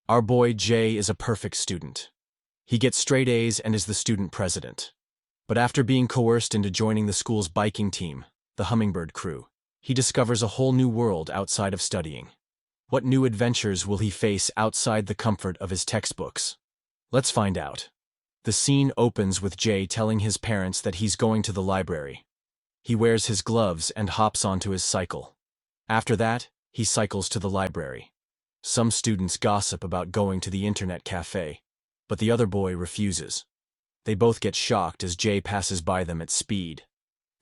Our boy Jay is a perfect student. He gets straight A's and is the student president. But after being coerced into joining the school's biking team, the Hummingbird crew, he discovers a whole new world outside of studying. What new adventures will he face outside the comfort of his textbooks? Let's find out. The scene opens with Jay telling his parents that he's going to the library. He wears his gloves and hops onto his cycle. After that, he cycles to the library. Some students gossip about going to the internet cafe, but the other boy refuses. They both get shocked as Jay passes by them at speed.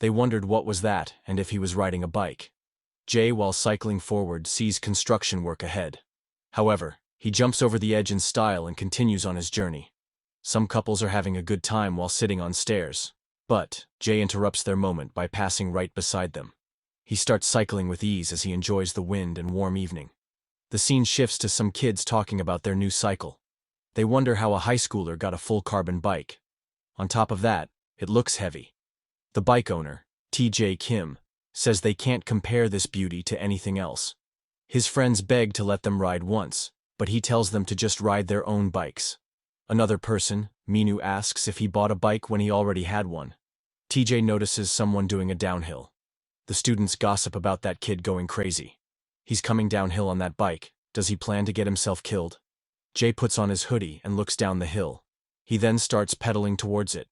They wondered what was that and if he was riding a bike. Jay, while cycling forward, sees construction work ahead. However, he jumps over the edge in style and continues on his journey. Some couples are having a good time while sitting on stairs, but Jay interrupts their moment by passing right beside them. He starts cycling with ease as he enjoys the wind and warm evening. The scene shifts to some kids talking about their new cycle. They wonder how a high schooler got a full carbon bike. On top of that, it looks heavy. The bike owner, TJ Kim, says they can't compare this beauty to anything else. His friends beg to let them ride once, but he tells them to just ride their own bikes. Another person, Minu, asks if he bought a bike when he already had one. TJ notices someone doing a downhill. The students gossip about that kid going crazy. He's coming downhill on that bike. Does he plan to get himself killed? Jay puts on his hoodie and looks down the hill. He then starts pedaling towards it.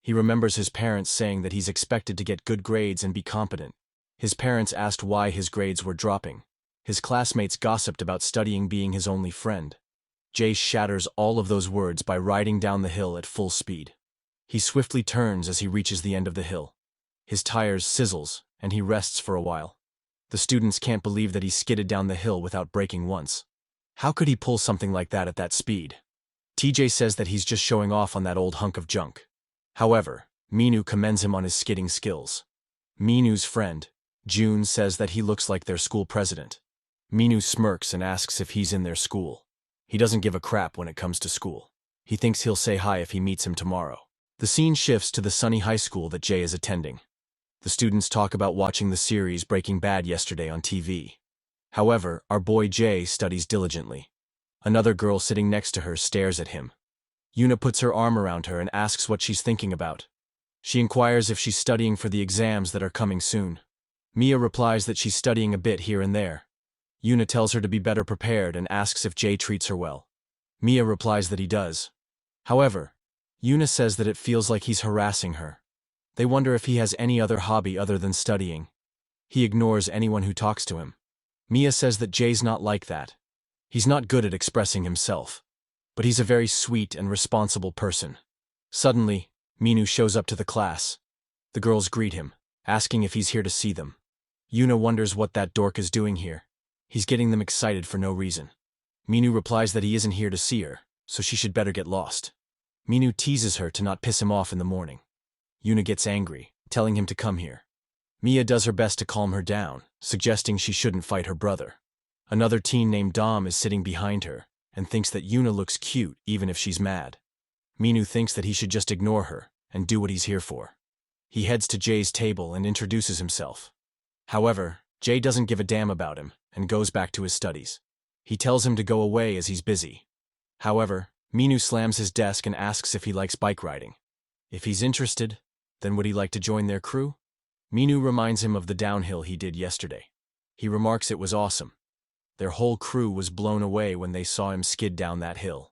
He remembers his parents saying that he's expected to get good grades and be competent. His parents asked why his grades were dropping. His classmates gossiped about studying being his only friend. Jay shatters all of those words by riding down the hill at full speed. He swiftly turns as he reaches the end of the hill. His tires sizzles, and he rests for a while. The students can't believe that he skidded down the hill without braking once. How could he pull something like that at that speed? TJ says that he's just showing off on that old hunk of junk. However, Minu commends him on his skidding skills. Minu's friend, June, says that he looks like their school president. Minu smirks and asks if he's in their school. He doesn't give a crap when it comes to school. He thinks he'll say hi if he meets him tomorrow. The scene shifts to the sunny high school that Jay is attending. The students talk about watching the series Breaking Bad yesterday on TV. However, our boy Jay studies diligently. Another girl sitting next to her stares at him. Yuna puts her arm around her and asks what she's thinking about. She inquires if she's studying for the exams that are coming soon. Mia replies that she's studying a bit here and there. Yuna tells her to be better prepared and asks if Jay treats her well. Mia replies that he does. However, Yuna says that it feels like he's harassing her. They wonder if he has any other hobby other than studying. He ignores anyone who talks to him. Mia says that Jay's not like that. He's not good at expressing himself, but he's a very sweet and responsible person. Suddenly, Minu shows up to the class. The girls greet him, asking if he's here to see them. Yuna wonders what that dork is doing here. He's getting them excited for no reason. Minu replies that he isn't here to see her, so she should better get lost. Minu teases her to not piss him off in the morning. Yuna gets angry, telling him to come here. Mia does her best to calm her down, suggesting she shouldn't fight her brother. Another teen named Dom is sitting behind her and thinks that Yuna looks cute even if she's mad. Minu thinks that he should just ignore her and do what he's here for. He heads to Jay's table and introduces himself. However, Jay doesn't give a damn about him and goes back to his studies. He tells him to go away as he's busy. However, Minu slams his desk and asks if he likes bike riding. If he's interested, then would he like to join their crew? Minu reminds him of the downhill he did yesterday. He remarks it was awesome. Their whole crew was blown away when they saw him skid down that hill.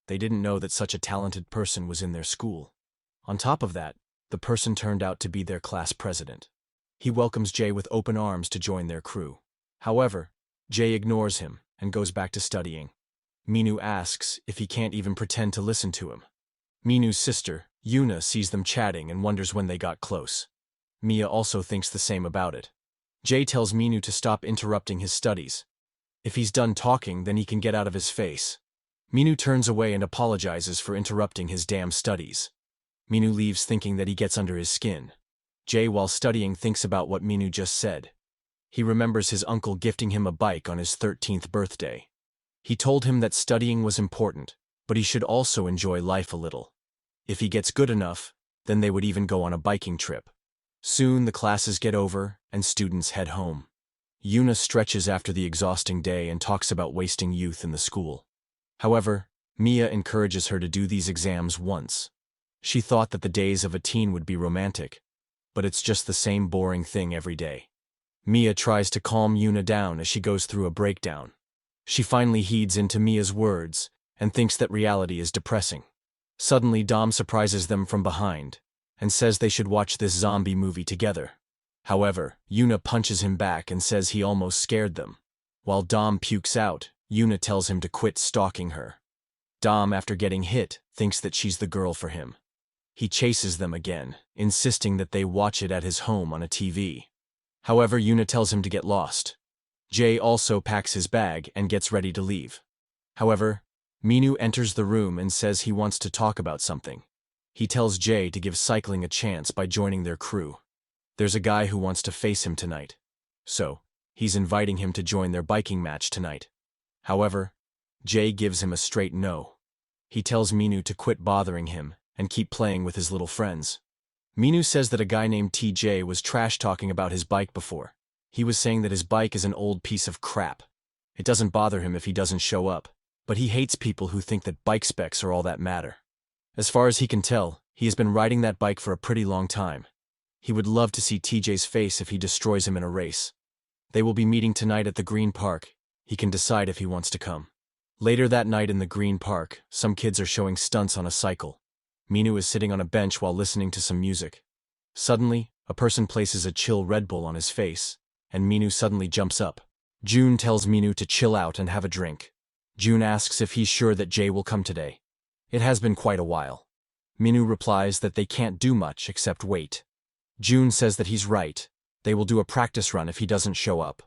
They didn't know that such a talented person was in their school. On top of that, the person turned out to be their class president. He welcomes Jay with open arms to join their crew. However, Jay ignores him and goes back to studying. Minu asks if he can't even pretend to listen to him. Minu's sister, Yuna, sees them chatting and wonders when they got close. Mia also thinks the same about it. Jay tells Minu to stop interrupting his studies. If he's done talking, then he can get out of his face. Minu turns away and apologizes for interrupting his damn studies. Minu leaves thinking that he gets under his skin. Jay, while studying, thinks about what Minu just said. He remembers his uncle gifting him a bike on his 13th birthday. He told him that studying was important, but he should also enjoy life a little. If he gets good enough, then they would even go on a biking trip. Soon the classes get over and students head home. Yuna stretches after the exhausting day and talks about wasting youth in the school. However, Mia encourages her to do these exams once. She thought that the days of a teen would be romantic, but it's just the same boring thing every day. Mia tries to calm Yuna down as she goes through a breakdown. She finally heeds into Mia's words and thinks that reality is depressing. Suddenly, Dom surprises them from behind and says they should watch this zombie movie together. However, Yuna punches him back and says he almost scared them. While Dom pukes out, Yuna tells him to quit stalking her. Dom, after getting hit, thinks that she's the girl for him. He chases them again, insisting that they watch it at his home on a TV. However, Yuna tells him to get lost. Jay also packs his bag and gets ready to leave. However, Minu enters the room and says he wants to talk about something. He tells Jay to give cycling a chance by joining their crew. There's a guy who wants to face him tonight. So, he's inviting him to join their biking match tonight. However, Jay gives him a straight no. He tells Minu to quit bothering him and keep playing with his little friends. Minu says that a guy named TJ was trash-talking about his bike before. He was saying that his bike is an old piece of crap. It doesn't bother him if he doesn't show up, but he hates people who think that bike specs are all that matter. As far as he can tell, he has been riding that bike for a pretty long time. He would love to see TJ's face if he destroys him in a race. They will be meeting tonight at the Green Park. He can decide if he wants to come. Later that night in the Green Park, some kids are showing stunts on a cycle. Minu is sitting on a bench while listening to some music. Suddenly, a person places a chill Red Bull on his face, and Minu suddenly jumps up. June tells Minu to chill out and have a drink. June asks if he's sure that Jay will come today. It has been quite a while. Minu replies that they can't do much except wait. June says that he's right. They will do a practice run if he doesn't show up.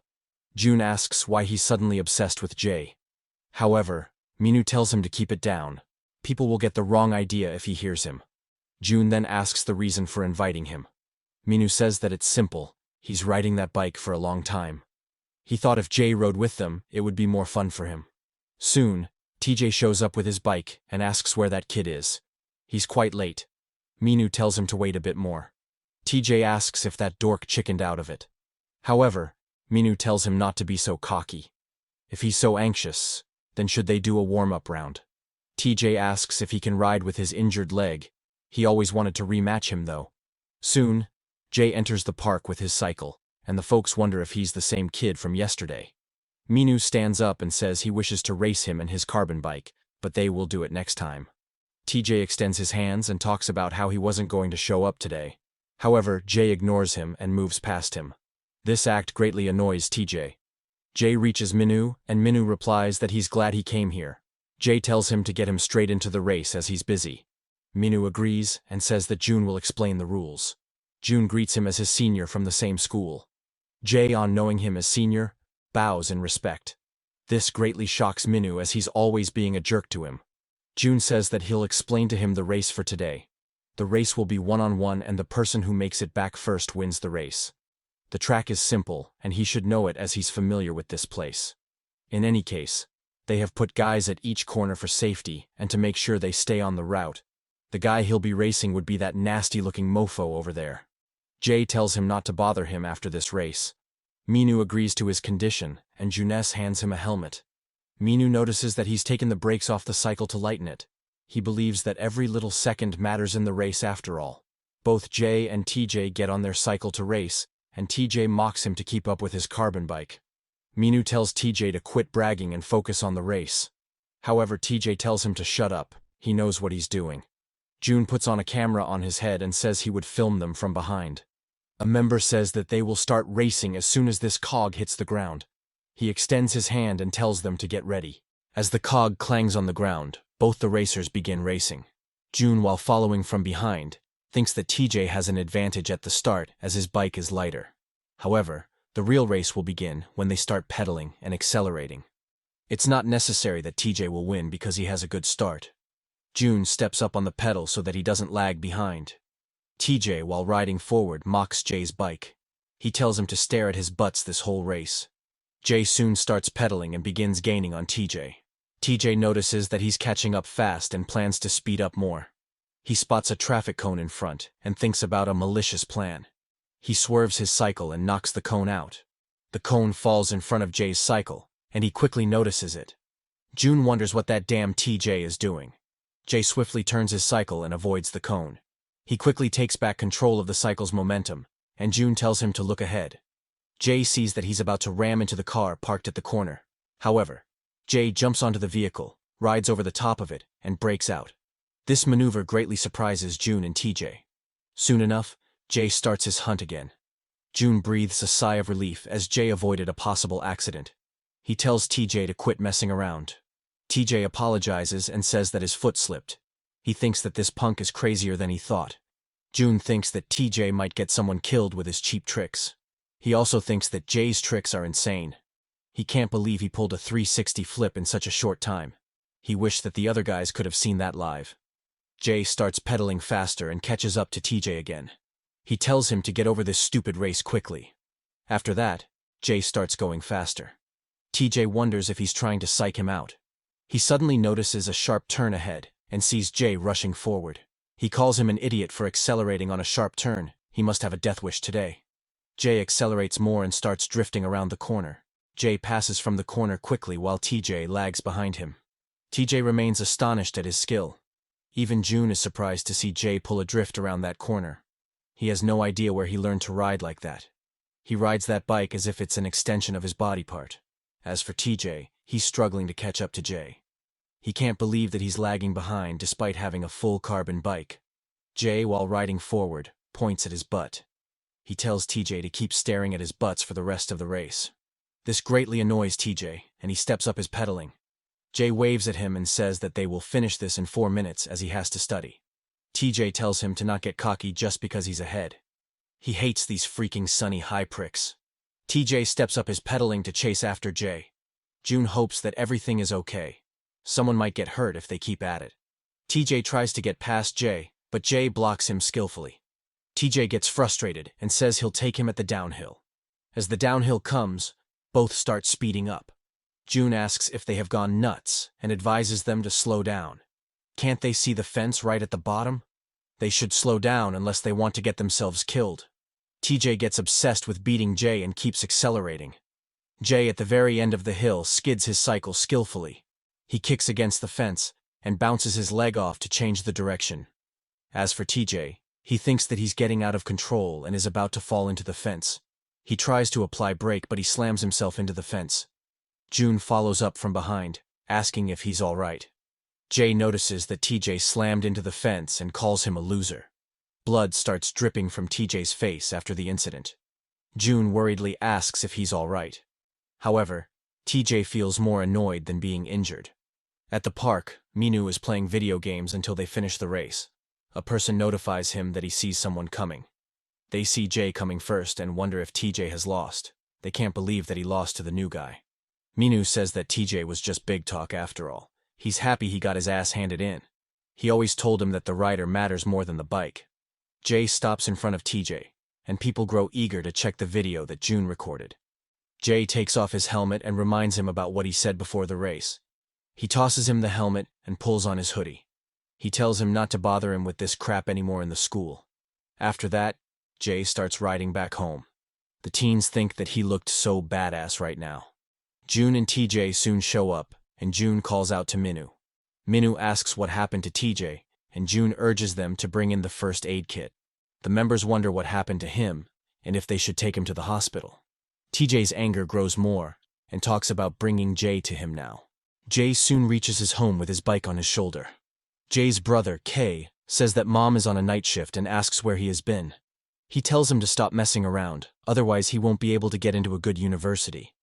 June asks why he's suddenly obsessed with Jay. However, Minu tells him to keep it down. People will get the wrong idea if he hears him. June then asks the reason for inviting him. Minu says that it's simple. He's riding that bike for a long time. He thought if Jay rode with them, it would be more fun for him. Soon, TJ shows up with his bike and asks where that kid is. He's quite late. Minu tells him to wait a bit more. TJ asks if that dork chickened out of it. However, Minu tells him not to be so cocky. If he's so anxious, then should they do a warm-up round? TJ asks if he can ride with his injured leg. He always wanted to rematch him though. Soon, Jay enters the park with his cycle, and the folks wonder if he's the same kid from yesterday. Minu stands up and says he wishes to race him and his carbon bike, but they will do it next time. TJ extends his hands and talks about how he wasn't going to show up today. However, Jay ignores him and moves past him. This act greatly annoys TJ. Jay reaches Minu, and Minu replies that he's glad he came here. Jay tells him to get him straight into the race as he's busy. Minu agrees and says that June will explain the rules. June greets him as his senior from the same school. Jay, on knowing him as senior, bows in respect. This greatly shocks Minu as he's always being a jerk to him. June says that he'll explain to him the race for today. The race will be one-on-one and the person who makes it back first wins the race. The track is simple, and he should know it as he's familiar with this place. In any case, they have put guys at each corner for safety and to make sure they stay on the route. The guy he'll be racing would be that nasty-looking mofo over there. Jay tells him not to bother him after this race. Minu agrees to his condition, and Juness hands him a helmet. Minu notices that he's taken the brakes off the cycle to lighten it. He believes that every little second matters in the race after all. Both Jay and TJ get on their cycle to race, and TJ mocks him to keep up with his carbon bike. Minu tells TJ to quit bragging and focus on the race. However, TJ tells him to shut up. He knows what he's doing. June puts on a camera on his head and says he would film them from behind. A member says that they will start racing as soon as this cog hits the ground. He extends his hand and tells them to get ready. As the cog clangs on the ground, both the racers begin racing. June, while following from behind, thinks that TJ has an advantage at the start as his bike is lighter. However, the real race will begin when they start pedaling and accelerating. It's not necessary that TJ will win because he has a good start. June steps up on the pedal so that he doesn't lag behind. TJ, while riding forward, mocks Jay's bike. He tells him to stare at his butts this whole race. Jay soon starts pedaling and begins gaining on TJ. TJ notices that he's catching up fast and plans to speed up more. He spots a traffic cone in front and thinks about a malicious plan. He swerves his cycle and knocks the cone out. The cone falls in front of Jay's cycle, and he quickly notices it. June wonders what that damn TJ is doing. Jay swiftly turns his cycle and avoids the cone. He quickly takes back control of the cycle's momentum, and June tells him to look ahead. Jay sees that he's about to ram into the car parked at the corner. However, Jay jumps onto the vehicle, rides over the top of it, and breaks out. This maneuver greatly surprises June and TJ. Soon enough, Jay starts his hunt again. June breathes a sigh of relief as Jay avoided a possible accident. He tells TJ to quit messing around. TJ apologizes and says that his foot slipped. He thinks that this punk is crazier than he thought. June thinks that TJ might get someone killed with his cheap tricks. He also thinks that Jay's tricks are insane. He can't believe he pulled a 360 flip in such a short time. He wished that the other guys could have seen that live. Jay starts pedaling faster and catches up to TJ again. He tells him to get over this stupid race quickly. After that, Jay starts going faster. TJ wonders if he's trying to psych him out. He suddenly notices a sharp turn ahead and sees Jay rushing forward. He calls him an idiot for accelerating on a sharp turn. He must have a death wish today. Jay accelerates more and starts drifting around the corner. Jay passes from the corner quickly while TJ lags behind him. TJ remains astonished at his skill. Even June is surprised to see Jay pull a drift around that corner. He has no idea where he learned to ride like that. He rides that bike as if it's an extension of his body part. As for TJ, he's struggling to catch up to Jay. He can't believe that he's lagging behind despite having a full carbon bike. Jay, while riding forward, points at his butt. He tells TJ to keep staring at his butts for the rest of the race. This greatly annoys TJ, and he steps up his pedaling. Jay waves at him and says that they will finish this in 4 minutes as he has to study. TJ tells him to not get cocky just because he's ahead. He hates these freaking sunny high pricks. TJ steps up his pedaling to chase after Jay. June hopes that everything is okay. Someone might get hurt if they keep at it. TJ tries to get past Jay, but Jay blocks him skillfully. TJ gets frustrated and says he'll take him at the downhill. As the downhill comes, both start speeding up. June asks if they have gone nuts and advises them to slow down. Can't they see the fence right at the bottom? They should slow down unless they want to get themselves killed. TJ gets obsessed with beating Jay and keeps accelerating. Jay, at the very end of the hill, skids his cycle skillfully. He kicks against the fence and bounces his leg off to change the direction. As for TJ, he thinks that he's getting out of control and is about to fall into the fence. He tries to apply brake, but he slams himself into the fence. June follows up from behind, asking if he's all right. Jay notices that TJ slammed into the fence and calls him a loser. Blood starts dripping from TJ's face after the incident. June worriedly asks if he's all right. However, TJ feels more annoyed than being injured. At the park, Minu is playing video games until they finish the race. A person notifies him that he sees someone coming. They see Jay coming first and wonder if TJ has lost. They can't believe that he lost to the new guy. Minu says that TJ was just big talk after all. He's happy he got his ass handed in. He always told him that the rider matters more than the bike. Jay stops in front of TJ, and people grow eager to check the video that June recorded. Jay takes off his helmet and reminds him about what he said before the race. He tosses him the helmet and pulls on his hoodie. He tells him not to bother him with this crap anymore in the school. After that, Jay starts riding back home. The teens think that he looked so badass right now. June and TJ soon show up, and June calls out to Minu. Minu asks what happened to TJ, and June urges them to bring in the first aid kit. The members wonder what happened to him, and if they should take him to the hospital. TJ's anger grows more, and talks about bringing Jay to him now. Jay soon reaches his home with his bike on his shoulder. Jay's brother, Kay, says that Mom is on a night shift and asks where he has been. He tells him to stop messing around, otherwise he won't be able to get into a good university.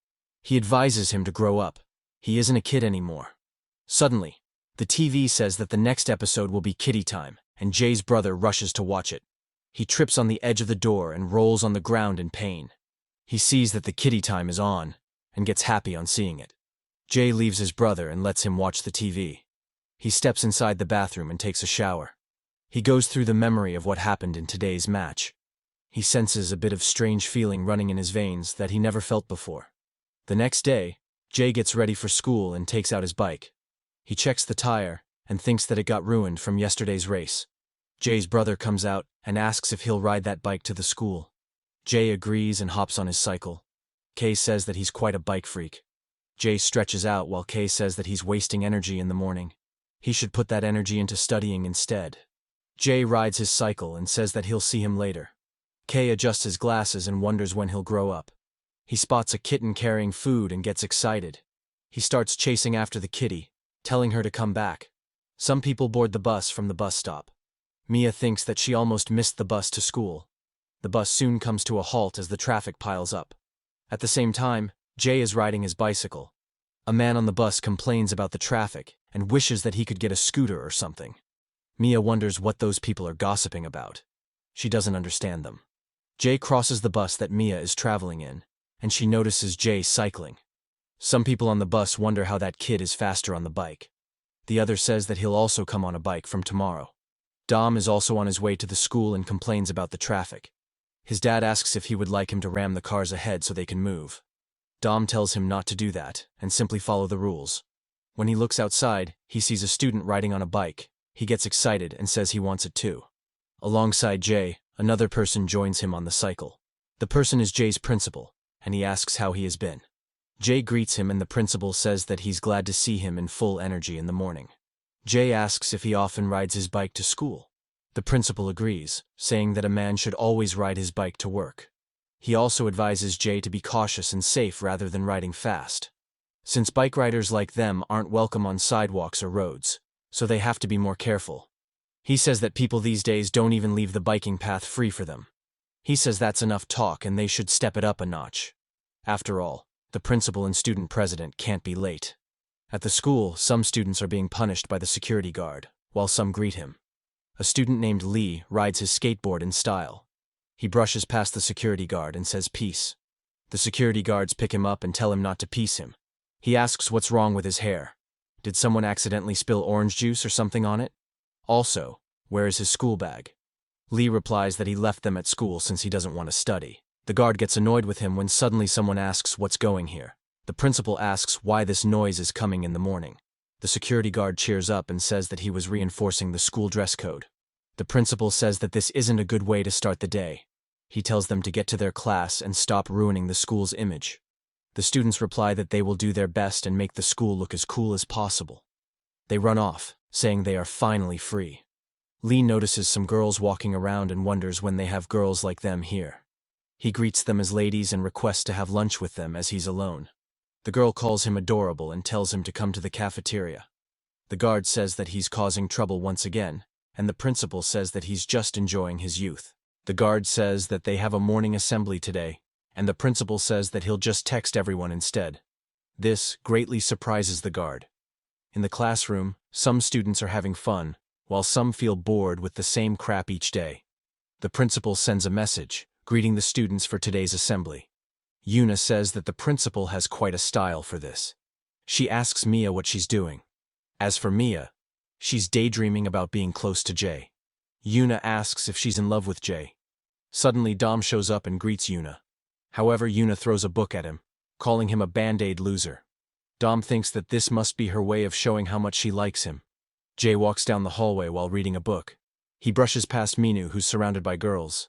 He advises him to grow up. He isn't a kid anymore. Suddenly, the TV says that the next episode will be Kitty Time, and Jay's brother rushes to watch it. He trips on the edge of the door and rolls on the ground in pain. He sees that the Kitty Time is on, and gets happy on seeing it. Jay leaves his brother and lets him watch the TV. He steps inside the bathroom and takes a shower. He goes through the memory of what happened in today's match. He senses a bit of strange feeling running in his veins that he never felt before. The next day, Jay gets ready for school and takes out his bike. He checks the tire and thinks that it got ruined from yesterday's race. Jay's brother comes out and asks if he'll ride that bike to the school. Jay agrees and hops on his cycle. Kay says that he's quite a bike freak. Jay stretches out while Kay says that he's wasting energy in the morning. He should put that energy into studying instead. Jay rides his cycle and says that he'll see him later. Kay adjusts his glasses and wonders when he'll grow up. He spots a kitten carrying food and gets excited. He starts chasing after the kitty, telling her to come back. Some people board the bus from the bus stop. Mia thinks that she almost missed the bus to school. The bus soon comes to a halt as the traffic piles up. At the same time, Jay is riding his bicycle. A man on the bus complains about the traffic and wishes that he could get a scooter or something. Mia wonders what those people are gossiping about. She doesn't understand them. Jay crosses the bus that Mia is traveling in, and she notices Jay cycling. Some people on the bus wonder how that kid is faster on the bike. The other says that he'll also come on a bike from tomorrow. Dom is also on his way to the school and complains about the traffic. His dad asks if he would like him to ram the cars ahead so they can move. Dom tells him not to do that and simply follow the rules. When he looks outside, he sees a student riding on a bike. He gets excited and says he wants it too. Alongside Jay, another person joins him on the cycle. The person is Jay's principal, and he asks how he has been. Jay greets him and the principal says that he's glad to see him in full energy in the morning. Jay asks if he often rides his bike to school. The principal agrees, saying that a man should always ride his bike to work. He also advises Jay to be cautious and safe rather than riding fast. Since bike riders like them aren't welcome on sidewalks or roads, so they have to be more careful. He says that people these days don't even leave the biking path free for them. He says that's enough talk and they should step it up a notch. After all, the principal and student president can't be late. At the school, some students are being punished by the security guard, while some greet him. A student named Lee rides his skateboard in style. He brushes past the security guard and says peace. The security guards pick him up and tell him not to peace him. He asks what's wrong with his hair. Did someone accidentally spill orange juice or something on it? Also, where is his school bag? Lee replies that he left them at school since he doesn't want to study. The guard gets annoyed with him when suddenly someone asks what's going here. The principal asks why this noise is coming in the morning. The security guard cheers up and says that he was reinforcing the school dress code. The principal says that this isn't a good way to start the day. He tells them to get to their class and stop ruining the school's image. The students reply that they will do their best and make the school look as cool as possible. They run off, saying they are finally free. Lee notices some girls walking around and wonders when they have girls like them here. He greets them as ladies and requests to have lunch with them as he's alone. The girl calls him adorable and tells him to come to the cafeteria. The guard says that he's causing trouble once again, and the principal says that he's just enjoying his youth. The guard says that they have a morning assembly today, and the principal says that he'll just text everyone instead. This greatly surprises the guard. In the classroom, some students are having fun, while some feel bored with the same crap each day. The principal sends a message, greeting the students for today's assembly. Yuna says that the principal has quite a style for this. She asks Mia what she's doing. As for Mia, she's daydreaming about being close to Jay. Yuna asks if she's in love with Jay. Suddenly Dom shows up and greets Yuna. However, Yuna throws a book at him, calling him a band-aid loser. Dom thinks that this must be her way of showing how much she likes him. Jay walks down the hallway while reading a book. He brushes past Minu, who's surrounded by girls.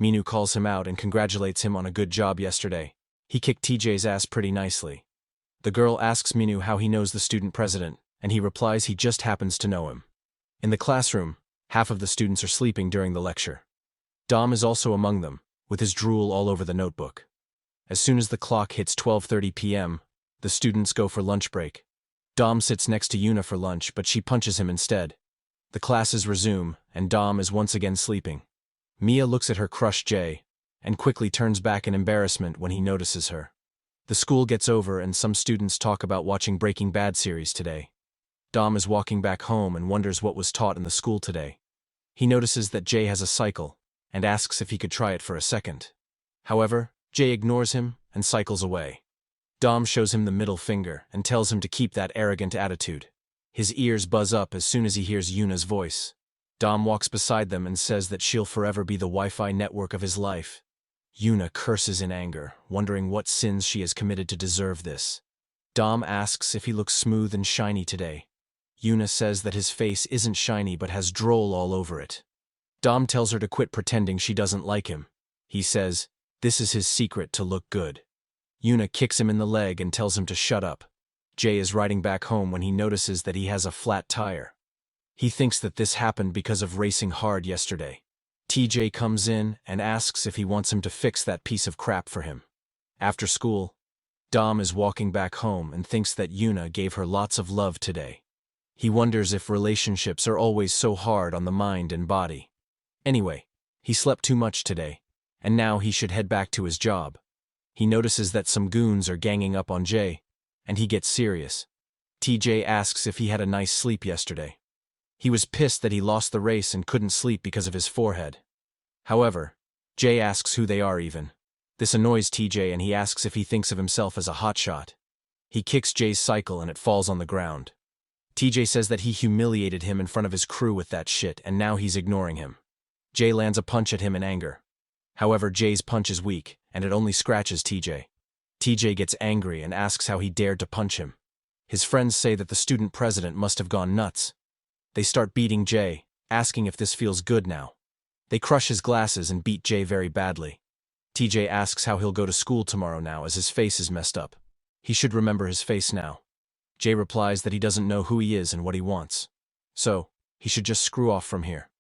Minu calls him out and congratulates him on a good job yesterday. He kicked TJ's ass pretty nicely. The girl asks Minu how he knows the student president, and he replies he just happens to know him. In the classroom, half of the students are sleeping during the lecture. Dom is also among them, with his drool all over the notebook. As soon as the clock hits 12:30 p.m., the students go for lunch break. Dom sits next to Yuna for lunch, but she punches him instead. The classes resume, and Dom is once again sleeping. Mia looks at her crush Jay, and quickly turns back in embarrassment when he notices her. The school gets over and some students talk about watching Breaking Bad series today. Dom is walking back home and wonders what was taught in the school today. He notices that Jay has a cycle, and asks if he could try it for a second. However, Jay ignores him and cycles away. Dom shows him the middle finger and tells him to keep that arrogant attitude. His ears buzz up as soon as he hears Yuna's voice. Dom walks beside them and says that she'll forever be the Wi-Fi network of his life. Yuna curses in anger, wondering what sins she has committed to deserve this. Dom asks if he looks smooth and shiny today. Yuna says that his face isn't shiny but has drool all over it. Dom tells her to quit pretending she doesn't like him. He says, this is his secret to look good. Yuna kicks him in the leg and tells him to shut up. Jay is riding back home when he notices that he has a flat tire. He thinks that this happened because of racing hard yesterday. TJ comes in and asks if he wants him to fix that piece of crap for him. After school, Dom is walking back home and thinks that Yuna gave her lots of love today. He wonders if relationships are always so hard on the mind and body. Anyway, he slept too much today, and now he should head back to his job. He notices that some goons are ganging up on Jay, and he gets serious. TJ asks if he had a nice sleep yesterday. He was pissed that he lost the race and couldn't sleep because of his forehead. However, Jay asks who they are even. This annoys TJ and he asks if he thinks of himself as a hotshot. He kicks Jay's cycle and it falls on the ground. TJ says that he humiliated him in front of his crew with that shit and now he's ignoring him. Jay lands a punch at him in anger. However, Jay's punch is weak and it only scratches TJ. TJ gets angry and asks how he dared to punch him. His friends say that the student president must have gone nuts. They start beating Jay, asking if this feels good now. They crush his glasses and beat Jay very badly. TJ asks how he'll go to school tomorrow now as his face is messed up. He should remember his face now. Jay replies that he doesn't know who he is and what he wants. So, he should just screw off from here.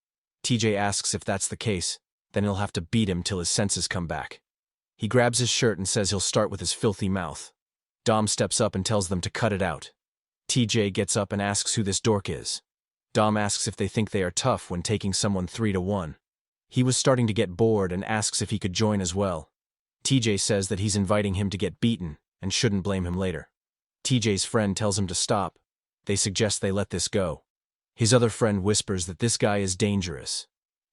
TJ asks if that's the case, then he'll have to beat him till his senses come back. He grabs his shirt and says he'll start with his filthy mouth. Dom steps up and tells them to cut it out. TJ gets up and asks who this dork is. Dom asks if they think they are tough when taking someone 3-1. He was starting to get bored and asks if he could join as well. TJ says that he's inviting him to get beaten and shouldn't blame him later. TJ's friend tells him to stop. They suggest they let this go. His other friend whispers that this guy is dangerous.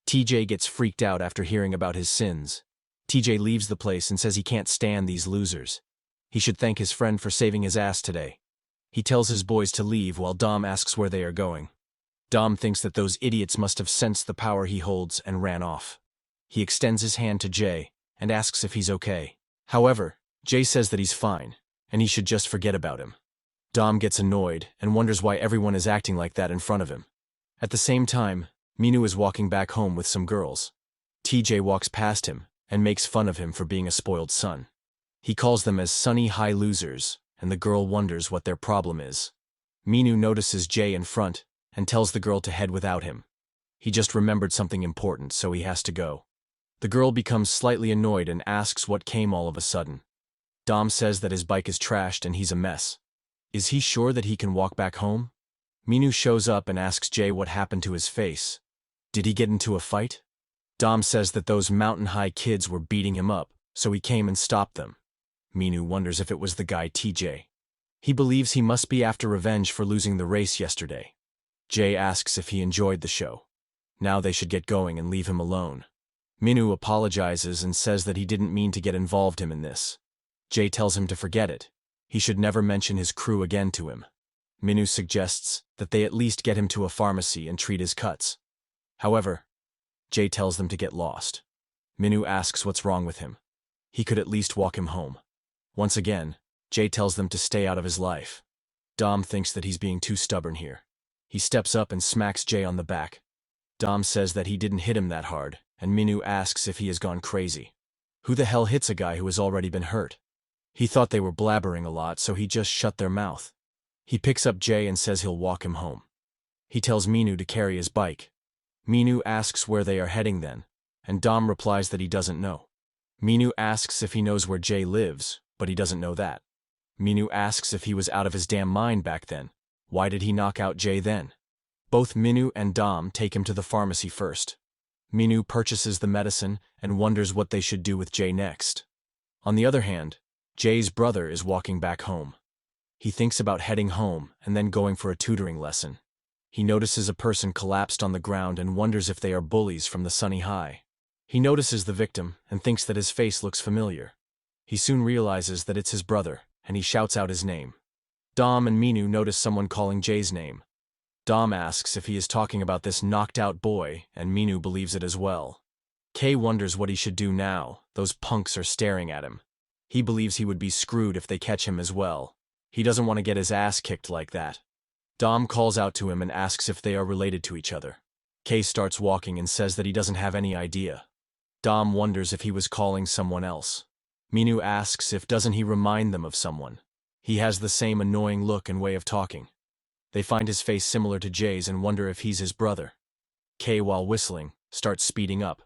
TJ gets freaked out after hearing about his sins. TJ leaves the place and says he can't stand these losers. He should thank his friend for saving his ass today. He tells his boys to leave while Dom asks where they are going. Dom thinks that those idiots must have sensed the power he holds and ran off. He extends his hand to Jay and asks if he's okay. However, Jay says that he's fine, and he should just forget about him. Dom gets annoyed and wonders why everyone is acting like that in front of him. At the same time, Minu is walking back home with some girls. TJ walks past him and makes fun of him for being a spoiled son. He calls them as sunny high losers, and the girl wonders what their problem is. Minu notices Jay in front and tells the girl to head without him. He just remembered something important, so he has to go. The girl becomes slightly annoyed and asks what came all of a sudden. Dom says that his bike is trashed and he's a mess. Is he sure that he can walk back home? Minu shows up and asks Jay what happened to his face. Did he get into a fight? Dom says that those mountain-high kids were beating him up, so he came and stopped them. Minu wonders if it was the guy TJ. He believes he must be after revenge for losing the race yesterday. Jay asks if he enjoyed the show. Now they should get going and leave him alone. Minu apologizes and says that he didn't mean to get involved in this. Jay tells him to forget it. He should never mention his crew again to him. Minu suggests that they at least get him to a pharmacy and treat his cuts. However, Jay tells them to get lost. Minu asks what's wrong with him. He could at least walk him home. Once again, Jay tells them to stay out of his life. Dom thinks that he's being too stubborn here. He steps up and smacks Jay on the back. Dom says that he didn't hit him that hard, and Minu asks if he has gone crazy. Who the hell hits a guy who has already been hurt? He thought they were blabbering a lot, so he just shut their mouth. He picks up Jay and says he'll walk him home. He tells Minu to carry his bike. Minu asks where they are heading then, and Dom replies that he doesn't know. Minu asks if he knows where Jay lives, but he doesn't know that. Minu asks if he was out of his damn mind back then. Why did he knock out Jay then? Both Minu and Dom take him to the pharmacy first. Minu purchases the medicine and wonders what they should do with Jay next. On the other hand, Jay's brother is walking back home. He thinks about heading home and then going for a tutoring lesson. He notices a person collapsed on the ground and wonders if they are bullies from the Sunny High. He notices the victim and thinks that his face looks familiar. He soon realizes that it's his brother, and he shouts out his name. Dom and Minu notice someone calling Jay's name. Dom asks if he is talking about this knocked-out boy, and Minu believes it as well. Kay wonders what he should do now. Those punks are staring at him. He believes he would be screwed if they catch him as well. He doesn't want to get his ass kicked like that. Dom calls out to him and asks if they are related to each other. Kay starts walking and says that he doesn't have any idea. Dom wonders if he was calling someone else. Minu asks if doesn't he remind them of someone. He has the same annoying look and way of talking. They find his face similar to Jay's and wonder if he's his brother. Kay, while whistling, starts speeding up.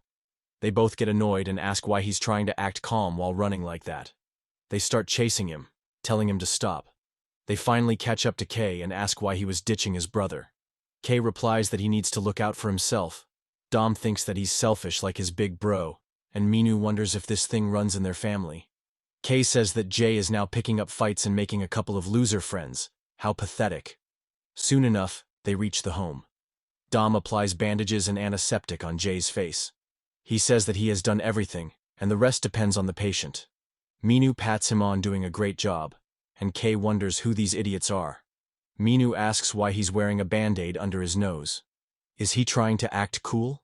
They both get annoyed and ask why he's trying to act calm while running like that. They start chasing him, telling him to stop. They finally catch up to Kay and ask why he was ditching his brother. Kay replies that he needs to look out for himself. Dom thinks that he's selfish like his big bro, and Minu wonders if this thing runs in their family. Kay says that Jay is now picking up fights and making a couple of loser friends. How pathetic. Soon enough, they reach the home. Dom applies bandages and antiseptic on Jay's face. He says that he has done everything, and the rest depends on the patient. Minu pats him on doing a great job, and Kay wonders who these idiots are. Minu asks why he's wearing a band-aid under his nose. Is he trying to act cool?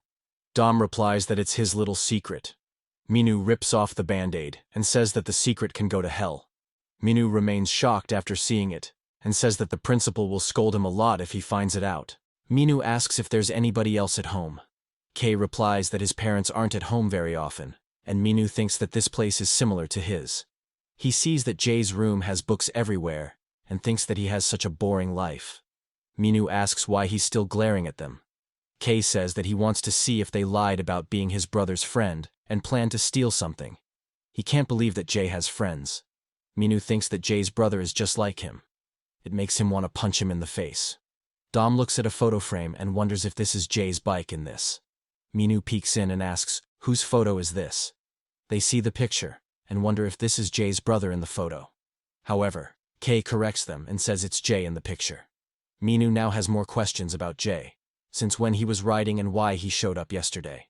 Dom replies that it's his little secret. Minu rips off the band-aid and says that the secret can go to hell. Minu remains shocked after seeing it, and says that the principal will scold him a lot if he finds it out. Minu asks if there's anybody else at home. Kay replies that his parents aren't at home very often, and Minu thinks that this place is similar to his. He sees that Jay's room has books everywhere, and thinks that he has such a boring life. Minu asks why he's still glaring at them. Kay says that he wants to see if they lied about being his brother's friend and plan to steal something. He can't believe that Jay has friends. Minu thinks that Jay's brother is just like him. It makes him want to punch him in the face. Dom looks at a photo frame and wonders if this is Jay's bike in this. Minu peeks in and asks, whose photo is this? They see the picture and wonder if this is Jay's brother in the photo. However, Kay corrects them and says it's Jay in the picture. Minu now has more questions about Jay, since when he was riding and why he showed up yesterday.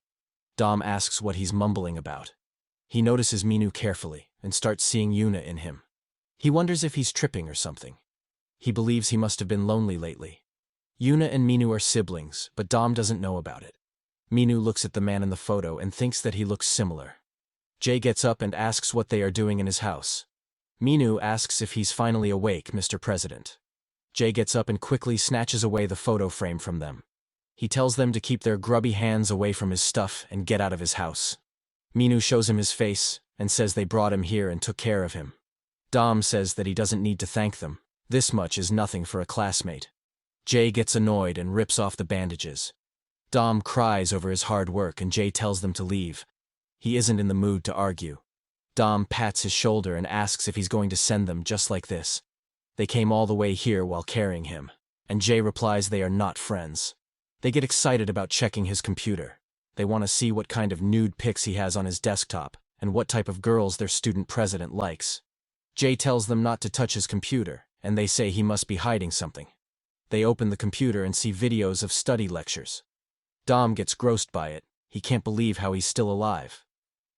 Dom asks what he's mumbling about. He notices Minu carefully and starts seeing Yuna in him. He wonders if he's tripping or something. He believes he must have been lonely lately. Yuna and Minu are siblings, but Dom doesn't know about it. Minu looks at the man in the photo and thinks that he looks similar. Jay gets up and asks what they are doing in his house. Minu asks if he's finally awake, Mr. President. Jay gets up and quickly snatches away the photo frame from them. He tells them to keep their grubby hands away from his stuff and get out of his house. Minu shows him his face and says they brought him here and took care of him. Dom says that he doesn't need to thank them. This much is nothing for a classmate. Jay gets annoyed and rips off the bandages. Dom cries over his hard work and Jay tells them to leave. He isn't in the mood to argue. Dom pats his shoulder and asks if he's going to send them just like this. They came all the way here while carrying him, and Jay replies they are not friends. They get excited about checking his computer. They want to see what kind of nude pics he has on his desktop and what type of girls their student president likes. Jay tells them not to touch his computer, and they say he must be hiding something. They open the computer and see videos of study lectures. Dom gets grossed by it. He can't believe how he's still alive.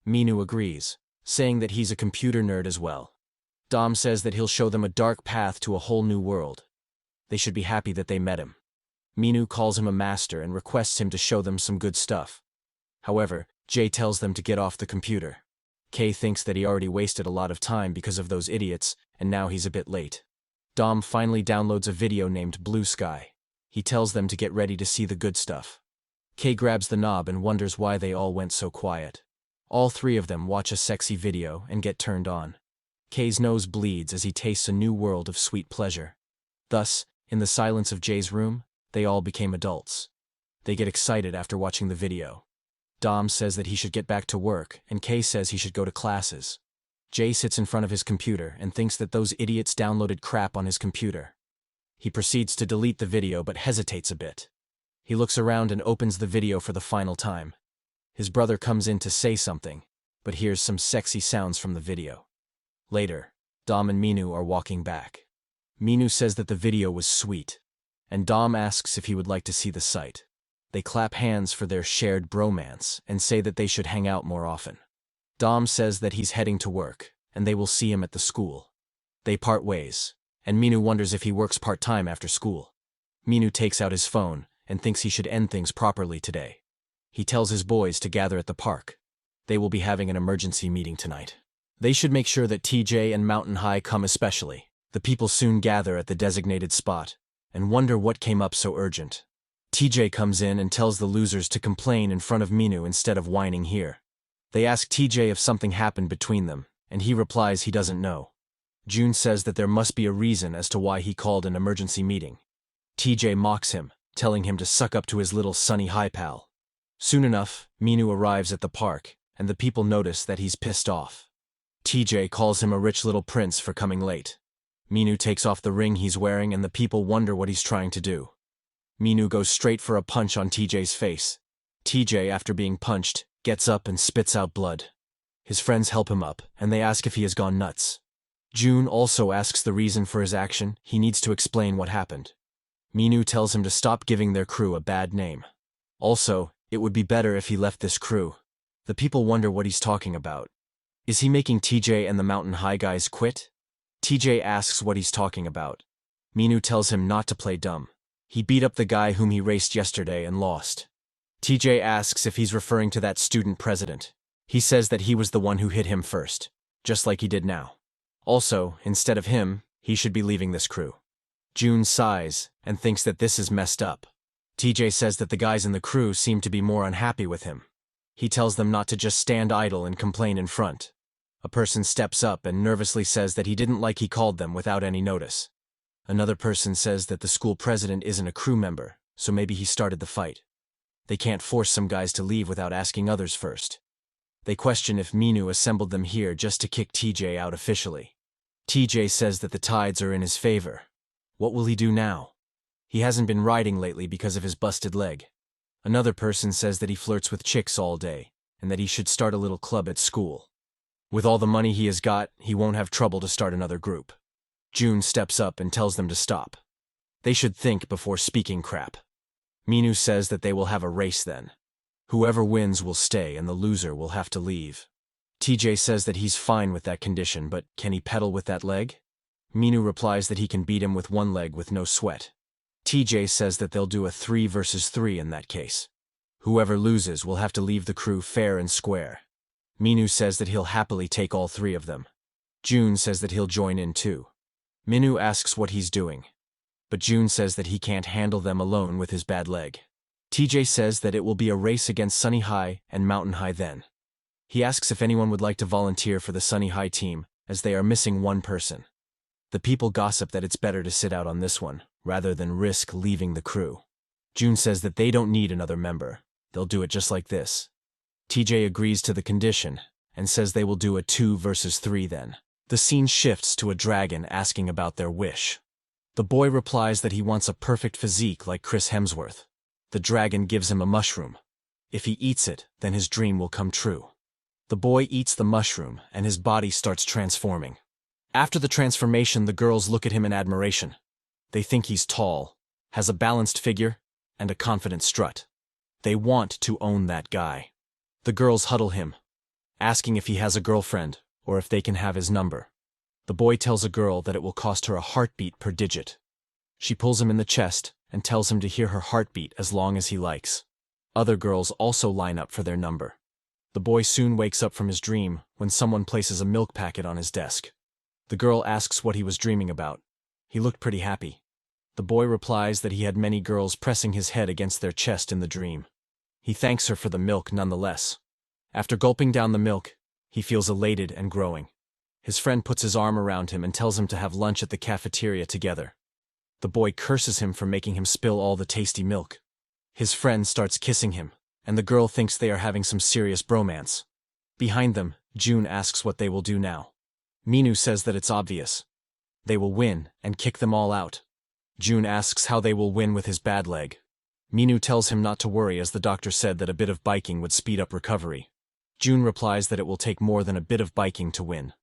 Minu agrees, saying that he's a computer nerd as well. Dom says that he'll show them a dark path to a whole new world. They should be happy that they met him. Minu calls him a master and requests him to show them some good stuff. However, Jay tells them to get off the computer. Kay thinks that he already wasted a lot of time because of those idiots, and now he's a bit late. Dom finally downloads a video named Blue Sky. He tells them to get ready to see the good stuff. Kay grabs the knob and wonders why they all went so quiet. All three of them watch a sexy video and get turned on. Kay's nose bleeds as he tastes a new world of sweet pleasure. Thus, in the silence of Jay's room, they all became adults. They get excited after watching the video. Dom says that he should get back to work, and Kay says he should go to classes. Jay sits in front of his computer and thinks that those idiots downloaded crap on his computer. He proceeds to delete the video but hesitates a bit. He looks around and opens the video for the final time. His brother comes in to say something, but hears some sexy sounds from the video. Later, Dom and Minu are walking back. Minu says that the video was sweet, and Dom asks if he would like to see the site. They clap hands for their shared bromance and say that they should hang out more often. Dom says that he's heading to work, and they will see him at the school. They part ways, and Minu wonders if he works part-time after school. Minu takes out his phone and thinks he should end things properly today. He tells his boys to gather at the park. They will be having an emergency meeting tonight. They should make sure that TJ and Mountain High come especially. The people soon gather at the designated spot and wonder what came up so urgent. TJ comes in and tells the losers to complain in front of Minu instead of whining here. They ask TJ if something happened between them, and he replies he doesn't know. June says that there must be a reason as to why he called an emergency meeting. TJ mocks him, telling him to suck up to his little Sunny High pal. Soon enough, Minu arrives at the park, and the people notice that he's pissed off. TJ calls him a rich little prince for coming late. Minu takes off the ring he's wearing and the people wonder what he's trying to do. Minu goes straight for a punch on TJ's face. TJ, after being punched, gets up and spits out blood. His friends help him up, and they ask if he has gone nuts. June also asks the reason for his action. He needs to explain what happened. Minu tells him to stop giving their crew a bad name. Also, it would be better if he left this crew. The people wonder what he's talking about. Is he making TJ and the Mountain High guys quit? TJ asks what he's talking about. Minu tells him not to play dumb. He beat up the guy whom he raced yesterday and lost. TJ asks if he's referring to that student president. He says that he was the one who hit him first, just like he did now. Also, instead of him, he should be leaving this crew. June sighs and thinks that this is messed up. TJ says that the guys in the crew seem to be more unhappy with him. He tells them not to just stand idle and complain in front. A person steps up and nervously says that he didn't like he called them without any notice. Another person says that the school president isn't a crew member, so maybe he started the fight. They can't force some guys to leave without asking others first. They question if Minu assembled them here just to kick TJ out officially. TJ says that the tides are in his favor. What will he do now? He hasn't been riding lately because of his busted leg. Another person says that he flirts with chicks all day, and that he should start a little club at school. With all the money he has got, he won't have trouble to start another group. June steps up and tells them to stop. They should think before speaking crap. Minu says that they will have a race then. Whoever wins will stay and the loser will have to leave. TJ says that he's fine with that condition, but can he pedal with that leg? Minu replies that he can beat him with one leg with no sweat. TJ says that they'll do a 3 versus 3 in that case. Whoever loses will have to leave the crew fair and square. Minu says that he'll happily take all 3 of them. June says that he'll join in too. Minu asks what he's doing, but June says that he can't handle them alone with his bad leg. TJ says that it will be a race against Sunny High and Mountain High then. He asks if anyone would like to volunteer for the Sunny High team, as they are missing one person. The people gossip that it's better to sit out on this one, rather than risk leaving the crew. June says that they don't need another member. They'll do it just like this. TJ agrees to the condition, and says they will do a 2 versus 3 then. The scene shifts to a dragon asking about their wish. The boy replies that he wants a perfect physique like Chris Hemsworth. The dragon gives him a mushroom. If he eats it, then his dream will come true. The boy eats the mushroom, and his body starts transforming. After the transformation, the girls look at him in admiration. They think he's tall, has a balanced figure, and a confident strut. They want to own that guy. The girls huddle him, asking if he has a girlfriend, or if they can have his number. The boy tells a girl that it will cost her a heartbeat per digit. She pulls him in the chest and tells him to hear her heartbeat as long as he likes. Other girls also line up for their number. The boy soon wakes up from his dream when someone places a milk packet on his desk. The girl asks what he was dreaming about. He looked pretty happy. The boy replies that he had many girls pressing his head against their chest in the dream. He thanks her for the milk nonetheless. After gulping down the milk, he feels elated and growing. His friend puts his arm around him and tells him to have lunch at the cafeteria together. The boy curses him for making him spill all the tasty milk. His friend starts kissing him, and the girl thinks they are having some serious bromance. Behind them, June asks what they will do now. Minu says that it's obvious. They will win and kick them all out. June asks how they will win with his bad leg. Minu tells him not to worry as the doctor said that a bit of biking would speed up recovery. June replies that it will take more than a bit of biking to win.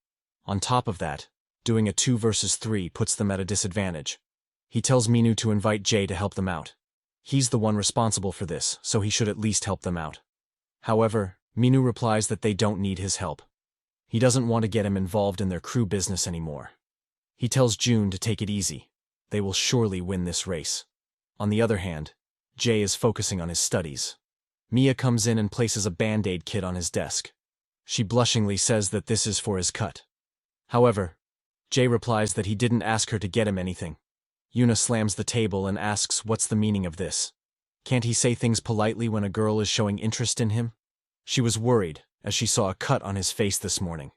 On top of that, doing a 2 versus 3 puts them at a disadvantage. He tells Minu to invite Jay to help them out. He's the one responsible for this, so he should at least help them out. However, Minu replies that they don't need his help. He doesn't want to get him involved in their crew business anymore. He tells June to take it easy. They will surely win this race. On the other hand, Jay is focusing on his studies. Mia comes in and places a Band-Aid kit on his desk. She blushingly says that this is for his cut. However, Jay replies that he didn't ask her to get him anything. Yuna slams the table and asks what's the meaning of this. Can't he say things politely when a girl is showing interest in him? She was worried, as she saw a cut on his face this morning.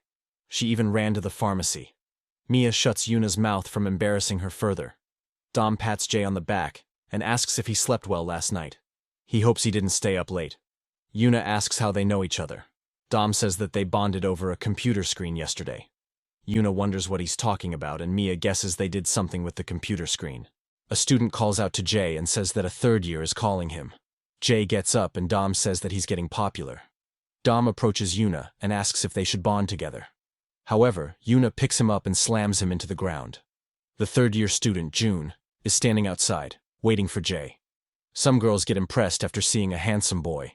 She even ran to the pharmacy. Mia shuts Yuna's mouth from embarrassing her further. Dom pats Jay on the back and asks if he slept well last night. He hopes he didn't stay up late. Yuna asks how they know each other. Dom says that they bonded over a computer screen yesterday. Yuna wonders what he's talking about, and Mia guesses they did something with the computer screen. A student calls out to Jay and says that a third year is calling him. Jay gets up and Dom says that he's getting popular. Dom approaches Yuna and asks if they should bond together. However, Yuna picks him up and slams him into the ground. The third-year student, June, is standing outside, waiting for Jay. Some girls get impressed after seeing a handsome boy,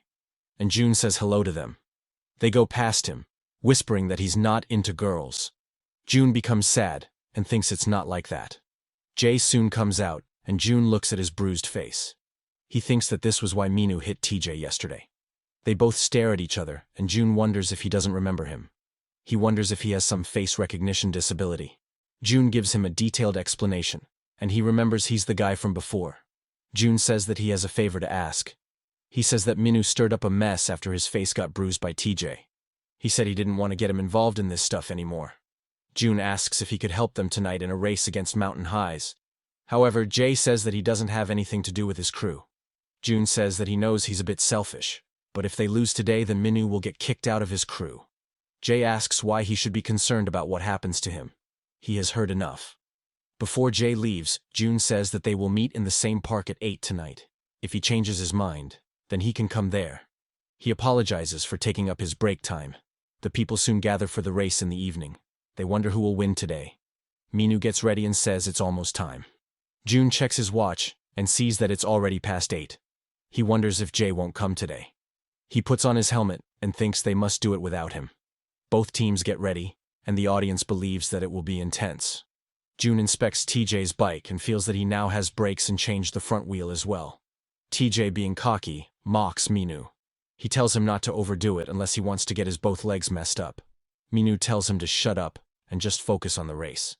and June says hello to them. They go past him, whispering that he's not into girls. June becomes sad and thinks it's not like that. Jay soon comes out, and June looks at his bruised face. He thinks that this was why Minu hit TJ yesterday. They both stare at each other, and June wonders if he doesn't remember him. He wonders if he has some face recognition disability. June gives him a detailed explanation, and he remembers he's the guy from before. June says that he has a favor to ask. He says that Minu stirred up a mess after his face got bruised by TJ. He said he didn't want to get him involved in this stuff anymore. June asks if he could help them tonight in a race against Mountain Highs. However, Jay says that he doesn't have anything to do with his crew. June says that he knows he's a bit selfish, but if they lose today, then Minu will get kicked out of his crew. Jay asks why he should be concerned about what happens to him. He has heard enough. Before Jay leaves, June says that they will meet in the same park at 8 tonight. If he changes his mind, then he can come there. He apologizes for taking up his break time. The people soon gather for the race in the evening. They wonder who will win today. Minu gets ready and says it's almost time. June checks his watch and sees that it's already past 8. He wonders if Jay won't come today. He puts on his helmet and thinks they must do it without him. Both teams get ready, and the audience believes that it will be intense. June inspects TJ's bike and feels that he now has brakes and changed the front wheel as well. TJ, being cocky, mocks Minu. He tells him not to overdo it unless he wants to get his both legs messed up. Minu tells him to shut up and just focus on the race.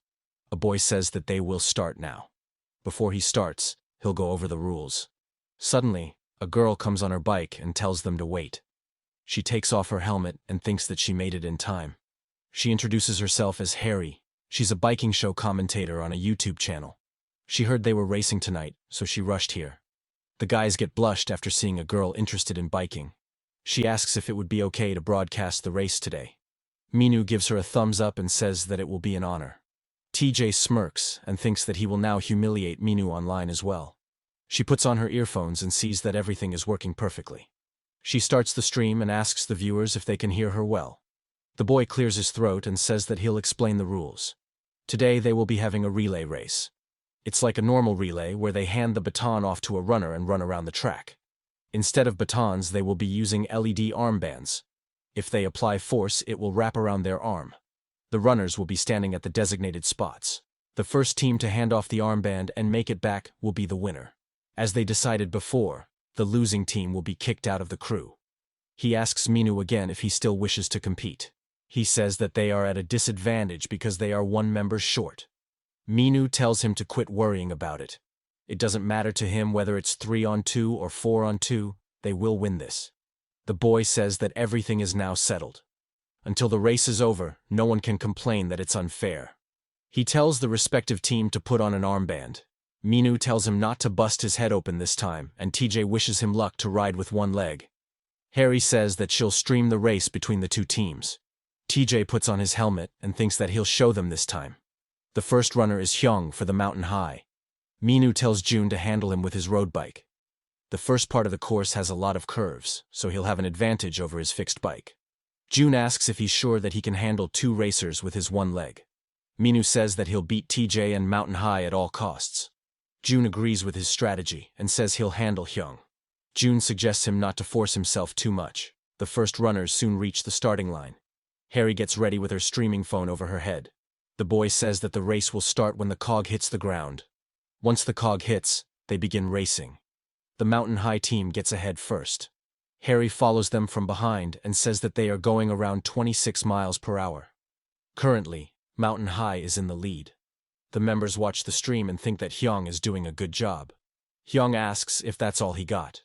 A boy says that they will start now. Before he starts, he'll go over the rules. Suddenly, a girl comes on her bike and tells them to wait. She takes off her helmet and thinks that she made it in time. She introduces herself as Harry. She's a biking show commentator on a YouTube channel. She heard they were racing tonight, so she rushed here. The guys get blushed after seeing a girl interested in biking. She asks if it would be okay to broadcast the race today. Minu gives her a thumbs up and says that it will be an honor. TJ smirks and thinks that he will now humiliate Minu online as well. She puts on her earphones and sees that everything is working perfectly. She starts the stream and asks the viewers if they can hear her well. The boy clears his throat and says that he'll explain the rules. Today they will be having a relay race. It's like a normal relay where they hand the baton off to a runner and run around the track. Instead of batons, they will be using LED armbands. If they apply force, it will wrap around their arm. The runners will be standing at the designated spots. The first team to hand off the armband and make it back will be the winner. As they decided before, the losing team will be kicked out of the crew. He asks Minu again if he still wishes to compete. He says that they are at a disadvantage because they are one member short. Minu tells him to quit worrying about it. It doesn't matter to him whether it's 3-on-2 or 4-on-2, they will win this. The boy says that everything is now settled. Until the race is over, no one can complain that it's unfair. He tells the respective team to put on an armband. Minu tells him not to bust his head open this time, and TJ wishes him luck to ride with one leg. Harry says that she'll stream the race between the two teams. TJ puts on his helmet and thinks that he'll show them this time. The first runner is Hyung for the Mountain High. Minu tells June to handle him with his road bike. The first part of the course has a lot of curves, so he'll have an advantage over his fixed bike. June asks if he's sure that he can handle 2 racers with his one leg. Minu says that he'll beat TJ and Mountain High at all costs. June agrees with his strategy and says he'll handle Hyung. June suggests him not to force himself too much. The first runners soon reach the starting line. Harry gets ready with her streaming phone over her head. The boy says that the race will start when the cog hits the ground. Once the cog hits, they begin racing. The Mountain High team gets ahead first. Harry follows them from behind and says that they are going around 26 miles per hour. Currently, Mountain High is in the lead. The members watch the stream and think that Hyung is doing a good job. Hyung asks if that's all he got.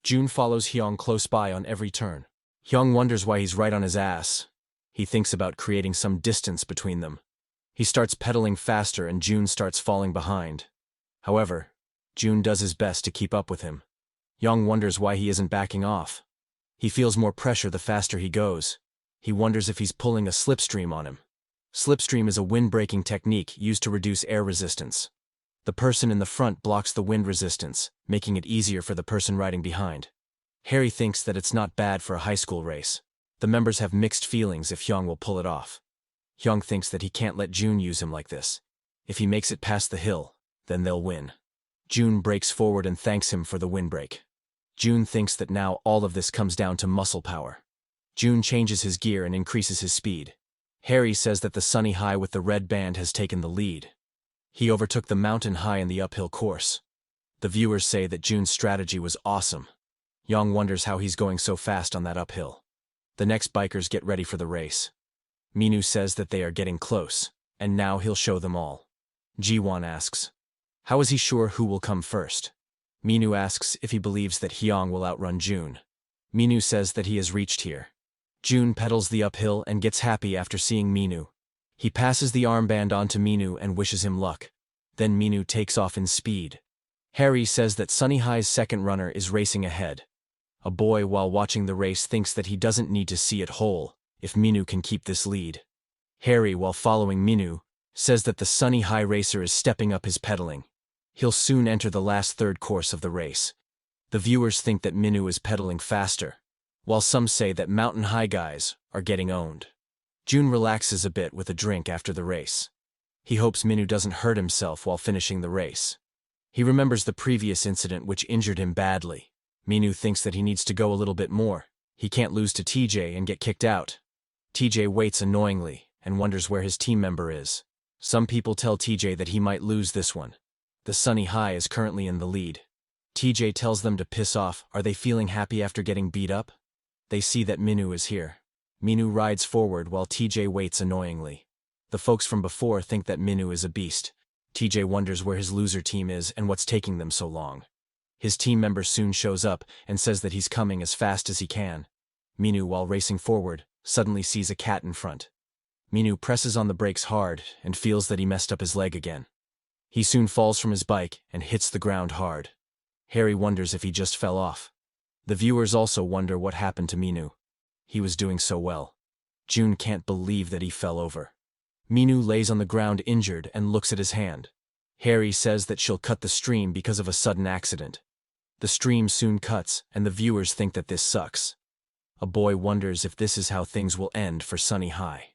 June follows Hyung close by on every turn. Hyung wonders why he's right on his ass. He thinks about creating some distance between them. He starts pedaling faster and June starts falling behind. However, June does his best to keep up with him. Young wonders why he isn't backing off. He feels more pressure the faster he goes. He wonders if he's pulling a slipstream on him. Slipstream is a wind-breaking technique used to reduce air resistance. The person in the front blocks the wind resistance, making it easier for the person riding behind. Harry thinks that it's not bad for a high school race. The members have mixed feelings if Hyung will pull it off. Hyung thinks that he can't let June use him like this. If he makes it past the hill, then they'll win. June breaks forward and thanks him for the windbreak. June thinks that now all of this comes down to muscle power. June changes his gear and increases his speed. Harry says that the Sunny High with the red band has taken the lead. He overtook the Mountain High in the uphill course. The viewers say that June's strategy was awesome. Young wonders how he's going so fast on that uphill. The next bikers get ready for the race. Minu says that they are getting close, and now he'll show them all. Jiwon asks, how is he sure who will come first? Minu asks if he believes that Hyung will outrun June. Minu says that he has reached here. June pedals the uphill and gets happy after seeing Minu. He passes the armband on to Minu and wishes him luck. Then Minu takes off in speed. Harry says that Sunny High's second runner is racing ahead. A boy while watching the race thinks that he doesn't need to see it whole if Minu can keep this lead. Harry, while following Minu, says that the Sunny High racer is stepping up his pedaling. He'll soon enter the last third course of the race. The viewers think that Minu is pedaling faster, while some say that Mountain High guys are getting owned. June relaxes a bit with a drink after the race. He hopes Minu doesn't hurt himself while finishing the race. He remembers the previous incident which injured him badly. Minu thinks that he needs to go a little bit more. He can't lose to TJ and get kicked out. TJ waits annoyingly and wonders where his team member is. Some people tell TJ that he might lose this one. The Sunny High is currently in the lead. TJ tells them to piss off. Are they feeling happy after getting beat up? They see that Minu is here. Minu rides forward while TJ waits annoyingly. The folks from before think that Minu is a beast. TJ wonders where his loser team is and what's taking them so long. His team member soon shows up and says that he's coming as fast as he can. Minu, while racing forward, suddenly sees a cat in front. Minu presses on the brakes hard and feels that he messed up his leg again. He soon falls from his bike and hits the ground hard. Harry wonders if he just fell off. The viewers also wonder what happened to Minu. He was doing so well. June can't believe that he fell over. Minu lays on the ground injured and looks at his hand. Harry says that she'll cut the stream because of a sudden accident. The stream soon cuts, and the viewers think that this sucks. A boy wonders if this is how things will end for Sunny High.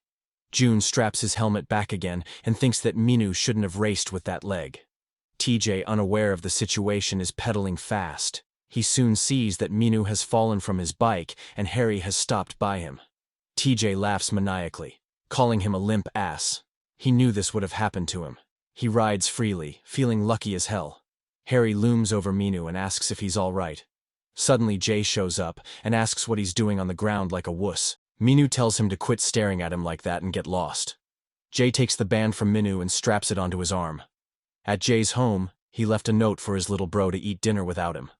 June straps his helmet back again and thinks that Minu shouldn't have raced with that leg. TJ, unaware of the situation, is pedaling fast. He soon sees that Minu has fallen from his bike and Harry has stopped by him. TJ laughs maniacally, calling him a limp ass. He knew this would have happened to him. He rides freely, feeling lucky as hell. Harry looms over Minu and asks if he's all right. Suddenly Jay shows up and asks what he's doing on the ground like a wuss. Minu tells him to quit staring at him like that and get lost. Jay takes the band from Minu and straps it onto his arm. At Jay's home, he left a note for his little bro to eat dinner without him.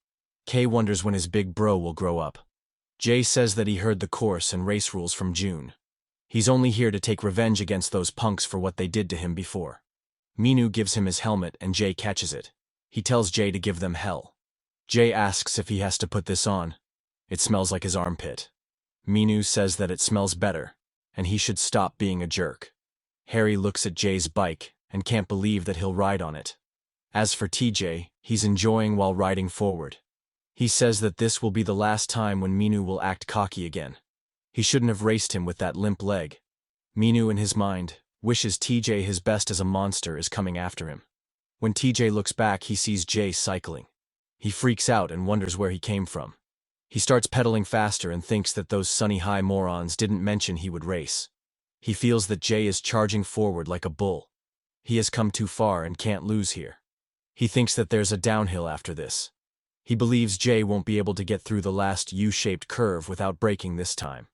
Kay wonders when his big bro will grow up. Jay says that he heard the course and race rules from June. He's only here to take revenge against those punks for what they did to him before. Minu gives him his helmet and Jay catches it. He tells Jay to give them hell. Jay asks if he has to put this on. It smells like his armpit. Minu says that it smells better, and he should stop being a jerk. Harry looks at Jay's bike and can't believe that he'll ride on it. As for TJ, he's enjoying while riding forward. He says that this will be the last time when Minu will act cocky again. He shouldn't have raced him with that limp leg. Minu, in his mind, wishes TJ his best as a monster is coming after him. When TJ looks back, he sees Jay cycling. He freaks out and wonders where he came from. He starts pedaling faster and thinks that those Sunny High morons didn't mention he would race. He feels that Jay is charging forward like a bull. He has come too far and can't lose here. He thinks that there's a downhill after this. He believes Jay won't be able to get through the last U-shaped curve without braking this time.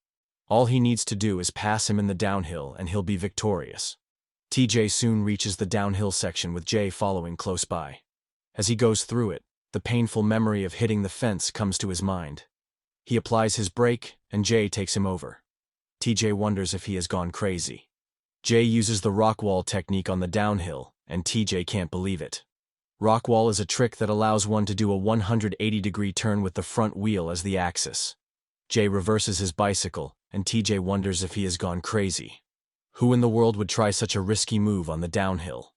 All he needs to do is pass him in the downhill and he'll be victorious. TJ soon reaches the downhill section with Jay following close by. As he goes through it, the painful memory of hitting the fence comes to his mind. He applies his brake and Jay takes him over. TJ wonders if he has gone crazy. Jay uses the rock wall technique on the downhill, and TJ can't believe it. Rock wall is a trick that allows one to do a 180-degree turn with the front wheel as the axis. Jay reverses his bicycle, and TJ wonders if he has gone crazy. Who in the world would try such a risky move on the downhill?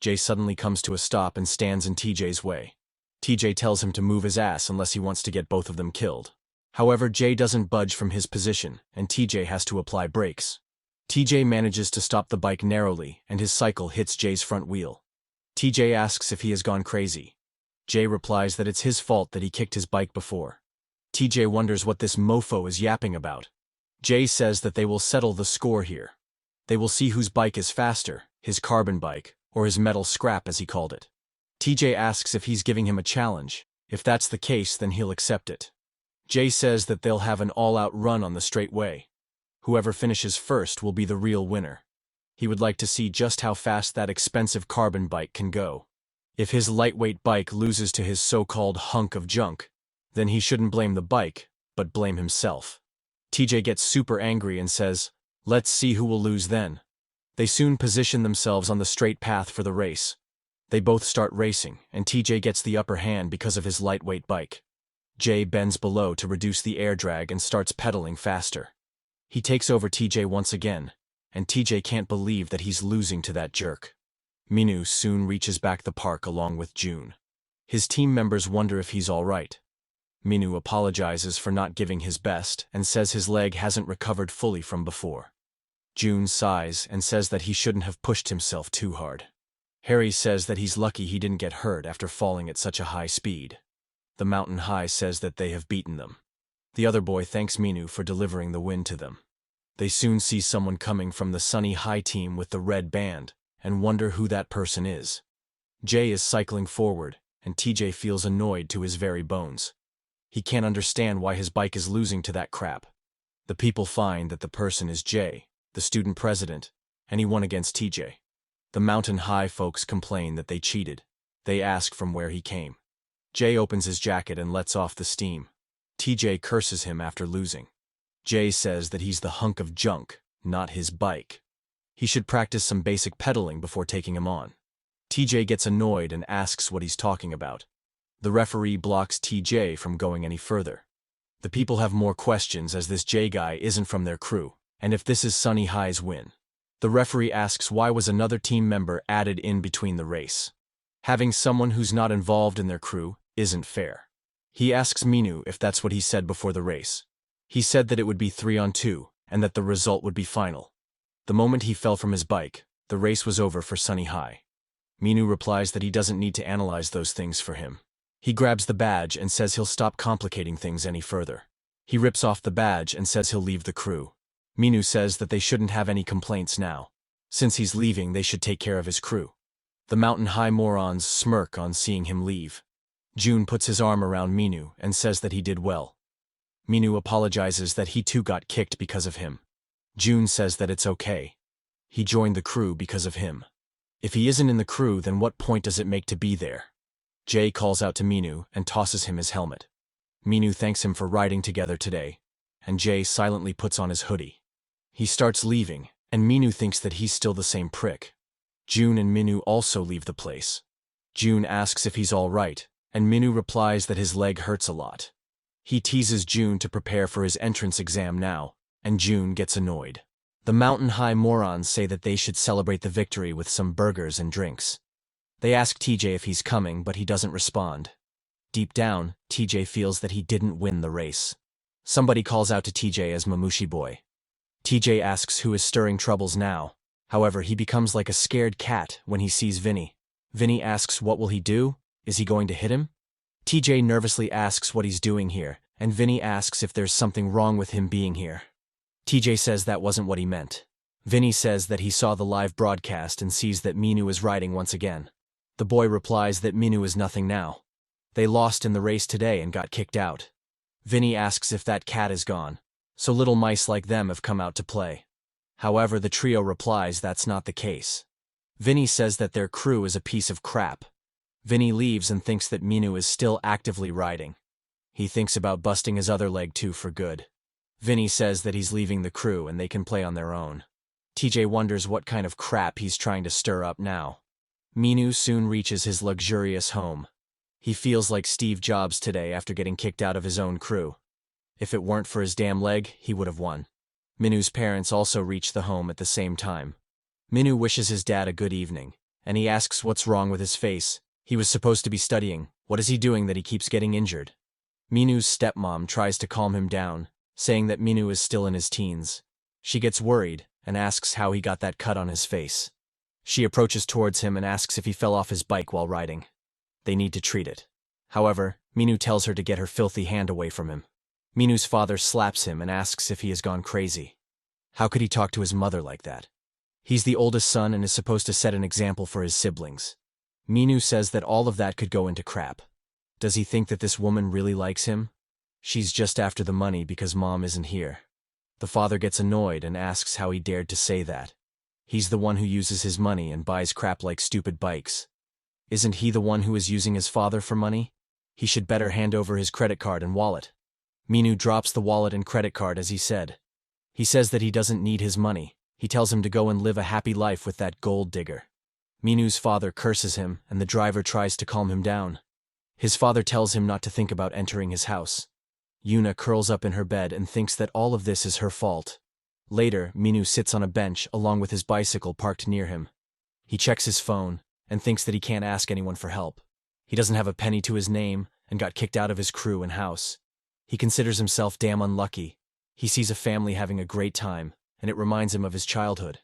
Jay suddenly comes to a stop and stands in TJ's way. TJ tells him to move his ass unless he wants to get both of them killed. However, Jay doesn't budge from his position, and TJ has to apply brakes. TJ manages to stop the bike narrowly, and his cycle hits Jay's front wheel. TJ asks if he has gone crazy. Jay replies that it's his fault that he kicked his bike before. TJ wonders what this mofo is yapping about. Jay says that they will settle the score here. They will see whose bike is faster, his carbon bike, or his metal scrap as he called it. TJ asks if he's giving him a challenge. If that's the case, then he'll accept it. Jay says that they'll have an all-out run on the straightaway. Whoever finishes first will be the real winner. He would like to see just how fast that expensive carbon bike can go. If his lightweight bike loses to his so-called hunk of junk, then he shouldn't blame the bike, but blame himself. TJ gets super angry and says, "Let's see who will lose then." They soon position themselves on the straight path for the race. They both start racing, and TJ gets the upper hand because of his lightweight bike. Jay bends below to reduce the air drag and starts pedaling faster. He takes over TJ once again, and TJ can't believe that he's losing to that jerk. Minu soon reaches back the park along with June. His team members wonder if he's all right. Minu apologizes for not giving his best and says his leg hasn't recovered fully from before. June sighs and says that he shouldn't have pushed himself too hard. Harry says that he's lucky he didn't get hurt after falling at such a high speed. The Mountain High says that they have beaten them. The other boy thanks Minu for delivering the win to them. They soon see someone coming from the Sunny High team with the red band, and wonder who that person is. Jay is cycling forward, and TJ feels annoyed to his very bones. He can't understand why his bike is losing to that crap. The people find that the person is Jay, the student president, and he won against TJ. The Mountain High folks complain that they cheated. They ask from where he came. Jay opens his jacket and lets off the steam. TJ curses him after losing. Jay says that he's the hunk of junk, not his bike. He should practice some basic pedaling before taking him on. TJ gets annoyed and asks what he's talking about. The referee blocks TJ from going any further. The people have more questions as this Jay guy isn't from their crew, and if this is Sunny High's win. The referee asks why was another team member added in between the race. Having someone who's not involved in their crew isn't fair. He asks Minu if that's what he said before the race. He said that it would be 3-on-2, and that the result would be final. The moment he fell from his bike, the race was over for Sunny High. Minu replies that he doesn't need to analyze those things for him. He grabs the badge and says he'll stop complicating things any further. He rips off the badge and says he'll leave the crew. Minu says that they shouldn't have any complaints now. Since he's leaving, they should take care of his crew. The Mountain High morons smirk on seeing him leave. June puts his arm around Minu and says that he did well. Minu apologizes that he too got kicked because of him. June says that it's okay. He joined the crew because of him. If he isn't in the crew, then what point does it make to be there? Jay calls out to Minu and tosses him his helmet. Minu thanks him for riding together today, and Jay silently puts on his hoodie. He starts leaving, and Minu thinks that he's still the same prick. June and Minu also leave the place. June asks if he's all right, and Minu replies that his leg hurts a lot. He teases June to prepare for his entrance exam now, and June gets annoyed. The Mountain High morons say that they should celebrate the victory with some burgers and drinks. They ask TJ if he's coming, but he doesn't respond. Deep down, TJ feels that he didn't win the race. Somebody calls out to TJ as Mamushi Boy. TJ asks who is stirring troubles now. However, he becomes like a scared cat when he sees Vinny. Vinny asks what will he do? Is he going to hit him? TJ nervously asks what he's doing here, and Vinny asks if there's something wrong with him being here. TJ says that wasn't what he meant. Vinny says that he saw the live broadcast and sees that Minu is riding once again. The boy replies that Minu is nothing now. They lost in the race today and got kicked out. Vinny asks if that cat is gone, so little mice like them have come out to play. However, the trio replies that's not the case. Vinny says that their crew is a piece of crap. Vinny leaves and thinks that Minu is still actively riding. He thinks about busting his other leg too for good. Vinny says that he's leaving the crew and they can play on their own. TJ wonders what kind of crap he's trying to stir up now. Minu soon reaches his luxurious home. He feels like Steve Jobs today after getting kicked out of his own crew. If it weren't for his damn leg, he would have won. Minu's parents also reach the home at the same time. Minu wishes his dad a good evening, and he asks what's wrong with his face. He was supposed to be studying. What is he doing that he keeps getting injured? Minu's stepmom tries to calm him down, saying that Minu is still in his teens. She gets worried and asks how he got that cut on his face. She approaches towards him and asks if he fell off his bike while riding. They need to treat it. However, Minu tells her to get her filthy hand away from him. Minu's father slaps him and asks if he has gone crazy. How could he talk to his mother like that? He's the oldest son and is supposed to set an example for his siblings. Minu says that all of that could go into crap. Does he think that this woman really likes him? She's just after the money because mom isn't here. The father gets annoyed and asks how he dared to say that. He's the one who uses his money and buys crap like stupid bikes. Isn't he the one who is using his father for money? He should better hand over his credit card and wallet. Minu drops the wallet and credit card as he said. He says that he doesn't need his money. He tells him to go and live a happy life with that gold digger. Minu's father curses him and the driver tries to calm him down. His father tells him not to think about entering his house. Yuna curls up in her bed and thinks that all of this is her fault. Later, Minu sits on a bench along with his bicycle parked near him. He checks his phone and thinks that he can't ask anyone for help. He doesn't have a penny to his name and got kicked out of his crew and house. He considers himself damn unlucky. He sees a family having a great time, and it reminds him of his childhood.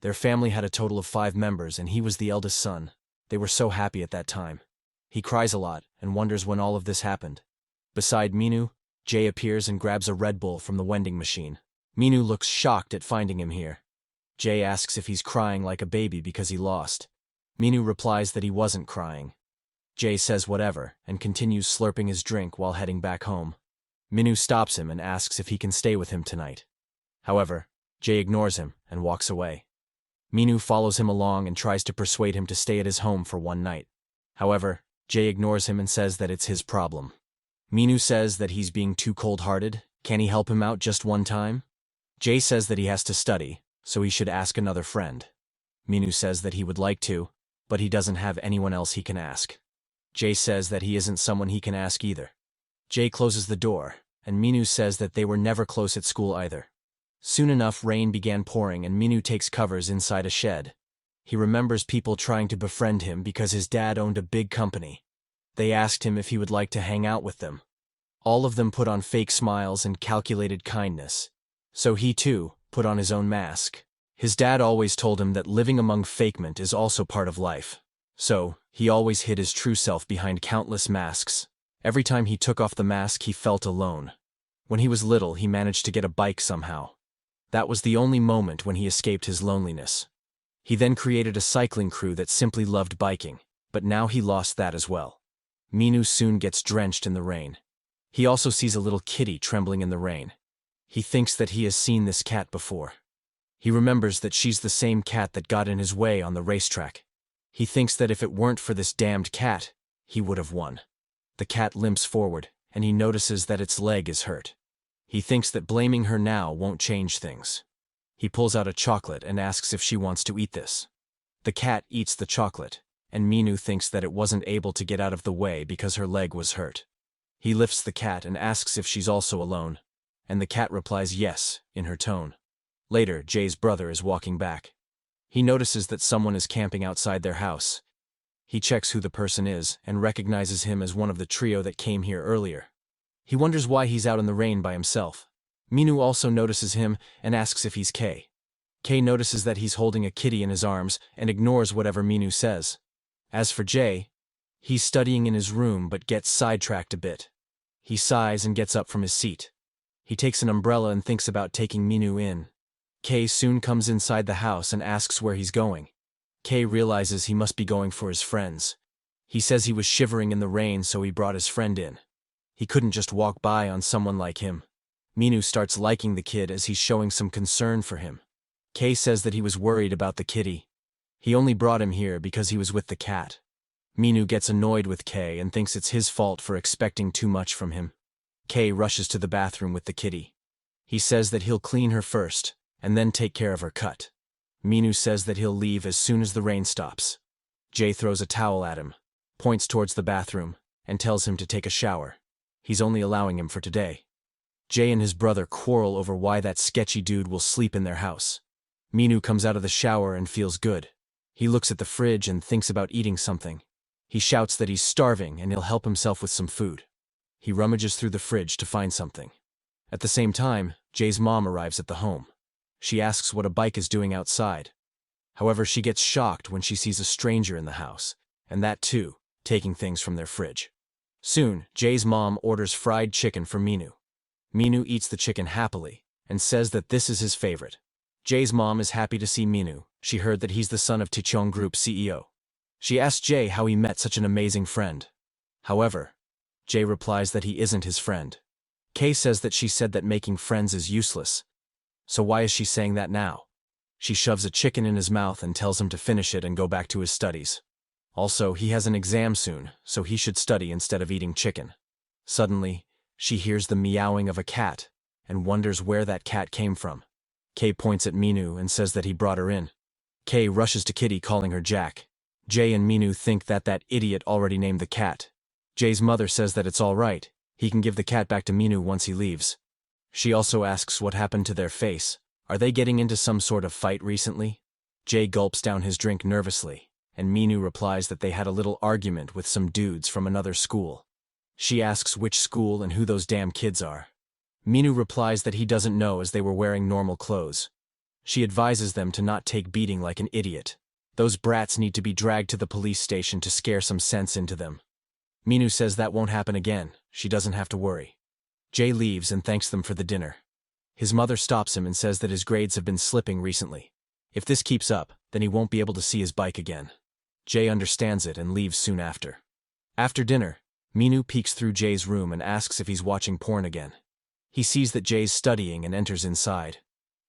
Their family had a total of 5 members and he was the eldest son. They were so happy at that time. He cries a lot and wonders when all of this happened. Beside Minu, Jay appears and grabs a Red Bull from the vending machine. Minu looks shocked at finding him here. Jay asks if he's crying like a baby because he lost. Minu replies that he wasn't crying. Jay says whatever and continues slurping his drink while heading back home. Minu stops him and asks if he can stay with him tonight. However, Jay ignores him and walks away. Minu follows him along and tries to persuade him to stay at his home for one night. However, Jay ignores him and says that it's his problem. Minu says that he's being too cold-hearted. Can he help him out just one time? Jay says that he has to study, so he should ask another friend. Minu says that he would like to, but he doesn't have anyone else he can ask. Jay says that he isn't someone he can ask either. Jay closes the door, and Minu says that they were never close at school either. Soon enough, rain began pouring and Minu takes covers inside a shed. He remembers people trying to befriend him because his dad owned a big company. They asked him if he would like to hang out with them. All of them put on fake smiles and calculated kindness. So he, too, put on his own mask. His dad always told him that living among fakement is also part of life. So, he always hid his true self behind countless masks. Every time he took off the mask, he felt alone. When he was little, he managed to get a bike somehow. That was the only moment when he escaped his loneliness. He then created a cycling crew that simply loved biking, but now he lost that as well. Minu soon gets drenched in the rain. He also sees a little kitty trembling in the rain. He thinks that he has seen this cat before. He remembers that she's the same cat that got in his way on the racetrack. He thinks that if it weren't for this damned cat, he would have won. The cat limps forward, and he notices that its leg is hurt. He thinks that blaming her now won't change things. He pulls out a chocolate and asks if she wants to eat this. The cat eats the chocolate, and Minu thinks that it wasn't able to get out of the way because her leg was hurt. He lifts the cat and asks if she's also alone, and the cat replies yes, in her tone. Later, Jay's brother is walking back. He notices that someone is camping outside their house. He checks who the person is and recognizes him as one of the trio that came here earlier. He wonders why he's out in the rain by himself. Minu also notices him and asks if he's Kay. Kay notices that he's holding a kitty in his arms and ignores whatever Minu says. As for Jay, he's studying in his room but gets sidetracked a bit. He sighs and gets up from his seat. He takes an umbrella and thinks about taking Minu in. Kay soon comes inside the house and asks where he's going. Kay realizes he must be going for his friends. He says he was shivering in the rain, so he brought his friend in. He couldn't just walk by on someone like him. Minu starts liking the kid as he's showing some concern for him. Kay says that he was worried about the kitty. He only brought him here because he was with the cat. Minu gets annoyed with Kay and thinks it's his fault for expecting too much from him. Kay rushes to the bathroom with the kitty. He says that he'll clean her first, and then take care of her cut. Minu says that he'll leave as soon as the rain stops. Jay throws a towel at him, points towards the bathroom, and tells him to take a shower. He's only allowing him for today. Jay and his brother quarrel over why that sketchy dude will sleep in their house. Minu comes out of the shower and feels good. He looks at the fridge and thinks about eating something. He shouts that he's starving and he'll help himself with some food. He rummages through the fridge to find something. At the same time, Jay's mom arrives at the home. She asks what a bike is doing outside. However, she gets shocked when she sees a stranger in the house, and that too, taking things from their fridge. Soon, Jay's mom orders fried chicken for Minu. Minu eats the chicken happily, and says that this is his favorite. Jay's mom is happy to see Minu. She heard that he's the son of Tichong Group CEO. She asks Jay how he met such an amazing friend. However, Jay replies that he isn't his friend. Kay says that she said that making friends is useless. So why is she saying that now? She shoves a chicken in his mouth and tells him to finish it and go back to his studies. Also, he has an exam soon, so he should study instead of eating chicken. Suddenly, she hears the meowing of a cat and wonders where that cat came from. Kay points at Minu and says that he brought her in. Kay rushes to Kitty, calling her Jack. Jay and Minu think that that idiot already named the cat. Jay's mother says that it's all right. He can give the cat back to Minu once he leaves. She also asks what happened to their face. Are they getting into some sort of fight recently? Jay gulps down his drink nervously, and Minu replies that they had a little argument with some dudes from another school. She asks which school and who those damn kids are. Minu replies that he doesn't know as they were wearing normal clothes. She advises them to not take beating like an idiot. Those brats need to be dragged to the police station to scare some sense into them. Minu says that won't happen again. She doesn't have to worry. Jay leaves and thanks them for the dinner. His mother stops him and says that his grades have been slipping recently. If this keeps up, then he won't be able to see his bike again. Jay understands it and leaves soon after. After dinner, Minu peeks through Jay's room and asks if he's watching porn again. He sees that Jay's studying and enters inside.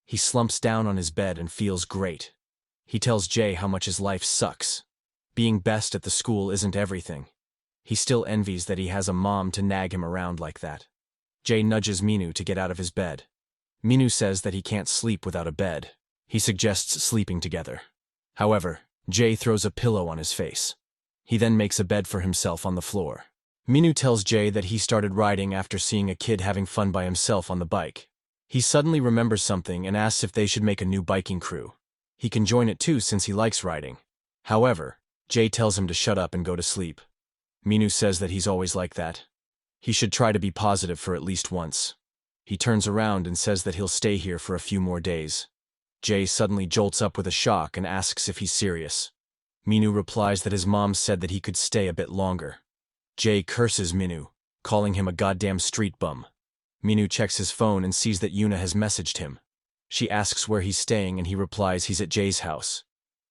He slumps down on his bed and feels great. He tells Jay how much his life sucks. Being best at the school isn't everything. He still envies that he has a mom to nag him around like that. Jay nudges Minu to get out of his bed. Minu says that he can't sleep without a bed. He suggests sleeping together. However, Jay throws a pillow on his face. He then makes a bed for himself on the floor. Minu tells Jay that he started riding after seeing a kid having fun by himself on the bike. He suddenly remembers something and asks if they should make a new biking crew. He can join it too since he likes riding. However, Jay tells him to shut up and go to sleep. Minu says that he's always like that. He should try to be positive for at least once. He turns around and says that he'll stay here for a few more days. Jay suddenly jolts up with a shock and asks if he's serious. Minu replies that his mom said that he could stay a bit longer. Jay curses Minu, calling him a goddamn street bum. Minu checks his phone and sees that Yuna has messaged him. She asks where he's staying and he replies he's at Jay's house.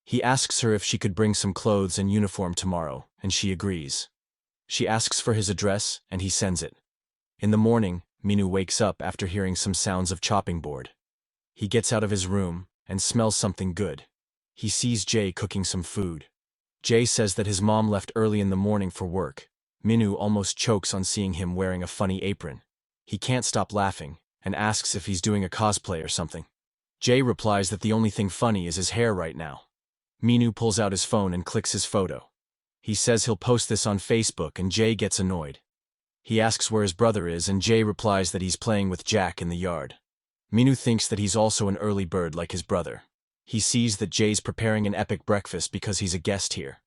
He asks her if she could bring some clothes and uniform tomorrow, and she agrees. She asks for his address, and he sends it. In the morning, Minu wakes up after hearing some sounds of chopping board. He gets out of his room and smells something good. He sees Jay cooking some food. Jay says that his mom left early in the morning for work. Minu almost chokes on seeing him wearing a funny apron. He can't stop laughing and asks if he's doing a cosplay or something. Jay replies that the only thing funny is his hair right now. Minu pulls out his phone and clicks his photo. He says he'll post this on Facebook and Jay gets annoyed. He asks where his brother is and Jay replies that he's playing with Jack in the yard. Minu thinks that he's also an early bird like his brother. He sees that Jay's preparing an epic breakfast because he's a guest here.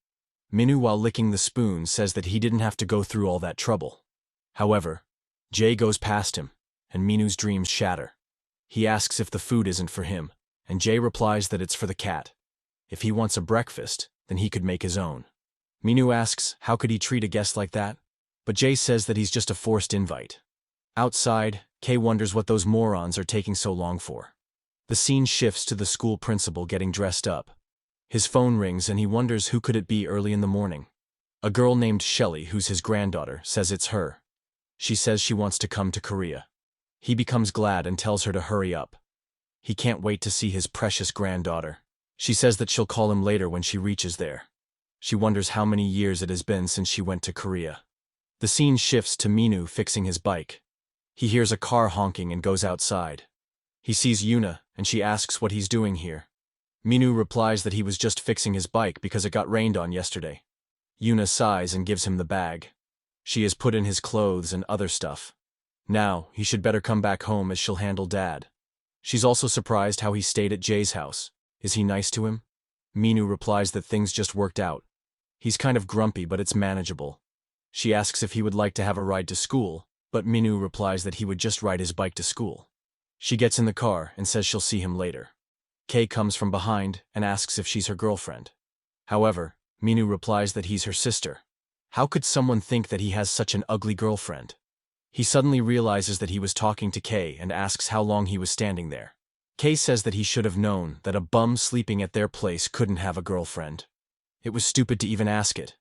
Minu, while licking the spoon, says that he didn't have to go through all that trouble. However, Jay goes past him, and Minu's dreams shatter. He asks if the food isn't for him, and Jay replies that it's for the cat. If he wants a breakfast, then he could make his own. Minu asks how could he treat a guest like that, but Jay says that he's just a forced invite. Outside, Kay wonders what those morons are taking so long for. The scene shifts to the school principal getting dressed up. His phone rings and he wonders who could it be early in the morning. A girl named Shelly, who's his granddaughter, says it's her. She says she wants to come to Korea. He becomes glad and tells her to hurry up. He can't wait to see his precious granddaughter. She says that she'll call him later when she reaches there. She wonders how many years it has been since she went to Korea. The scene shifts to Minu fixing his bike. He hears a car honking and goes outside. He sees Yuna, and she asks what he's doing here. Minu replies that he was just fixing his bike because it got rained on yesterday. Yuna sighs and gives him the bag. She has put in his clothes and other stuff. Now, he should better come back home as she'll handle Dad. She's also surprised how he stayed at Jay's house. Is he nice to him? Minu replies that things just worked out. He's kind of grumpy, but it's manageable. She asks if he would like to have a ride to school, but Minu replies that he would just ride his bike to school. She gets in the car and says she'll see him later. Kay comes from behind and asks if she's her girlfriend. However, Minu replies that he's her sister. How could someone think that he has such an ugly girlfriend? He suddenly realizes that he was talking to Kay and asks how long he was standing there. Kay says that he should have known that a bum sleeping at their place couldn't have a girlfriend. It was stupid to even ask it.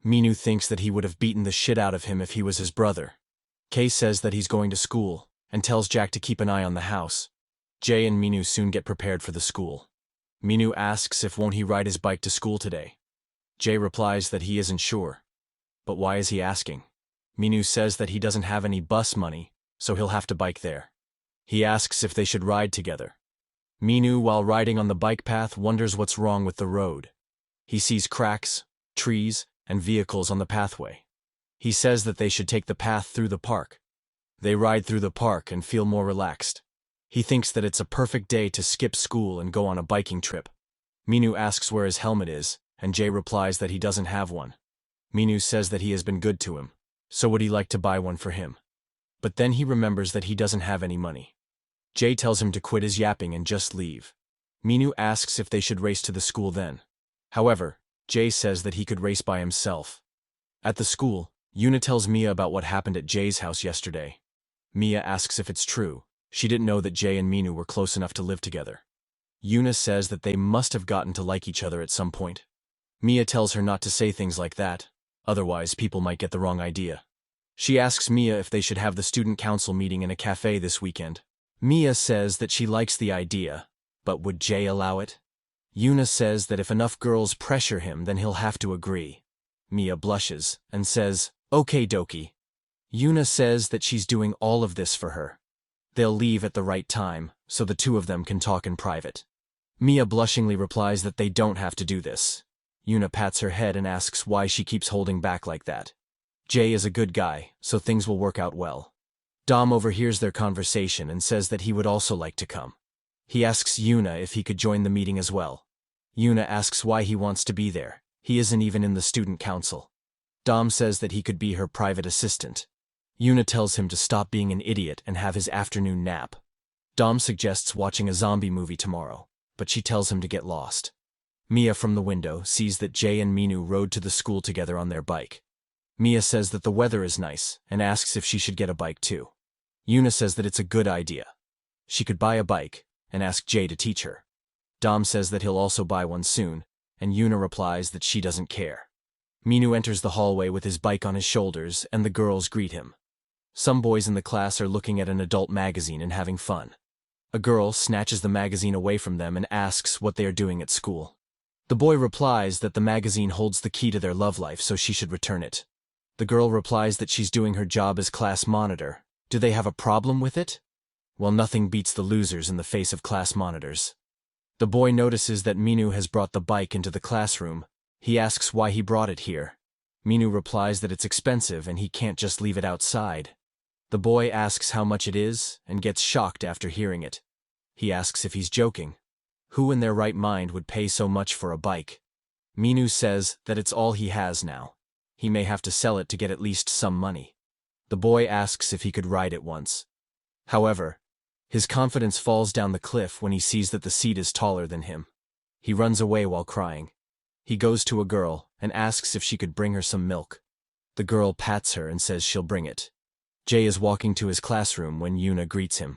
Minu thinks that he would have beaten the shit out of him if he was his brother. Kay says that he's going to school and tells Jack to keep an eye on the house. Jay and Minu soon get prepared for the school. Minu asks if won't he ride his bike to school today. Jay replies that he isn't sure. But why is he asking? Minu says that he doesn't have any bus money, so he'll have to bike there. He asks if they should ride together. Minu, while riding on the bike path, wonders what's wrong with the road. He sees cracks, trees, and vehicles on the pathway. He says that they should take the path through the park. They ride through the park and feel more relaxed. He thinks that it's a perfect day to skip school and go on a biking trip. Minu asks where his helmet is, and Jay replies that he doesn't have one. Minu says that he has been good to him, so would he like to buy one for him? But then he remembers that he doesn't have any money. Jay tells him to quit his yapping and just leave. Minu asks if they should race to the school then. However, Jay says that he could race by himself. At the school, Yuna tells Mia about what happened at Jay's house yesterday. Mia asks if it's true. She didn't know that Jay and Minu were close enough to live together. Yuna says that they must have gotten to like each other at some point. Mia tells her not to say things like that, otherwise people might get the wrong idea. She asks Mia if they should have the student council meeting in a cafe this weekend. Mia says that she likes the idea, but would Jay allow it? Yuna says that if enough girls pressure him, then he'll have to agree. Mia blushes and says, "Okay, dokie." Yuna says that she's doing all of this for her. They'll leave at the right time, so the two of them can talk in private. Mia blushingly replies that they don't have to do this. Yuna pats her head and asks why she keeps holding back like that. Jay is a good guy, so things will work out well. Dom overhears their conversation and says that he would also like to come. He asks Yuna if he could join the meeting as well. Yuna asks why he wants to be there. He isn't even in the student council. Dom says that he could be her private assistant. Yuna tells him to stop being an idiot and have his afternoon nap. Dom suggests watching a zombie movie tomorrow, but she tells him to get lost. Mia from the window sees that Jay and Minu rode to the school together on their bike. Mia says that the weather is nice and asks if she should get a bike too. Yuna says that it's a good idea. She could buy a bike and ask Jay to teach her. Dom says that he'll also buy one soon, and Yuna replies that she doesn't care. Minu enters the hallway with his bike on his shoulders, and the girls greet him. Some boys in the class are looking at an adult magazine and having fun. A girl snatches the magazine away from them and asks what they are doing at school. The boy replies that the magazine holds the key to their love life, so she should return it. The girl replies that she's doing her job as class monitor. Do they have a problem with it? Well, nothing beats the losers in the face of class monitors. The boy notices that Minu has brought the bike into the classroom. He asks why he brought it here. Minu replies that it's expensive and he can't just leave it outside. The boy asks how much it is and gets shocked after hearing it. He asks if he's joking. Who in their right mind would pay so much for a bike? Minu says that it's all he has now. He may have to sell it to get at least some money. The boy asks if he could ride it once. However, his confidence falls down the cliff when he sees that the seat is taller than him. He runs away while crying. He goes to a girl and asks if she could bring her some milk. The girl pats her and says she'll bring it. Jay is walking to his classroom when Yuna greets him.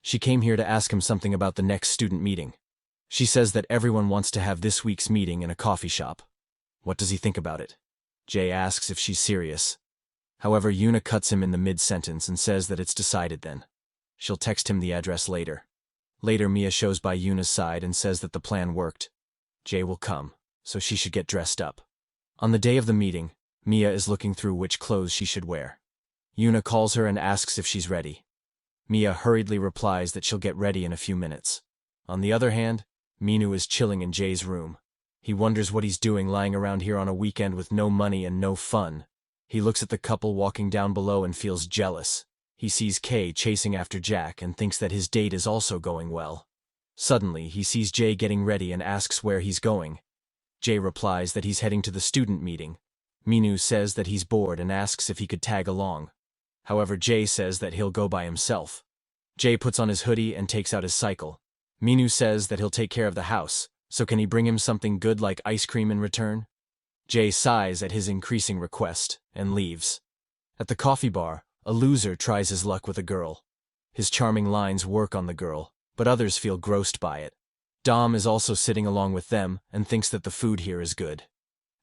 She came here to ask him something about the next student meeting. She says that everyone wants to have this week's meeting in a coffee shop. What does he think about it? Jay asks if she's serious. However, Yuna cuts him in the mid-sentence and says that it's decided then. She'll text him the address later. Later, Mia shows by Yuna's side and says that the plan worked. Jay will come, so she should get dressed up. On the day of the meeting, Mia is looking through which clothes she should wear. Yuna calls her and asks if she's ready. Mia hurriedly replies that she'll get ready in a few minutes. On the other hand, Minu is chilling in Jay's room. He wonders what he's doing lying around here on a weekend with no money and no fun. He looks at the couple walking down below and feels jealous. He sees Kay chasing after Jack and thinks that his date is also going well. Suddenly, he sees Jay getting ready and asks where he's going. Jay replies that he's heading to the student meeting. Minu says that he's bored and asks if he could tag along. However, Jay says that he'll go by himself. Jay puts on his hoodie and takes out his cycle. Minu says that he'll take care of the house, so can he bring him something good like ice cream in return? Jay sighs at his increasing request and leaves. At the coffee bar, a loser tries his luck with a girl. His charming lines work on the girl, but others feel grossed by it. Dom is also sitting along with them and thinks that the food here is good.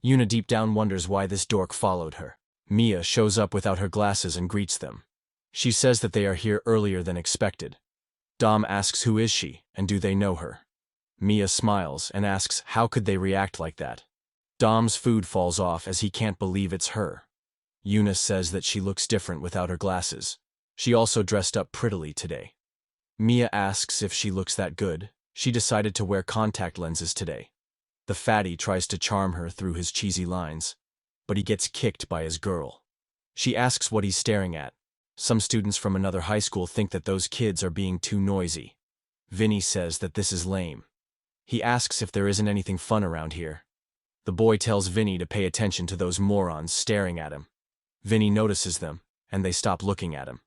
Yuna deep down wonders why this dork followed her. Mia shows up without her glasses and greets them. She says that they are here earlier than expected. Dom asks who is she, and do they know her. Mia smiles and asks how could they react like that. Dom's food falls off as he can't believe it's her. Yuna says that she looks different without her glasses. She also dressed up prettily today. Mia asks if she looks that good. She decided to wear contact lenses today. The fatty tries to charm her through his cheesy lines, but he gets kicked by his girl. She asks what he's staring at. Some students from another high school think that those kids are being too noisy. Vinny says that this is lame. He asks if there isn't anything fun around here. The boy tells Vinny to pay attention to those morons staring at him. Vinny notices them, and they stop looking at him.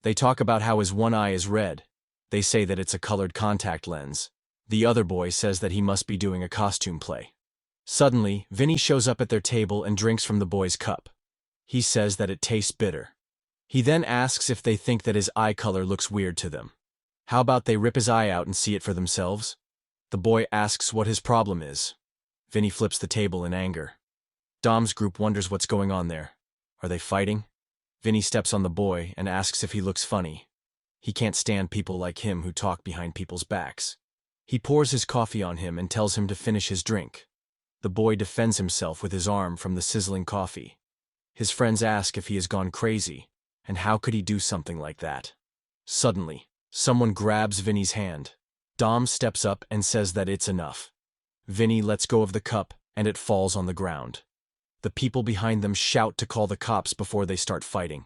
They talk about how his one eye is red. They say that it's a colored contact lens. The other boy says that he must be doing a costume play. Suddenly, Vinny shows up at their table and drinks from the boy's cup. He says that it tastes bitter. He then asks if they think that his eye color looks weird to them. How about they rip his eye out and see it for themselves? The boy asks what his problem is. Vinny flips the table in anger. Dom's group wonders what's going on there. Are they fighting? Vinny steps on the boy and asks if he looks funny. He can't stand people like him who talk behind people's backs. He pours his coffee on him and tells him to finish his drink. The boy defends himself with his arm from the sizzling coffee. His friends ask if he has gone crazy, and how could he do something like that? Suddenly, someone grabs Vinny's hand. Dom steps up and says that it's enough. Vinny lets go of the cup, and it falls on the ground. The people behind them shout to call the cops before they start fighting.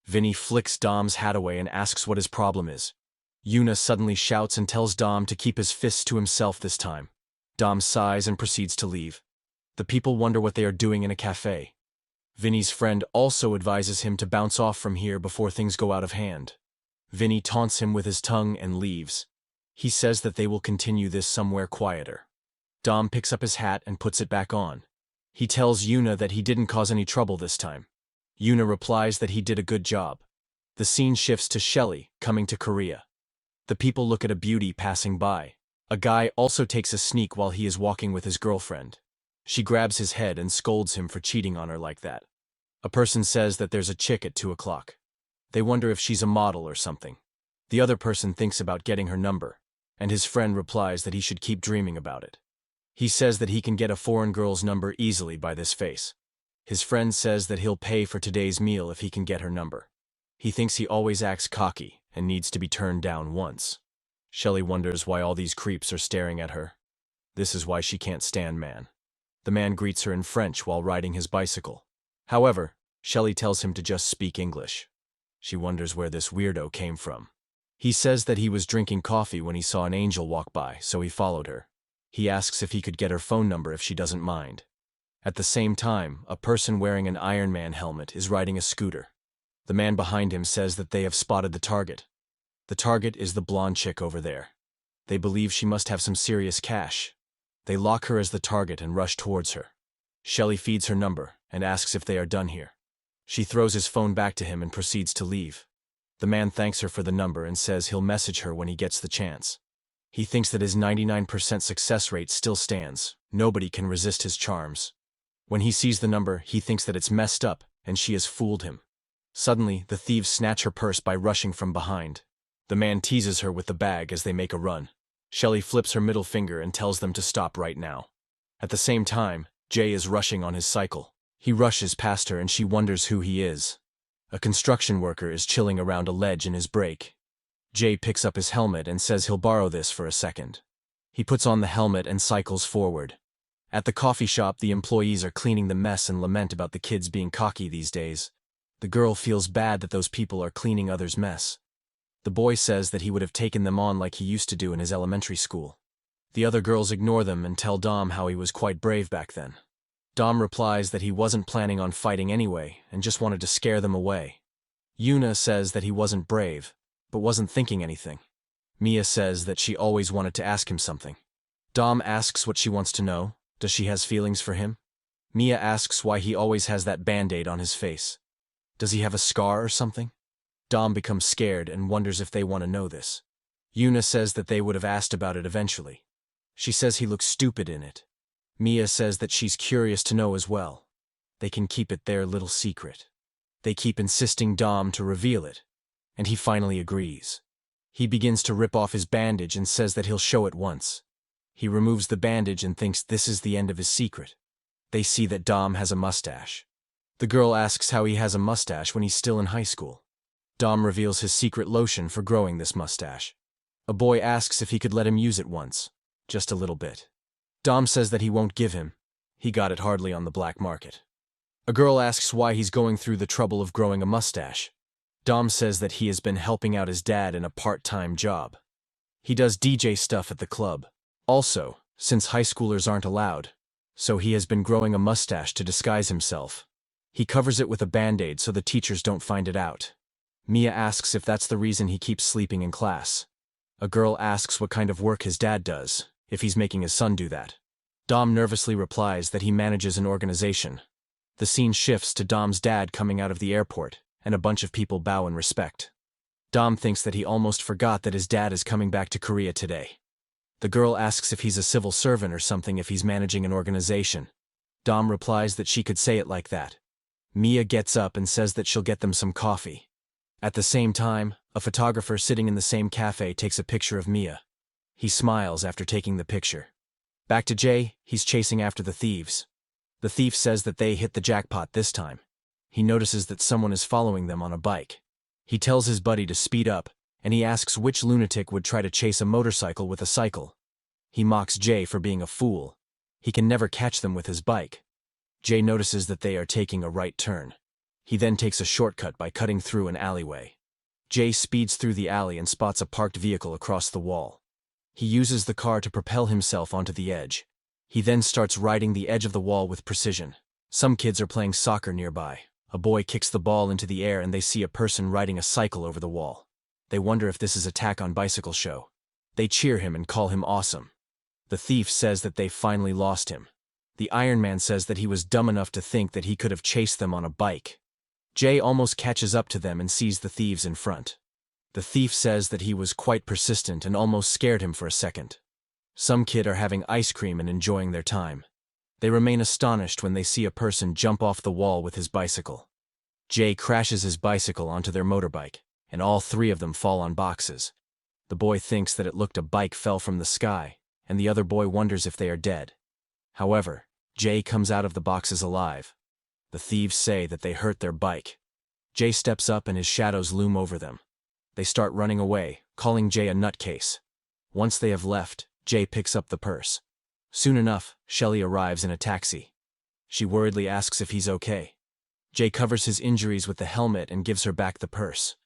Vinny flicks Dom's hat away and asks what his problem is. Yuna suddenly shouts and tells Dom to keep his fists to himself this time. Dom sighs and proceeds to leave. The people wonder what they are doing in a cafe. Vinny's friend also advises him to bounce off from here before things go out of hand. Vinny taunts him with his tongue and leaves. He says that they will continue this somewhere quieter. Dom picks up his hat and puts it back on. He tells Yuna that he didn't cause any trouble this time. Yuna replies that he did a good job. The scene shifts to Shelly, coming to Korea. The people look at a beauty passing by. A guy also takes a sneak while he is walking with his girlfriend. She grabs his head and scolds him for cheating on her like that. A person says that there's a chick at 2 o'clock. They wonder if she's a model or something. The other person thinks about getting her number, and his friend replies that he should keep dreaming about it. He says that he can get a foreign girl's number easily by this face. His friend says that he'll pay for today's meal if he can get her number. He thinks he always acts cocky and needs to be turned down once. Shelly wonders why all these creeps are staring at her. This is why she can't stand man. The man greets her in French while riding his bicycle. However, Shelly tells him to just speak English. She wonders where this weirdo came from. He says that he was drinking coffee when he saw an angel walk by, so he followed her. He asks if he could get her phone number if she doesn't mind. At the same time, a person wearing an Iron Man helmet is riding a scooter. The man behind him says that they have spotted the target. The target is the blonde chick over there. They believe she must have some serious cash. They lock her as the target and rush towards her. Shelly feeds her number and asks if they are done here. She throws his phone back to him and proceeds to leave. The man thanks her for the number and says he'll message her when he gets the chance. He thinks that his 99% success rate still stands. Nobody can resist his charms. When he sees the number, he thinks that it's messed up and she has fooled him. Suddenly, the thieves snatch her purse by rushing from behind. The man teases her with the bag as they make a run. Shelly flips her middle finger and tells them to stop right now. At the same time, Jay is rushing on his cycle. He rushes past her and she wonders who he is. A construction worker is chilling around a ledge in his break. Jay picks up his helmet and says he'll borrow this for a second. He puts on the helmet and cycles forward. At the coffee shop, the employees are cleaning the mess and lament about the kids being cocky these days. The girl feels bad that those people are cleaning others' mess. The boy says that he would have taken them on like he used to do in his elementary school. The other girls ignore them and tell Dom how he was quite brave back then. Dom replies that he wasn't planning on fighting anyway and just wanted to scare them away. Yuna says that he wasn't brave, but wasn't thinking anything. Mia says that she always wanted to ask him something. Dom asks what she wants to know. Does she has feelings for him? Mia asks why he always has that band-aid on his face. Does he have a scar or something? Dom becomes scared and wonders if they want to know this. Yuna says that they would have asked about it eventually. She says he looks stupid in it. Mia says that she's curious to know as well. They can keep it their little secret. They keep insisting Dom to reveal it, and he finally agrees. He begins to rip off his bandage and says that he'll show it once. He removes the bandage and thinks this is the end of his secret. They see that Dom has a mustache. The girl asks how he has a mustache when he's still in high school. Dom reveals his secret lotion for growing this mustache. A boy asks if he could let him use it once, just a little bit. Dom says that he won't give him. He got it hardly on the black market. A girl asks why he's going through the trouble of growing a mustache. Dom says that he has been helping out his dad in a part-time job. He does DJ stuff at the club. Also, since high schoolers aren't allowed, so he has been growing a mustache to disguise himself. He covers it with a band-aid so the teachers don't find it out. Mia asks if that's the reason he keeps sleeping in class. A girl asks what kind of work his dad does, if he's making his son do that. Dom nervously replies that he manages an organization. The scene shifts to Dom's dad coming out of the airport, and a bunch of people bow in respect. Dom thinks that he almost forgot that his dad is coming back to Korea today. The girl asks if he's a civil servant or something if he's managing an organization. Dom replies that she could say it like that. Mia gets up and says that she'll get them some coffee. At the same time, a photographer sitting in the same cafe takes a picture of Mia. He smiles after taking the picture. Back to Jay, he's chasing after the thieves. The thief says that they hit the jackpot this time. He notices that someone is following them on a bike. He tells his buddy to speed up, and he asks which lunatic would try to chase a motorcycle with a cycle. He mocks Jay for being a fool. He can never catch them with his bike. Jay notices that they are taking a right turn. He then takes a shortcut by cutting through an alleyway. Jay speeds through the alley and spots a parked vehicle across the wall. He uses the car to propel himself onto the edge. He then starts riding the edge of the wall with precision. Some kids are playing soccer nearby. A boy kicks the ball into the air and they see a person riding a cycle over the wall. They wonder if this is Attack on Bicycle show. They cheer him and call him awesome. The thief says that they finally lost him. The Iron Man says that he was dumb enough to think that he could have chased them on a bike. Jay almost catches up to them and sees the thieves in front. The thief says that he was quite persistent and almost scared him for a second. Some kid are having ice cream and enjoying their time. They remain astonished when they see a person jump off the wall with his bicycle. Jay crashes his bicycle onto their motorbike, and all three of them fall on boxes. The boy thinks that it looked a bike fell from the sky, and the other boy wonders if they are dead. However, Jay comes out of the boxes alive. The thieves say that they hurt their bike. Jay steps up and his shadows loom over them. They start running away, calling Jay a nutcase. Once they have left, Jay picks up the purse. Soon enough, Shelly arrives in a taxi. She worriedly asks if he's okay. Jay covers his injuries with the helmet and gives her back the purse.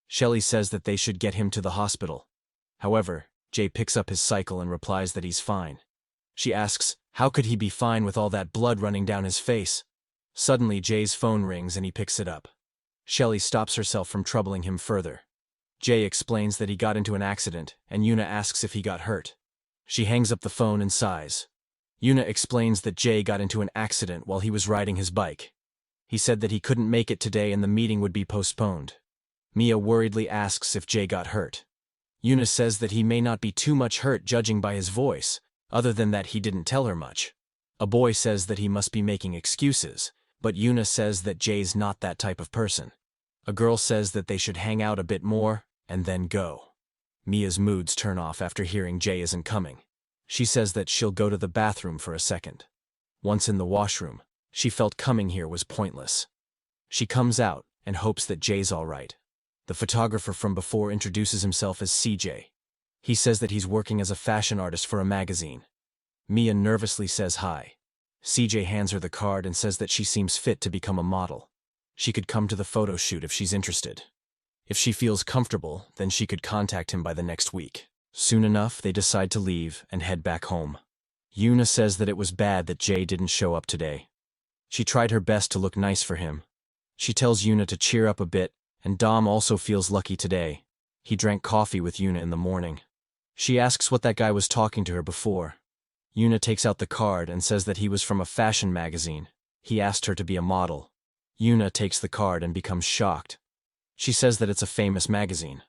Shelly says that they should get him to the hospital. However, Jay picks up his cycle and replies that he's fine. She asks, how could he be fine with all that blood running down his face? Suddenly Jay's phone rings and he picks it up. Shelly stops herself from troubling him further. Jay explains that he got into an accident, and Yuna asks if he got hurt. She hangs up the phone and sighs. Yuna explains that Jay got into an accident while he was riding his bike. He said that he couldn't make it today and the meeting would be postponed. Mia worriedly asks if Jay got hurt. Yuna says that he may not be too much hurt judging by his voice, other than that he didn't tell her much. A boy says that he must be making excuses, but Yuna says that Jay's not that type of person. A girl says that they should hang out a bit more, and then go. Mia's moods turn off after hearing Jay isn't coming. She says that she'll go to the bathroom for a second. Once in the washroom, she felt coming here was pointless. She comes out and hopes that Jay's all right. The photographer from before introduces himself as CJ. He says that he's working as a fashion artist for a magazine. Mia nervously says hi. CJ hands her the card and says that she seems fit to become a model. She could come to the photo shoot if she's interested. If she feels comfortable, then she could contact him by the next week. Soon enough, they decide to leave and head back home. Yuna says that it was bad that Jay didn't show up today. She tried her best to look nice for him. She tells Yuna to cheer up a bit, and Dom also feels lucky today. He drank coffee with Yuna in the morning. She asks what that guy was talking to her before. Yuna takes out the card and says that he was from a fashion magazine. He asked her to be a model. Yuna takes the card and becomes shocked. She says that it's a famous magazine.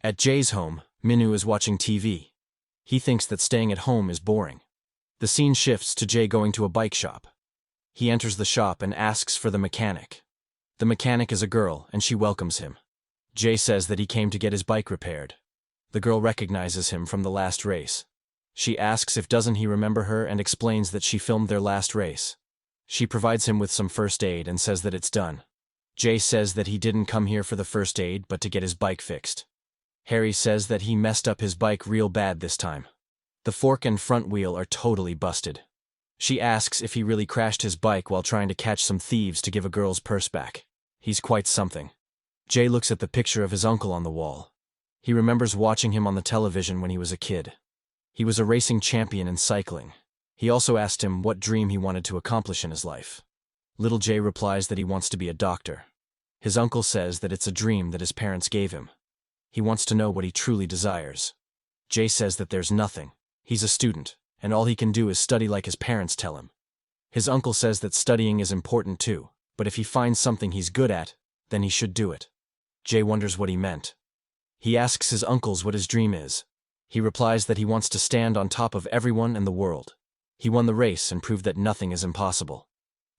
At Jay's home, Minu is watching TV. He thinks that staying at home is boring. The scene shifts to Jay going to a bike shop. He enters the shop and asks for the mechanic. The mechanic is a girl, and she welcomes him. Jay says that he came to get his bike repaired. The girl recognizes him from the last race. She asks if doesn't he remember her and explains that she filmed their last race. She provides him with some first aid and says that it's done. Jay says that he didn't come here for the first aid but to get his bike fixed. Harry says that he messed up his bike real bad this time. The fork and front wheel are totally busted. She asks if he really crashed his bike while trying to catch some thieves to give a girl's purse back. He's quite something. Jay looks at the picture of his uncle on the wall. He remembers watching him on the television when he was a kid. He was a racing champion in cycling. He also asked him what dream he wanted to accomplish in his life. Little Jay replies that he wants to be a doctor. His uncle says that it's a dream that his parents gave him. He wants to know what he truly desires. Jay says that there's nothing. He's a student, and all he can do is study like his parents tell him. His uncle says that studying is important too, but if he finds something he's good at, then he should do it. Jay wonders what he meant. He asks his uncles what his dream is. He replies that he wants to stand on top of everyone in the world. He won the race and proved that nothing is impossible.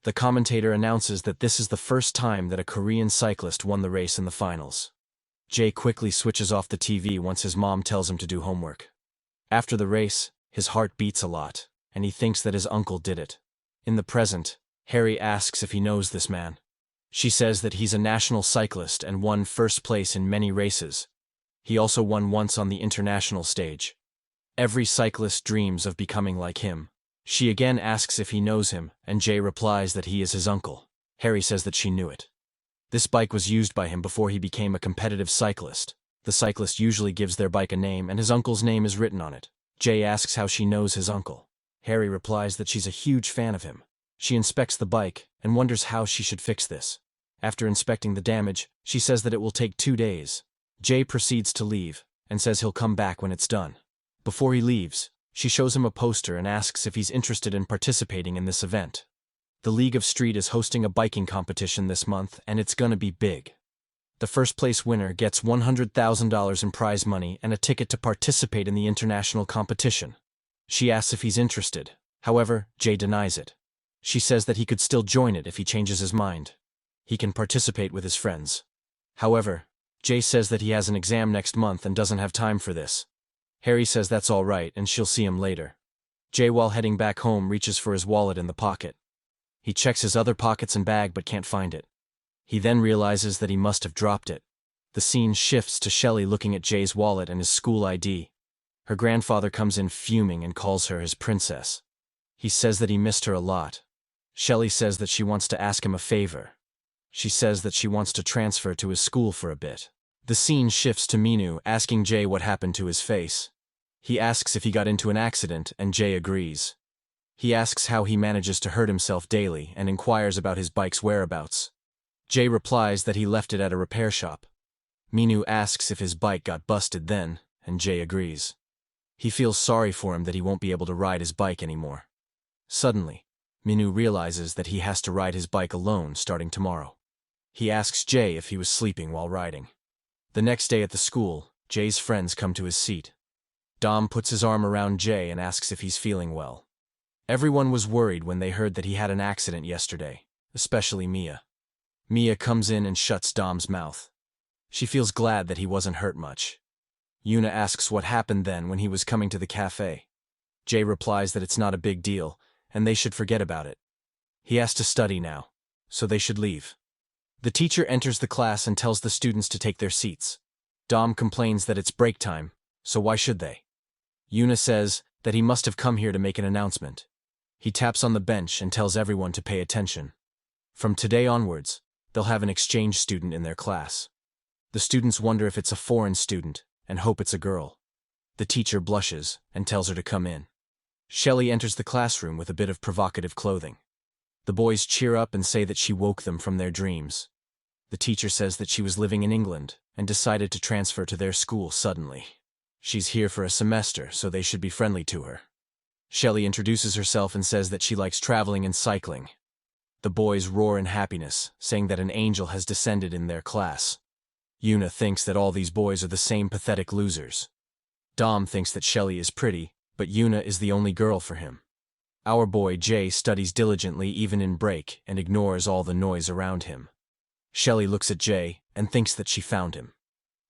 The commentator announces that this is the first time that a Korean cyclist won the race in the finals. Jay quickly switches off the TV once his mom tells him to do homework. After the race, his heart beats a lot, and he thinks that his uncle did it. In the present, Harry asks if he knows this man. She says that he's a national cyclist and won first place in many races. He also won once on the international stage. Every cyclist dreams of becoming like him. She again asks if he knows him, and Jay replies that he is his uncle. Harry says that she knew it. This bike was used by him before he became a competitive cyclist. The cyclist usually gives their bike a name, and his uncle's name is written on it. Jay asks how she knows his uncle. Harry replies that she's a huge fan of him. She inspects the bike and wonders how she should fix this. After inspecting the damage, she says that it will take 2 days. Jay proceeds to leave and says he'll come back when it's done. Before he leaves, she shows him a poster and asks if he's interested in participating in this event. The League of Street is hosting a biking competition this month, and it's gonna be big. The first place winner gets $100,000 in prize money and a ticket to participate in the international competition. She asks if he's interested. However, Jay denies it. She says that he could still join it if he changes his mind. He can participate with his friends. However, Jay says that he has an exam next month and doesn't have time for this. Harry says that's all right and she'll see him later. Jay, while heading back home, reaches for his wallet in the pocket. He checks his other pockets and bag but can't find it. He then realizes that he must have dropped it. The scene shifts to Shelley looking at Jay's wallet and his school ID. Her grandfather comes in fuming and calls her his princess. He says that he missed her a lot. Shelley says that she wants to ask him a favor. She says that she wants to transfer to his school for a bit. The scene shifts to Minu asking Jay what happened to his face. He asks if he got into an accident and Jay agrees. He asks how he manages to hurt himself daily and inquires about his bike's whereabouts. Jay replies that he left it at a repair shop. Minu asks if his bike got busted then, and Jay agrees. He feels sorry for him that he won't be able to ride his bike anymore. Suddenly, Minu realizes that he has to ride his bike alone starting tomorrow. He asks Jay if he was sleeping while riding. The next day at the school, Jay's friends come to his seat. Dom puts his arm around Jay and asks if he's feeling well. Everyone was worried when they heard that he had an accident yesterday, especially Mia. Mia comes in and shuts Dom's mouth. She feels glad that he wasn't hurt much. Yuna asks what happened then when he was coming to the cafe. Jay replies that it's not a big deal, and they should forget about it. He has to study now, so they should leave. The teacher enters the class and tells the students to take their seats. Dom complains that it's break time, so why should they? Yuna says that he must have come here to make an announcement. He taps on the bench and tells everyone to pay attention. From today onwards, they'll have an exchange student in their class. The students wonder if it's a foreign student and hope it's a girl. The teacher blushes and tells her to come in. Shelley enters the classroom with a bit of provocative clothing. The boys cheer up and say that she woke them from their dreams. The teacher says that she was living in England and decided to transfer to their school suddenly. She's here for a semester, so they should be friendly to her. Shelley introduces herself and says that she likes traveling and cycling. The boys roar in happiness, saying that an angel has descended in their class. Yuna thinks that all these boys are the same pathetic losers. Dom thinks that Shelley is pretty, but Yuna is the only girl for him. Our boy Jay studies diligently even in break and ignores all the noise around him. Shelley looks at Jay and thinks that she found him.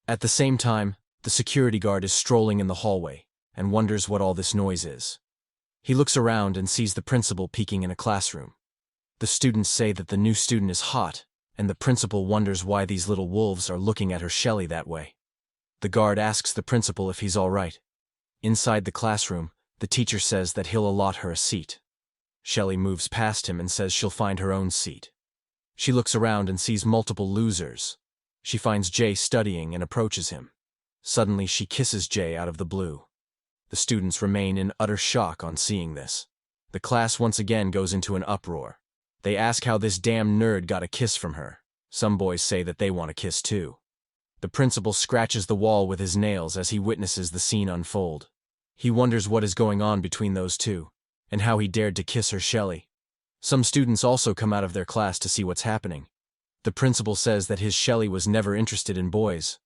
At the same time, the security guard is strolling in the hallway and wonders what all this noise is. He looks around and sees the principal peeking in a classroom. The students say that the new student is hot, and the principal wonders why these little wolves are looking at her Shelley that way. The guard asks the principal if he's all right. Inside the classroom, the teacher says that he'll allot her a seat. Shelley moves past him and says she'll find her own seat. She looks around and sees multiple losers. She finds Jay studying and approaches him. Suddenly she kisses Jay out of the blue. The students remain in utter shock on seeing this. The class once again goes into an uproar. They ask how this damn nerd got a kiss from her. Some boys say that they want a kiss too. The principal scratches the wall with his nails as he witnesses the scene unfold. He wonders what is going on between those two, and how he dared to kiss her Shelley. Some students also come out of their class to see what's happening. The principal says that his Shelley was never interested in boys.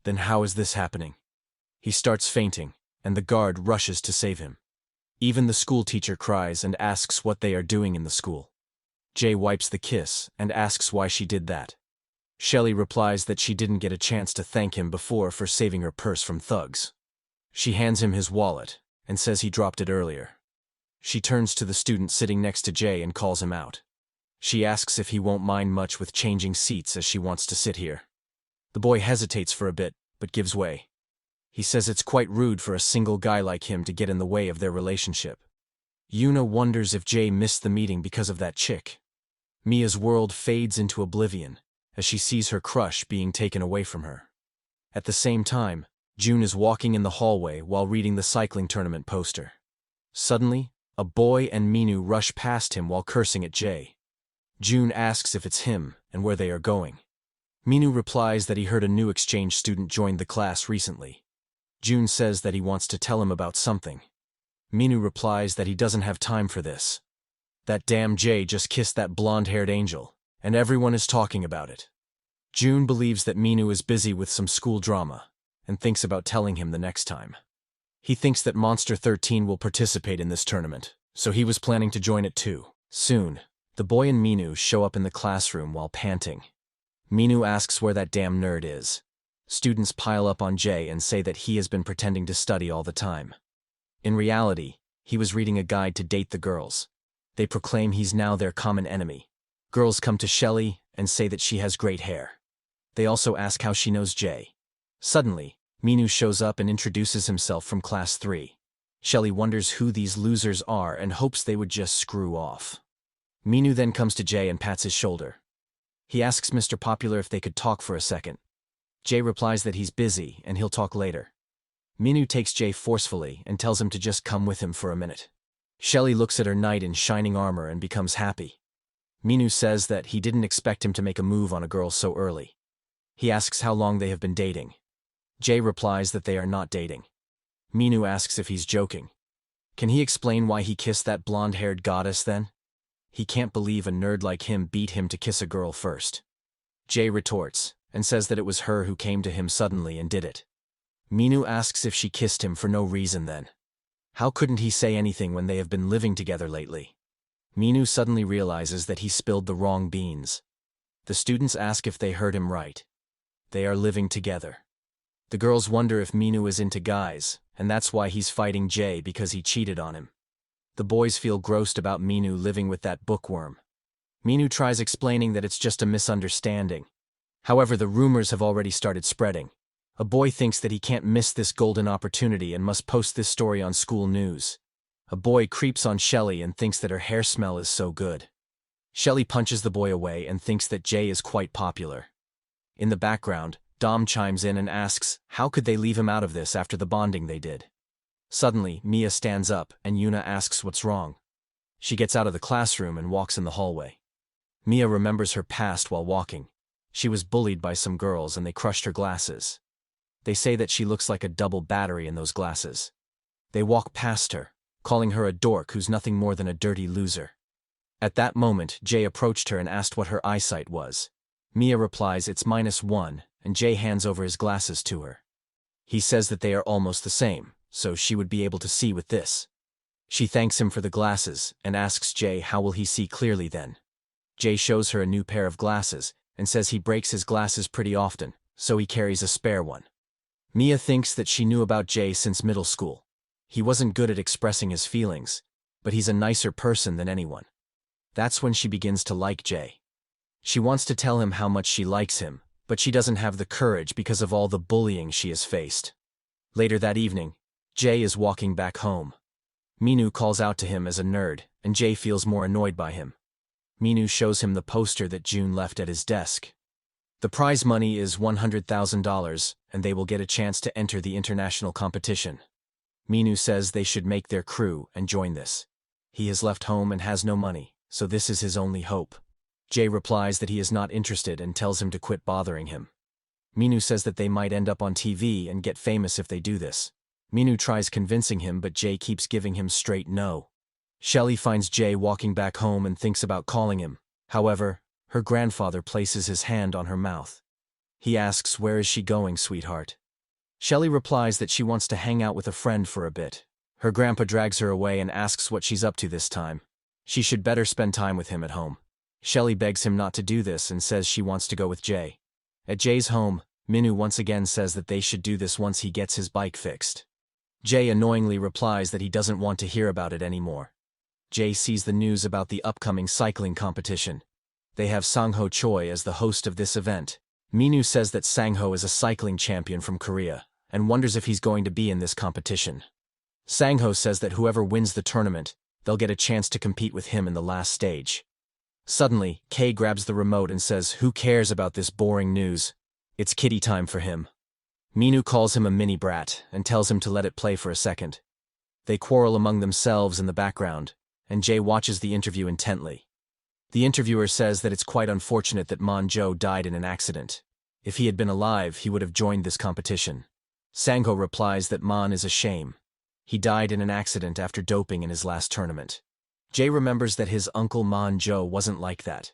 Then how is this happening? He starts fainting, and the guard rushes to save him. Even the school teacher cries and asks what they are doing in the school. Jay wipes the kiss and asks why she did that. Shelley replies that she didn't get a chance to thank him before for saving her purse from thugs. She hands him his wallet and says he dropped it earlier. She turns to the student sitting next to Jay and calls him out. She asks if he won't mind much with changing seats as she wants to sit here. The boy hesitates for a bit, but gives way. He says it's quite rude for a single guy like him to get in the way of their relationship. Yuna wonders if Jay missed the meeting because of that chick. Mia's world fades into oblivion as she sees her crush being taken away from her. At the same time, June is walking in the hallway while reading the cycling tournament poster. Suddenly, a boy and Minu rush past him while cursing at Jay. June asks if it's him and where they are going. Minu replies that he heard a new exchange student joined the class recently. June says that he wants to tell him about something. Minu replies that he doesn't have time for this. That damn Jay just kissed that blonde-haired angel, and everyone is talking about it. June believes that Minu is busy with some school drama, and thinks about telling him the next time. He thinks that Monster 13 will participate in this tournament, so he was planning to join it too. Soon, the boy and Minu show up in the classroom while panting. Minu asks where that damn nerd is. Students pile up on Jay and say that he has been pretending to study all the time. In reality, he was reading a guide to date the girls. They proclaim he's now their common enemy. Girls come to Shelley and say that she has great hair. They also ask how she knows Jay. Suddenly, Minu shows up and introduces himself from class 3. Shelley wonders who these losers are and hopes they would just screw off. Minu then comes to Jay and pats his shoulder. He asks Mr. Popular if they could talk for a second. Jay replies that he's busy and he'll talk later. Minu takes Jay forcefully and tells him to just come with him for a minute. Shelley looks at her knight in shining armor and becomes happy. Minu says that he didn't expect him to make a move on a girl so early. He asks how long they have been dating. Jay replies that they are not dating. Minu asks if he's joking. Can he explain why he kissed that blonde-haired goddess then? He can't believe a nerd like him beat him to kiss a girl first. Jay retorts and says that it was her who came to him suddenly and did it. Minu asks if she kissed him for no reason then. How couldn't he say anything when they have been living together lately? Minu suddenly realizes that he spilled the wrong beans. The students ask if they heard him right. They are living together. The girls wonder if Minu is into guys, and that's why he's fighting Jay because he cheated on him. The boys feel grossed about Minu living with that bookworm. Minu tries explaining that it's just a misunderstanding. However, the rumors have already started spreading. A boy thinks that he can't miss this golden opportunity and must post this story on school news. A boy creeps on Shelly and thinks that her hair smell is so good. Shelly punches the boy away and thinks that Jay is quite popular. In the background, Dom chimes in and asks, how could they leave him out of this after the bonding they did? Suddenly, Mia stands up and Yuna asks what's wrong. She gets out of the classroom and walks in the hallway. Mia remembers her past while walking. She was bullied by some girls and they crushed her glasses. They say that she looks like a double battery in those glasses. They walk past her, calling her a dork who's nothing more than a dirty loser. At that moment, Jay approached her and asked what her eyesight was. Mia replies it's -1, and Jay hands over his glasses to her. He says that they are almost the same, so she would be able to see with this. She thanks him for the glasses and asks Jay how will he see clearly then. Jay shows her a new pair of glasses and says he breaks his glasses pretty often, so he carries a spare one. Mia thinks that she knew about Jay since middle school. He wasn't good at expressing his feelings, but he's a nicer person than anyone. That's when she begins to like Jay. She wants to tell him how much she likes him, but she doesn't have the courage because of all the bullying she has faced. Later that evening, Jay is walking back home. Minu calls out to him as a nerd, and Jay feels more annoyed by him. Minu shows him the poster that June left at his desk. The prize money is $100,000, and they will get a chance to enter the international competition. Minu says they should make their crew and join this. He has left home and has no money, so this is his only hope. Jay replies that he is not interested and tells him to quit bothering him. Minu says that they might end up on TV and get famous if they do this. Minu tries convincing him, but Jay keeps giving him straight no. Shelly finds Jay walking back home and thinks about calling him. However, her grandfather places his hand on her mouth. He asks, where is she going, sweetheart? Shelly replies that she wants to hang out with a friend for a bit. Her grandpa drags her away and asks what she's up to this time. She should better spend time with him at home. Shelly begs him not to do this and says she wants to go with Jay. At Jay's home, Minu once again says that they should do this once he gets his bike fixed. Jay annoyingly replies that he doesn't want to hear about it anymore. Jay sees the news about the upcoming cycling competition. They have Sang-ho Choi as the host of this event. Minu says that Sang-ho is a cycling champion from Korea, and wonders if he's going to be in this competition. Sang-ho says that whoever wins the tournament, they'll get a chance to compete with him in the last stage. Suddenly, Kay grabs the remote and says, who cares about this boring news? It's kitty time for him. Minu calls him a mini brat and tells him to let it play for a second. They quarrel among themselves in the background, and Jay watches the interview intently. The interviewer says that it's quite unfortunate that Man-jo died in an accident. If he had been alive, he would have joined this competition. Sang-ho replies that Man is a shame. He died in an accident after doping in his last tournament. Jay remembers that his uncle Man-jo wasn't like that.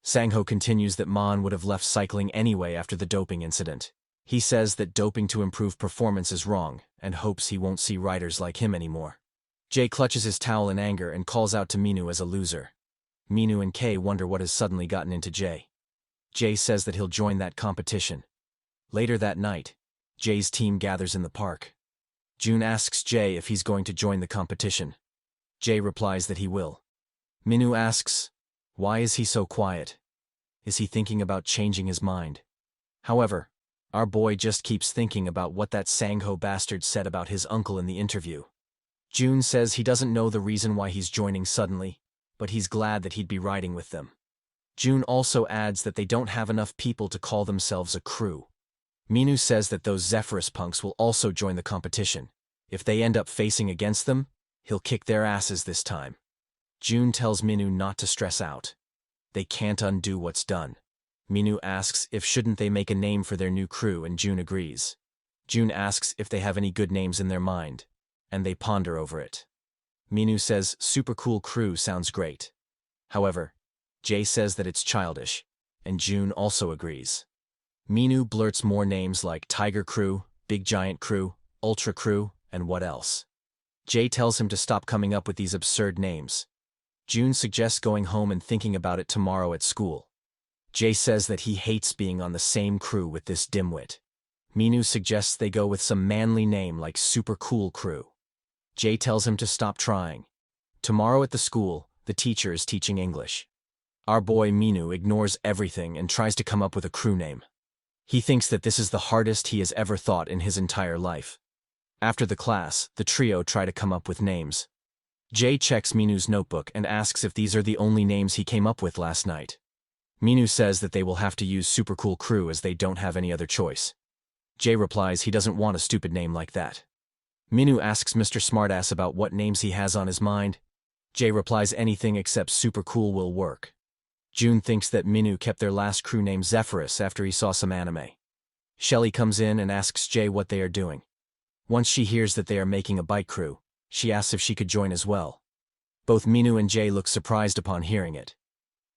Sang-ho continues that Man would have left cycling anyway after the doping incident. He says that doping to improve performance is wrong, and hopes he won't see riders like him anymore. Jay clutches his towel in anger and calls out to Minu as a loser. Minu and Kay wonder what has suddenly gotten into Jay. Jay says that he'll join that competition. Later that night, Jay's team gathers in the park. June asks Jay if he's going to join the competition. Jay replies that he will. Minu asks, why is he so quiet? Is he thinking about changing his mind? However, our boy just keeps thinking about what that Sang-ho bastard said about his uncle in the interview. June says he doesn't know the reason why he's joining suddenly, but he's glad that he'd be riding with them. June also adds that they don't have enough people to call themselves a crew. Minu says that those Zephyrus punks will also join the competition. If they end up facing against them, he'll kick their asses this time. June tells Minu not to stress out. They can't undo what's done. Minu asks if shouldn't they make a name for their new crew, and June agrees. June asks if they have any good names in their mind, and they ponder over it. Minu says super cool crew sounds great. However, Jay says that it's childish, and June also agrees. Minu blurts more names like Tiger Crew, Big Giant Crew, Ultra Crew, and what else. Jay tells him to stop coming up with these absurd names. June suggests going home and thinking about it tomorrow at school. Jay says that he hates being on the same crew with this dimwit. Minu suggests they go with some manly name like Super Cool Crew. Jay tells him to stop trying. Tomorrow at the school, the teacher is teaching English. Our boy Minu ignores everything and tries to come up with a crew name. He thinks that this is the hardest he has ever thought in his entire life. After the class, the trio try to come up with names. Jay checks Minu's notebook and asks if these are the only names he came up with last night. Minu says that they will have to use Super Cool Crew as they don't have any other choice. Jay replies he doesn't want a stupid name like that. Minu asks Mr. Smartass about what names he has on his mind. Jay replies anything except Super Cool will work. June thinks that Minu kept their last crew name Zephyrus after he saw some anime. Shelly comes in and asks Jay what they are doing. Once she hears that they are making a bike crew, she asks if she could join as well. Both Minu and Jay look surprised upon hearing it.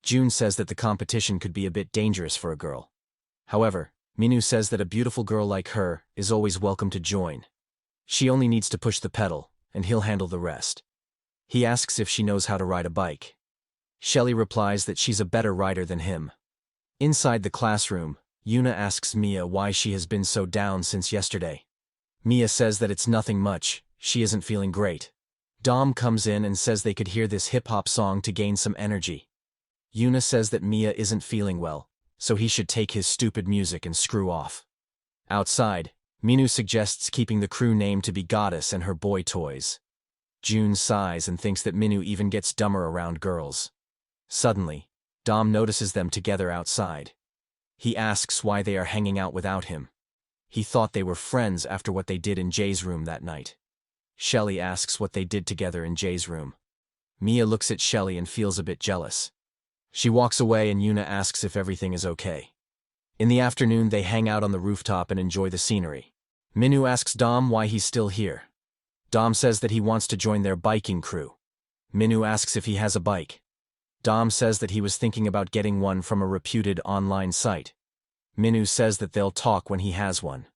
June says that the competition could be a bit dangerous for a girl. However, Minu says that a beautiful girl like her is always welcome to join. She only needs to push the pedal, and he'll handle the rest. He asks if she knows how to ride a bike. Shelly replies that she's a better rider than him. Inside the classroom, Yuna asks Mia why she has been so down since yesterday. Mia says that it's nothing much, she isn't feeling great. Dom comes in and says they could hear this hip-hop song to gain some energy. Yuna says that Mia isn't feeling well, so he should take his stupid music and screw off. Outside, Minu suggests keeping the crew name to be Goddess and her boy toys. June sighs and thinks that Minu even gets dumber around girls. Suddenly, Dom notices them together outside. He asks why they are hanging out without him. He thought they were friends after what they did in Jay's room that night. Shelly asks what they did together in Jay's room. Mia looks at Shelly and feels a bit jealous. She walks away and Yuna asks if everything is okay. In the afternoon, they hang out on the rooftop and enjoy the scenery. Minu asks Dom why he's still here. Dom says that he wants to join their biking crew. Minu asks if he has a bike. Dom says that he was thinking about getting one from a reputed online site. Minu says that they'll talk when he has one.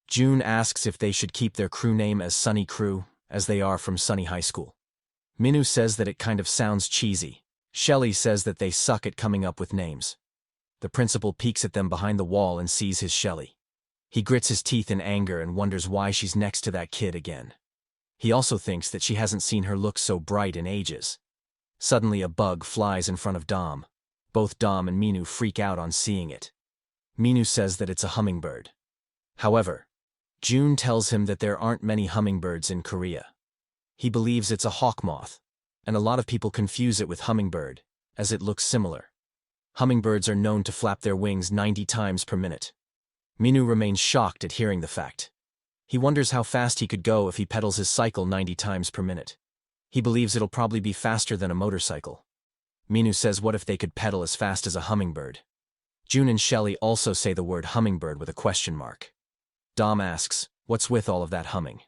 June asks if they should keep their crew name as Sunny Crew, as they are from Sunny High School. Minu says that it kind of sounds cheesy. Shelly says that they suck at coming up with names. The principal peeks at them behind the wall and sees his Shelly. He grits his teeth in anger and wonders why she's next to that kid again. He also thinks that she hasn't seen her look so bright in ages. Suddenly a bug flies in front of Dom. Both Dom and Minu freak out on seeing it. Minu says that it's a hummingbird. However, June tells him that there aren't many hummingbirds in Korea. He believes it's a hawk moth, and a lot of people confuse it with hummingbird, as it looks similar. Hummingbirds are known to flap their wings 90 times per minute. Minu remains shocked at hearing the fact. He wonders how fast he could go if he pedals his cycle 90 times per minute. He believes it'll probably be faster than a motorcycle. Minu says what if they could pedal as fast as a hummingbird? June and Shelly also say the word hummingbird with a question mark. Dom asks, what's with all of that humming?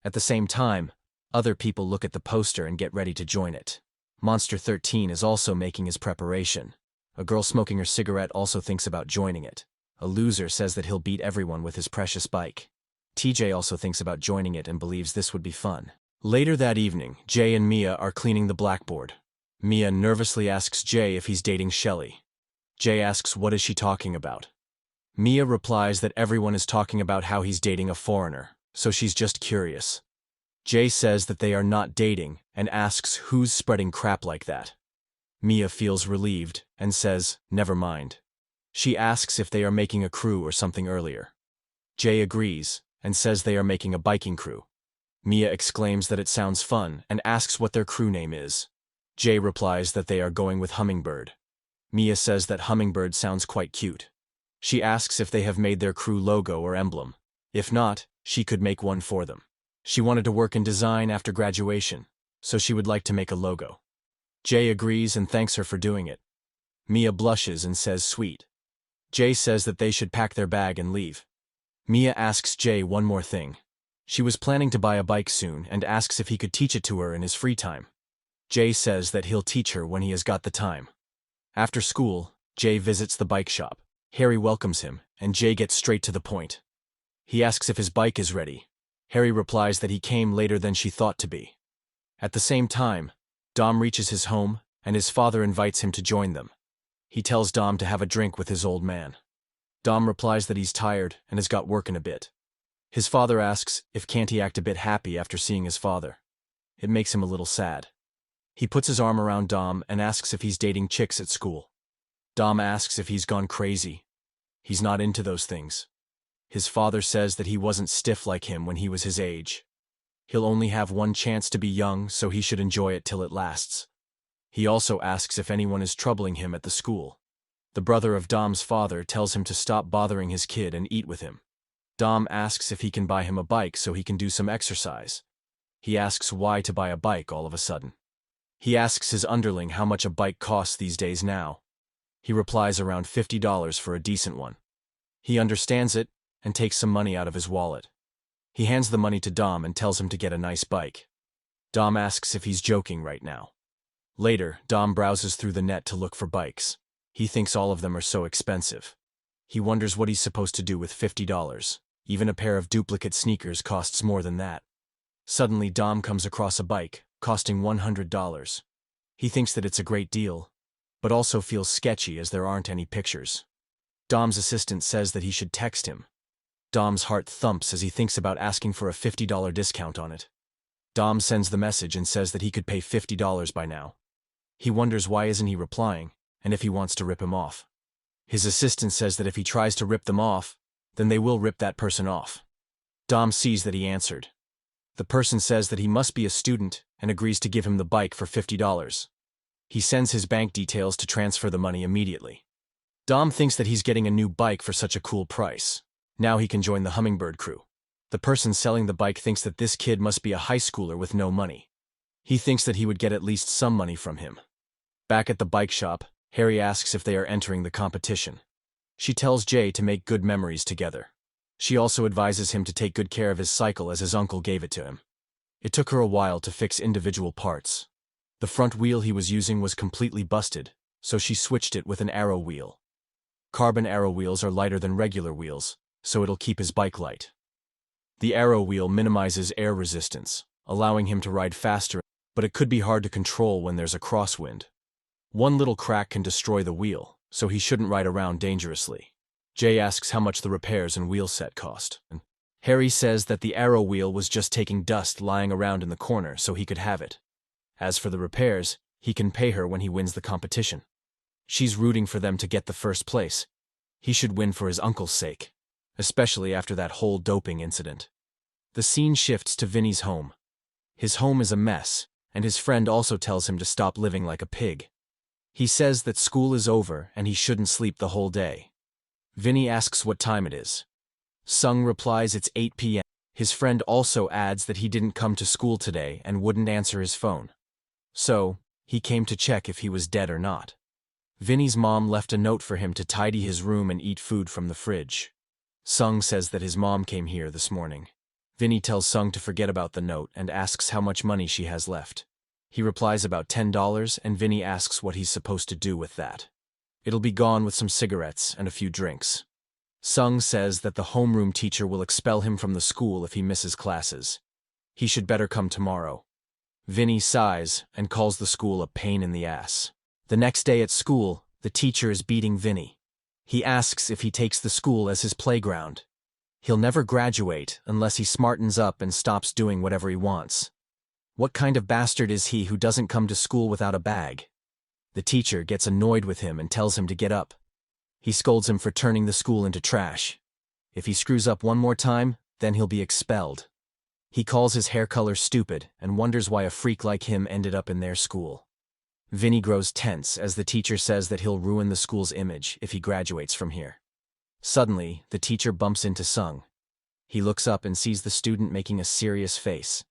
At the same time, other people look at the poster and get ready to join it. Monster 13 is also making his preparation. A girl smoking her cigarette also thinks about joining it. A loser says that he'll beat everyone with his precious bike. TJ also thinks about joining it and believes this would be fun. Later that evening, Jay and Mia are cleaning the blackboard. Mia nervously asks Jay if he's dating Shelly. Jay asks what is she talking about. Mia replies that everyone is talking about how he's dating a foreigner, so she's just curious. Jay says that they are not dating and asks who's spreading crap like that. Mia feels relieved and says, never mind. She asks if they are making a crew or something earlier. Jay agrees and says they are making a biking crew. Mia exclaims that it sounds fun and asks what their crew name is. Jay replies that they are going with Hummingbird. Mia says that Hummingbird sounds quite cute. She asks if they have made their crew logo or emblem. If not, she could make one for them. She wanted to work in design after graduation, so she would like to make a logo. Jay agrees and thanks her for doing it. Mia blushes and says sweet. Jay says that they should pack their bag and leave. Mia asks Jay one more thing. She was planning to buy a bike soon and asks if he could teach it to her in his free time. Jay says that he'll teach her when he has got the time. After school, Jay visits the bike shop. Harry welcomes him, and Jay gets straight to the point. He asks if his bike is ready. Harry replies that he came later than she thought to be. At the same time, Dom reaches his home, and his father invites him to join them. He tells Dom to have a drink with his old man. Dom replies that he's tired and has got work in a bit. His father asks if can't he act a bit happy after seeing his father. It makes him a little sad. He puts his arm around Dom and asks if he's dating chicks at school. Dom asks if he's gone crazy. He's not into those things. His father says that he wasn't stiff like him when he was his age. He'll only have one chance to be young, so he should enjoy it till it lasts. He also asks if anyone is troubling him at the school. The brother of Dom's father tells him to stop bothering his kid and eat with him. Dom asks if he can buy him a bike so he can do some exercise. He asks why to buy a bike all of a sudden. He asks his underling how much a bike costs these days now. He replies around $50 for a decent one. He understands it and takes some money out of his wallet. He hands the money to Dom and tells him to get a nice bike. Dom asks if he's joking right now. Later, Dom browses through the net to look for bikes. He thinks all of them are so expensive. He wonders what he's supposed to do with $50. Even a pair of duplicate sneakers costs more than that. Suddenly, Dom comes across a bike, costing $100. He thinks that it's a great deal, but also feels sketchy as there aren't any pictures. Dom's assistant says that he should text him. Dom's heart thumps as he thinks about asking for a $50 discount on it. Dom sends the message and says that he could pay $50 by now. He wonders why isn't he replying, and if he wants to rip him off. His assistant says that if he tries to rip them off, then they will rip that person off. Dom sees that he answered. The person says that he must be a student and agrees to give him the bike for $50. He sends his bank details to transfer the money immediately. Dom thinks that he's getting a new bike for such a cool price. Now he can join the Hummingbird crew. The person selling the bike thinks that this kid must be a high schooler with no money. He thinks that he would get at least some money from him. Back at the bike shop, Harry asks if they are entering the competition. She tells Jay to make good memories together. She also advises him to take good care of his cycle as his uncle gave it to him. It took her a while to fix individual parts. The front wheel he was using was completely busted, so she switched it with an arrow wheel. Carbon arrow wheels are lighter than regular wheels, so it'll keep his bike light. The arrow wheel minimizes air resistance, allowing him to ride faster, but it could be hard to control when there's a crosswind. One little crack can destroy the wheel, so he shouldn't ride around dangerously. Jay asks how much the repairs and wheel set cost. Harry says that the arrow wheel was just taking dust lying around in the corner so he could have it. As for the repairs, he can pay her when he wins the competition. She's rooting for them to get the first place. He should win for his uncle's sake, especially after that whole doping incident. The scene shifts to Vinny's home. His home is a mess, and his friend also tells him to stop living like a pig. He says that school is over and he shouldn't sleep the whole day. Vinny asks what time it is. Sung replies it's 8 p.m. His friend also adds that he didn't come to school today and wouldn't answer his phone. So, he came to check if he was dead or not. Vinny's mom left a note for him to tidy his room and eat food from the fridge. Sung says that his mom came here this morning. Vinny tells Sung to forget about the note and asks how much money she has left. He replies about $10 and Vinny asks what he's supposed to do with that. It'll be gone with some cigarettes and a few drinks. Sung says that the homeroom teacher will expel him from the school if he misses classes. He should better come tomorrow. Vinny sighs and calls the school a pain in the ass. The next day at school, the teacher is beating Vinny. He asks if he takes the school as his playground. He'll never graduate unless he smartens up and stops doing whatever he wants. What kind of bastard is he who doesn't come to school without a bag? The teacher gets annoyed with him and tells him to get up. He scolds him for turning the school into trash. If he screws up one more time, then he'll be expelled. He calls his hair color stupid and wonders why a freak like him ended up in their school. Vinny grows tense as the teacher says that he'll ruin the school's image if he graduates from here. Suddenly, the teacher bumps into Sung. He looks up and sees the student making a serious face.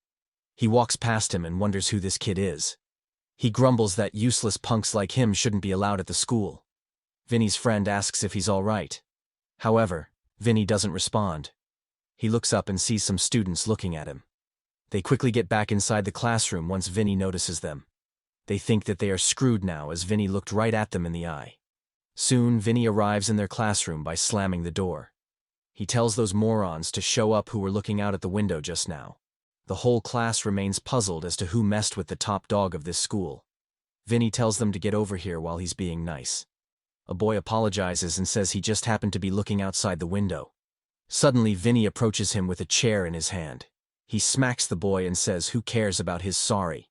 He walks past him and wonders who this kid is. He grumbles that useless punks like him shouldn't be allowed at the school. Vinny's friend asks if he's all right. However, Vinny doesn't respond. He looks up and sees some students looking at him. They quickly get back inside the classroom once Vinny notices them. They think that they are screwed now as Vinny looked right at them in the eye. Soon, Vinny arrives in their classroom by slamming the door. He tells those morons to show up who were looking out at the window just now. The whole class remains puzzled as to who messed with the top dog of this school. Vinny tells them to get over here while he's being nice. A boy apologizes and says he just happened to be looking outside the window. Suddenly, Vinny approaches him with a chair in his hand. He smacks the boy and says who cares about his sorry.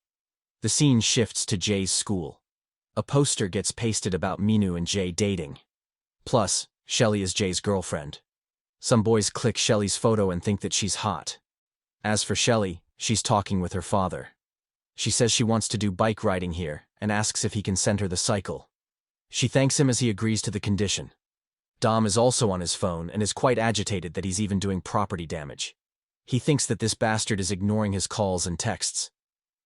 The scene shifts to Jay's school. A poster gets pasted about Minu and Jay dating. Plus, Shelly is Jay's girlfriend. Some boys click Shelly's photo and think that she's hot. As for Shelly, she's talking with her father. She says she wants to do bike riding here and asks if he can send her the cycle. She thanks him as he agrees to the condition. Dom is also on his phone and is quite agitated that he's even doing property damage. He thinks that this bastard is ignoring his calls and texts.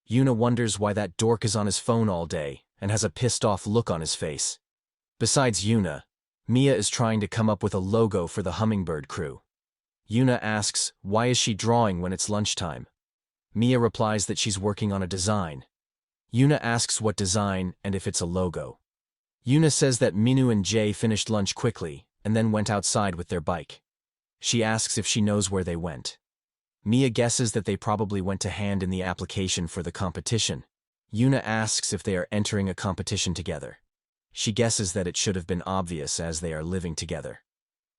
Yuna wonders why that dork is on his phone all day and has a pissed-off look on his face. Besides Yuna, Mia is trying to come up with a logo for the Hummingbird crew. Yuna asks why is she drawing when it's lunchtime. Mia replies that she's working on a design. Yuna asks what design and if it's a logo. Yuna says that Minu and Jay finished lunch quickly and then went outside with their bike. She asks if she knows where they went. Mia guesses that they probably went to hand in the application for the competition. Yuna asks if they are entering a competition together. She guesses that it should have been obvious as they are living together.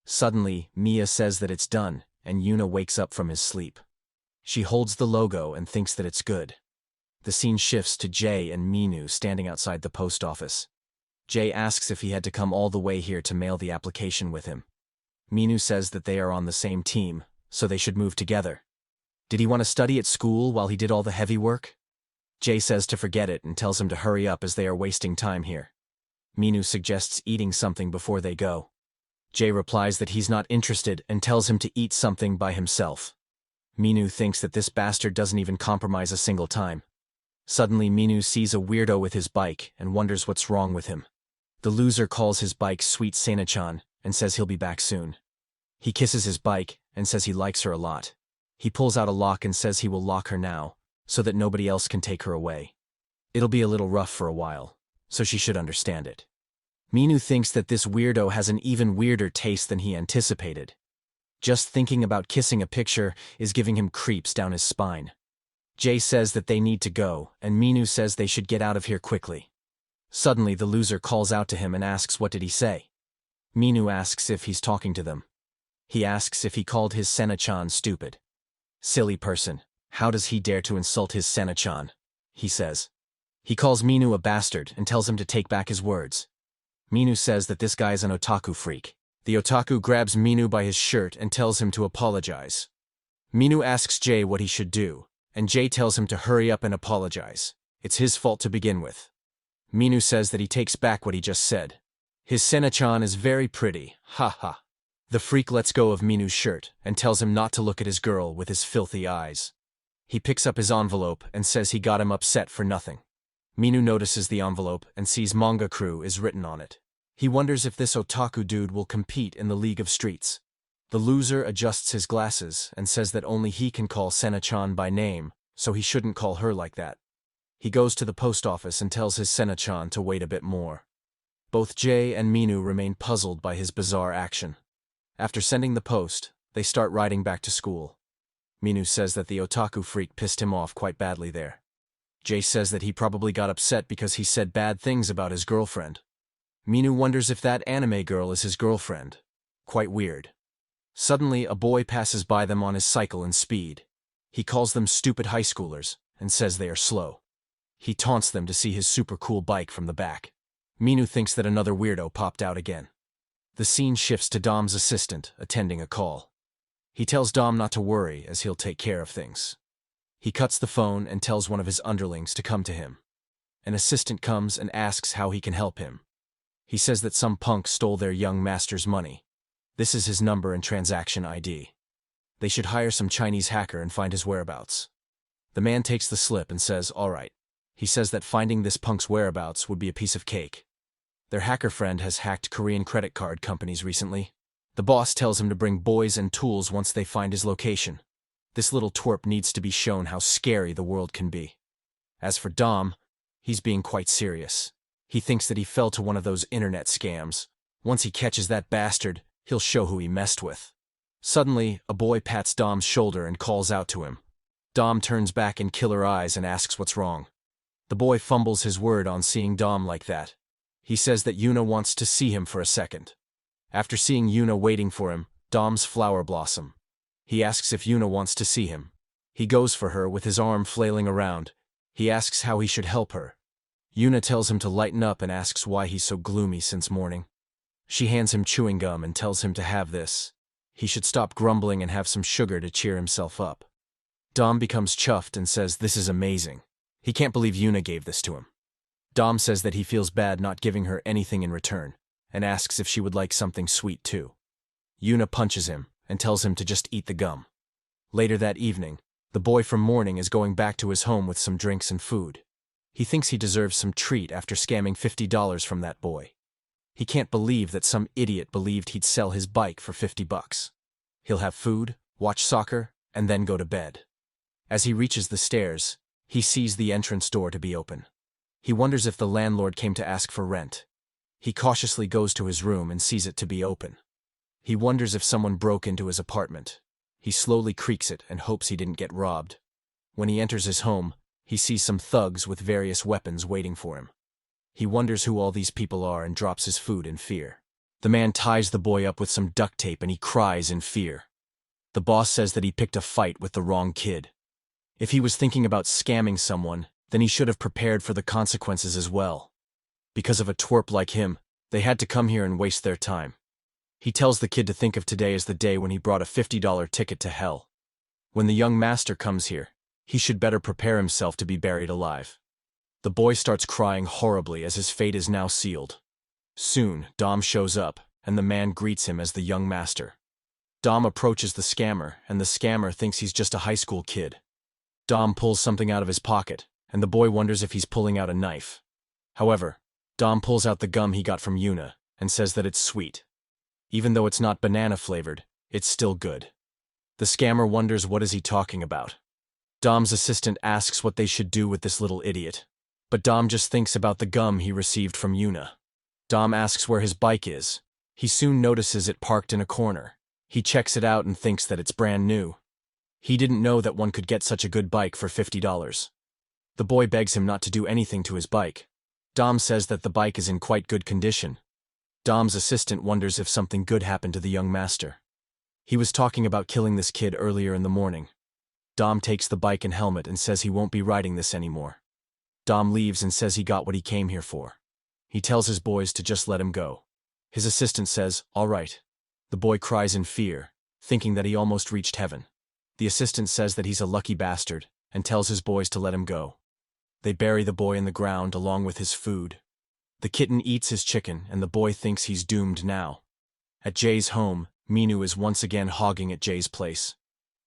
Suddenly, Mia says that it's done, and Yuna wakes up from his sleep. She holds the logo and thinks that it's good. The scene shifts to Jay and Minu standing outside the post office. Jay asks if he had to come all the way here to mail the application with him. Minu says that they are on the same team, so they should move together. Did he want to study at school while he did all the heavy work? Jay says to forget it and tells him to hurry up as they are wasting time here. Minu suggests eating something before they go. Jay replies that he's not interested and tells him to eat something by himself. Minu thinks that this bastard doesn't even compromise a single time. Suddenly Minu sees a weirdo with his bike and wonders what's wrong with him. The loser calls his bike Sweet Sena-chan and says he'll be back soon. He kisses his bike and says he likes her a lot. He pulls out a lock and says he will lock her now, so that nobody else can take her away. It'll be a little rough for a while, so she should understand it. Minu thinks that this weirdo has an even weirder taste than he anticipated. Just thinking about kissing a picture is giving him creeps down his spine. Jay says that they need to go, and Minu says they should get out of here quickly. Suddenly the loser calls out to him and asks what did he say. Minu asks if he's talking to them. He asks if he called his Sena-chan stupid. Silly person, how does he dare to insult his Sena-chan? He says. He calls Minu a bastard and tells him to take back his words. Minu says that this guy's an otaku freak. The otaku grabs Minu by his shirt and tells him to apologize. Minu asks Jay what he should do, and Jay tells him to hurry up and apologize. It's his fault to begin with. Minu says that he takes back what he just said. His Sena-chan is very pretty, ha. The freak lets go of Minu's shirt and tells him not to look at his girl with his filthy eyes. He picks up his envelope and says he got him upset for nothing. Minu notices the envelope and sees Manga Crew is written on it. He wonders if this otaku dude will compete in the League of Streets. The loser adjusts his glasses and says that only he can call Sena-chan by name, so he shouldn't call her like that. He goes to the post office and tells his Sena-chan to wait a bit more. Both Jay and Minu remain puzzled by his bizarre action. After sending the post, they start riding back to school. Minu says that the otaku freak pissed him off quite badly there. Jay says that he probably got upset because he said bad things about his girlfriend. Minu wonders if that anime girl is his girlfriend. Quite weird. Suddenly, a boy passes by them on his cycle in speed. He calls them stupid high schoolers and says they are slow. He taunts them to see his super cool bike from the back. Minu thinks that another weirdo popped out again. The scene shifts to Dom's assistant attending a call. He tells Dom not to worry as he'll take care of things. He cuts the phone and tells one of his underlings to come to him. An assistant comes and asks how he can help him. He says that some punk stole their young master's money. This is his number and transaction ID. They should hire some Chinese hacker and find his whereabouts. The man takes the slip and says, all right. He says that finding this punk's whereabouts would be a piece of cake. Their hacker friend has hacked Korean credit card companies recently. The boss tells him to bring boys and tools once they find his location. This little twerp needs to be shown how scary the world can be. As for Dom, he's being quite serious. He thinks that he fell to one of those internet scams. Once he catches that bastard, he'll show who he messed with. Suddenly, a boy pats Dom's shoulder and calls out to him. Dom turns back in killer eyes and asks what's wrong. The boy fumbles his word on seeing Dom like that. He says that Yuna wants to see him for a second. After seeing Yuna waiting for him, Dom's flower blossom. He asks if Yuna wants to see him. He goes for her with his arm flailing around. He asks how he should help her. Yuna tells him to lighten up and asks why he's so gloomy since morning. She hands him chewing gum and tells him to have this. He should stop grumbling and have some sugar to cheer himself up. Dom becomes chuffed and says this is amazing. He can't believe Yuna gave this to him. Dom says that he feels bad not giving her anything in return, and asks if she would like something sweet too. Yuna punches him and tells him to just eat the gum. Later that evening, the boy from morning is going back to his home with some drinks and food. He thinks he deserves some treat after scamming $50 from that boy. He can't believe that some idiot believed he'd sell his bike for $50. He'll have food, watch soccer, and then go to bed. As he reaches the stairs, he sees the entrance door to be open. He wonders if the landlord came to ask for rent. He cautiously goes to his room and sees it to be open. He wonders if someone broke into his apartment. He slowly creaks it and hopes he didn't get robbed. When he enters his home, he sees some thugs with various weapons waiting for him. He wonders who all these people are and drops his food in fear. The man ties the boy up with some duct tape and he cries in fear. The boss says that he picked a fight with the wrong kid. If he was thinking about scamming someone, then he should have prepared for the consequences as well. Because of a twerp like him, they had to come here and waste their time. He tells the kid to think of today as the day when he brought a $50 ticket to hell. When the young master comes here, he should better prepare himself to be buried alive. The boy starts crying horribly as his fate is now sealed. Soon, Dom shows up, and the man greets him as the young master. Dom approaches the scammer, and the scammer thinks he's just a high school kid. Dom pulls something out of his pocket, and the boy wonders if he's pulling out a knife. However, Dom pulls out the gum he got from Yuna, and says that it's sweet. Even though it's not banana-flavored, it's still good. The scammer wonders what is he talking about. Dom's assistant asks what they should do with this little idiot. But Dom just thinks about the gum he received from Yuna. Dom asks where his bike is. He soon notices it parked in a corner. He checks it out and thinks that it's brand new. He didn't know that one could get such a good bike for $50. The boy begs him not to do anything to his bike. Dom says that the bike is in quite good condition. Dom's assistant wonders if something good happened to the young master. He was talking about killing this kid earlier in the morning. Dom takes the bike and helmet and says he won't be riding this anymore. Dom leaves and says he got what he came here for. He tells his boys to just let him go. His assistant says, "All right." The boy cries in fear, thinking that he almost reached heaven. The assistant says that he's a lucky bastard, and tells his boys to let him go. They bury the boy in the ground along with his food. The kitten eats his chicken, and the boy thinks he's doomed now. At Jay's home, Minu is once again hogging at Jay's place.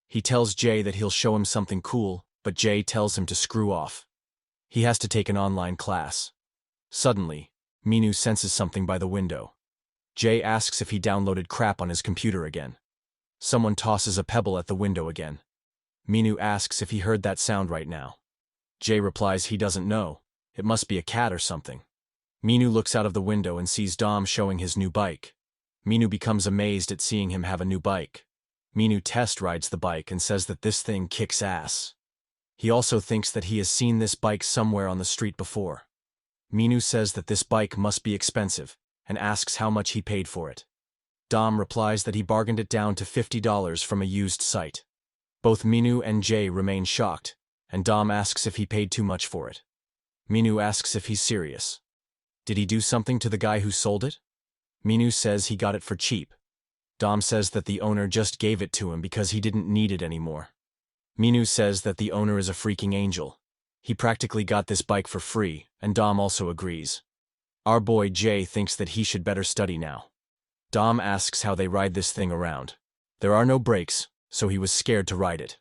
He tells Jay that he'll show him something cool, but Jay tells him to screw off. He has to take an online class. Suddenly, Minu senses something by the window. Jay asks if he downloaded crap on his computer again. Someone tosses a pebble at the window again. Minu asks if he heard that sound right now. Jay replies he doesn't know. It must be a cat or something. Minu looks out of the window and sees Dom showing his new bike. Minu becomes amazed at seeing him have a new bike. Minu test rides the bike and says that this thing kicks ass. He also thinks that he has seen this bike somewhere on the street before. Minu says that this bike must be expensive, and asks how much he paid for it. Dom replies that he bargained it down to $50 from a used site. Both Minu and Jay remain shocked, and Dom asks if he paid too much for it. Minu asks if he's serious. Did he do something to the guy who sold it? Minu says he got it for cheap. Dom says that the owner just gave it to him because he didn't need it anymore. Minu says that the owner is a freaking angel. He practically got this bike for free, and Dom also agrees. Our boy Jay thinks that he should better study now. Dom asks how they ride this thing around. There are no brakes, so he was scared to ride it.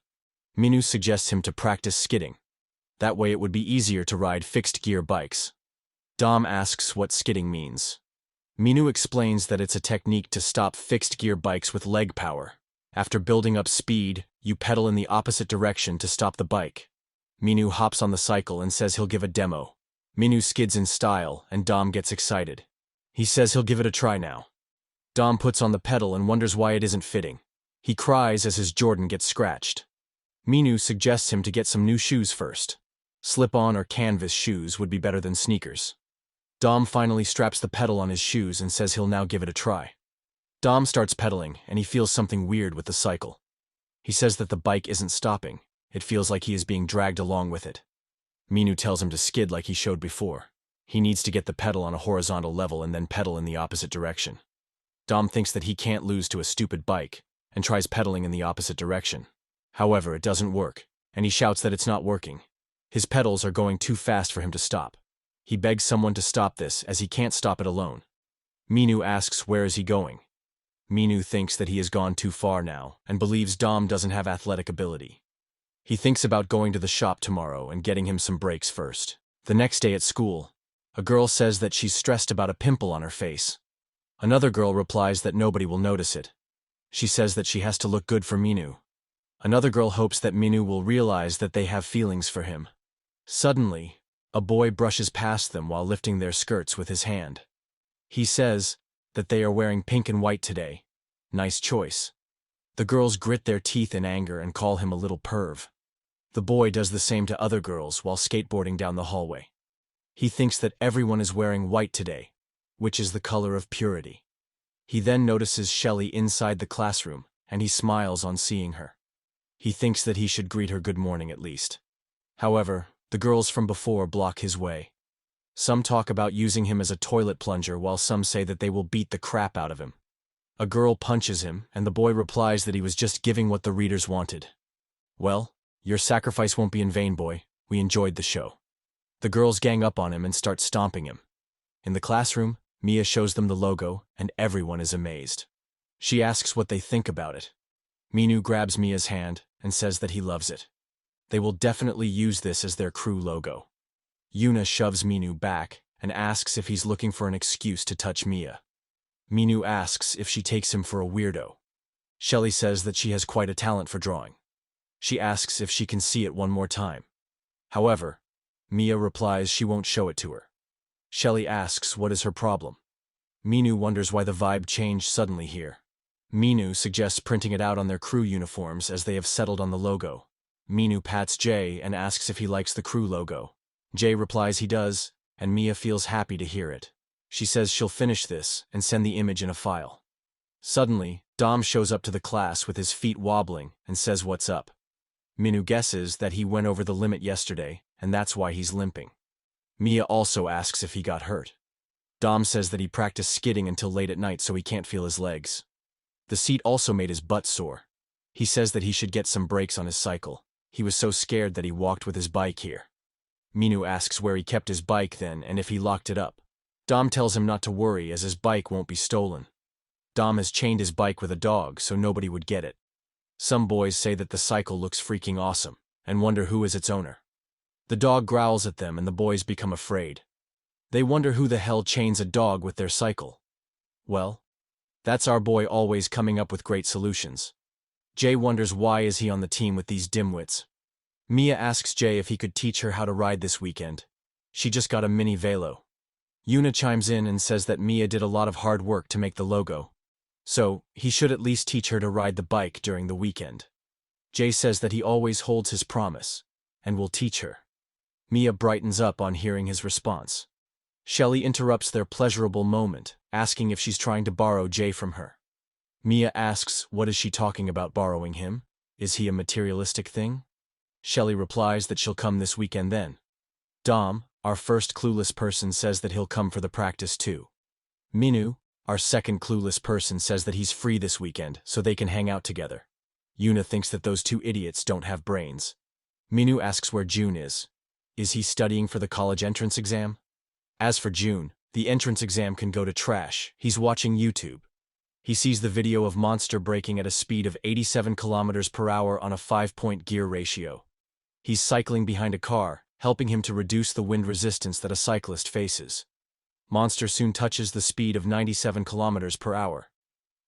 Minu suggests him to practice skidding. That way it would be easier to ride fixed-gear bikes. Dom asks what skidding means. Minu explains that it's a technique to stop fixed-gear bikes with leg power. After building up speed, you pedal in the opposite direction to stop the bike. Minu hops on the cycle and says he'll give a demo. Minu skids in style, and Dom gets excited. He says he'll give it a try now. Dom puts on the pedal and wonders why it isn't fitting. He cries as his Jordan gets scratched. Minu suggests him to get some new shoes first. Slip-on or canvas shoes would be better than sneakers. Dom finally straps the pedal on his shoes and says he'll now give it a try. Dom starts pedaling, and he feels something weird with the cycle. He says that the bike isn't stopping. It feels like he is being dragged along with it. Minu tells him to skid like he showed before. He needs to get the pedal on a horizontal level and then pedal in the opposite direction. Dom thinks that he can't lose to a stupid bike and tries pedaling in the opposite direction. However, it doesn't work, and he shouts that it's not working. His pedals are going too fast for him to stop. He begs someone to stop this as he can't stop it alone. Minu asks where is he going. Minu thinks that he has gone too far now and believes Dom doesn't have athletic ability. He thinks about going to the shop tomorrow and getting him some breaks first. The next day at school, a girl says that she's stressed about a pimple on her face. Another girl replies that nobody will notice it. She says that she has to look good for Minu. Another girl hopes that Minu will realize that they have feelings for him. Suddenly, a boy brushes past them while lifting their skirts with his hand. He says that they are wearing pink and white today. Nice choice. The girls grit their teeth in anger and call him a little perv. The boy does the same to other girls while skateboarding down the hallway. He thinks that everyone is wearing white today, which is the color of purity. He then notices Shelly inside the classroom, and he smiles on seeing her. He thinks that he should greet her good morning at least. However, the girls from before block his way. Some talk about using him as a toilet plunger while some say that they will beat the crap out of him. A girl punches him, and the boy replies that he was just giving what the readers wanted. Well, your sacrifice won't be in vain, boy. We enjoyed the show. The girls gang up on him and start stomping him. In the classroom, Mia shows them the logo, and everyone is amazed. She asks what they think about it. Minu grabs Mia's hand and says that he loves it. They will definitely use this as their crew logo. Yuna shoves Minu back and asks if he's looking for an excuse to touch Mia. Minu asks if she takes him for a weirdo. Shelly says that she has quite a talent for drawing. She asks if she can see it one more time. However, Mia replies she won't show it to her. Shelly asks what is her problem. Minu wonders why the vibe changed suddenly here. Minu suggests printing it out on their crew uniforms as they have settled on the logo. Minu pats Jay and asks if he likes the crew logo. Jay replies he does, and Mia feels happy to hear it. She says she'll finish this and send the image in a file. Suddenly, Dom shows up to the class with his feet wobbling and says what's up. Minu guesses that he went over the limit yesterday, and that's why he's limping. Mia also asks if he got hurt. Dom says that he practiced skidding until late at night so he can't feel his legs. The seat also made his butt sore. He says that he should get some brakes on his cycle. He was so scared that he walked with his bike here. Minu asks where he kept his bike then and if he locked it up. Dom tells him not to worry as his bike won't be stolen. Dom has chained his bike with a dog so nobody would get it. Some boys say that the cycle looks freaking awesome and wonder who is its owner. The dog growls at them and the boys become afraid. They wonder who the hell chains a dog with their cycle. Well, that's our boy always coming up with great solutions. Jay wonders why is he on the team with these dimwits. Mia asks Jay if he could teach her how to ride this weekend. She just got a mini velo. Yuna chimes in and says that Mia did a lot of hard work to make the logo, so he should at least teach her to ride the bike during the weekend. Jay says that he always holds his promise, and will teach her. Mia brightens up on hearing his response. Shelly interrupts their pleasurable moment, asking if she's trying to borrow Jay from her. Mia asks what is she talking about borrowing him? Is he a materialistic thing? Shelly replies that she'll come this weekend then. Dom, our first clueless person, says that he'll come for the practice too. Minu, our second clueless person, says that he's free this weekend so they can hang out together. Yuna thinks that those two idiots don't have brains. Minu asks where June is. Is he studying for the college entrance exam? As for June, the entrance exam can go to trash. He's watching YouTube. He sees the video of Monster braking at a speed of 87 kilometers per hour on a 5-point gear ratio. He's cycling behind a car, helping him to reduce the wind resistance that a cyclist faces. Monster soon touches the speed of 97 kilometers per hour.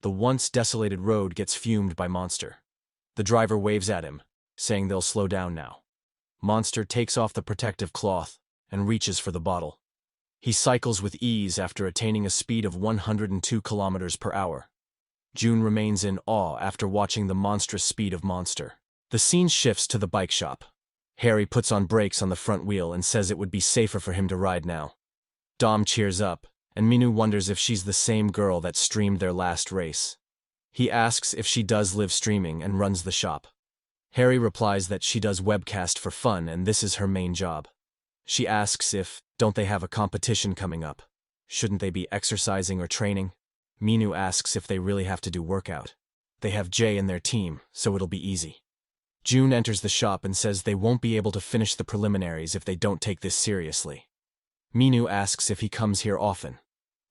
The once desolated road gets fumed by Monster. The driver waves at him, saying they'll slow down now. Monster takes off the protective cloth and reaches for the bottle. He cycles with ease after attaining a speed of 102 kilometers per hour. June remains in awe after watching the monstrous speed of Monster. The scene shifts to the bike shop. Harry puts on brakes on the front wheel and says it would be safer for him to ride now. Dom cheers up, and Minu wonders if she's the same girl that streamed their last race. He asks if she does live streaming and runs the shop. Harry replies that she does webcast for fun and this is her main job. She asks if, don't they have a competition coming up? Shouldn't they be exercising or training? Minu asks if they really have to do workout. They have Jay in their team, so it'll be easy. June enters the shop and says they won't be able to finish the preliminaries if they don't take this seriously. Minu asks if he comes here often.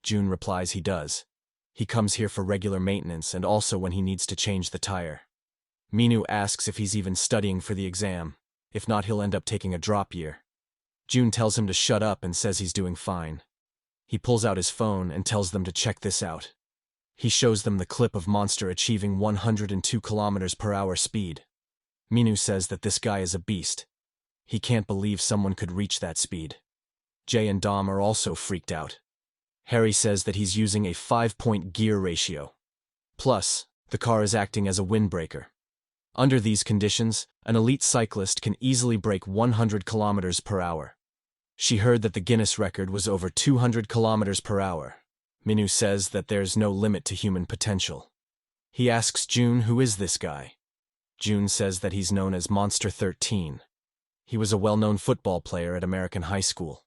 June replies he does. He comes here for regular maintenance and also when he needs to change the tire. Minu asks if he's even studying for the exam. If not, he'll end up taking a drop year. June tells him to shut up and says he's doing fine. He pulls out his phone and tells them to check this out. He shows them the clip of Monster achieving 102 kilometers per hour speed. Minu says that this guy is a beast. He can't believe someone could reach that speed. Jay and Dom are also freaked out. Harry says that he's using a 5-point gear ratio. Plus, the car is acting as a windbreaker. Under these conditions, an elite cyclist can easily break 100 kilometers per hour. She heard that the Guinness record was over 200 kilometers per hour. Minu says that there's no limit to human potential. He asks June who is this guy. June says that he's known as Monster 13. He was a well-known football player at American high school.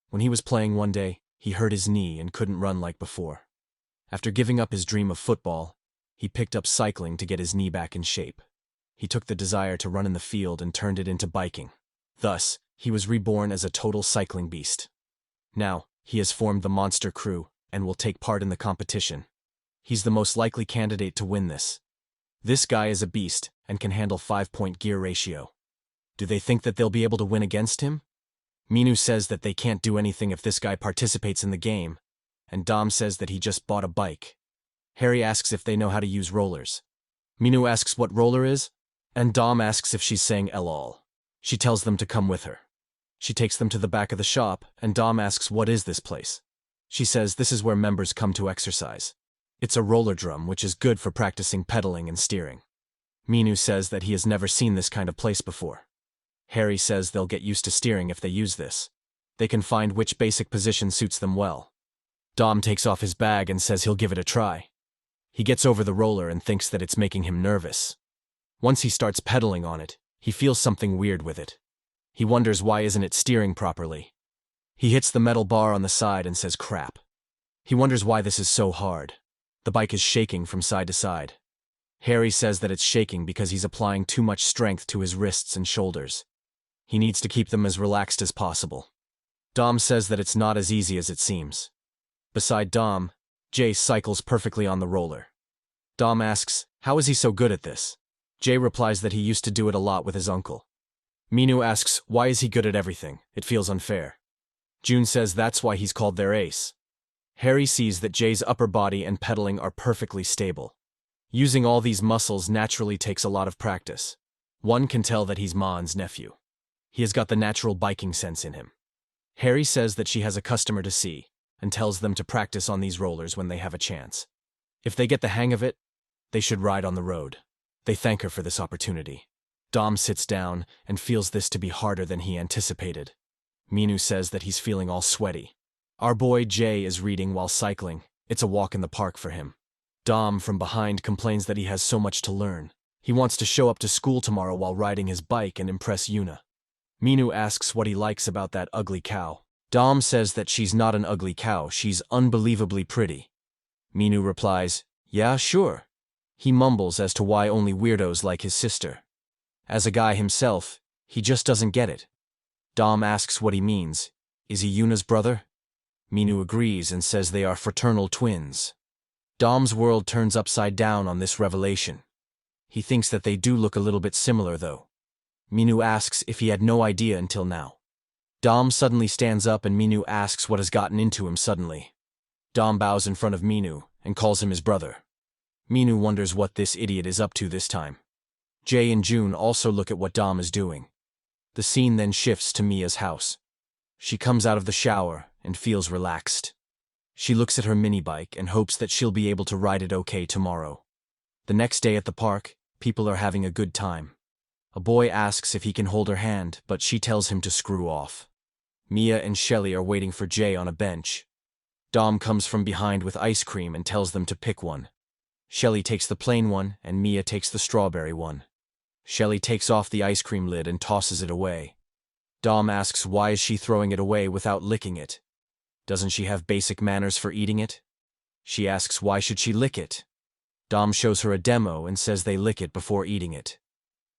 When he was playing one day, he hurt his knee and couldn't run like before. After giving up his dream of football, he picked up cycling to get his knee back in shape. He took the desire to run in the field and turned it into biking. Thus, he was reborn as a total cycling beast. Now, he has formed the Monster crew and will take part in the competition. He's the most likely candidate to win this. This guy is a beast and can handle 5-point gear ratio. Do they think that they'll be able to win against him? Minu says that they can't do anything if this guy participates in the game, and Dom says that he just bought a bike. Harry asks if they know how to use rollers. Minu asks what roller is, and Dom asks if she's saying lol. She tells them to come with her. She takes them to the back of the shop, and Dom asks what is this place. She says this is where members come to exercise. It's a roller drum, which is good for practicing pedaling and steering. Minu says that he has never seen this kind of place before. Harry says they'll get used to steering if they use this. They can find which basic position suits them well. Dom takes off his bag and says he'll give it a try. He gets over the roller and thinks that it's making him nervous. Once he starts pedaling on it, he feels something weird with it. He wonders why isn't it steering properly. He hits the metal bar on the side and says crap. He wonders why this is so hard. The bike is shaking from side to side. Harry says that it's shaking because he's applying too much strength to his wrists and shoulders. He needs to keep them as relaxed as possible. Dom says that it's not as easy as it seems. Beside Dom, Jay cycles perfectly on the roller. Dom asks, how is he so good at this? Jay replies that he used to do it a lot with his uncle. Minu asks, why is he good at everything? It feels unfair. June says that's why he's called their ace. Harry sees that Jay's upper body and pedaling are perfectly stable. Using all these muscles naturally takes a lot of practice. One can tell that he's Mon's nephew. He has got the natural biking sense in him. Harry says that she has a customer to see, and tells them to practice on these rollers when they have a chance. If they get the hang of it, they should ride on the road. They thank her for this opportunity. Dom sits down and feels this to be harder than he anticipated. Minu says that he's feeling all sweaty. Our boy Jay is reading while cycling. It's a walk in the park for him. Dom from behind complains that he has so much to learn. He wants to show up to school tomorrow while riding his bike and impress Yuna. Minu asks what he likes about that ugly cow. Dom says that she's not an ugly cow, she's unbelievably pretty. Minu replies, yeah, sure. He mumbles as to why only weirdos like his sister. As a guy himself, he just doesn't get it. Dom asks what he means. Is he Yuna's brother? Minu agrees and says they are fraternal twins. Dom's world turns upside down on this revelation. He thinks that they do look a little bit similar, though. Minu asks if he had no idea until now. Dom suddenly stands up and Minu asks what has gotten into him suddenly. Dom bows in front of Minu and calls him his brother. Minu wonders what this idiot is up to this time. Jay and June also look at what Dom is doing. The scene then shifts to Mia's house. She comes out of the shower and feels relaxed. She looks at her mini bike and hopes that she'll be able to ride it okay tomorrow. The next day at the park, people are having a good time. A boy asks if he can hold her hand, but she tells him to screw off. Mia and Shelly are waiting for Jay on a bench. Dom comes from behind with ice cream and tells them to pick one. Shelly takes the plain one and Mia takes the strawberry one. Shelly takes off the ice cream lid and tosses it away. Dom asks why is she throwing it away without licking it. Doesn't she have basic manners for eating it? She asks why should she lick it. Dom shows her a demo and says they lick it before eating it.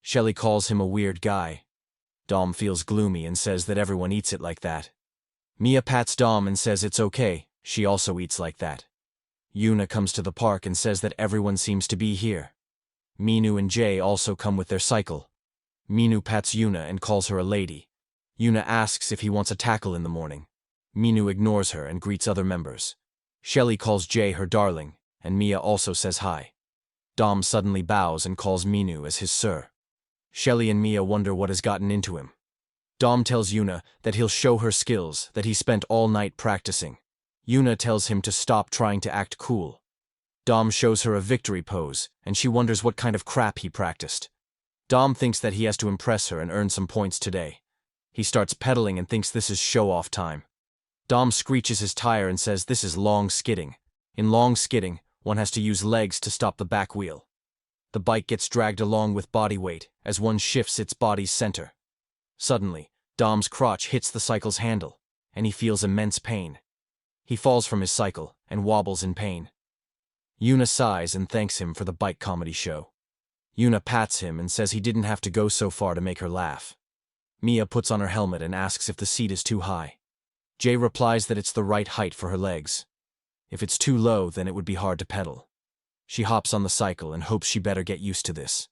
Shelly calls him a weird guy. Dom feels gloomy and says that everyone eats it like that. Mia pats Dom and says it's okay, she also eats like that. Yuna comes to the park and says that everyone seems to be here. Minu and Jay also come with their cycle. Minu pats Yuna and calls her a lady. Yuna asks if he wants a tackle in the morning. Minu ignores her and greets other members. Shelly calls Jay her darling, and Mia also says hi. Dom suddenly bows and calls Minu as his sir. Shelly and Mia wonder what has gotten into him. Dom tells Yuna that he'll show her skills that he spent all night practicing. Yuna tells him to stop trying to act cool. Dom shows her a victory pose, and she wonders what kind of crap he practiced. Dom thinks that he has to impress her and earn some points today. He starts pedaling and thinks this is show-off time. Dom screeches his tire and says this is long skidding. In long skidding, one has to use legs to stop the back wheel. The bike gets dragged along with body weight as one shifts its body's center. Suddenly, Dom's crotch hits the cycle's handle, and he feels immense pain. He falls from his cycle and wobbles in pain. Yuna sighs and thanks him for the bike comedy show. Yuna pats him and says he didn't have to go so far to make her laugh. Mia puts on her helmet and asks if the seat is too high. Jay replies that it's the right height for her legs. If it's too low, then it would be hard to pedal. She hops on the cycle and hopes she better get used to this.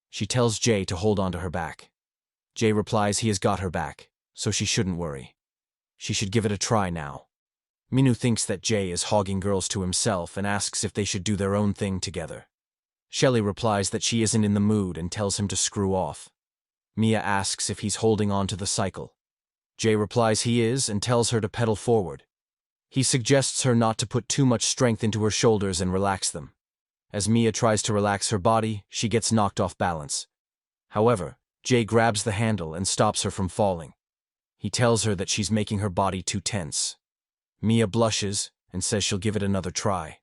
She tells Jay to hold onto her back. Jay replies he has got her back, so she shouldn't worry. She should give it a try now. Minu thinks that Jay is hogging girls to himself and asks if they should do their own thing together. Shelly replies that she isn't in the mood and tells him to screw off. Mia asks if he's holding on to the cycle. Jay replies he is and tells her to pedal forward. He suggests her not to put too much strength into her shoulders and relax them. As Mia tries to relax her body, she gets knocked off balance. However, Jay grabs the handle and stops her from falling. He tells her that she's making her body too tense. Mia blushes and says she'll give it another try.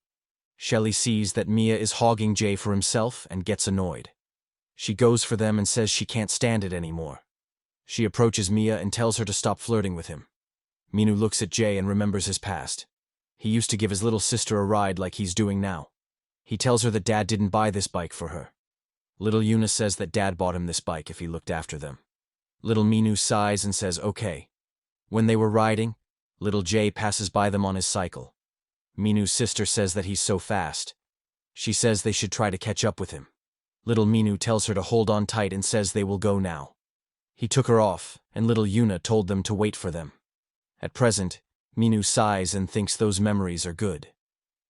Shelly sees that Mia is hogging Jay for himself and gets annoyed. She goes for them and says she can't stand it anymore. She approaches Mia and tells her to stop flirting with him. Minu looks at Jay and remembers his past. He used to give his little sister a ride like he's doing now. He tells her that Dad didn't buy this bike for her. Little Yuna says that Dad bought him this bike if he looked after them. Little Minu sighs and says okay. When they were riding, little Jay passes by them on his cycle. Minu's sister says that he's so fast. She says they should try to catch up with him. Little Minu tells her to hold on tight and says they will go now. He took her off, and little Yuna told them to wait for them. At present, Minu sighs and thinks those memories are good.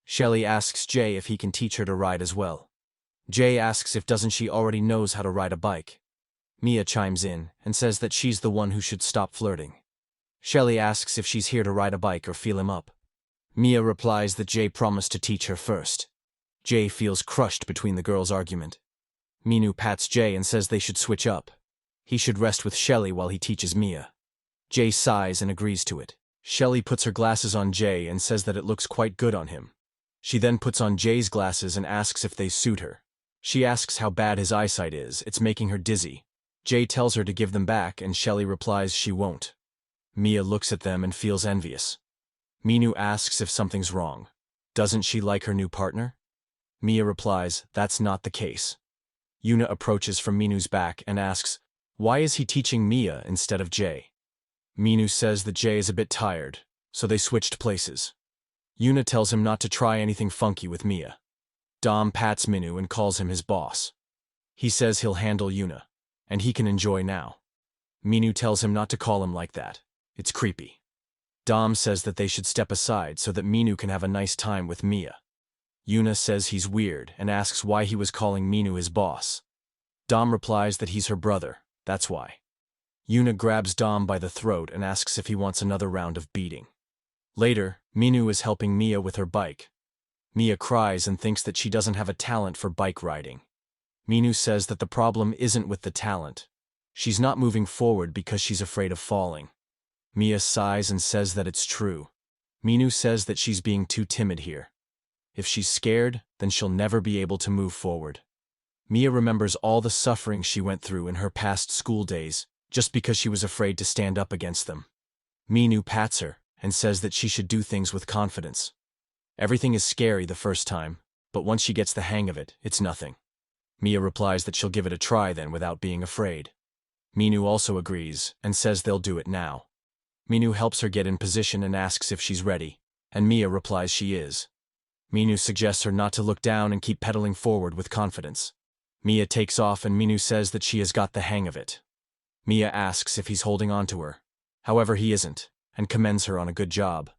Shelly asks Jay if he can teach her to ride as well. Jay asks if doesn't she already knows how to ride a bike. Mia chimes in and says that she's the one who should stop flirting. Shelly asks if she's here to ride a bike or feel him up. Mia replies that Jay promised to teach her first. Jay feels crushed between the girls' argument. Minu pats Jay and says they should switch up. He should rest with Shelly while he teaches Mia. Jay sighs and agrees to it. Shelly puts her glasses on Jay and says that it looks quite good on him. She then puts on Jay's glasses and asks if they suit her. She asks how bad his eyesight is, it's making her dizzy. Jay tells her to give them back and Shelly replies she won't. Mia looks at them and feels envious. Minu asks if something's wrong. Doesn't she like her new partner? Mia replies that's not the case. Yuna approaches from Minu's back and asks, why is he teaching Mia instead of Jay? Minu says that Jay is a bit tired, so they switched places. Yuna tells him not to try anything funky with Mia. Dom pats Minu and calls him his boss. He says he'll handle Yuna, and he can enjoy now. Minu tells him not to call him like that. It's creepy. Dom says that they should step aside so that Minu can have a nice time with Mia. Yuna says he's weird and asks why he was calling Minu his boss. Dom replies that he's her brother, that's why. Yuna grabs Dom by the throat and asks if he wants another round of beating. Later, Minu is helping Mia with her bike. Mia cries and thinks that she doesn't have a talent for bike riding. Minu says that the problem isn't with the talent. She's not moving forward because she's afraid of falling. Mia sighs and says that it's true. Minu says that she's being too timid here. If she's scared, then she'll never be able to move forward. Mia remembers all the suffering she went through in her past school days, just because she was afraid to stand up against them. Minu pats her and says that she should do things with confidence. Everything is scary the first time, but once she gets the hang of it, it's nothing. Mia replies that she'll give it a try then without being afraid. Minu also agrees and says they'll do it now. Minu helps her get in position and asks if she's ready, and Mia replies she is. Minu suggests her not to look down and keep pedaling forward with confidence. Mia takes off and Minu says that she has got the hang of it. Mia asks if he's holding on to her. However, he isn't, and commends her on a good job.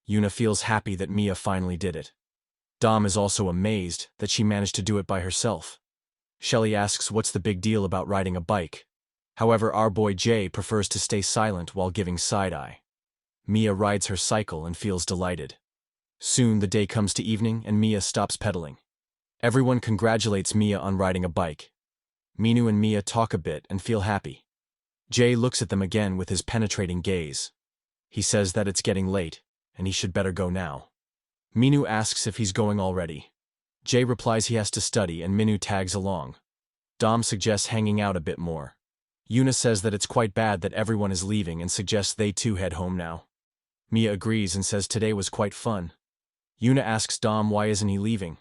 Yuna feels happy that Mia finally did it. Dom is also amazed that she managed to do it by herself. Shelly asks what's the big deal about riding a bike. However, our boy Jay prefers to stay silent while giving side-eye. Mia rides her cycle and feels delighted. Soon the day comes to evening and Mia stops pedaling. Everyone congratulates Mia on riding a bike. Minu and Mia talk a bit and feel happy. Jay looks at them again with his penetrating gaze. He says that it's getting late, and he should better go now. Minu asks if he's going already. Jay replies he has to study and Minu tags along. Dom suggests hanging out a bit more. Yuna says that it's quite bad that everyone is leaving and suggests they too head home now. Mia agrees and says today was quite fun. Yuna asks Dom why isn't he leaving.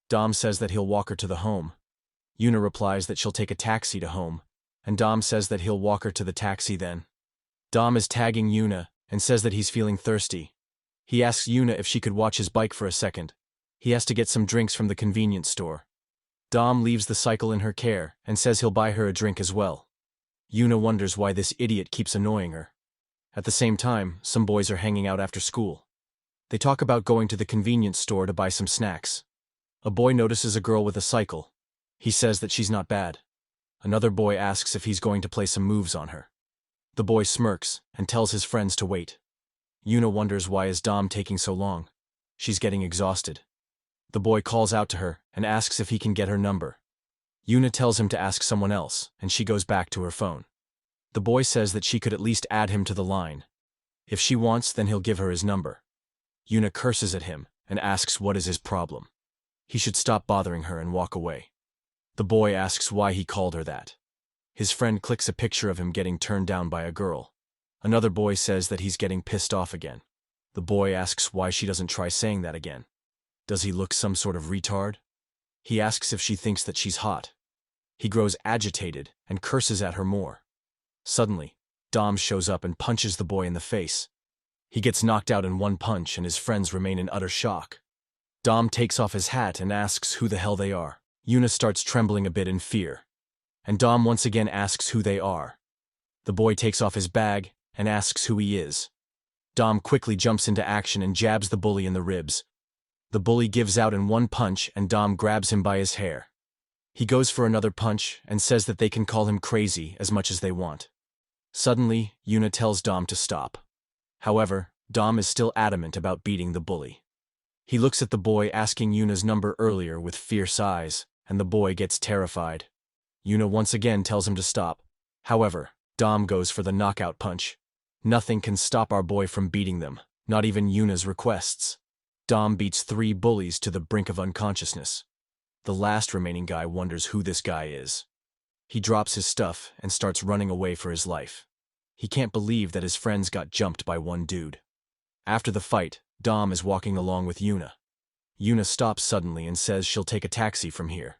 Dom says that he'll walk her to the home. Yuna replies that she'll take a taxi to home, and Dom says that he'll walk her to the taxi then. Dom is tagging Yuna and says that he's feeling thirsty. He asks Yuna if she could watch his bike for a second. He has to get some drinks from the convenience store. Dom leaves the cycle in her care and says he'll buy her a drink as well. Yuna wonders why this idiot keeps annoying her. At the same time, some boys are hanging out after school. They talk about going to the convenience store to buy some snacks. A boy notices a girl with a cycle. He says that she's not bad. Another boy asks if he's going to play some moves on her. The boy smirks and tells his friends to wait. Yuna wonders why is Dom taking so long. She's getting exhausted. The boy calls out to her and asks if he can get her number. Yuna tells him to ask someone else, and she goes back to her phone. The boy says that she could at least add him to the line. If she wants, then he'll give her his number. Yuna curses at him and asks what is his problem. He should stop bothering her and walk away. The boy asks why he called her that. His friend clicks a picture of him getting turned down by a girl. Another boy says that he's getting pissed off again. The boy asks why she doesn't try saying that again. Does he look some sort of retard? He asks if she thinks that she's hot. He grows agitated and curses at her more. Suddenly, Dom shows up and punches the boy in the face. He gets knocked out in one punch and his friends remain in utter shock. Dom takes off his hat and asks who the hell they are. Yuna starts trembling a bit in fear. And Dom once again asks who they are. The boy takes off his bag and asks who he is. Dom quickly jumps into action and jabs the bully in the ribs. The bully gives out in one punch and Dom grabs him by his hair. He goes for another punch and says that they can call him crazy as much as they want. Suddenly, Yuna tells Dom to stop. However, Dom is still adamant about beating the bully. He looks at the boy asking Yuna's number earlier with fierce eyes, and the boy gets terrified. Yuna once again tells him to stop. However, Dom goes for the knockout punch. Nothing can stop our boy from beating them, not even Yuna's requests. Dom beats 3 bullies to the brink of unconsciousness. The last remaining guy wonders who this guy is. He drops his stuff and starts running away for his life. He can't believe that his friends got jumped by one dude. After the fight, Dom is walking along with Yuna. Yuna stops suddenly and says she'll take a taxi from here.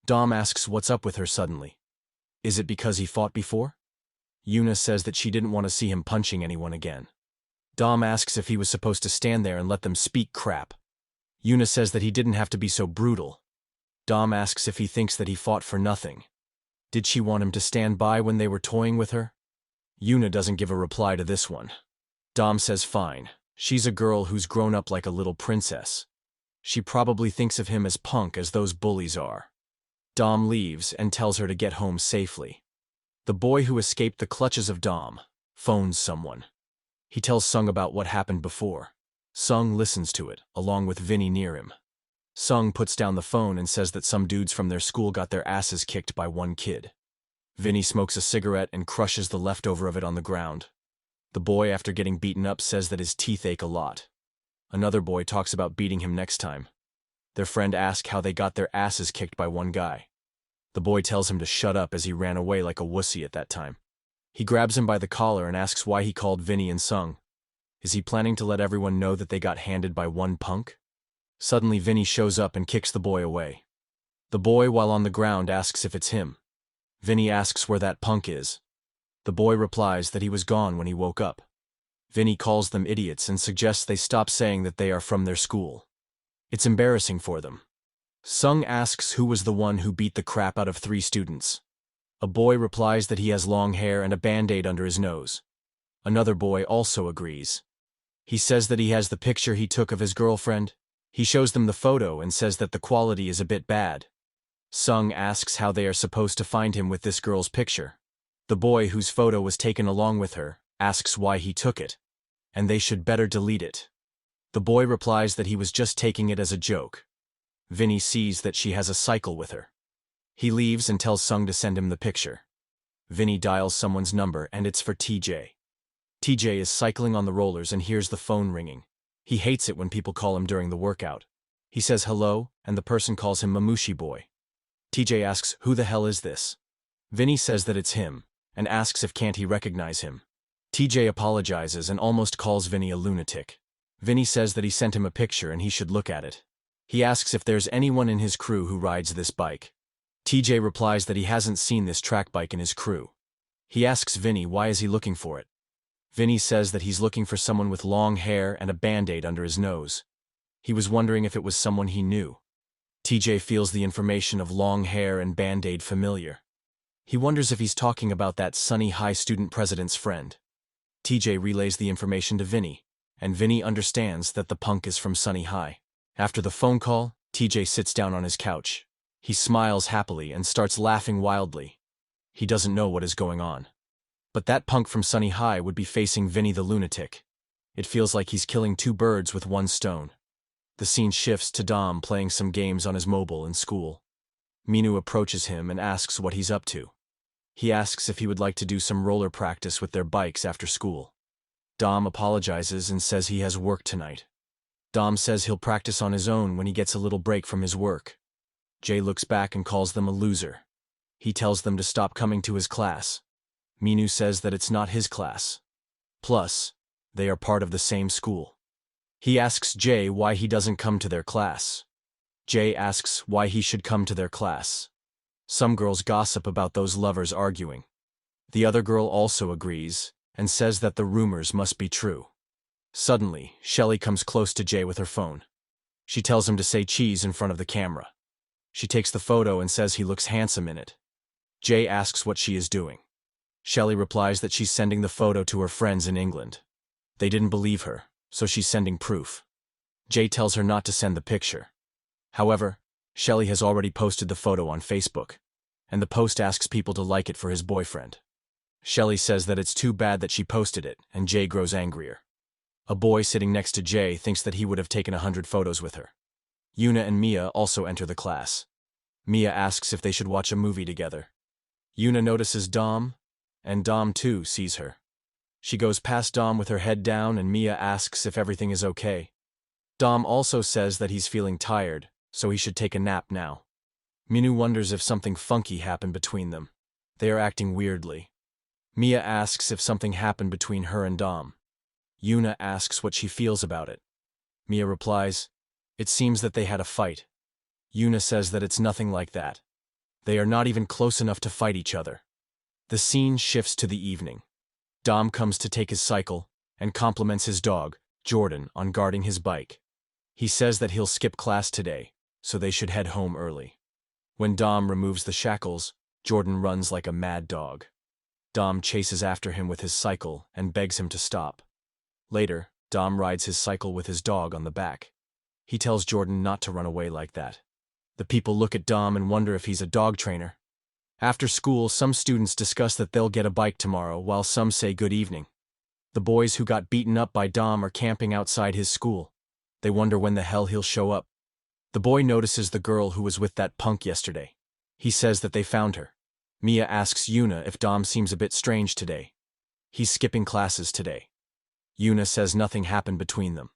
Dom asks what's up with her suddenly. Is it because he fought before? Yuna says that she didn't want to see him punching anyone again. Dom asks if he was supposed to stand there and let them speak crap. Yuna says that he didn't have to be so brutal. Dom asks if he thinks that he fought for nothing. Did she want him to stand by when they were toying with her? Yuna doesn't give a reply to this one. Dom says fine. She's a girl who's grown up like a little princess. She probably thinks of him as punk as those bullies are. Dom leaves and tells her to get home safely. The boy who escaped the clutches of Dom phones someone. He tells Sung about what happened before. Sung listens to it, along with Vinny near him. Sung puts down the phone and says that some dudes from their school got their asses kicked by one kid. Vinny smokes a cigarette and crushes the leftover of it on the ground. The boy, after getting beaten up, says that his teeth ache a lot. Another boy talks about beating him next time. Their friend asks how they got their asses kicked by one guy. The boy tells him to shut up as he ran away like a wussy at that time. He grabs him by the collar and asks why he called Vinny and Sung. Is he planning to let everyone know that they got handed by one punk? Suddenly Vinny shows up and kicks the boy away. The boy, while on the ground, asks if it's him. Vinny asks where that punk is. The boy replies that he was gone when he woke up. Vinny calls them idiots and suggests they stop saying that they are from their school. It's embarrassing for them. Sung asks who was the one who beat the crap out of 3 students. A boy replies that he has long hair and a band-aid under his nose. Another boy also agrees. He says that he has the picture he took of his girlfriend. He shows them the photo and says that the quality is a bit bad. Sung asks how they are supposed to find him with this girl's picture. The boy whose photo was taken along with her asks why he took it, and they should better delete it. The boy replies that he was just taking it as a joke. Vinny sees that she has a cycle with her. He leaves and tells Sung to send him the picture. Vinny dials someone's number and it's for TJ. TJ is cycling on the rollers and hears the phone ringing. He hates it when people call him during the workout. He says hello, and the person calls him Mamushi Boy. TJ asks, who the hell is this? Vinny says that it's him, and asks if can't he recognize him. TJ apologizes and almost calls Vinny a lunatic. Vinny says that he sent him a picture and he should look at it. He asks if there's anyone in his crew who rides this bike. TJ replies that he hasn't seen this track bike in his crew. He asks Vinny why is he looking for it. Vinny says that he's looking for someone with long hair and a band-aid under his nose. He was wondering if it was someone he knew. TJ feels the information of long hair and band-aid familiar. He wonders if he's talking about that Sunny High student president's friend. TJ relays the information to Vinny, and Vinny understands that the punk is from Sunny High. After the phone call, TJ sits down on his couch. He smiles happily and starts laughing wildly. He doesn't know what is going on. But that punk from Sunny High would be facing Vinny the lunatic. It feels like he's killing 2 birds with 1 stone. The scene shifts to Dom playing some games on his mobile in school. Minu approaches him and asks what he's up to. He asks if he would like to do some roller practice with their bikes after school. Dom apologizes and says he has work tonight. Dom says he'll practice on his own when he gets a little break from his work. Jay looks back and calls them a loser. He tells them to stop coming to his class. Minu says that it's not his class. Plus, they are part of the same school. He asks Jay why he doesn't come to their class. Jay asks why he should come to their class. Some girls gossip about those lovers arguing. The other girl also agrees and says that the rumors must be true. Suddenly, Shelly comes close to Jay with her phone. She tells him to say cheese in front of the camera. She takes the photo and says he looks handsome in it. Jay asks what she is doing. Shelly replies that she's sending the photo to her friends in England. They didn't believe her, so she's sending proof. Jay tells her not to send the picture. However, Shelly has already posted the photo on Facebook, and the post asks people to like it for his boyfriend. Shelly says that it's too bad that she posted it, and Jay grows angrier. A boy sitting next to Jay thinks that he would have taken 100 photos with her. Yuna and Mia also enter the class. Mia asks if they should watch a movie together. Yuna notices Dom, and Dom too sees her. She goes past Dom with her head down and Mia asks if everything is okay. Dom also says that he's feeling tired, so he should take a nap now. Minu wonders if something funky happened between them. They are acting weirdly. Mia asks if something happened between her and Dom. Yuna asks what she feels about it. Mia replies, it seems that they had a fight. Yuna says that it's nothing like that. They are not even close enough to fight each other. The scene shifts to the evening. Dom comes to take his cycle and compliments his dog, Jordan, on guarding his bike. He says that he'll skip class today, so they should head home early. When Dom removes the shackles, Jordan runs like a mad dog. Dom chases after him with his cycle and begs him to stop. Later, Dom rides his cycle with his dog on the back. He tells Jordan not to run away like that. The people look at Dom and wonder if he's a dog trainer. After school, some students discuss that they'll get a bike tomorrow, while some say good evening. The boys who got beaten up by Dom are camping outside his school. They wonder when the hell he'll show up. The boy notices the girl who was with that punk yesterday. He says that they found her. Mia asks Yuna if Dom seems a bit strange today. He's skipping classes today. Yuna says nothing happened between them.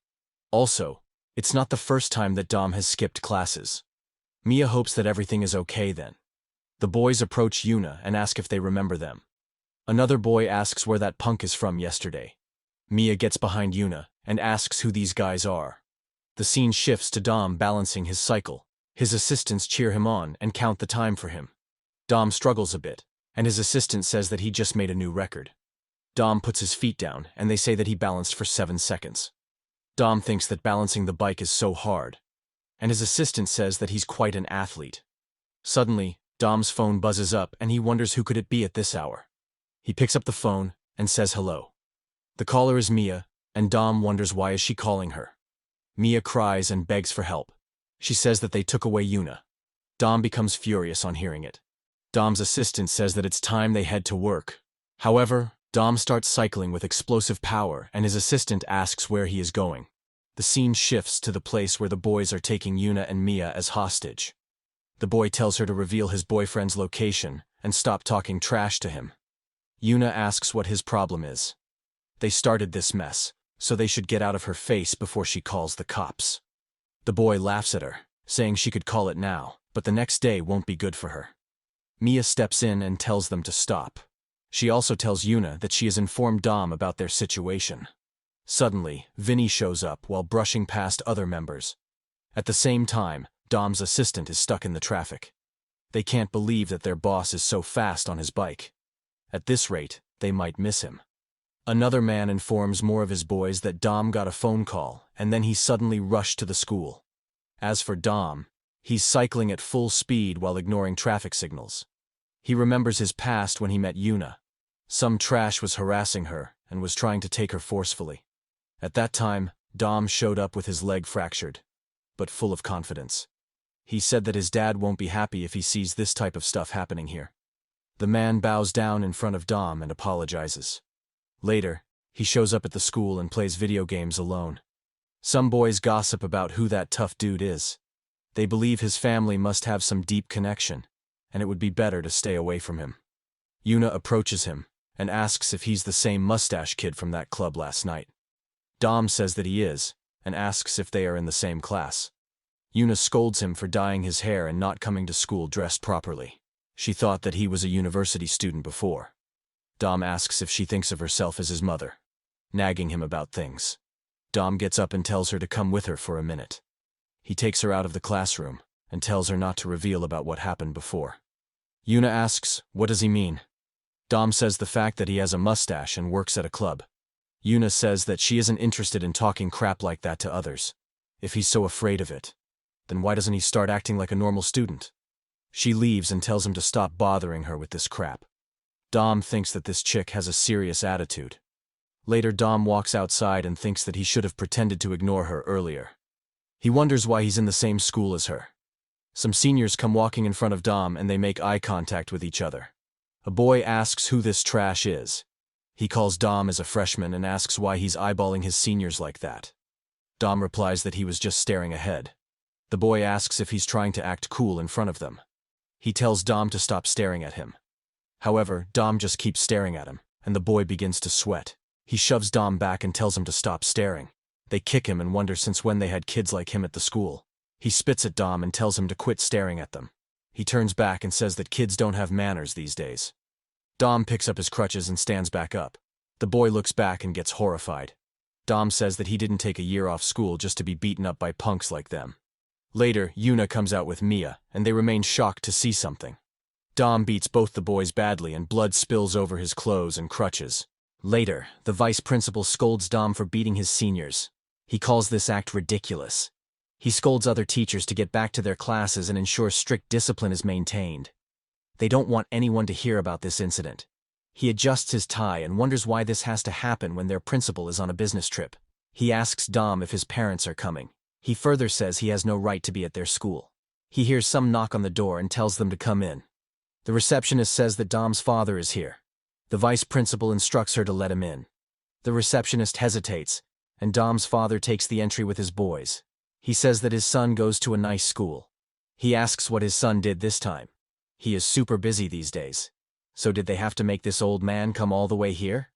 Also, it's not the first time that Dom has skipped classes. Mia hopes that everything is okay then. The boys approach Yuna and ask if they remember them. Another boy asks where that punk is from yesterday. Mia gets behind Yuna and asks who these guys are. The scene shifts to Dom balancing his cycle. His assistants cheer him on and count the time for him. Dom struggles a bit, and his assistant says that he just made a new record. Dom puts his feet down, and they say that he balanced for 7 seconds. Dom thinks that balancing the bike is so hard, and his assistant says that he's quite an athlete. Suddenly, Dom's phone buzzes up, and he wonders who could it be at this hour. He picks up the phone and says hello. The caller is Mia, and Dom wonders why is she calling her. Mia cries and begs for help. She says that they took away Yuna. Dom becomes furious on hearing it. Dom's assistant says that it's time they head to work. However, Dom starts cycling with explosive power, and his assistant asks where he is going. The scene shifts to the place where the boys are taking Yuna and Mia as hostage. The boy tells her to reveal his boyfriend's location and stop talking trash to him. Yuna asks what his problem is. They started this mess, so they should get out of her face before she calls the cops. The boy laughs at her, saying she could call it now, but the next day won't be good for her. Mia steps in and tells them to stop. She also tells Yuna that she has informed Dom about their situation. Suddenly, Vinny shows up while brushing past other members. At the same time, Dom's assistant is stuck in the traffic. They can't believe that their boss is so fast on his bike. At this rate, they might miss him. Another man informs more of his boys that Dom got a phone call, and then he suddenly rushed to the school. As for Dom, he's cycling at full speed while ignoring traffic signals. He remembers his past when he met Yuna. Some trash was harassing her and was trying to take her forcefully. At that time, Dom showed up with his leg fractured, but full of confidence. He said that his dad won't be happy if he sees this type of stuff happening here. The man bows down in front of Dom and apologizes. Later, he shows up at the school and plays video games alone. Some boys gossip about who that tough dude is. They believe his family must have some deep connection, and it would be better to stay away from him. Yuna approaches him and asks if he's the same mustache kid from that club last night. Dom says that he is, and asks if they are in the same class. Yuna scolds him for dyeing his hair and not coming to school dressed properly. She thought that he was a university student before. Dom asks if she thinks of herself as his mother, nagging him about things. Dom gets up and tells her to come with her for a minute. He takes her out of the classroom and tells her not to reveal about what happened before. Yuna asks, what does he mean? Dom says the fact that he has a mustache and works at a club. Yuna says that she isn't interested in talking crap like that to others. If he's so afraid of it, then why doesn't he start acting like a normal student? She leaves and tells him to stop bothering her with this crap. Dom thinks that this chick has a serious attitude. Later, Dom walks outside and thinks that he should have pretended to ignore her earlier. He wonders why he's in the same school as her. Some seniors come walking in front of Dom and they make eye contact with each other. A boy asks who this trash is. He calls Dom as a freshman and asks why he's eyeballing his seniors like that. Dom replies that he was just staring ahead. The boy asks if he's trying to act cool in front of them. He tells Dom to stop staring at him. However, Dom just keeps staring at him, and the boy begins to sweat. He shoves Dom back and tells him to stop staring. They kick him and wonder since when they had kids like him at the school. He spits at Dom and tells him to quit staring at them. He turns back and says that kids don't have manners these days. Dom picks up his crutches and stands back up. The boy looks back and gets horrified. Dom says that he didn't take a year off school just to be beaten up by punks like them. Later, Yuna comes out with Mia, and they remain shocked to see something. Dom beats both the boys badly and blood spills over his clothes and crutches. Later, the vice principal scolds Dom for beating his seniors. He calls this act ridiculous. He scolds other teachers to get back to their classes and ensure strict discipline is maintained. They don't want anyone to hear about this incident. He adjusts his tie and wonders why this has to happen when their principal is on a business trip. He asks Dom if his parents are coming. He further says he has no right to be at their school. He hears some knock on the door and tells them to come in. The receptionist says that Dom's father is here. The vice principal instructs her to let him in. The receptionist hesitates, and Dom's father takes the entry with his boys. He says that his son goes to a nice school. He asks what his son did this time. He is super busy these days. So did they have to make this old man come all the way here?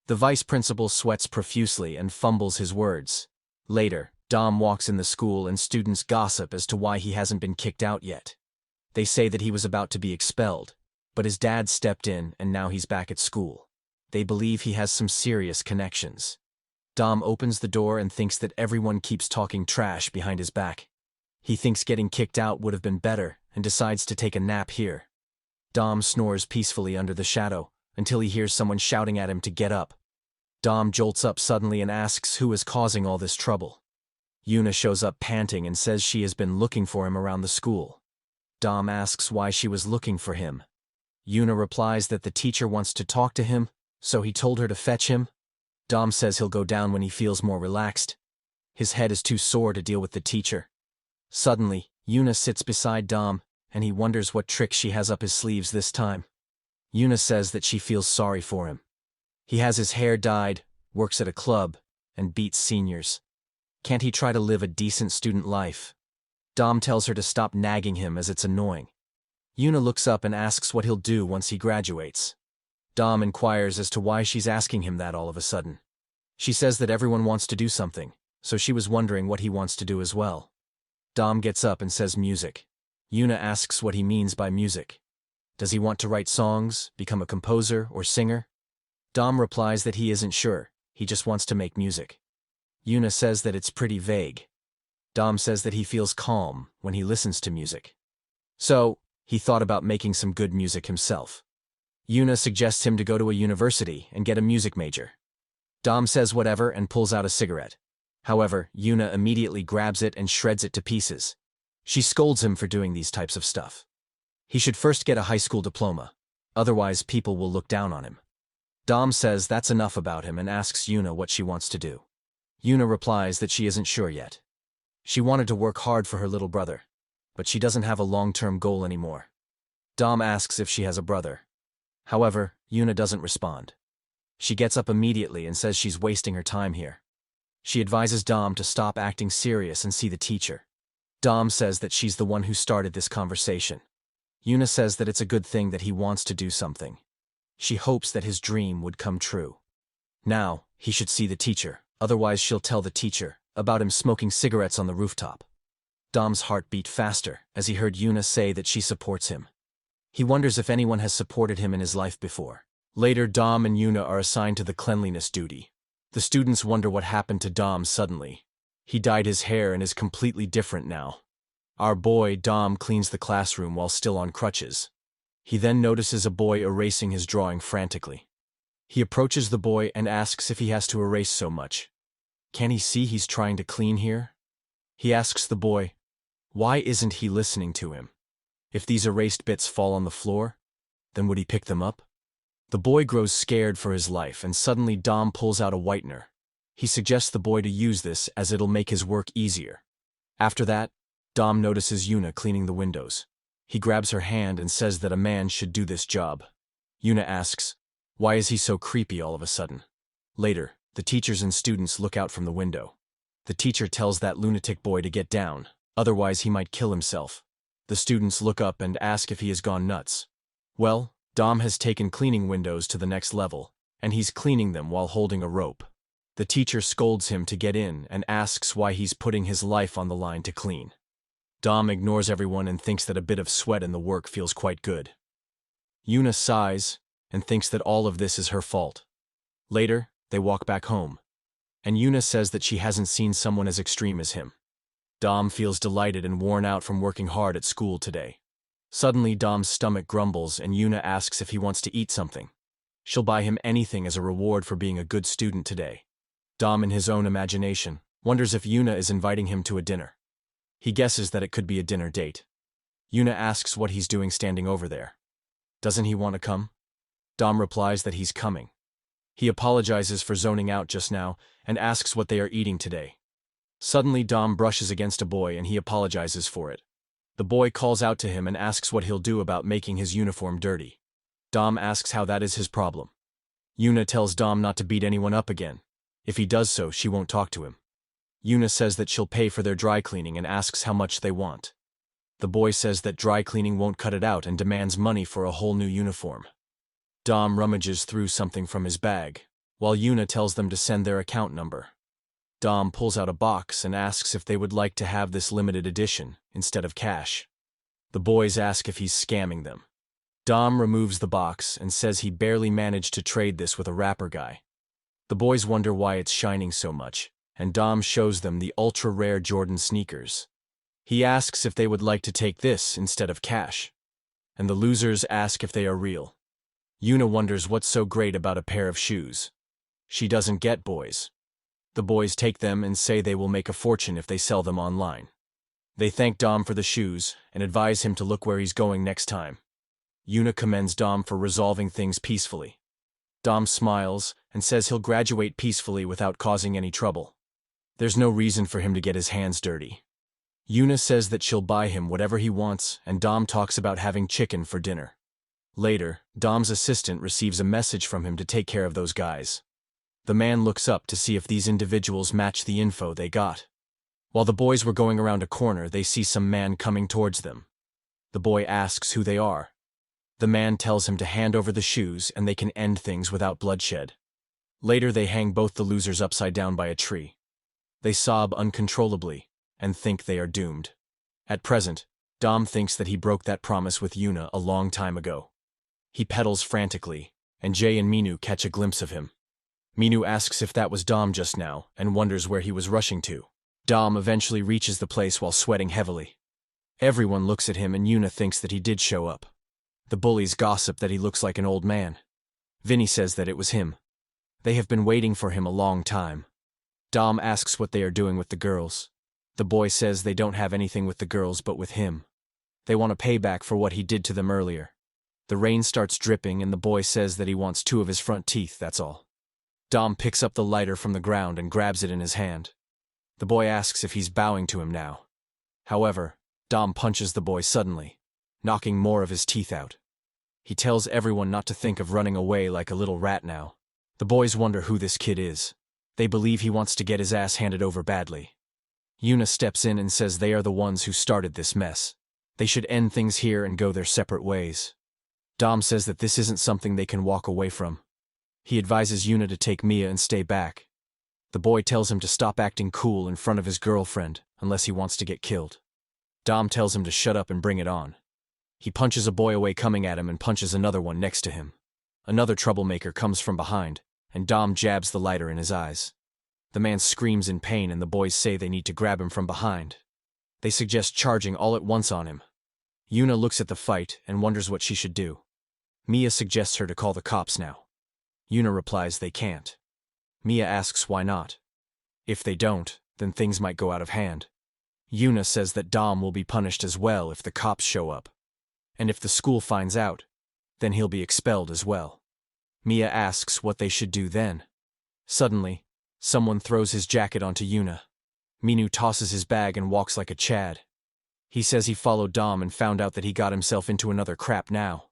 The vice principal sweats profusely and fumbles his words. Later, Dom walks in the school and students gossip as to why he hasn't been kicked out yet. They say that he was about to be expelled. But his dad stepped in and now he's back at school. They believe he has some serious connections. Dom opens the door and thinks that everyone keeps talking trash behind his back. He thinks getting kicked out would have been better and decides to take a nap here. Dom snores peacefully under the shadow until he hears someone shouting at him to get up. Dom jolts up suddenly and asks who is causing all this trouble. Yuna shows up panting and says she has been looking for him around the school. Dom asks why she was looking for him. Yuna replies that the teacher wants to talk to him, so he told her to fetch him. Dom says he'll go down when he feels more relaxed. His head is too sore to deal with the teacher. Suddenly, Yuna sits beside Dom, and he wonders what trick she has up his sleeves this time. Yuna says that she feels sorry for him. He has his hair dyed, works at a club, and beats seniors. Can't he try to live a decent student life? Dom tells her to stop nagging him as it's annoying. Yuna looks up and asks what he'll do once he graduates. Dom inquires as to why she's asking him that all of a sudden. She says that everyone wants to do something, so she was wondering what he wants to do as well. Dom gets up and says music. Yuna asks what he means by music. Does he want to write songs, become a composer, or singer? Dom replies that he isn't sure, he just wants to make music. Yuna says that it's pretty vague. Dom says that he feels calm when he listens to music. So, he thought about making some good music himself. Yuna suggests him to go to a university and get a music major. Dom says whatever and pulls out a cigarette. However, Yuna immediately grabs it and shreds it to pieces. She scolds him for doing these types of stuff. He should first get a high school diploma, otherwise people will look down on him. Dom says that's enough about him and asks Yuna what she wants to do. Yuna replies that she isn't sure yet. She wanted to work hard for her little brother, but she doesn't have a long-term goal anymore. Dom asks if she has a brother. However, Yuna doesn't respond. She gets up immediately and says she's wasting her time here. She advises Dom to stop acting serious and see the teacher. Dom says that she's the one who started this conversation. Yuna says that it's a good thing that he wants to do something. She hopes that his dream would come true. Now, he should see the teacher, otherwise she'll tell the teacher about him smoking cigarettes on the rooftop. Dom's heart beat faster as he heard Yuna say that she supports him. He wonders if anyone has supported him in his life before. Later, Dom and Yuna are assigned to the cleanliness duty. The students wonder what happened to Dom suddenly. He dyed his hair and is completely different now. Our boy, Dom, cleans the classroom while still on crutches. He then notices a boy erasing his drawing frantically. He approaches the boy and asks if he has to erase so much. Can he see he's trying to clean here? He asks the boy, why isn't he listening to him? If these erased bits fall on the floor, then would he pick them up? The boy grows scared for his life and suddenly Dom pulls out a whitener. He suggests the boy to use this as it'll make his work easier. After that, Dom notices Yuna cleaning the windows. He grabs her hand and says that a man should do this job. Yuna asks, why is he so creepy all of a sudden? Later, the teachers and students look out from the window. The teacher tells that lunatic boy to get down, otherwise he might kill himself. The students look up and ask if he has gone nuts. Well, Dom has taken cleaning windows to the next level, and he's cleaning them while holding a rope. The teacher scolds him to get in and asks why he's putting his life on the line to clean. Dom ignores everyone and thinks that a bit of sweat in the work feels quite good. Yuna sighs and thinks that all of this is her fault. Later, they walk back home, and Yuna says that she hasn't seen someone as extreme as him. Dom feels delighted and worn out from working hard at school today. Suddenly, Dom's stomach grumbles and Yuna asks if he wants to eat something. She'll buy him anything as a reward for being a good student today. Dom, in his own imagination, wonders if Yuna is inviting him to a dinner. He guesses that it could be a dinner date. Yuna asks what he's doing standing over there. Doesn't he want to come? Dom replies that he's coming. He apologizes for zoning out just now and asks what they are eating today. Suddenly, Dom brushes against a boy and he apologizes for it. The boy calls out to him and asks what he'll do about making his uniform dirty. Dom asks how that is his problem. Yuna tells Dom not to beat anyone up again. If he does so, she won't talk to him. Yuna says that she'll pay for their dry cleaning and asks how much they want. The boy says that dry cleaning won't cut it out and demands money for a whole new uniform. Dom rummages through something from his bag, while Yuna tells them to send their account number. Dom pulls out a box and asks if they would like to have this limited edition instead of cash. The boys ask if he's scamming them. Dom removes the box and says he barely managed to trade this with a rapper guy. The boys wonder why it's shining so much, and Dom shows them the ultra-rare Jordan sneakers. He asks if they would like to take this instead of cash, and the losers ask if they are real. Yuna wonders what's so great about a pair of shoes. She doesn't get boys. The boys take them and say they will make a fortune if they sell them online. They thank Dom for the shoes and advise him to look where he's going next time. Yuna commends Dom for resolving things peacefully. Dom smiles and says he'll graduate peacefully without causing any trouble. There's no reason for him to get his hands dirty. Yuna says that she'll buy him whatever he wants, and Dom talks about having chicken for dinner. Later, Dom's assistant receives a message from him to take care of those guys. The man looks up to see if these individuals match the info they got. While the boys were going around a corner, they see some man coming towards them. The boy asks who they are. The man tells him to hand over the shoes and they can end things without bloodshed. Later they hang both the losers upside down by a tree. They sob uncontrollably and think they are doomed. At present, Dom thinks that he broke that promise with Yuna a long time ago. He pedals frantically, and Jay and Minu catch a glimpse of him. Minu asks if that was Dom just now and wonders where he was rushing to. Dom eventually reaches the place while sweating heavily. Everyone looks at him and Yuna thinks that he did show up. The bullies gossip that he looks like an old man. Vinny says that it was him. They have been waiting for him a long time. Dom asks what they are doing with the girls. The boy says they don't have anything with the girls but with him. They want a payback for what he did to them earlier. The rain starts dripping and the boy says that he wants 2 of his front teeth, that's all. Dom picks up the lighter from the ground and grabs it in his hand. The boy asks if he's bowing to him now. However, Dom punches the boy suddenly, knocking more of his teeth out. He tells everyone not to think of running away like a little rat now. The boys wonder who this kid is. They believe he wants to get his ass handed over badly. Yuna steps in and says they are the ones who started this mess. They should end things here and go their separate ways. Dom says that this isn't something they can walk away from. He advises Yuna to take Mia and stay back. The boy tells him to stop acting cool in front of his girlfriend unless he wants to get killed. Dom tells him to shut up and bring it on. He punches a boy away coming at him and punches another one next to him. Another troublemaker comes from behind, and Dom jabs the lighter in his eyes. The man screams in pain and the boys say they need to grab him from behind. They suggest charging all at once on him. Yuna looks at the fight and wonders what she should do. Mia suggests her to call the cops now. Yuna replies they can't. Mia asks why not. If they don't, then things might go out of hand. Yuna says that Dom will be punished as well if the cops show up. And if the school finds out, then he'll be expelled as well. Mia asks what they should do then. Suddenly, someone throws his jacket onto Yuna. Minu tosses his bag and walks like a Chad. He says he followed Dom and found out that he got himself into another crap now.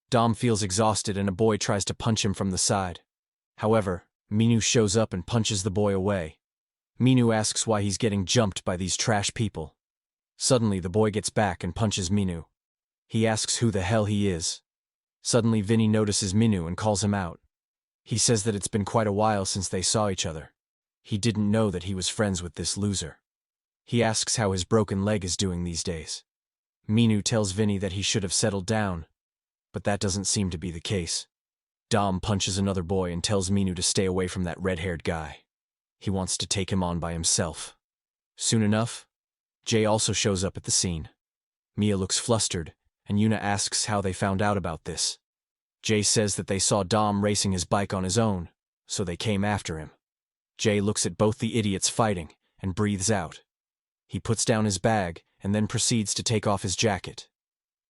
Dom feels exhausted and a boy tries to punch him from the side. However, Minu shows up and punches the boy away. Minu asks why he's getting jumped by these trash people. Suddenly, the boy gets back and punches Minu. He asks who the hell he is. Suddenly, Vinny notices Minu and calls him out. He says that it's been quite a while since they saw each other. He didn't know that he was friends with this loser. He asks how his broken leg is doing these days. Minu tells Vinny that he should have settled down, but that doesn't seem to be the case. Dom punches another boy and tells Minu to stay away from that red-haired guy. He wants to take him on by himself. Soon enough, Jay also shows up at the scene. Mia looks flustered, and Yuna asks how they found out about this. Jay says that they saw Dom racing his bike on his own, so they came after him. Jay looks at both the idiots fighting and breathes out. He puts down his bag and then proceeds to take off his jacket.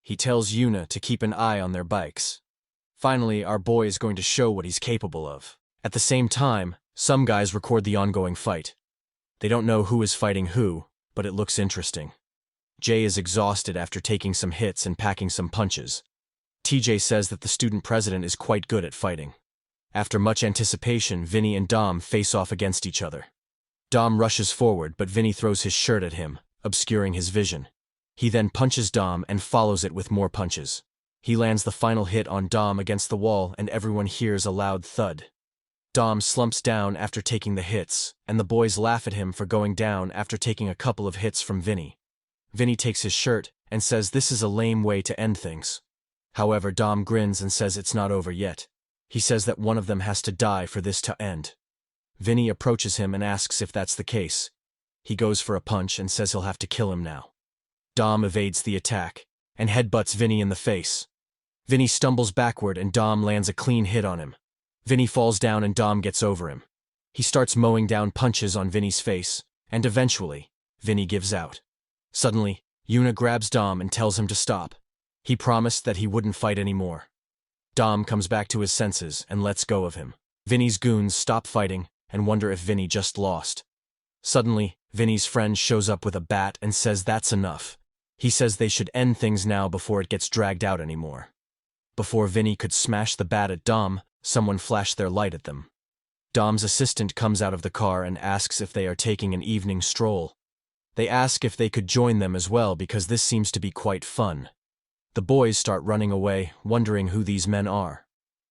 He tells Yuna to keep an eye on their bikes. Finally, our boy is going to show what he's capable of. At the same time, some guys record the ongoing fight. They don't know who is fighting who, but it looks interesting. Jay is exhausted after taking some hits and packing some punches. TJ says that the student president is quite good at fighting. After much anticipation, Vinny and Dom face off against each other. Dom rushes forward, but Vinny throws his shirt at him, obscuring his vision. He then punches Dom and follows it with more punches. He lands the final hit on Dom against the wall and everyone hears a loud thud. Dom slumps down after taking the hits, and the boys laugh at him for going down after taking a couple of hits from Vinny. Vinny takes his shirt and says this is a lame way to end things. However, Dom grins and says it's not over yet. He says that one of them has to die for this to end. Vinny approaches him and asks if that's the case. He goes for a punch and says he'll have to kill him now. Dom evades the attack and headbutts Vinny in the face. Vinny stumbles backward and Dom lands a clean hit on him. Vinny falls down and Dom gets over him. He starts mowing down punches on Vinny's face, and eventually, Vinny gives out. Suddenly, Yuna grabs Dom and tells him to stop. He promised that he wouldn't fight anymore. Dom comes back to his senses and lets go of him. Vinny's goons stop fighting and wonder if Vinny just lost. Suddenly, Vinny's friend shows up with a bat and says that's enough. He says they should end things now before it gets dragged out anymore. Before Vinny could smash the bat at Dom, someone flashed their light at them. Dom's assistant comes out of the car and asks if they are taking an evening stroll. They ask if they could join them as well because this seems to be quite fun. The boys start running away, wondering who these men are.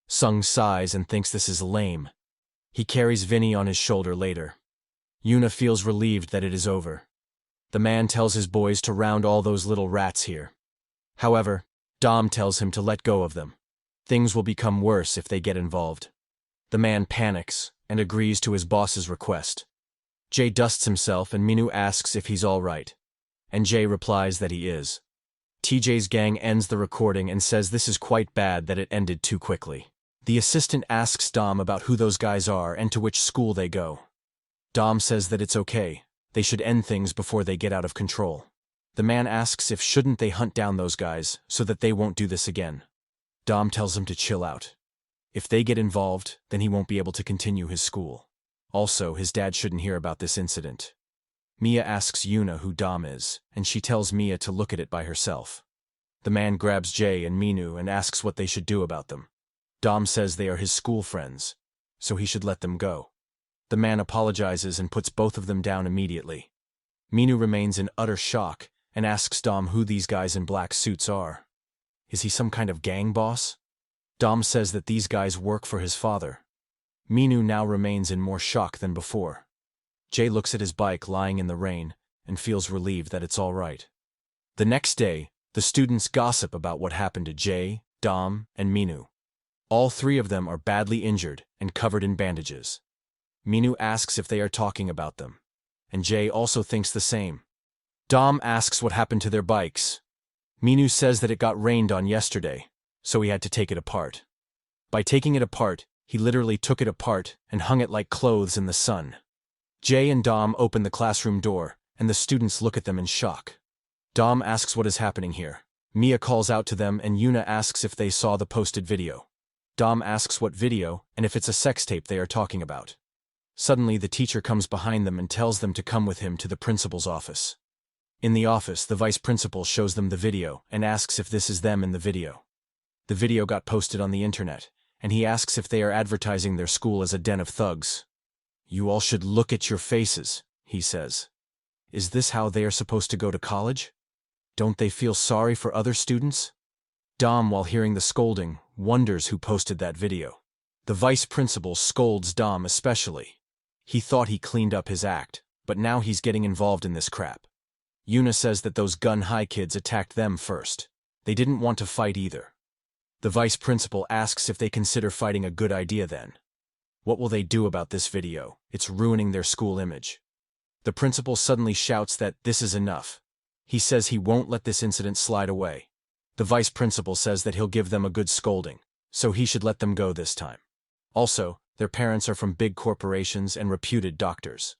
Sung sighs and thinks this is lame. He carries Vinny on his shoulder later. Yuna feels relieved that it is over. The man tells his boys to round all those little rats here. However, Dom tells him to let go of them. Things will become worse if they get involved. The man panics and agrees to his boss's request. Jay dusts himself and Minu asks if he's all right. And Jay replies that he is. TJ's gang ends the recording and says this is quite bad that it ended too quickly. The assistant asks Dom about who those guys are and to which school they go. Dom says that it's okay, they should end things before they get out of control. The man asks if shouldn't they hunt down those guys so that they won't do this again. Dom tells him to chill out. If they get involved, then he won't be able to continue his school. Also, his dad shouldn't hear about this incident. Mia asks Yuna who Dom is, and she tells Mia to look at it by herself. The man grabs Jay and Minu and asks what they should do about them. Dom says they are his school friends, so he should let them go. The man apologizes and puts both of them down immediately. Minu remains in utter shock and asks Dom who these guys in black suits are. Is he some kind of gang boss? Dom says that these guys work for his father. Minu now remains in more shock than before. Jay looks at his bike lying in the rain and feels relieved that it's all right. The next day, the students gossip about what happened to Jay, Dom, and Minu. All three of them are badly injured and covered in bandages. Minu asks if they are talking about them, and Jay also thinks the same. Dom asks what happened to their bikes. Minu says that it got rained on yesterday, so he had to take it apart. By taking it apart, he literally took it apart and hung it like clothes in the sun. Jay and Dom open the classroom door, and the students look at them in shock. Dom asks what is happening here. Mia calls out to them and Yuna asks if they saw the posted video. Dom asks what video and if it's a sex tape they are talking about. Suddenly the teacher comes behind them and tells them to come with him to the principal's office. In the office, the vice principal shows them the video and asks if this is them in the video. The video got posted on the internet, and he asks if they are advertising their school as a den of thugs. You all should look at your faces, he says. Is this how they are supposed to go to college? Don't they feel sorry for other students? Dom, while hearing the scolding, wonders who posted that video. The vice principal scolds Dom especially. He thought he cleaned up his act, but now he's getting involved in this crap. Yuna says that those gun-high kids attacked them first. They didn't want to fight either. The vice principal asks if they consider fighting a good idea then. What will they do about this video? It's ruining their school image. The principal suddenly shouts that this is enough. He says he won't let this incident slide away. The vice principal says that he'll give them a good scolding, so he should let them go this time. Also, their parents are from big corporations and reputed doctors.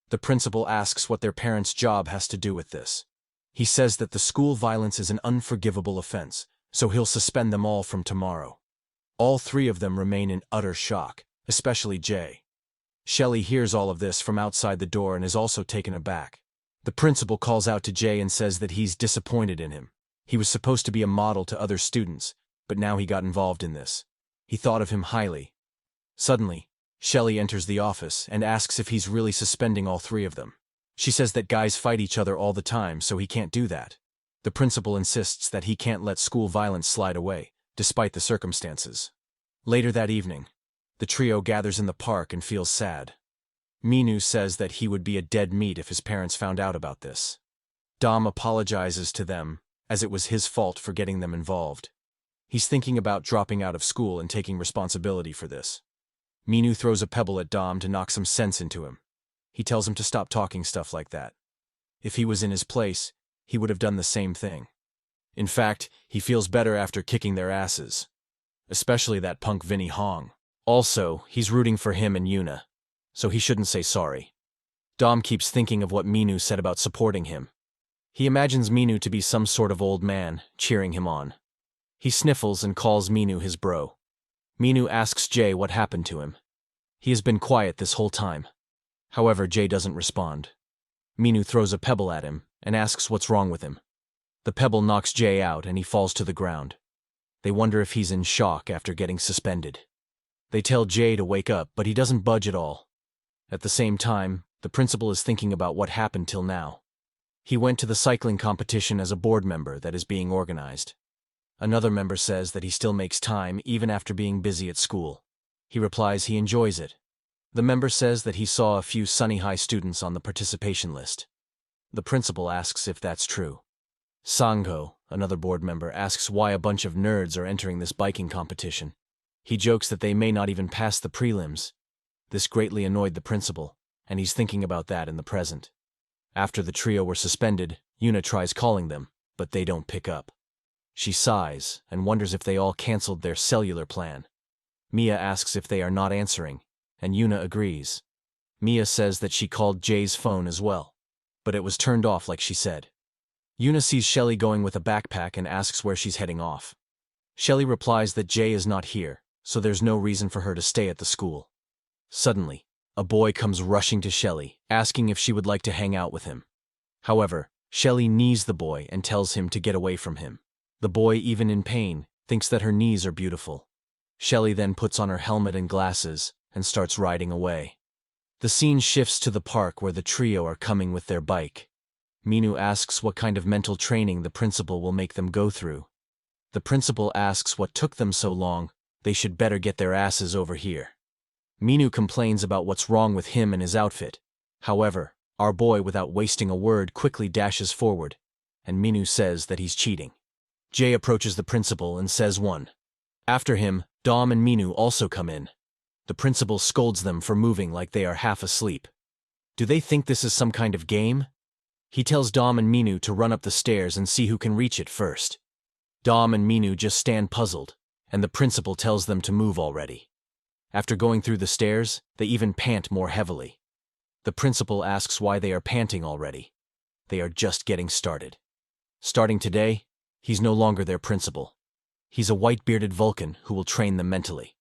The principal asks what their parents' job has to do with this. He says that the school violence is an unforgivable offense, so he'll suspend them all from tomorrow. All three of them remain in utter shock, especially Jay. Shelley hears all of this from outside the door and is also taken aback. The principal calls out to Jay and says that he's disappointed in him. He was supposed to be a model to other students, but now he got involved in this. He thought of him highly. Suddenly, Shelley enters the office and asks if he's really suspending all three of them. She says that guys fight each other all the time, so he can't do that. The principal insists that he can't let school violence slide away, despite the circumstances. Later that evening, the trio gathers in the park and feels sad. Minu says that he would be a dead meat if his parents found out about this. Dom apologizes to them, as it was his fault for getting them involved. He's thinking about dropping out of school and taking responsibility for this. Minu throws a pebble at Dom to knock some sense into him. He tells him to stop talking stuff like that. If he was in his place, he would have done the same thing. In fact, he feels better after kicking their asses. Especially that punk Vinny Hong. Also, he's rooting for him and Yuna, so he shouldn't say sorry. Dom keeps thinking of what Minu said about supporting him. He imagines Minu to be some sort of old man, cheering him on. He sniffles and calls Minu his bro. Minu asks Jay what happened to him. He has been quiet this whole time. However, Jay doesn't respond. Minu throws a pebble at him and asks what's wrong with him. The pebble knocks Jay out and he falls to the ground. They wonder if he's in shock after getting suspended. They tell Jay to wake up, but he doesn't budge at all. At the same time, the principal is thinking about what happened till now. He went to the cycling competition as a board member that is being organized. Another member says that he still makes time even after being busy at school. He replies he enjoys it. The member says that he saw a few Sunny High students on the participation list. The principal asks if that's true. Sangho, another board member, asks why a bunch of nerds are entering this biking competition. He jokes that they may not even pass the prelims. This greatly annoyed the principal, and he's thinking about that in the present. After the trio were suspended, Yuna tries calling them, but they don't pick up. She sighs and wonders if they all canceled their cellular plan. Mia asks if they are not answering, and Yuna agrees. Mia says that she called Jay's phone as well, but it was turned off like she said. Yuna sees Shelly going with a backpack and asks where she's heading off. Shelly replies that Jay is not here, so there's no reason for her to stay at the school. Suddenly, a boy comes rushing to Shelly, asking if she would like to hang out with him. However, Shelly knees the boy and tells him to get away from him. The boy, even in pain, thinks that her knees are beautiful. Shelly then puts on her helmet and glasses and starts riding away. The scene shifts to the park where the trio are coming with their bike. Minu asks what kind of mental training the principal will make them go through. The principal asks what took them so long, they should better get their asses over here. Minu complains about what's wrong with him and his outfit. However, our boy, without wasting a word, quickly dashes forward, and Minu says that he's cheating. Jay approaches the principal and says one. After him, Dom and Minu also come in. The principal scolds them for moving like they are half asleep. Do they think this is some kind of game? He tells Dom and Minu to run up the stairs and see who can reach it first. Dom and Minu just stand puzzled, and the principal tells them to move already. After going through the stairs, they even pant more heavily. The principal asks why they are panting already. They are just getting started. Starting today, he's no longer their principal. He's a white-bearded Vulcan who will train them mentally.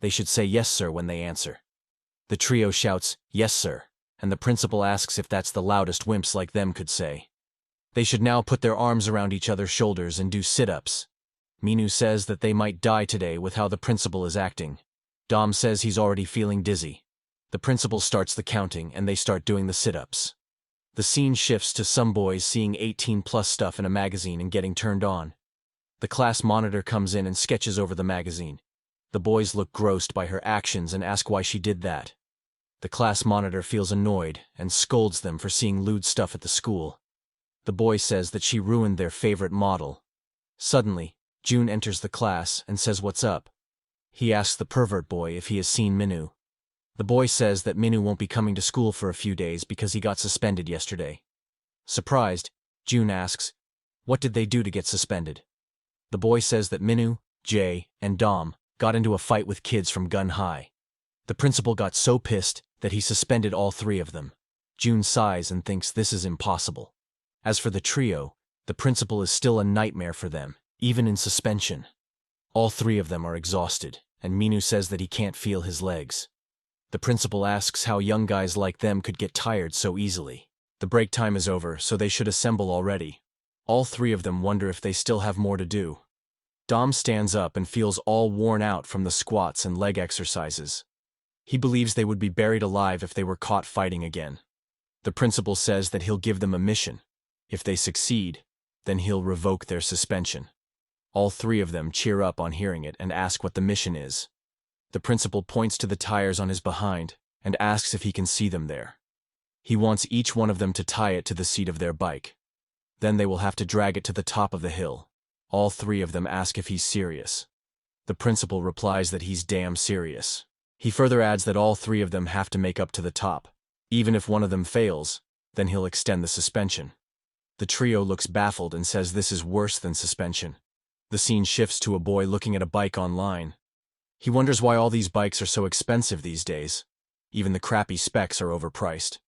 They should say yes, sir, when they answer. The trio shouts, yes, sir, and the principal asks if that's the loudest wimps like them could say. They should now put their arms around each other's shoulders and do sit-ups. Minu says that they might die today with how the principal is acting. Dom says he's already feeling dizzy. The principal starts the counting and they start doing the sit-ups. The scene shifts to some boys seeing 18+ stuff in a magazine and getting turned on. The class monitor comes in and sketches over the magazine. The boys look grossed by her actions and ask why she did that. The class monitor feels annoyed and scolds them for seeing lewd stuff at the school. The boy says that she ruined their favorite model. Suddenly, June enters the class and says what's up. He asks the pervert boy if he has seen Minu. The boy says that Minu won't be coming to school for a few days because he got suspended yesterday. Surprised, June asks, what did they do to get suspended? The boy says that Minu, Jay, and Dom got into a fight with kids from Gun High. The principal got so pissed that he suspended all three of them. June sighs and thinks this is impossible. As for the trio, the principal is still a nightmare for them, even in suspension. All three of them are exhausted, and Minu says that he can't feel his legs. The principal asks how young guys like them could get tired so easily. The break time is over, so they should assemble already. All three of them wonder if they still have more to do. Dom stands up and feels all worn out from the squats and leg exercises. He believes they would be buried alive if they were caught fighting again. The principal says that he'll give them a mission. If they succeed, then he'll revoke their suspension. All three of them cheer up on hearing it and ask what the mission is. The principal points to the tires on his behind and asks if he can see them there. He wants each one of them to tie it to the seat of their bike. Then they will have to drag it to the top of the hill. All three of them ask if he's serious. The principal replies that he's damn serious. He further adds that all three of them have to make up to the top. Even if one of them fails, then he'll extend the suspension. The trio looks baffled and says this is worse than suspension. The scene shifts to a boy looking at a bike online. He wonders why all these bikes are so expensive these days. Even the crappy specs are overpriced.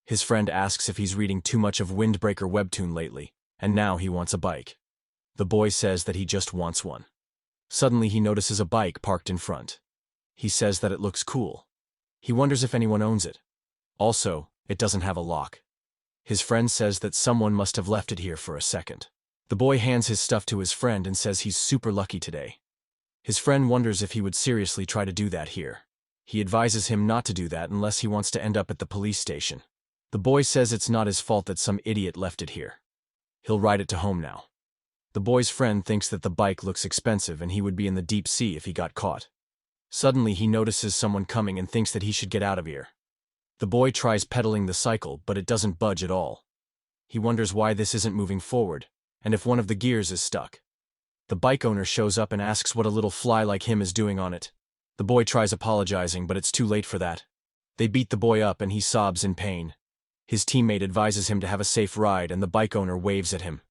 His friend asks if he's reading too much of Windbreaker webtoon lately, and now he wants a bike. The boy says that he just wants one. Suddenly he notices a bike parked in front. He says that it looks cool. He wonders if anyone owns it. Also, it doesn't have a lock. His friend says that someone must have left it here for a second. The boy hands his stuff to his friend and says he's super lucky today. His friend wonders if he would seriously try to do that here. He advises him not to do that unless he wants to end up at the police station. The boy says it's not his fault that some idiot left it here. He'll ride it to home now. The boy's friend thinks that the bike looks expensive and he would be in the deep sea if he got caught. Suddenly he notices someone coming and thinks that he should get out of here. The boy tries pedaling the cycle, but it doesn't budge at all. He wonders why this isn't moving forward, and if one of the gears is stuck. The bike owner shows up and asks what a little fly like him is doing on it. The boy tries apologizing, but it's too late for that. They beat the boy up and he sobs in pain. His teammate advises him to have a safe ride and the bike owner waves at him.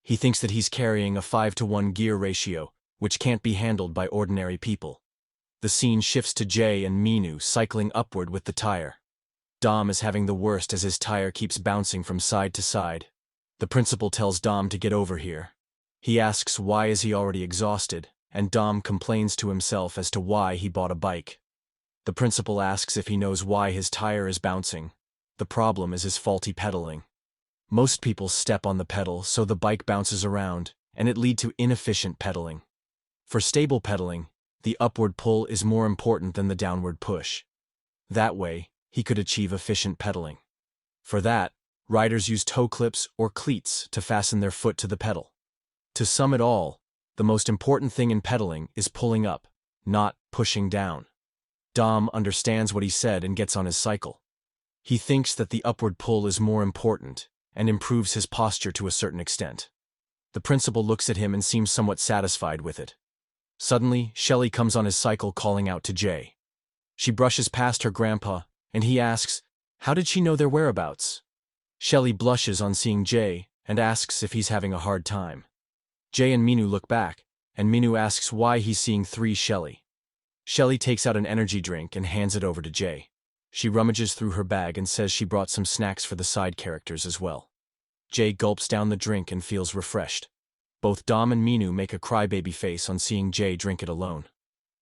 He thinks that he's carrying a 5-to-1 gear ratio, which can't be handled by ordinary people. The scene shifts to Jay and Minu cycling upward with the tire. Dom is having the worst as his tire keeps bouncing from side to side. The principal tells Dom to get over here. He asks why is he already exhausted, and Dom complains to himself as to why he bought a bike. The principal asks if he knows why his tire is bouncing. The problem is his faulty pedaling. Most people step on the pedal so the bike bounces around, and it leads to inefficient pedaling. For stable pedaling, the upward pull is more important than the downward push. That way, he could achieve efficient pedaling. For that, riders use toe clips or cleats to fasten their foot to the pedal. To sum it all, the most important thing in pedaling is pulling up, not pushing down. Dom understands what he said and gets on his cycle. He thinks that the upward pull is more important, and improves his posture to a certain extent. The principal looks at him and seems somewhat satisfied with it. Suddenly, Shelley comes on his cycle calling out to Jay. She brushes past her grandpa, and he asks, how did she know their whereabouts? Shelley blushes on seeing Jay, and asks if he's having a hard time. Jay and Minu look back, and Minu asks why he's seeing 3 Shelley. Shelley takes out an energy drink and hands it over to Jay. She rummages through her bag and says she brought some snacks for the side characters as well. Jay gulps down the drink and feels refreshed. Both Dom and Minu make a crybaby face on seeing Jay drink it alone.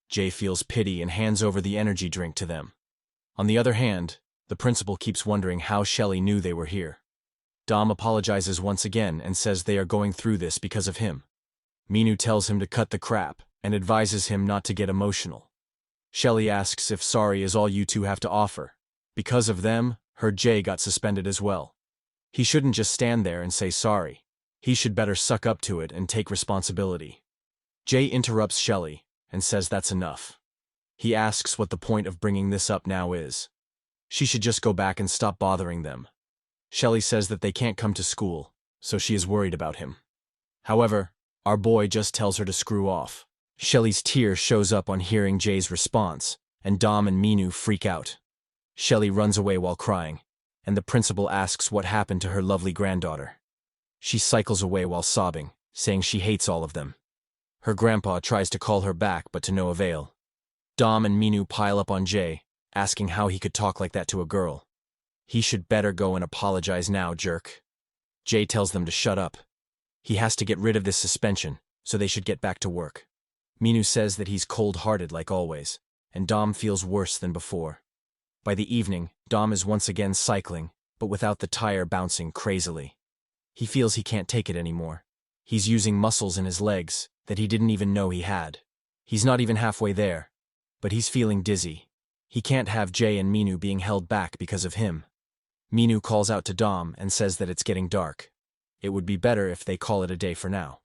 Jay feels pity and hands over the energy drink to them. On the other hand, the principal keeps wondering how Shelley knew they were here. Dom apologizes once again and says they are going through this because of him. Minu tells him to cut the crap and advises him not to get emotional. Shelley asks if sorry is all you two have to offer. Because of them, her Jay got suspended as well. He shouldn't just stand there and say sorry. He should better suck up to it and take responsibility. Jay interrupts Shelley and says that's enough. He asks what the point of bringing this up now is. She should just go back and stop bothering them. Shelley says that they can't come to school, so she is worried about him. However, our boy just tells her to screw off. Shelley's tear shows up on hearing Jay's response, and Dom and Minu freak out. Shelley runs away while crying, and the principal asks what happened to her lovely granddaughter. She cycles away while sobbing, saying she hates all of them. Her grandpa tries to call her back, but to no avail. Dom and Minu pile up on Jay, asking how he could talk like that to a girl. He should better go and apologize now, jerk. Jay tells them to shut up. He has to get rid of this suspension, so they should get back to work. Minu says that he's cold-hearted like always, and Dom feels worse than before. By the evening, Dom is once again cycling, but without the tire bouncing crazily. He feels he can't take it anymore. He's using muscles in his legs that he didn't even know he had. He's not even halfway there, but he's feeling dizzy. He can't have Jay and Minu being held back because of him. Minu calls out to Dom and says that it's getting dark. It would be better if they call it a day for now.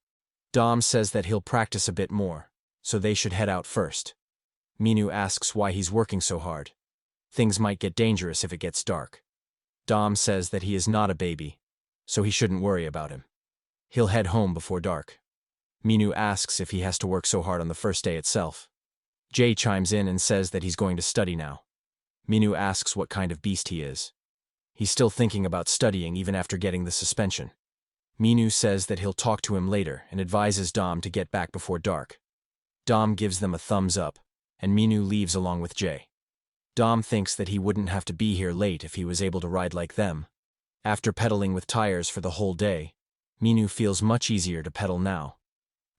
Dom says that he'll practice a bit more, so they should head out first. Minu asks why he's working so hard. Things might get dangerous if it gets dark. Dom says that he is not a baby, so he shouldn't worry about him. He'll head home before dark. Minu asks if he has to work so hard on the first day itself. Jae chimes in and says that he's going to study now. Minu asks what kind of beast he is. He's still thinking about studying even after getting the suspension. Minu says that he'll talk to him later and advises Dom to get back before dark. Dom gives them a thumbs up, and Minu leaves along with Jae. Dom thinks that he wouldn't have to be here late if he was able to ride like them. After pedaling with tires for the whole day, Minu feels much easier to pedal now.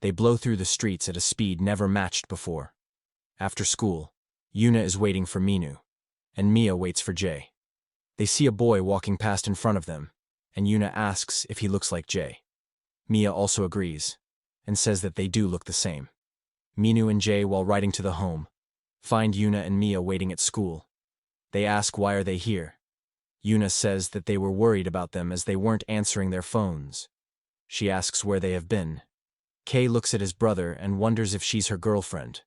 They blow through the streets at a speed never matched before. After school, Yuna is waiting for Minu, and Mia waits for Jae. They see a boy walking past in front of them, and Yuna asks if he looks like Jae. Mia also agrees, and says that they do look the same. Minu and Jae, while riding to the home, find Yuna and Mia waiting at school. They ask why are they here. Yuna says that they were worried about them as they weren't answering their phones. She asks where they have been. Kay looks at his brother and wonders if she's her girlfriend.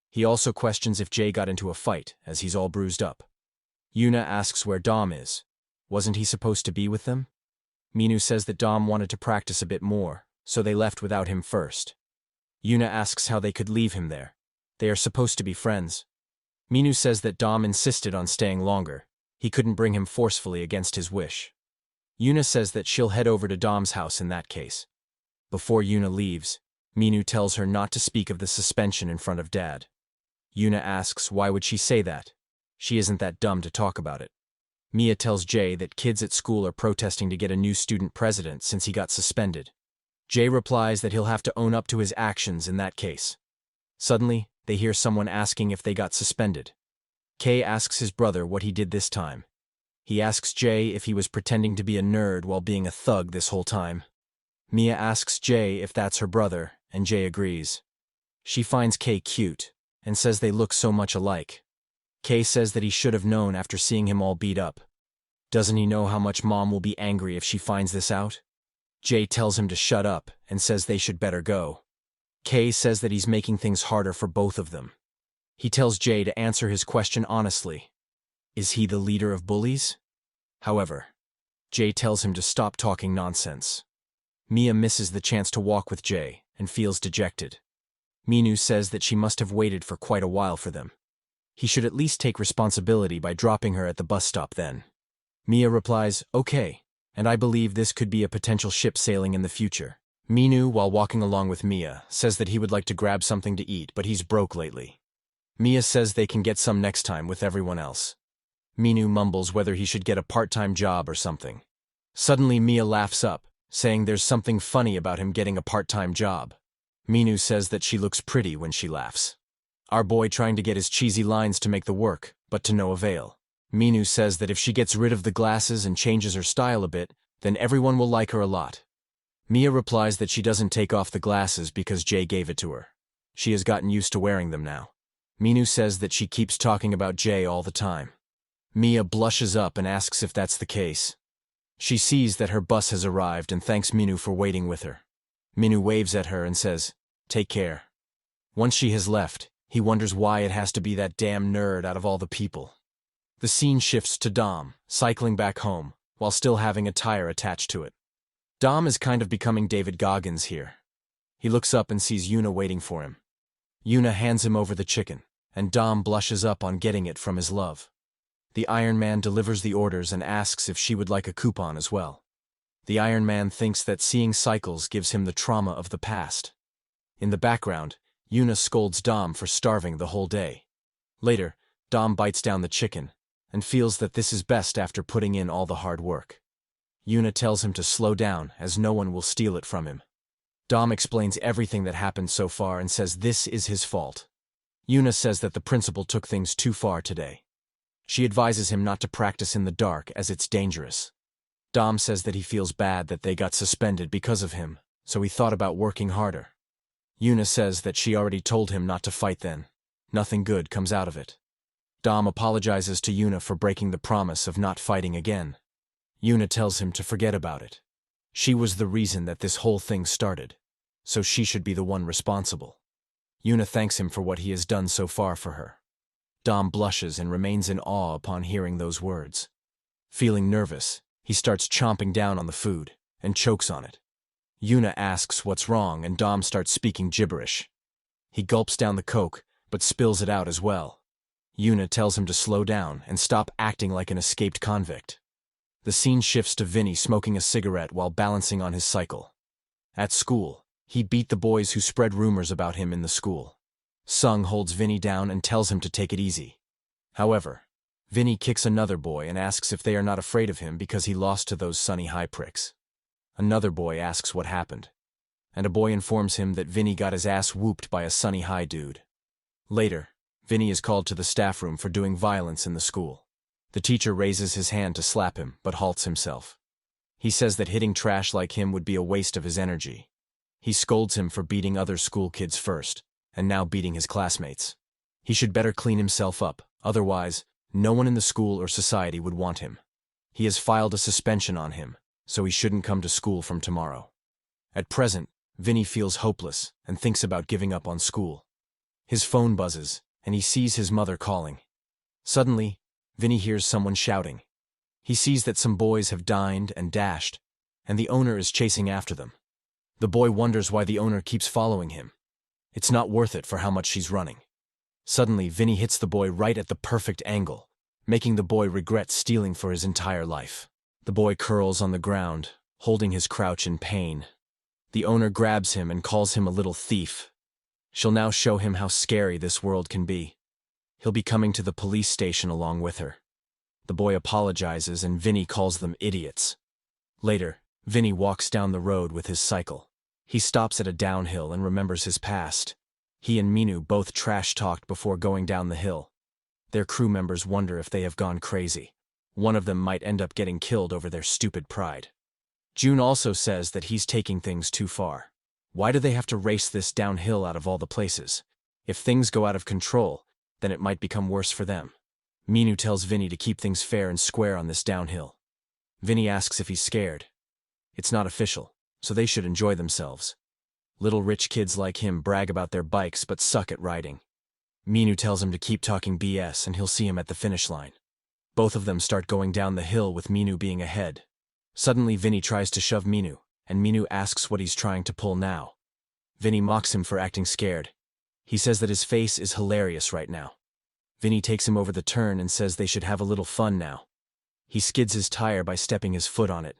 He also questions if Jae got into a fight, as he's all bruised up. Yuna asks where Dom is. Wasn't he supposed to be with them? Minu says that Dom wanted to practice a bit more, so they left without him first. Yuna asks how they could leave him there. They are supposed to be friends. Minu says that Dom insisted on staying longer. He couldn't bring him forcefully against his wish. Yuna says that she'll head over to Dom's house in that case. Before Yuna leaves, Minu tells her not to speak of the suspension in front of Dad. Yuna asks why would she say that? She isn't that dumb to talk about it. Mia tells Jae that kids at school are protesting to get a new student president since he got suspended. Jae replies that he'll have to own up to his actions in that case. Suddenly, they hear someone asking if they got suspended. Kay asks his brother what he did this time. He asks Jae if he was pretending to be a nerd while being a thug this whole time. Mia asks Jae if that's her brother, and Jae agrees. She finds Kay cute, and says they look so much alike. Kay says that he should have known after seeing him all beat up. Doesn't he know how much Mom will be angry if she finds this out? Jae tells him to shut up and says they should better go. Kay says that he's making things harder for both of them. He tells Jae to answer his question honestly. Is he the leader of bullies? However, Jae tells him to stop talking nonsense. Mia misses the chance to walk with Jae and feels dejected. Minu says that she must have waited for quite a while for them. He should at least take responsibility by dropping her at the bus stop then. Mia replies, okay, and I believe this could be a potential ship sailing in the future. Minu, while walking along with Mia, says that he would like to grab something to eat, but he's broke lately. Mia says they can get some next time with everyone else. Minu mumbles whether he should get a part-time job or something. Suddenly Mia laughs up, saying there's something funny about him getting a part-time job. Minu says that she looks pretty when she laughs. Our boy trying to get his cheesy lines to make the work, but to no avail. Minu says that if she gets rid of the glasses and changes her style a bit, then everyone will like her a lot. Mia replies that she doesn't take off the glasses because Jae gave it to her. She has gotten used to wearing them now. Minu says that she keeps talking about Jae all the time. Mia blushes up and asks if that's the case. She sees that her bus has arrived and thanks Minu for waiting with her. Minu waves at her and says, take care. Once she has left, he wonders why it has to be that damn nerd out of all the people. The scene shifts to Dom, cycling back home, while still having a tire attached to it. Dom is kind of becoming David Goggins here. He looks up and sees Yuna waiting for him. Yuna hands him over the chicken, and Dom blushes up on getting it from his love. The Iron Man delivers the orders and asks if she would like a coupon as well. The Iron Man thinks that seeing cycles gives him the trauma of the past. In the background, Yuna scolds Dom for starving the whole day. Later, Dom bites down the chicken, and feels that this is best after putting in all the hard work. Yuna tells him to slow down as no one will steal it from him. Dom explains everything that happened so far and says this is his fault. Yuna says that the principal took things too far today. She advises him not to practice in the dark as it's dangerous. Dom says that he feels bad that they got suspended because of him, so he thought about working harder. Yuna says that she already told him not to fight then. Nothing good comes out of it. Dom apologizes to Yuna for breaking the promise of not fighting again. Yuna tells him to forget about it. She was the reason that this whole thing started, so she should be the one responsible. Yuna thanks him for what he has done so far for her. Dom blushes and remains in awe upon hearing those words. Feeling nervous, he starts chomping down on the food and chokes on it. Yuna asks what's wrong and Dom starts speaking gibberish. He gulps down the coke, but spills it out as well. Yuna tells him to slow down and stop acting like an escaped convict. The scene shifts to Vinny smoking a cigarette while balancing on his cycle. At school, he beat the boys who spread rumors about him in the school. Sung holds Vinny down and tells him to take it easy. However, Vinny kicks another boy and asks if they are not afraid of him because he lost to those Sunny High pricks. Another boy asks what happened, and a boy informs him that Vinny got his ass whooped by a Sunny High dude. Later, Vinny is called to the staff room for doing violence in the school. The teacher raises his hand to slap him, but halts himself. He says that hitting trash like him would be a waste of his energy. He scolds him for beating other school kids first, and now beating his classmates. He should better clean himself up, otherwise, no one in the school or society would want him. He has filed a suspension on him, so he shouldn't come to school from tomorrow. At present, Vinny feels hopeless and thinks about giving up on school. His phone buzzes, and he sees his mother calling. Suddenly, Vinny hears someone shouting. He sees that some boys have dined and dashed, and the owner is chasing after them. The boy wonders why the owner keeps following him. It's not worth it for how much she's running. Suddenly, Vinny hits the boy right at the perfect angle, making the boy regret stealing for his entire life. The boy curls on the ground, holding his crouch in pain. The owner grabs him and calls him a little thief. She'll now show him how scary this world can be. He'll be coming to the police station along with her. The boy apologizes and Vinny calls them idiots. Later, Vinny walks down the road with his cycle. He stops at a downhill and remembers his past. He and Minu both trash-talked before going down the hill. Their crew members wonder if they have gone crazy. One of them might end up getting killed over their stupid pride. June also says that he's taking things too far. Why do they have to race this downhill out of all the places? If things go out of control, then it might become worse for them. Minu tells Vinny to keep things fair and square on this downhill. Vinny asks if he's scared. It's not official, so they should enjoy themselves. Little rich kids like him brag about their bikes but suck at riding. Minu tells him to keep talking BS and he'll see him at the finish line. Both of them start going down the hill with Minu being ahead. Suddenly Vinny tries to shove Minu, and Minu asks what he's trying to pull now. Vinny mocks him for acting scared. He says that his face is hilarious right now. Vinny takes him over the turn and says they should have a little fun now. He skids his tire by stepping his foot on it.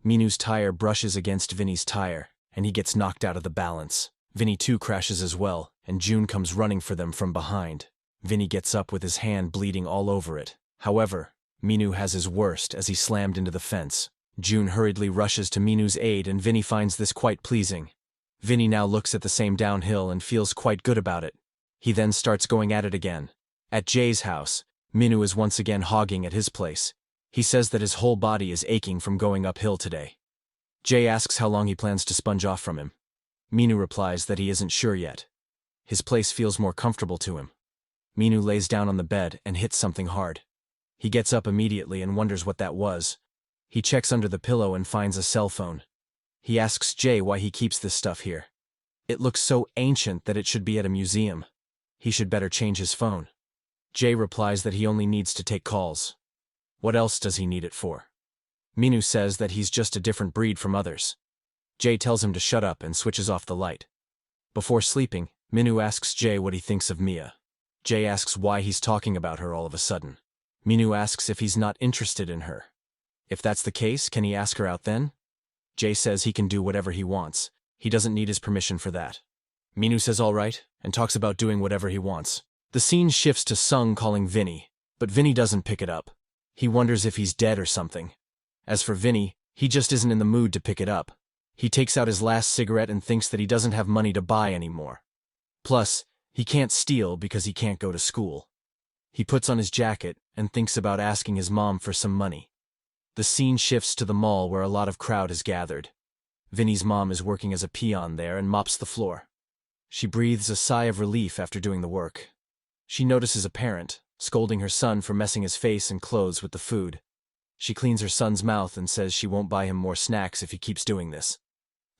Minu's tire brushes against Vinny's tire, and he gets knocked out of the balance. Vinny too crashes as well, and June comes running for them from behind. Vinny gets up with his hand bleeding all over it. However, Minu has his worst as he slammed into the fence. June hurriedly rushes to Minu's aid and Vinny finds this quite pleasing. Vinny now looks at the same downhill and feels quite good about it. He then starts going at it again. At Jay's house, Minu is once again hogging at his place. He says that his whole body is aching from going uphill today. Jay asks how long he plans to sponge off from him. Minu replies that he isn't sure yet. His place feels more comfortable to him. Minu lays down on the bed and hits something hard. He gets up immediately and wonders what that was. He checks under the pillow and finds a cell phone. He asks Jay why he keeps this stuff here. It looks so ancient that it should be at a museum. He should better change his phone. Jay replies that he only needs to take calls. What else does he need it for? Minu says that he's just a different breed from others. Jay tells him to shut up and switches off the light. Before sleeping, Minu asks Jay what he thinks of Mia. Jay asks why he's talking about her all of a sudden. Minu asks if he's not interested in her. If that's the case, can he ask her out then? Jay says he can do whatever he wants. He doesn't need his permission for that. Minu says all right, and talks about doing whatever he wants. The scene shifts to Sung calling Vinny, but Vinny doesn't pick it up. He wonders if he's dead or something. As for Vinny, he just isn't in the mood to pick it up. He takes out his last cigarette and thinks that he doesn't have money to buy anymore. Plus, he can't steal because he can't go to school. He puts on his jacket and thinks about asking his mom for some money. The scene shifts to the mall where a lot of crowd has gathered. Vinny's mom is working as a peon there and mops the floor. She breathes a sigh of relief after doing the work. She notices a parent, scolding her son for messing his face and clothes with the food. She cleans her son's mouth and says she won't buy him more snacks if he keeps doing this.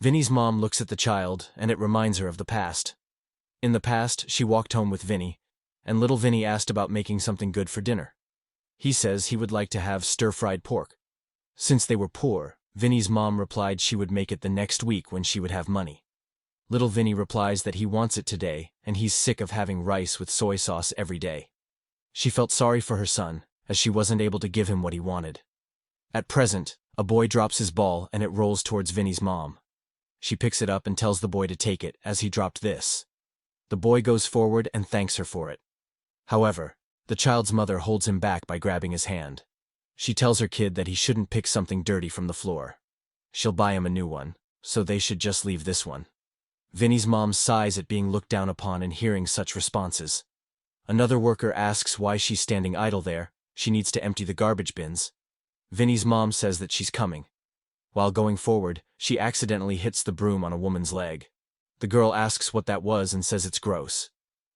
Vinny's mom looks at the child, and it reminds her of the past. In the past, she walked home with Vinny, and little Vinny asked about making something good for dinner. He says he would like to have stir-fried pork. Since they were poor, Vinny's mom replied she would make it the next week when she would have money. Little Vinny replies that he wants it today and he's sick of having rice with soy sauce every day. She felt sorry for her son, as she wasn't able to give him what he wanted. At present, a boy drops his ball and it rolls towards Vinny's mom. She picks it up and tells the boy to take it as he dropped this. The boy goes forward and thanks her for it. However, the child's mother holds him back by grabbing his hand. She tells her kid that he shouldn't pick something dirty from the floor. She'll buy him a new one, so they should just leave this one. Vinny's mom sighs at being looked down upon and hearing such responses. Another worker asks why she's standing idle there. She needs to empty the garbage bins. Vinny's mom says that she's coming. While going forward, she accidentally hits the broom on a woman's leg. The girl asks what that was and says it's gross.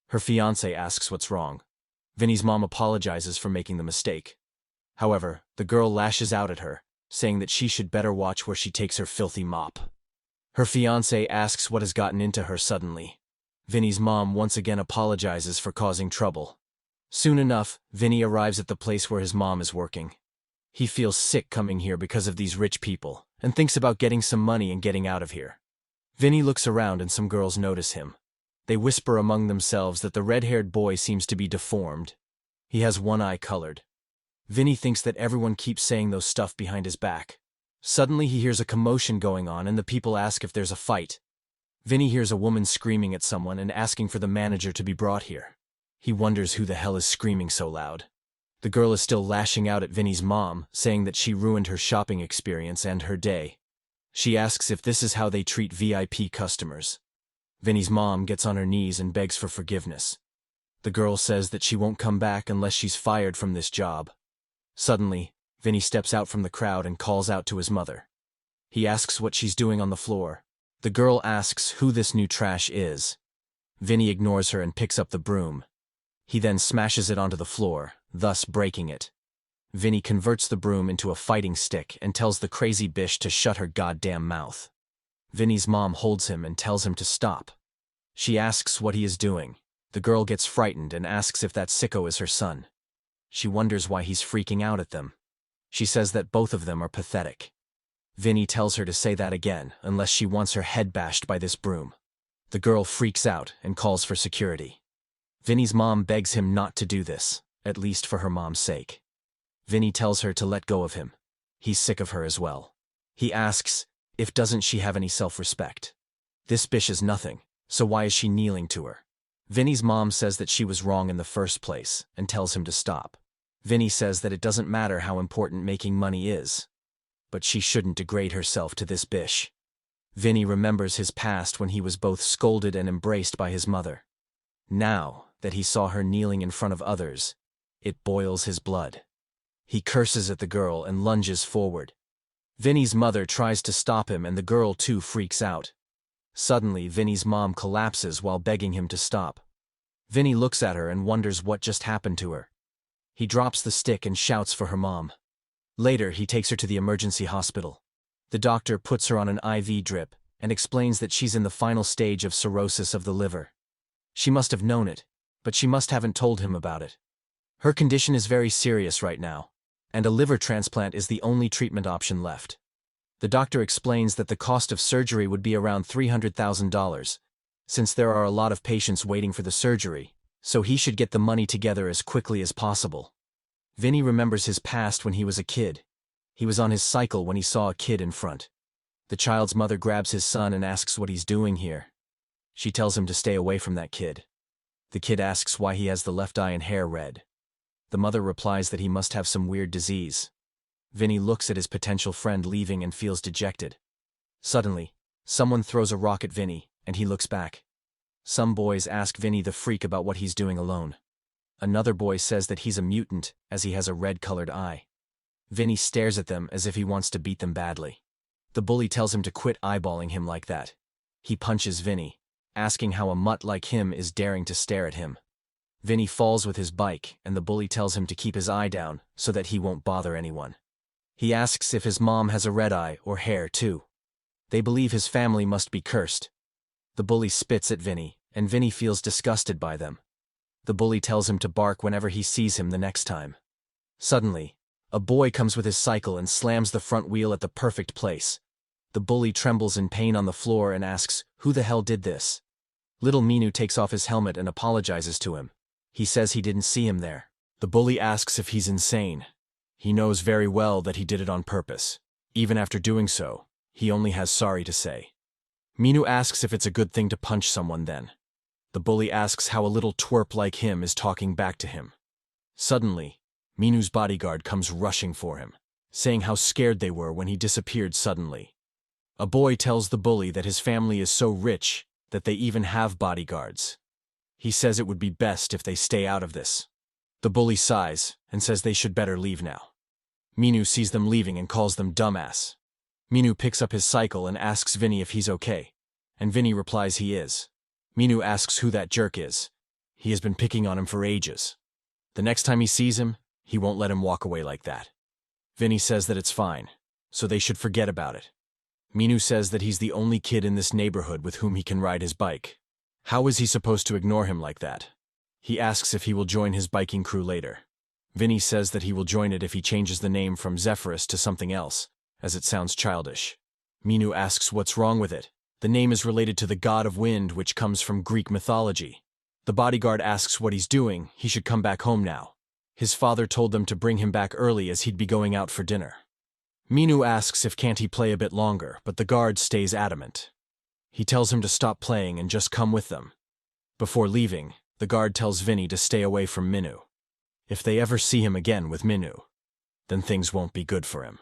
Her fiancé asks what's wrong. Vinny's mom apologizes for making the mistake. However, the girl lashes out at her, saying that she should better watch where she takes her filthy mop. Her fiancé asks what has gotten into her suddenly. Vinny's mom once again apologizes for causing trouble. Soon enough, Vinny arrives at the place where his mom is working. He feels sick coming here because of these rich people, and thinks about getting some money and getting out of here. Vinny looks around and some girls notice him. They whisper among themselves that the red-haired boy seems to be deformed. He has one eye colored. Vinny thinks that everyone keeps saying those stuff behind his back. Suddenly he hears a commotion going on and the people ask if there's a fight. Vinny hears a woman screaming at someone and asking for the manager to be brought here. He wonders who the hell is screaming so loud. The girl is still lashing out at Vinny's mom, saying that she ruined her shopping experience and her day. She asks if this is how they treat VIP customers. Vinny's mom gets on her knees and begs for forgiveness. The girl says that she won't come back unless she's fired from this job. Suddenly, Vinny steps out from the crowd and calls out to his mother. He asks what she's doing on the floor. The girl asks who this new trash is. Vinny ignores her and picks up the broom. He then smashes it onto the floor, thus breaking it. Vinny converts the broom into a fighting stick and tells the crazy bitch to shut her goddamn mouth. Vinny's mom holds him and tells him to stop. She asks what he is doing. The girl gets frightened and asks if that sicko is her son. She wonders why he's freaking out at them. She says that both of them are pathetic. Vinny tells her to say that again, unless she wants her head bashed by this broom. The girl freaks out and calls for security. Vinny's mom begs him not to do this, at least for her mom's sake. Vinny tells her to let go of him. He's sick of her as well. He asks if doesn't she have any self-respect. This bitch is nothing, so why is she kneeling to her? Vinny's mom says that she was wrong in the first place and tells him to stop. Vinny says that it doesn't matter how important making money is, but she shouldn't degrade herself to this bitch. Vinny remembers his past when he was both scolded and embraced by his mother. Now that he saw her kneeling in front of others, it boils his blood. He curses at the girl and lunges forward. Vinny's mother tries to stop him and the girl too freaks out. Suddenly, Vinny's mom collapses while begging him to stop. Vinny looks at her and wonders what just happened to her. He drops the stick and shouts for her mom. Later, he takes her to the emergency hospital. The doctor puts her on an IV drip and explains that she's in the final stage of cirrhosis of the liver. She must have known it, but she must haven't told him about it. Her condition is very serious right now, and a liver transplant is the only treatment option left. The doctor explains that the cost of surgery would be around $300,000, since there are a lot of patients waiting for the surgery, so he should get the money together as quickly as possible. Vinny remembers his past when he was a kid. He was on his cycle when he saw a kid in front. The child's mother grabs his son and asks what he's doing here. She tells him to stay away from that kid. The kid asks why he has the left eye and hair red. The mother replies that he must have some weird disease. Vinny looks at his potential friend leaving and feels dejected. Suddenly, someone throws a rock at Vinny, and he looks back. Some boys ask Vinny the freak about what he's doing alone. Another boy says that he's a mutant, as he has a red-colored eye. Vinny stares at them as if he wants to beat them badly. The bully tells him to quit eyeballing him like that. He punches Vinny, asking how a mutt like him is daring to stare at him. Vinny falls with his bike, and the bully tells him to keep his eye down so that he won't bother anyone. He asks if his mom has a red eye or hair too. They believe his family must be cursed. The bully spits at Vinny, and Vinny feels disgusted by them. The bully tells him to bark whenever he sees him the next time. Suddenly, A boy comes with his cycle and slams the front wheel at the perfect place. The bully trembles in pain on the floor and asks, "Who the hell did this?" Little Minu takes off his helmet and apologizes to him. He says he didn't see him there. The bully asks if he's insane. He knows very well that he did it on purpose. Even after doing so, he only has sorry to say. Minu asks if it's a good thing to punch someone then. The bully asks how a little twerp like him is talking back to him. Suddenly, Minu's bodyguard comes rushing for him, saying how scared they were when he disappeared suddenly. A boy tells the bully that his family is so rich that they even have bodyguards. He says it would be best if they stay out of this. The bully sighs and says they should better leave now. Minu sees them leaving and calls them dumbass. Minu picks up his cycle and asks Vinny if he's okay, and Vinny replies he is. Minu asks who that jerk is. He has been picking on him for ages. The next time he sees him, he won't let him walk away like that. Vinny says that it's fine, so they should forget about it. Minu says that he's the only kid in this neighborhood with whom he can ride his bike. How is he supposed to ignore him like that? He asks if he will join his biking crew later. Vinny says that he will join it if he changes the name from Zephyrus to something else, as it sounds childish. Minu asks what's wrong with it. The name is related to the god of wind, which comes from Greek mythology. The bodyguard asks what he's doing. He should come back home now. His father told them to bring him back early as he'd be going out for dinner. Minu asks if can't he play a bit longer, but the guard stays adamant. He tells him to stop playing and just come with them. Before leaving, the guard tells Vinny to stay away from Minu. If they ever see him again with Minu, then things won't be good for him.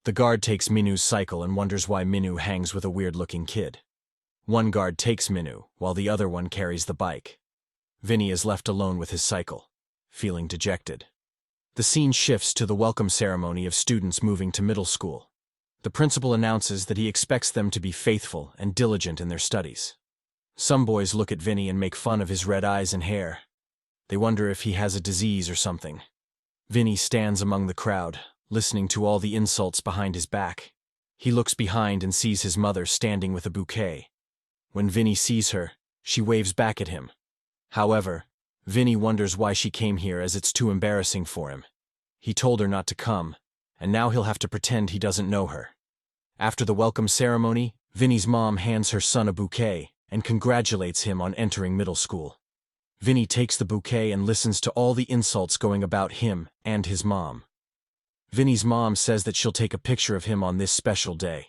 The guard takes Minu's cycle and wonders why Minu hangs with a weird-looking kid. One guard takes Minu, while the other one carries the bike. Vinny is left alone with his cycle, feeling dejected. The scene shifts to the welcome ceremony of students moving to middle school. The principal announces that he expects them to be faithful and diligent in their studies. Some boys look at Vinny and make fun of his red eyes and hair. They wonder if he has a disease or something. Vinny stands among the crowd, listening to all the insults behind his back. He looks behind and sees his mother standing with a bouquet. When Vinny sees her, she waves back at him. However, Vinny wonders why she came here as it's too embarrassing for him. He told her not to come, and now he'll have to pretend he doesn't know her. After the welcome ceremony, Vinny's mom hands her son a bouquet and congratulates him on entering middle school. Vinny takes the bouquet and listens to all the insults going about him and his mom. Vinny's mom says that she'll take a picture of him on this special day.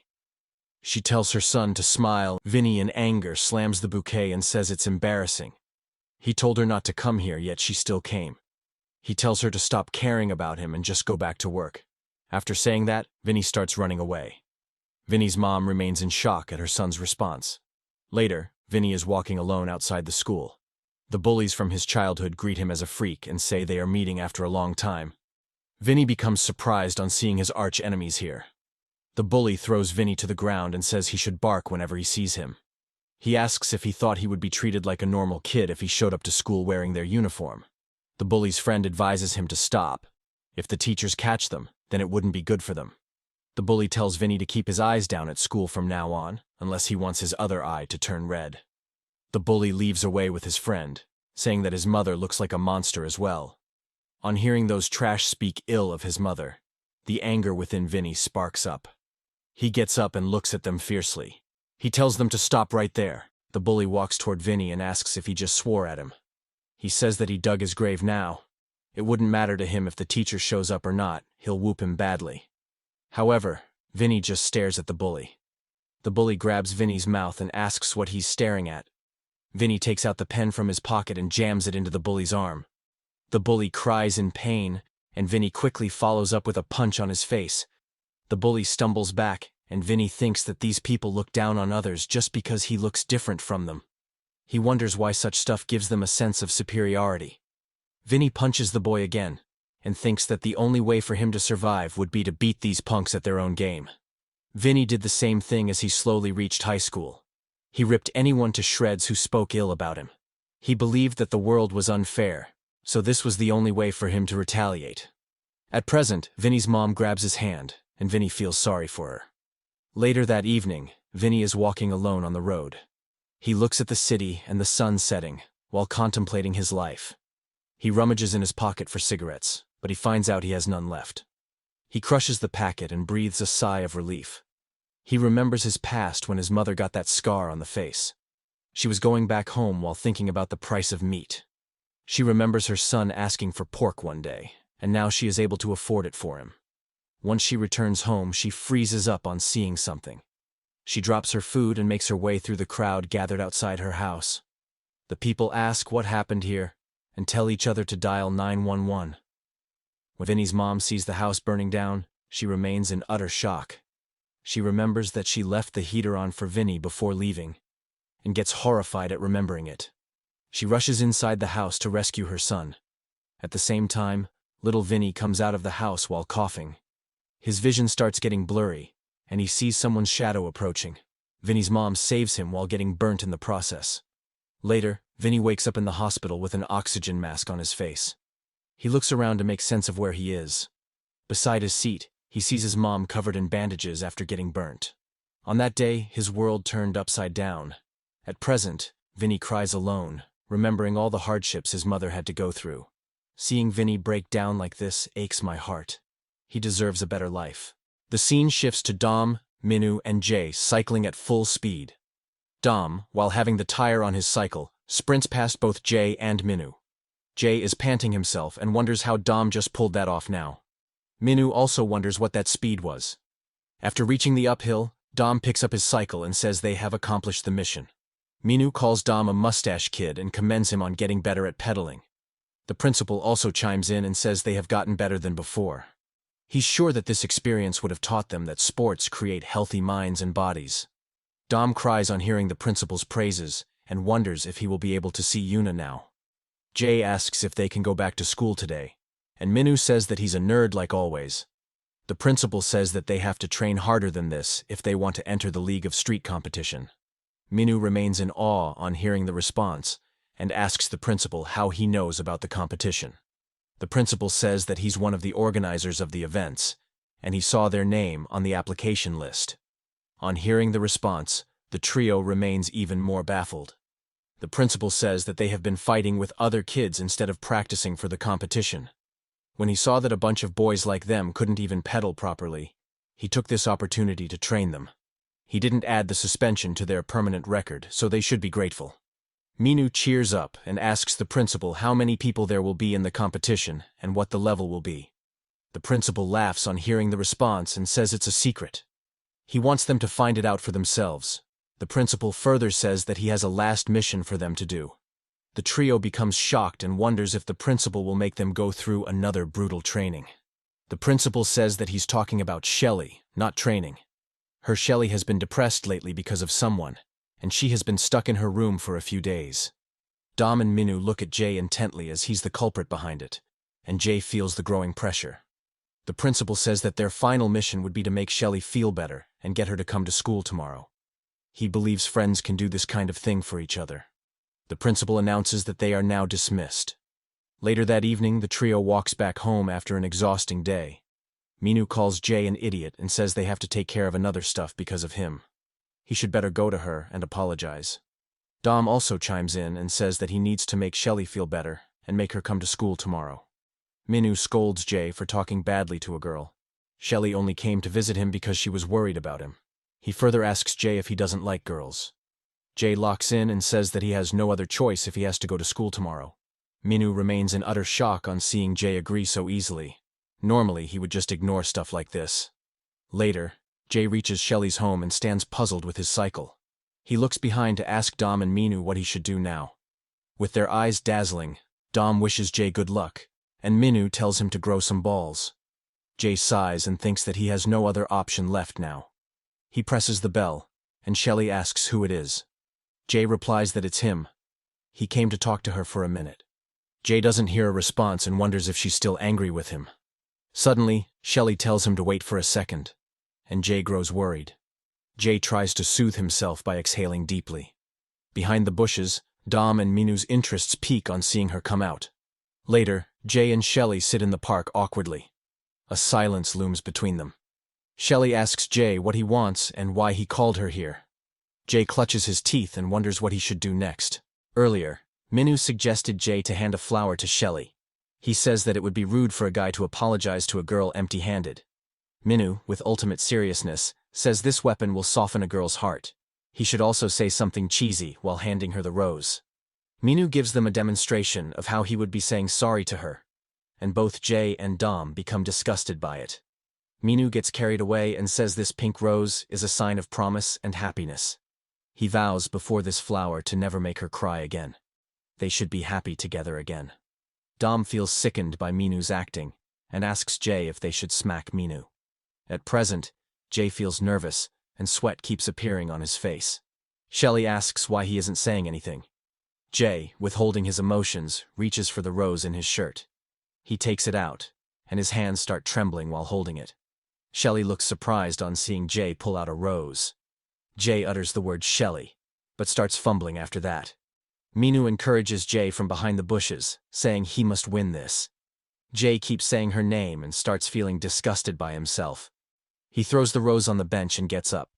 She tells her son to smile. Vinny, in anger, slams the bouquet and says it's embarrassing. He told her not to come here, yet she still came. He tells her to stop caring about him and just go back to work. After saying that, Vinny starts running away. Vinny's mom remains in shock at her son's response. Later, Vinny is walking alone outside the school. The bullies from his childhood greet him as a freak and say they are meeting after a long time. Vinny becomes surprised on seeing his arch-enemies here. The bully throws Vinny to the ground and says he should bark whenever he sees him. He asks if he thought he would be treated like a normal kid if he showed up to school wearing their uniform. The bully's friend advises him to stop. If the teachers catch them, then it wouldn't be good for them. The bully tells Vinny to keep his eyes down at school from now on, unless he wants his other eye to turn red. The bully leaves away with his friend, saying that his mother looks like a monster as well. On hearing those trash speak ill of his mother, the anger within Vinny sparks up. He gets up and looks at them fiercely. He tells them to stop right there. The bully walks toward Vinny and asks if he just swore at him. He says that he dug his grave now. It wouldn't matter to him if the teacher shows up or not, he'll whoop him badly. However, Vinny just stares at the bully. The bully grabs Vinny's mouth and asks what he's staring at. Vinny takes out the pen from his pocket and jams it into the bully's arm. The bully cries in pain, and Vinny quickly follows up with a punch on his face. The bully stumbles back, and Vinny thinks that these people look down on others just because he looks different from them. He wonders why such stuff gives them a sense of superiority. Vinny punches the boy again, and thinks that the only way for him to survive would be to beat these punks at their own game. Vinny did the same thing as he slowly reached high school. He ripped anyone to shreds who spoke ill about him. He believed that the world was unfair, so this was the only way for him to retaliate. At present, Vinny's mom grabs his hand, and Vinny feels sorry for her. Later that evening, Vinny is walking alone on the road. He looks at the city and the sun setting, while contemplating his life. He rummages in his pocket for cigarettes, but he finds out he has none left. He crushes the packet and breathes a sigh of relief. He remembers his past when his mother got that scar on the face. She was going back home while thinking about the price of meat. She remembers her son asking for pork one day, and now she is able to afford it for him. Once she returns home, she freezes up on seeing something. She drops her food and makes her way through the crowd gathered outside her house. The people ask what happened here and tell each other to dial 911. When Vinny's mom sees the house burning down, she remains in utter shock. She remembers that she left the heater on for Vinny before leaving, and gets horrified at remembering it. She rushes inside the house to rescue her son. At the same time, little Vinny comes out of the house while coughing. His vision starts getting blurry, and he sees someone's shadow approaching. Vinny's mom saves him while getting burnt in the process. Later, Vinny wakes up in the hospital with an oxygen mask on his face. He looks around to make sense of where he is. Beside his seat, he sees his mom covered in bandages after getting burnt. On that day, his world turned upside down. At present, Vinny cries alone, remembering all the hardships his mother had to go through. Seeing Vinny break down like this aches my heart. He deserves a better life. The scene shifts to Dom, Minu, and Jay cycling at full speed. Dom, while having the tire on his cycle, sprints past both Jay and Minu. Jay is panting himself and wonders how Dom just pulled that off now. Minu also wonders what that speed was. After reaching the uphill, Dom picks up his cycle and says they have accomplished the mission. Minu calls Dom a mustache kid and commends him on getting better at pedaling. The principal also chimes in and says they have gotten better than before. He's sure that this experience would have taught them that sports create healthy minds and bodies. Dom cries on hearing the principal's praises and wonders if he will be able to see Yuna now. Jay asks if they can go back to school today, and Minu says that he's a nerd like always. The principal says that they have to train harder than this if they want to enter the League of Street competition. Minu remains in awe on hearing the response and asks the principal how he knows about the competition. The principal says that he's one of the organizers of the events, and he saw their name on the application list. On hearing the response, the trio remains even more baffled. The principal says that they have been fighting with other kids instead of practicing for the competition. When he saw that a bunch of boys like them couldn't even pedal properly, he took this opportunity to train them. He didn't add the suspension to their permanent record, so they should be grateful. Minu cheers up and asks the principal how many people there will be in the competition and what the level will be. The principal laughs on hearing the response and says it's a secret. He wants them to find it out for themselves. The principal further says that he has a last mission for them to do. The trio becomes shocked and wonders if the principal will make them go through another brutal training. The principal says that he's talking about Shelly, not training. Her Shelly has been depressed lately because of someone, and she has been stuck in her room for a few days. Dom and Minu look at Jay intently as he's the culprit behind it, and Jay feels the growing pressure. The principal says that their final mission would be to make Shelly feel better and get her to come to school tomorrow. He believes friends can do this kind of thing for each other. The principal announces that they are now dismissed. Later that evening, the trio walks back home after an exhausting day. Minu calls Jay an idiot and says they have to take care of another stuff because of him. He should better go to her and apologize. Dom also chimes in and says that he needs to make Shelly feel better and make her come to school tomorrow. Minu scolds Jay for talking badly to a girl. Shelly only came to visit him because she was worried about him. He further asks Jay if he doesn't like girls. Jay locks in and says that he has no other choice if he has to go to school tomorrow. Minu remains in utter shock on seeing Jay agree so easily. Normally, he would just ignore stuff like this. Later, Jay reaches Shelly's home and stands puzzled with his cycle. He looks behind to ask Dom and Minu what he should do now. With their eyes dazzling, Dom wishes Jay good luck, and Minu tells him to grow some balls. Jay sighs and thinks that he has no other option left now. He presses the bell, and Shelly asks who it is. Jay replies that it's him. He came to talk to her for a minute. Jay doesn't hear a response and wonders if she's still angry with him. Suddenly, Shelly tells him to wait for a second, and Jay grows worried. Jay tries to soothe himself by exhaling deeply. Behind the bushes, Dom and Minu's interests peak on seeing her come out. Later, Jay and Shelly sit in the park awkwardly. A silence looms between them. Shelly asks Jay what he wants and why he called her here. Jay clutches his teeth and wonders what he should do next. Earlier, Minu suggested Jay to hand a flower to Shelly. He says that it would be rude for a guy to apologize to a girl empty-handed. Minu, with ultimate seriousness, says this weapon will soften a girl's heart. He should also say something cheesy while handing her the rose. Minu gives them a demonstration of how he would be saying sorry to her, and both Jay and Dom become disgusted by it. Minu gets carried away and says this pink rose is a sign of promise and happiness. He vows before this flower to never make her cry again. They should be happy together again. Dom feels sickened by Minu's acting and asks Jay if they should smack Minu. At present, Jay feels nervous and sweat keeps appearing on his face. Shelly asks why he isn't saying anything. Jay, withholding his emotions, reaches for the rose in his shirt. He takes it out, and his hands start trembling while holding it. Shelly looks surprised on seeing Jay pull out a rose. Jay utters the word Shelly, but starts fumbling after that. Minu encourages Jay from behind the bushes, saying he must win this. Jay keeps saying her name and starts feeling disgusted by himself. He throws the rose on the bench and gets up.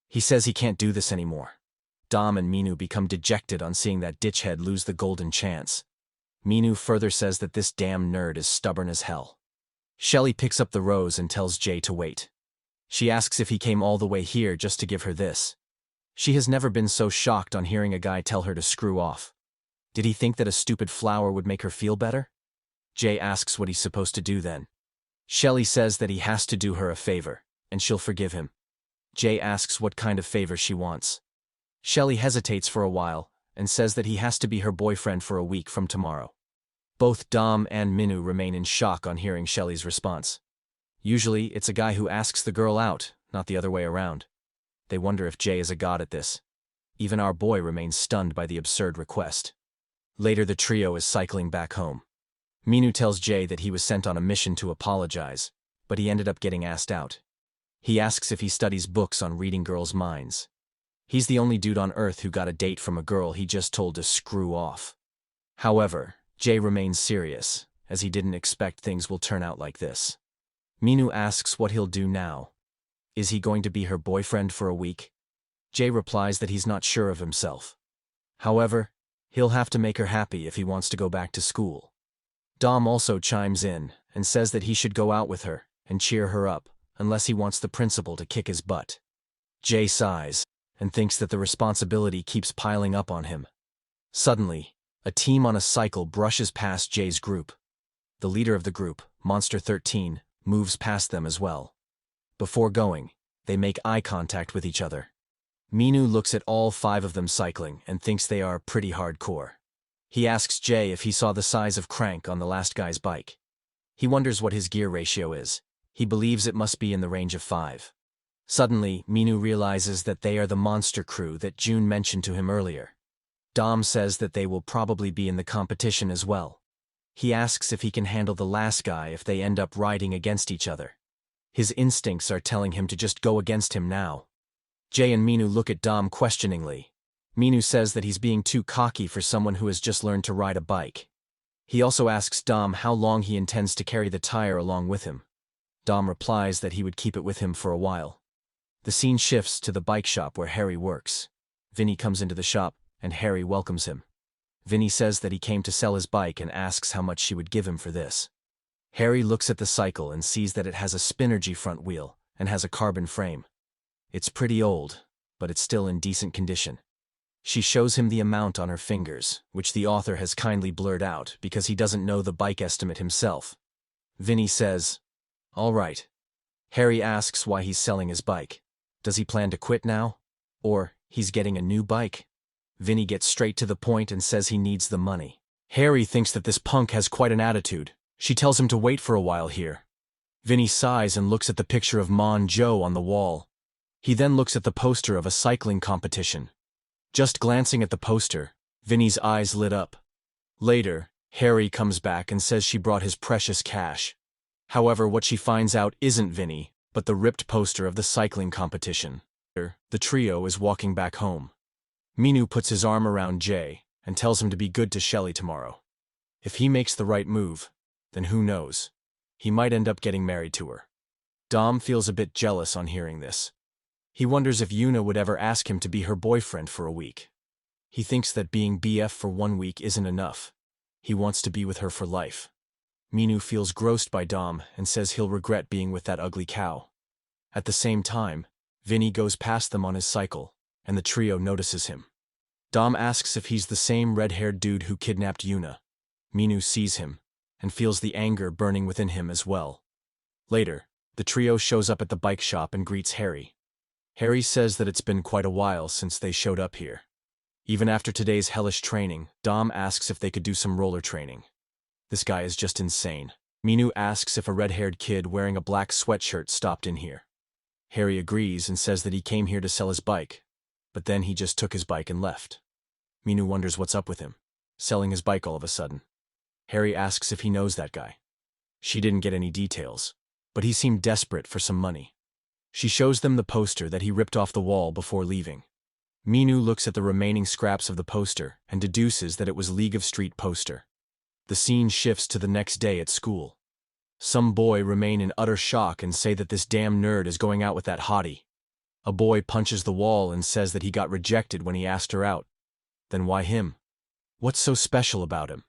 He says he can't do this anymore. Dom and Minu become dejected on seeing that ditchhead lose the golden chance. Minu further says that this damn nerd is stubborn as hell. Shelly picks up the rose and tells Jay to wait. She asks if he came all the way here just to give her this. She has never been so shocked on hearing a guy tell her to screw off. Did he think that a stupid flower would make her feel better? Jay asks what he's supposed to do then. Shelly says that he has to do her a favor, and she'll forgive him. Jay asks what kind of favor she wants. Shelly hesitates for a while and says that he has to be her boyfriend for a week from tomorrow. Both Dom and Minu remain in shock on hearing Shelly's response. Usually, it's a guy who asks the girl out, not the other way around. They wonder if Jay is a god at this. Even our boy remains stunned by the absurd request. Later, the trio is cycling back home. Minu tells Jay that he was sent on a mission to apologize, but he ended up getting asked out. He asks if he studies books on reading girls' minds. He's the only dude on Earth who got a date from a girl he just told to screw off. However, Jay remains serious, as he didn't expect things will turn out like this. Minu asks what he'll do now. Is he going to be her boyfriend for a week? Jay replies that he's not sure of himself. However, he'll have to make her happy if he wants to go back to school. Dom also chimes in and says that he should go out with her and cheer her up, unless he wants the principal to kick his butt. Jay sighs and thinks that the responsibility keeps piling up on him. Suddenly, a team on a cycle brushes past Jay's group. The leader of the group, Monster 13, moves past them as well. Before going, they make eye contact with each other. Minu looks at all 5 of them cycling and thinks they are pretty hardcore. He asks Jay if he saw the size of crank on the last guy's bike. He wonders what his gear ratio is. He believes it must be in the range of 5. Suddenly, Minu realizes that they are the monster crew that June mentioned to him earlier. Dom says that they will probably be in the competition as well. He asks if he can handle the last guy if they end up riding against each other. His instincts are telling him to just go against him now. Jay and Minu look at Dom questioningly. Minu says that he's being too cocky for someone who has just learned to ride a bike. He also asks Dom how long he intends to carry the tire along with him. Dom replies that he would keep it with him for a while. The scene shifts to the bike shop where Harry works. Vinny comes into the shop, and Harry welcomes him. Vinny says that he came to sell his bike and asks how much she would give him for this. Harry looks at the cycle and sees that it has a Spinergy front wheel and has a carbon frame. It's pretty old, but it's still in decent condition. She shows him the amount on her fingers, which the author has kindly blurred out because he doesn't know the bike estimate himself. Vinny says, "All right." Harry asks why he's selling his bike. Does he plan to quit now? Or he's getting a new bike? Vinny gets straight to the point and says he needs the money. Harry thinks that this punk has quite an attitude. She tells him to wait for a while here. Vinny sighs and looks at the picture of Ma and Joe on the wall. He then looks at the poster of a cycling competition. Just glancing at the poster, Vinny's eyes lit up. Later, Harry comes back and says she brought his precious cash. However, what she finds out isn't Vinny, but the ripped poster of the cycling competition. The trio is walking back home. Minu puts his arm around Jay and tells him to be good to Shelly tomorrow. If he makes the right move, then who knows? He might end up getting married to her. Dom feels a bit jealous on hearing this. He wonders if Yuna would ever ask him to be her boyfriend for a week. He thinks that being BF for 1 week isn't enough. He wants to be with her for life. Minu feels grossed by Dom and says he'll regret being with that ugly cow. At the same time, Vinny goes past them on his cycle, and the trio notices him. Dom asks if he's the same red-haired dude who kidnapped Yuna. Minu sees him, and feels the anger burning within him as well. Later, the trio shows up at the bike shop and greets Harry. Harry says that it's been quite a while since they showed up here. Even after today's hellish training, Dom asks if they could do some roller training. This guy is just insane. Minu asks if a red-haired kid wearing a black sweatshirt stopped in here. Harry agrees and says that he came here to sell his bike, but then he just took his bike and left. Minu wonders what's up with him, selling his bike all of a sudden. Harry asks if he knows that guy. She didn't get any details, but he seemed desperate for some money. She shows them the poster that he ripped off the wall before leaving. Minu looks at the remaining scraps of the poster and deduces that it was League of Street poster. The scene shifts to the next day at school. Some boy remain in utter shock and say that this damn nerd is going out with that hottie. A boy punches the wall and says that he got rejected when he asked her out. Then why him? What's so special about him?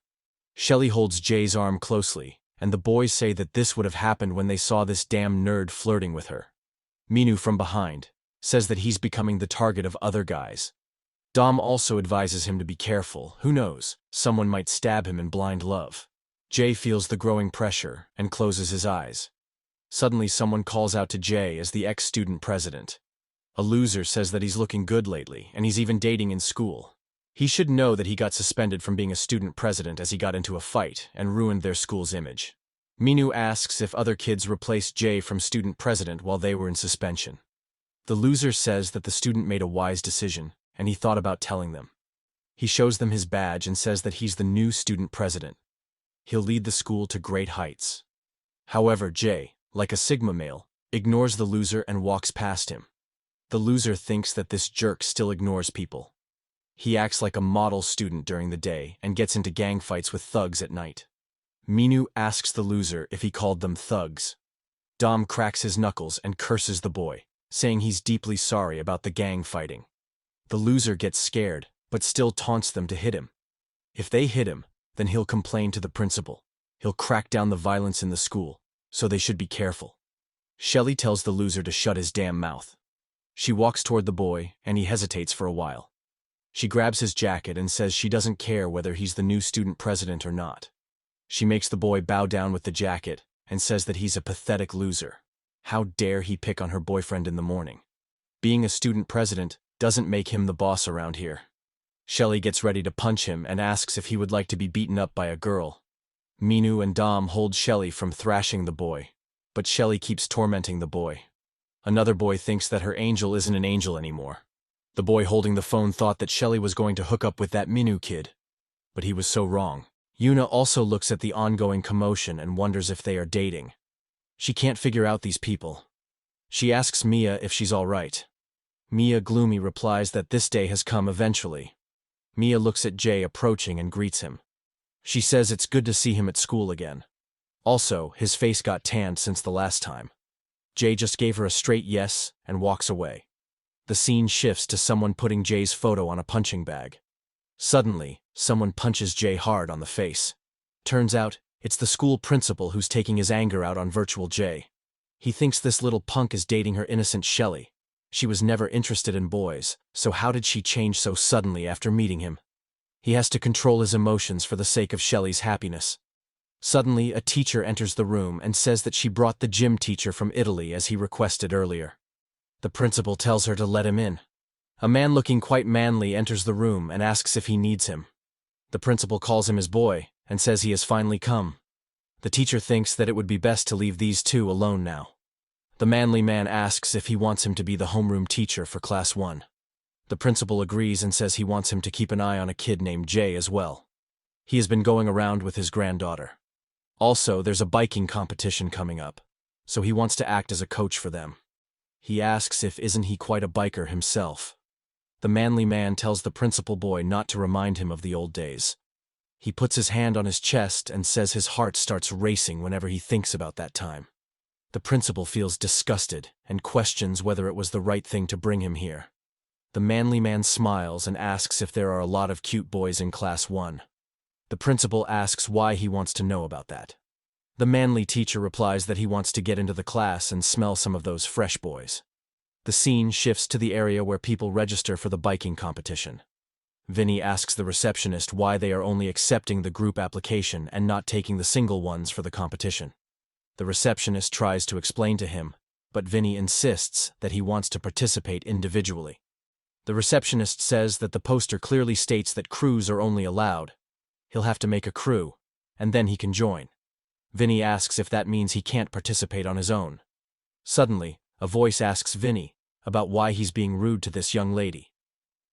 Shelley holds Jay's arm closely, and the boys say that this would have happened when they saw this damn nerd flirting with her. Minu from behind says that he's becoming the target of other guys. Dom also advises him to be careful. Who knows, someone might stab him in blind love. Jay feels the growing pressure and closes his eyes. Suddenly someone calls out to Jay as the ex-student president. A loser says that he's looking good lately, and he's even dating in school. He should know that he got suspended from being a student president as he got into a fight and ruined their school's image. Minu asks if other kids replaced Jay from student president while they were in suspension. The loser says that the student made a wise decision, and he thought about telling them. He shows them his badge and says that he's the new student president. He'll lead the school to great heights. However, Jay, like a Sigma male, ignores the loser and walks past him. The loser thinks that this jerk still ignores people. He acts like a model student during the day and gets into gang fights with thugs at night. Minu asks the loser if he called them thugs. Dom cracks his knuckles and curses the boy, saying he's deeply sorry about the gang fighting. The loser gets scared, but still taunts them to hit him. If they hit him, then he'll complain to the principal. He'll crack down the violence in the school, so they should be careful. Shelley tells the loser to shut his damn mouth. She walks toward the boy, and he hesitates for a while. She grabs his jacket and says she doesn't care whether he's the new student president or not. She makes the boy bow down with the jacket and says that he's a pathetic loser. How dare he pick on her boyfriend in the morning? Being a student president doesn't make him the boss around here. Shelley gets ready to punch him and asks if he would like to be beaten up by a girl. Minu and Dom hold Shelley from thrashing the boy, but Shelley keeps tormenting the boy. Another boy thinks that her angel isn't an angel anymore. The boy holding the phone thought that Shelley was going to hook up with that Minu kid, but he was so wrong. Yuna also looks at the ongoing commotion and wonders if they are dating. She can't figure out these people. She asks Mia if she's all right. Mia gloomy replies that this day has come eventually. Mia looks at Jay approaching and greets him. She says it's good to see him at school again. Also, his face got tanned since the last time. Jay just gave her a straight yes and walks away. The scene shifts to someone putting Jay's photo on a punching bag. Suddenly, someone punches Jay hard on the face. Turns out, it's the school principal who's taking his anger out on virtual Jay. He thinks this little punk is dating her innocent Shelley. She was never interested in boys, so how did she change so suddenly after meeting him? He has to control his emotions for the sake of Shelley's happiness. Suddenly, a teacher enters the room and says that she brought the gym teacher from Italy as he requested earlier. The principal tells her to let him in. A man looking quite manly enters the room and asks if he needs him. The principal calls him his boy and says he has finally come. The teacher thinks that it would be best to leave these two alone now. The manly man asks if he wants him to be the homeroom teacher for Class 1. The principal agrees and says he wants him to keep an eye on a kid named Jay as well. He has been going around with his granddaughter. Also, there's a biking competition coming up, so he wants to act as a coach for them. He asks if isn't he quite a biker himself. The manly man tells the principal boy not to remind him of the old days. He puts his hand on his chest and says his heart starts racing whenever he thinks about that time. The principal feels disgusted and questions whether it was the right thing to bring him here. The manly man smiles and asks if there are a lot of cute boys in Class 1. The principal asks why he wants to know about that. The manly teacher replies that he wants to get into the class and smell some of those fresh boys. The scene shifts to the area where people register for the biking competition. Vinny asks the receptionist why they are only accepting the group application and not taking the single ones for the competition. The receptionist tries to explain to him, but Vinny insists that he wants to participate individually. The receptionist says that the poster clearly states that crews are only allowed. He'll have to make a crew, and then he can join. Vinny asks if that means he can't participate on his own. Suddenly, a voice asks Vinny about why he's being rude to this young lady.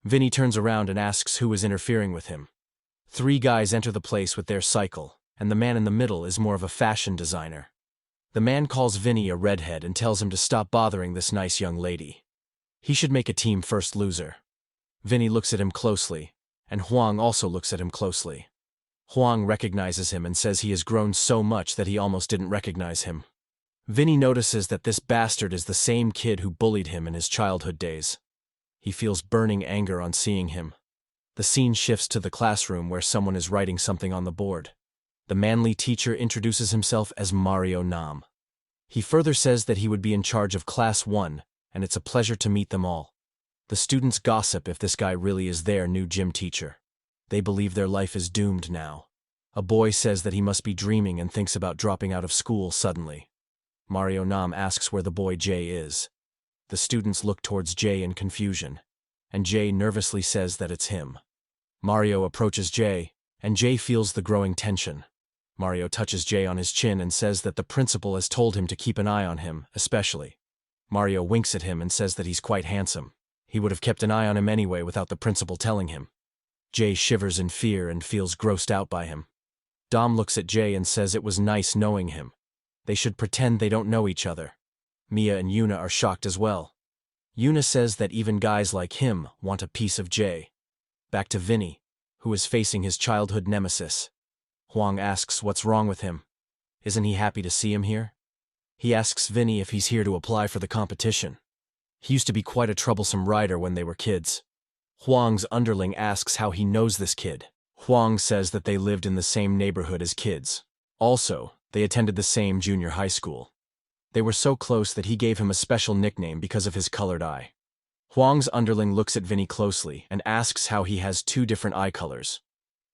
Vinny turns around and asks who is interfering with him. 3 guys enter the place with their cycle, and the man in the middle is more of a fashion designer. The man calls Vinny a redhead and tells him to stop bothering this nice young lady. He should make a team first loser. Vinny looks at him closely, and Huang also looks at him closely. Huang recognizes him and says he has grown so much that he almost didn't recognize him. Vinny notices that this bastard is the same kid who bullied him in his childhood days. He feels burning anger on seeing him. The scene shifts to the classroom where someone is writing something on the board. The manly teacher introduces himself as Mario Nam. He further says that he would be in charge of Class 1, and it's a pleasure to meet them all. The students gossip if this guy really is their new gym teacher. They believe their life is doomed now. A boy says that he must be dreaming and thinks about dropping out of school suddenly. Mario Nam asks where the boy Jay is. The students look towards Jay in confusion, and Jay nervously says that it's him. Mario approaches Jay, and Jay feels the growing tension. Mario touches Jay on his chin and says that the principal has told him to keep an eye on him, especially. Mario winks at him and says that he's quite handsome. He would have kept an eye on him anyway without the principal telling him. Jay shivers in fear and feels grossed out by him. Dom looks at Jay and says it was nice knowing him. They should pretend they don't know each other. Mia and Yuna are shocked as well. Yuna says that even guys like him want a piece of Jay. Back to Vinny, who is facing his childhood nemesis. Huang asks what's wrong with him. Isn't he happy to see him here? He asks Vinny if he's here to apply for the competition. He used to be quite a troublesome rider when they were kids. Huang's underling asks how he knows this kid. Huang says that they lived in the same neighborhood as kids. Also, they attended the same junior high school. They were so close that he gave him a special nickname because of his colored eye. Huang's underling looks at Vinny closely and asks how he has 2 different eye colors.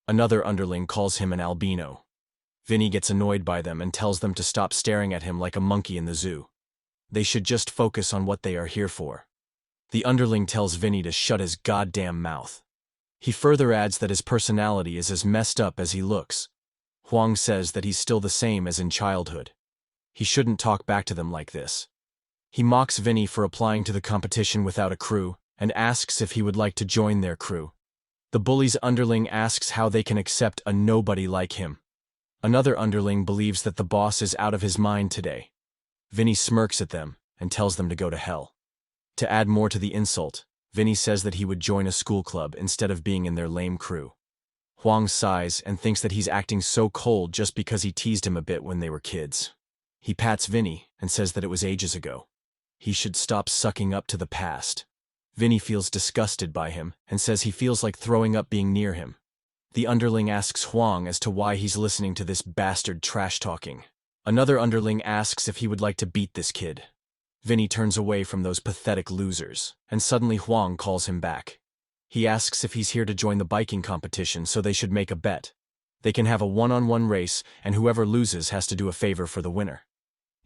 Another underling calls him an albino. Vinny gets annoyed by them and tells them to stop staring at him like a monkey in the zoo. They should just focus on what they are here for. The underling tells Vinny to shut his goddamn mouth. He further adds that his personality is as messed up as he looks. Huang says that he's still the same as in childhood. He shouldn't talk back to them like this. He mocks Vinny for applying to the competition without a crew and asks if he would like to join their crew. The bully's underling asks how they can accept a nobody like him. Another underling believes that the boss is out of his mind today. Vinny smirks at them and tells them to go to hell. To add more to the insult, Vinny says that he would join a school club instead of being in their lame crew. Huang sighs and thinks that he's acting so cold just because he teased him a bit when they were kids. He pats Vinny and says that it was ages ago. He should stop sucking up to the past. Vinny feels disgusted by him and says he feels like throwing up being near him. The underling asks Huang as to why he's listening to this bastard trash-talking. Another underling asks if he would like to beat this kid. Vinny turns away from those pathetic losers, and suddenly Huang calls him back. He asks if he's here to join the biking competition, so they should make a bet. They can have a one-on-one race, and whoever loses has to do a favor for the winner.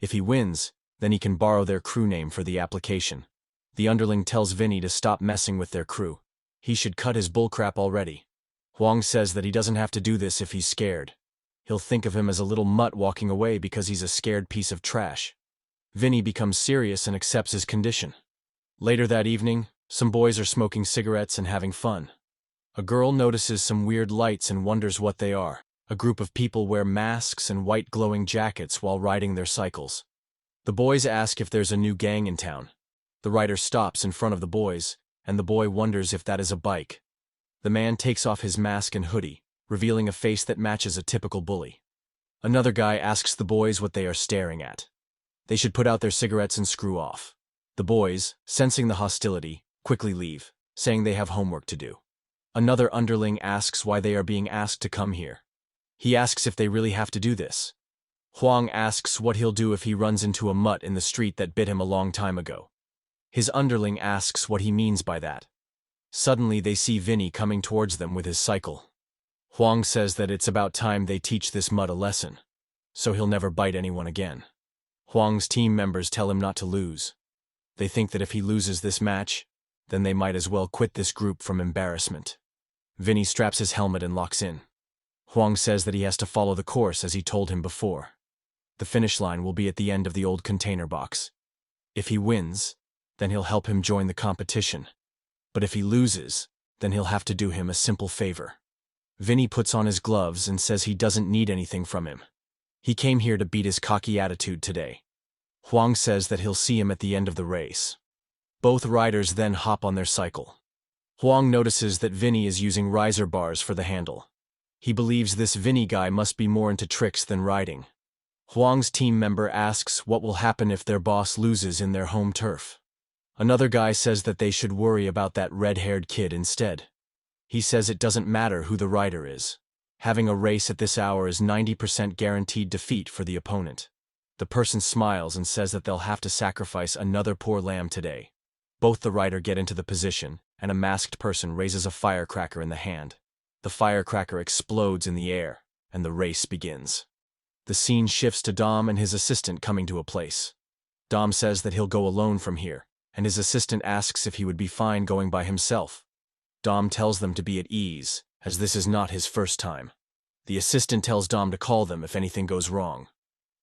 If he wins, then he can borrow their crew name for the application. The underling tells Vinny to stop messing with their crew. He should cut his bullcrap already. Huang says that he doesn't have to do this if he's scared. He'll think of him as a little mutt walking away because he's a scared piece of trash. Vinny becomes serious and accepts his condition. Later that evening, some boys are smoking cigarettes and having fun. A girl notices some weird lights and wonders what they are. A group of people wear masks and white glowing jackets while riding their cycles. The boys ask if there's a new gang in town. The rider stops in front of the boys, and the boy wonders if that is a bike. The man takes off his mask and hoodie, revealing a face that matches a typical bully. Another guy asks the boys what they are staring at. They should put out their cigarettes and screw off. The boys, sensing the hostility, quickly leave, saying they have homework to do. Another underling asks why they are being asked to come here. He asks if they really have to do this. Huang asks what he'll do if he runs into a mutt in the street that bit him a long time ago. His underling asks what he means by that. Suddenly they see Vinny coming towards them with his cycle. Huang says that it's about time they teach this mutt a lesson, so he'll never bite anyone again. Huang's team members tell him not to lose. They think that if he loses this match, then they might as well quit this group from embarrassment. Vinny straps his helmet and locks in. Huang says that he has to follow the course as he told him before. The finish line will be at the end of the old container box. If he wins, then he'll help him join the competition. But if he loses, then he'll have to do him a simple favor. Vinny puts on his gloves and says he doesn't need anything from him. He came here to beat his cocky attitude today. Huang says that he'll see him at the end of the race. Both riders then hop on their cycle. Huang notices that Vinny is using riser bars for the handle. He believes this Vinny guy must be more into tricks than riding. Huang's team member asks what will happen if their boss loses in their home turf. Another guy says that they should worry about that red-haired kid instead. He says it doesn't matter who the rider is. Having a race at this hour is 90% guaranteed defeat for the opponent. The person smiles and says that they'll have to sacrifice another poor lamb today. Both the rider get into the position, and a masked person raises a firecracker in the hand. The firecracker explodes in the air, and the race begins. The scene shifts to Dom and his assistant coming to a place. Dom says that he'll go alone from here, and his assistant asks if he would be fine going by himself. Dom tells them to be at ease, as this is not his first time. The assistant tells Dom to call them if anything goes wrong.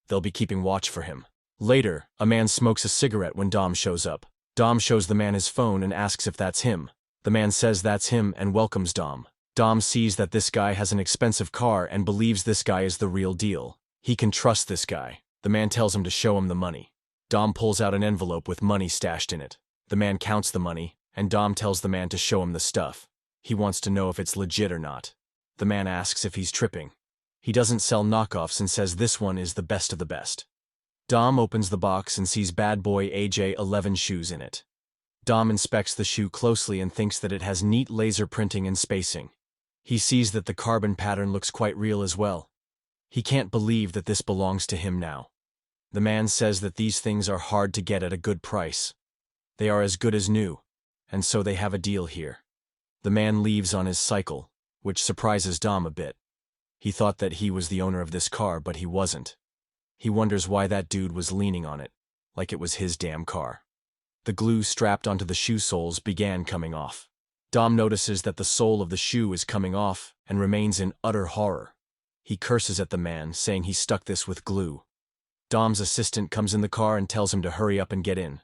They'll be keeping watch for him. Later, a man smokes a cigarette when Dom shows up. Dom shows the man his phone and asks if that's him. The man says that's him and welcomes Dom. Dom sees that this guy has an expensive car and believes this guy is the real deal. He can trust this guy. The man tells him to show him the money. Dom pulls out an envelope with money stashed in it. The man counts the money, and Dom tells the man to show him the stuff. He wants to know if it's legit or not. The man asks if he's tripping. He doesn't sell knockoffs and says this one is the best of the best. Dom opens the box and sees Bad Boy AJ-11 shoes in it. Dom inspects the shoe closely and thinks that it has neat laser printing and spacing. He sees that the carbon pattern looks quite real as well. He can't believe that this belongs to him now. The man says that these things are hard to get at a good price. They are as good as new, and so they have a deal here. The man leaves on his cycle, which surprises Dom a bit. He thought that he was the owner of this car, but he wasn't. He wonders why that dude was leaning on it, like it was his damn car. The glue strapped onto the shoe soles began coming off. Dom notices that the sole of the shoe is coming off and remains in utter horror. He curses at the man, saying he stuck this with glue. Dom's assistant comes in the car and tells him to hurry up and get in.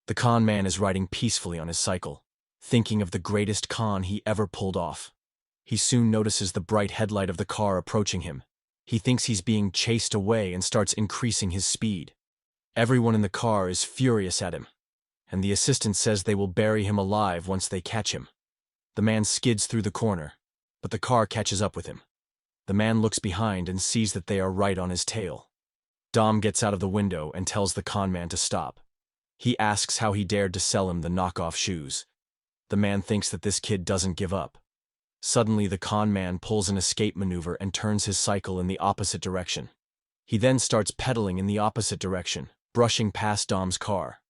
The con man is riding peacefully on his cycle, thinking of the greatest con he ever pulled off. He soon notices the bright headlight of the car approaching him. He thinks he's being chased away and starts increasing his speed. Everyone in the car is furious at him, and the assistant says they will bury him alive once they catch him. The man skids through the corner, but the car catches up with him. The man looks behind and sees that they are right on his tail. Dom gets out of the window and tells the con man to stop. He asks how he dared to sell him the knockoff shoes. The man thinks that this kid doesn't give up. Suddenly the con man pulls an escape maneuver and turns his cycle in the opposite direction. He then starts pedaling in the opposite direction, brushing past Dom's car.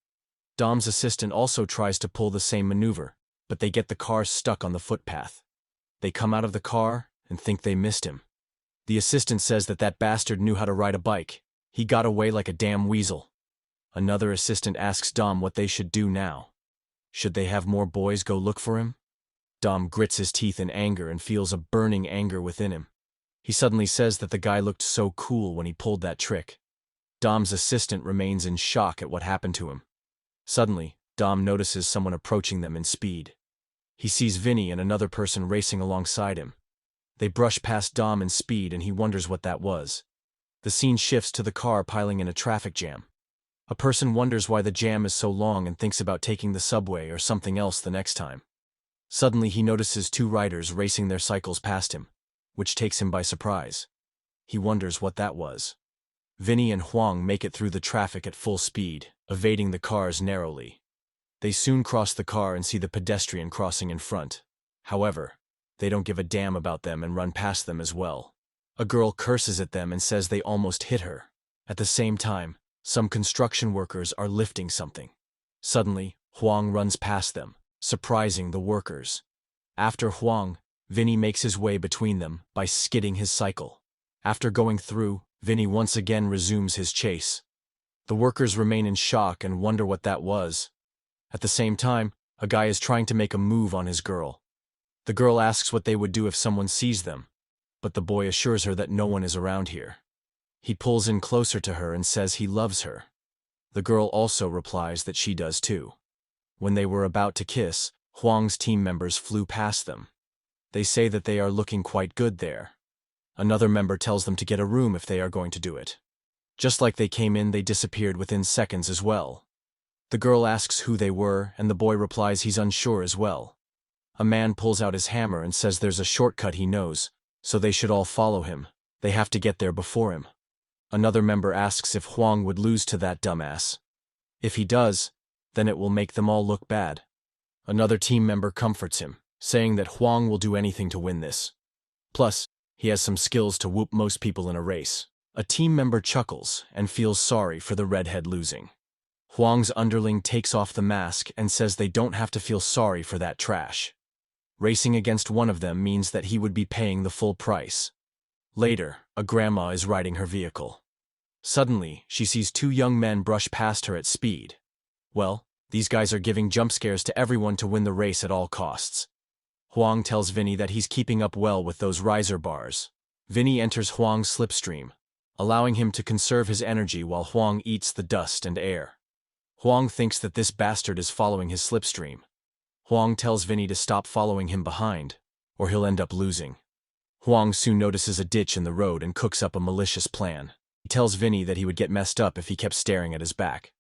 Dom's assistant also tries to pull the same maneuver, but they get the car stuck on the footpath. They come out of the car and think they missed him. The assistant says that that bastard knew how to ride a bike. He got away like a damn weasel. Another assistant asks Dom what they should do now. Should they have more boys go look for him? Dom grits his teeth in anger and feels a burning anger within him. He suddenly says that the guy looked so cool when he pulled that trick. Dom's assistant remains in shock at what happened to him. Suddenly, Dom notices someone approaching them in speed. He sees Vinny and another person racing alongside him. They brush past Dom in speed and he wonders what that was. The scene shifts to the car piling in a traffic jam. A person wonders why the jam is so long and thinks about taking the subway or something else the next time. Suddenly he notices two riders racing their cycles past him, which takes him by surprise. He wonders what that was. Vinny and Huang make it through the traffic at full speed, evading the cars narrowly. They soon cross the car and see the pedestrian crossing in front. However, they don't give a damn about them and run past them as well. A girl curses at them and says they almost hit her. At the same time, some construction workers are lifting something. Suddenly, Huang runs past them, surprising the workers. After Huang, Vinny makes his way between them by skidding his cycle. After going through, Vinny once again resumes his chase. The workers remain in shock and wonder what that was. At the same time, a guy is trying to make a move on his girl. The girl asks what they would do if someone sees them, but the boy assures her that no one is around here. He pulls in closer to her and says he loves her. The girl also replies that she does too. When they were about to kiss, Huang's team members flew past them. They say that they are looking quite good there. Another member tells them to get a room if they are going to do it. Just like they came in, they disappeared within seconds as well. The girl asks who they were, and the boy replies he's unsure as well. A man pulls out his hammer and says there's a shortcut he knows, so they should all follow him. They have to get there before him. Another member asks if Huang would lose to that dumbass. If he does, then it will make them all look bad. Another team member comforts him, saying that Huang will do anything to win this. Plus, he has some skills to whoop most people in a race. A team member chuckles and feels sorry for the redhead losing. Huang's underling takes off the mask and says they don't have to feel sorry for that trash. Racing against one of them means that he would be paying the full price. Later, a grandma is riding her vehicle. Suddenly, she sees two young men brush past her at speed. Well, these guys are giving jump scares to everyone to win the race at all costs. Huang tells Vinny that he's keeping up well with those riser bars. Vinny enters Huang's slipstream, allowing him to conserve his energy while Huang eats the dust and air. Huang thinks that this bastard is following his slipstream. Huang tells Vinny to stop following him behind, or he'll end up losing. Huang soon notices a ditch in the road and cooks up a malicious plan. He tells Vinny that he would get messed up if he kept staring at his back.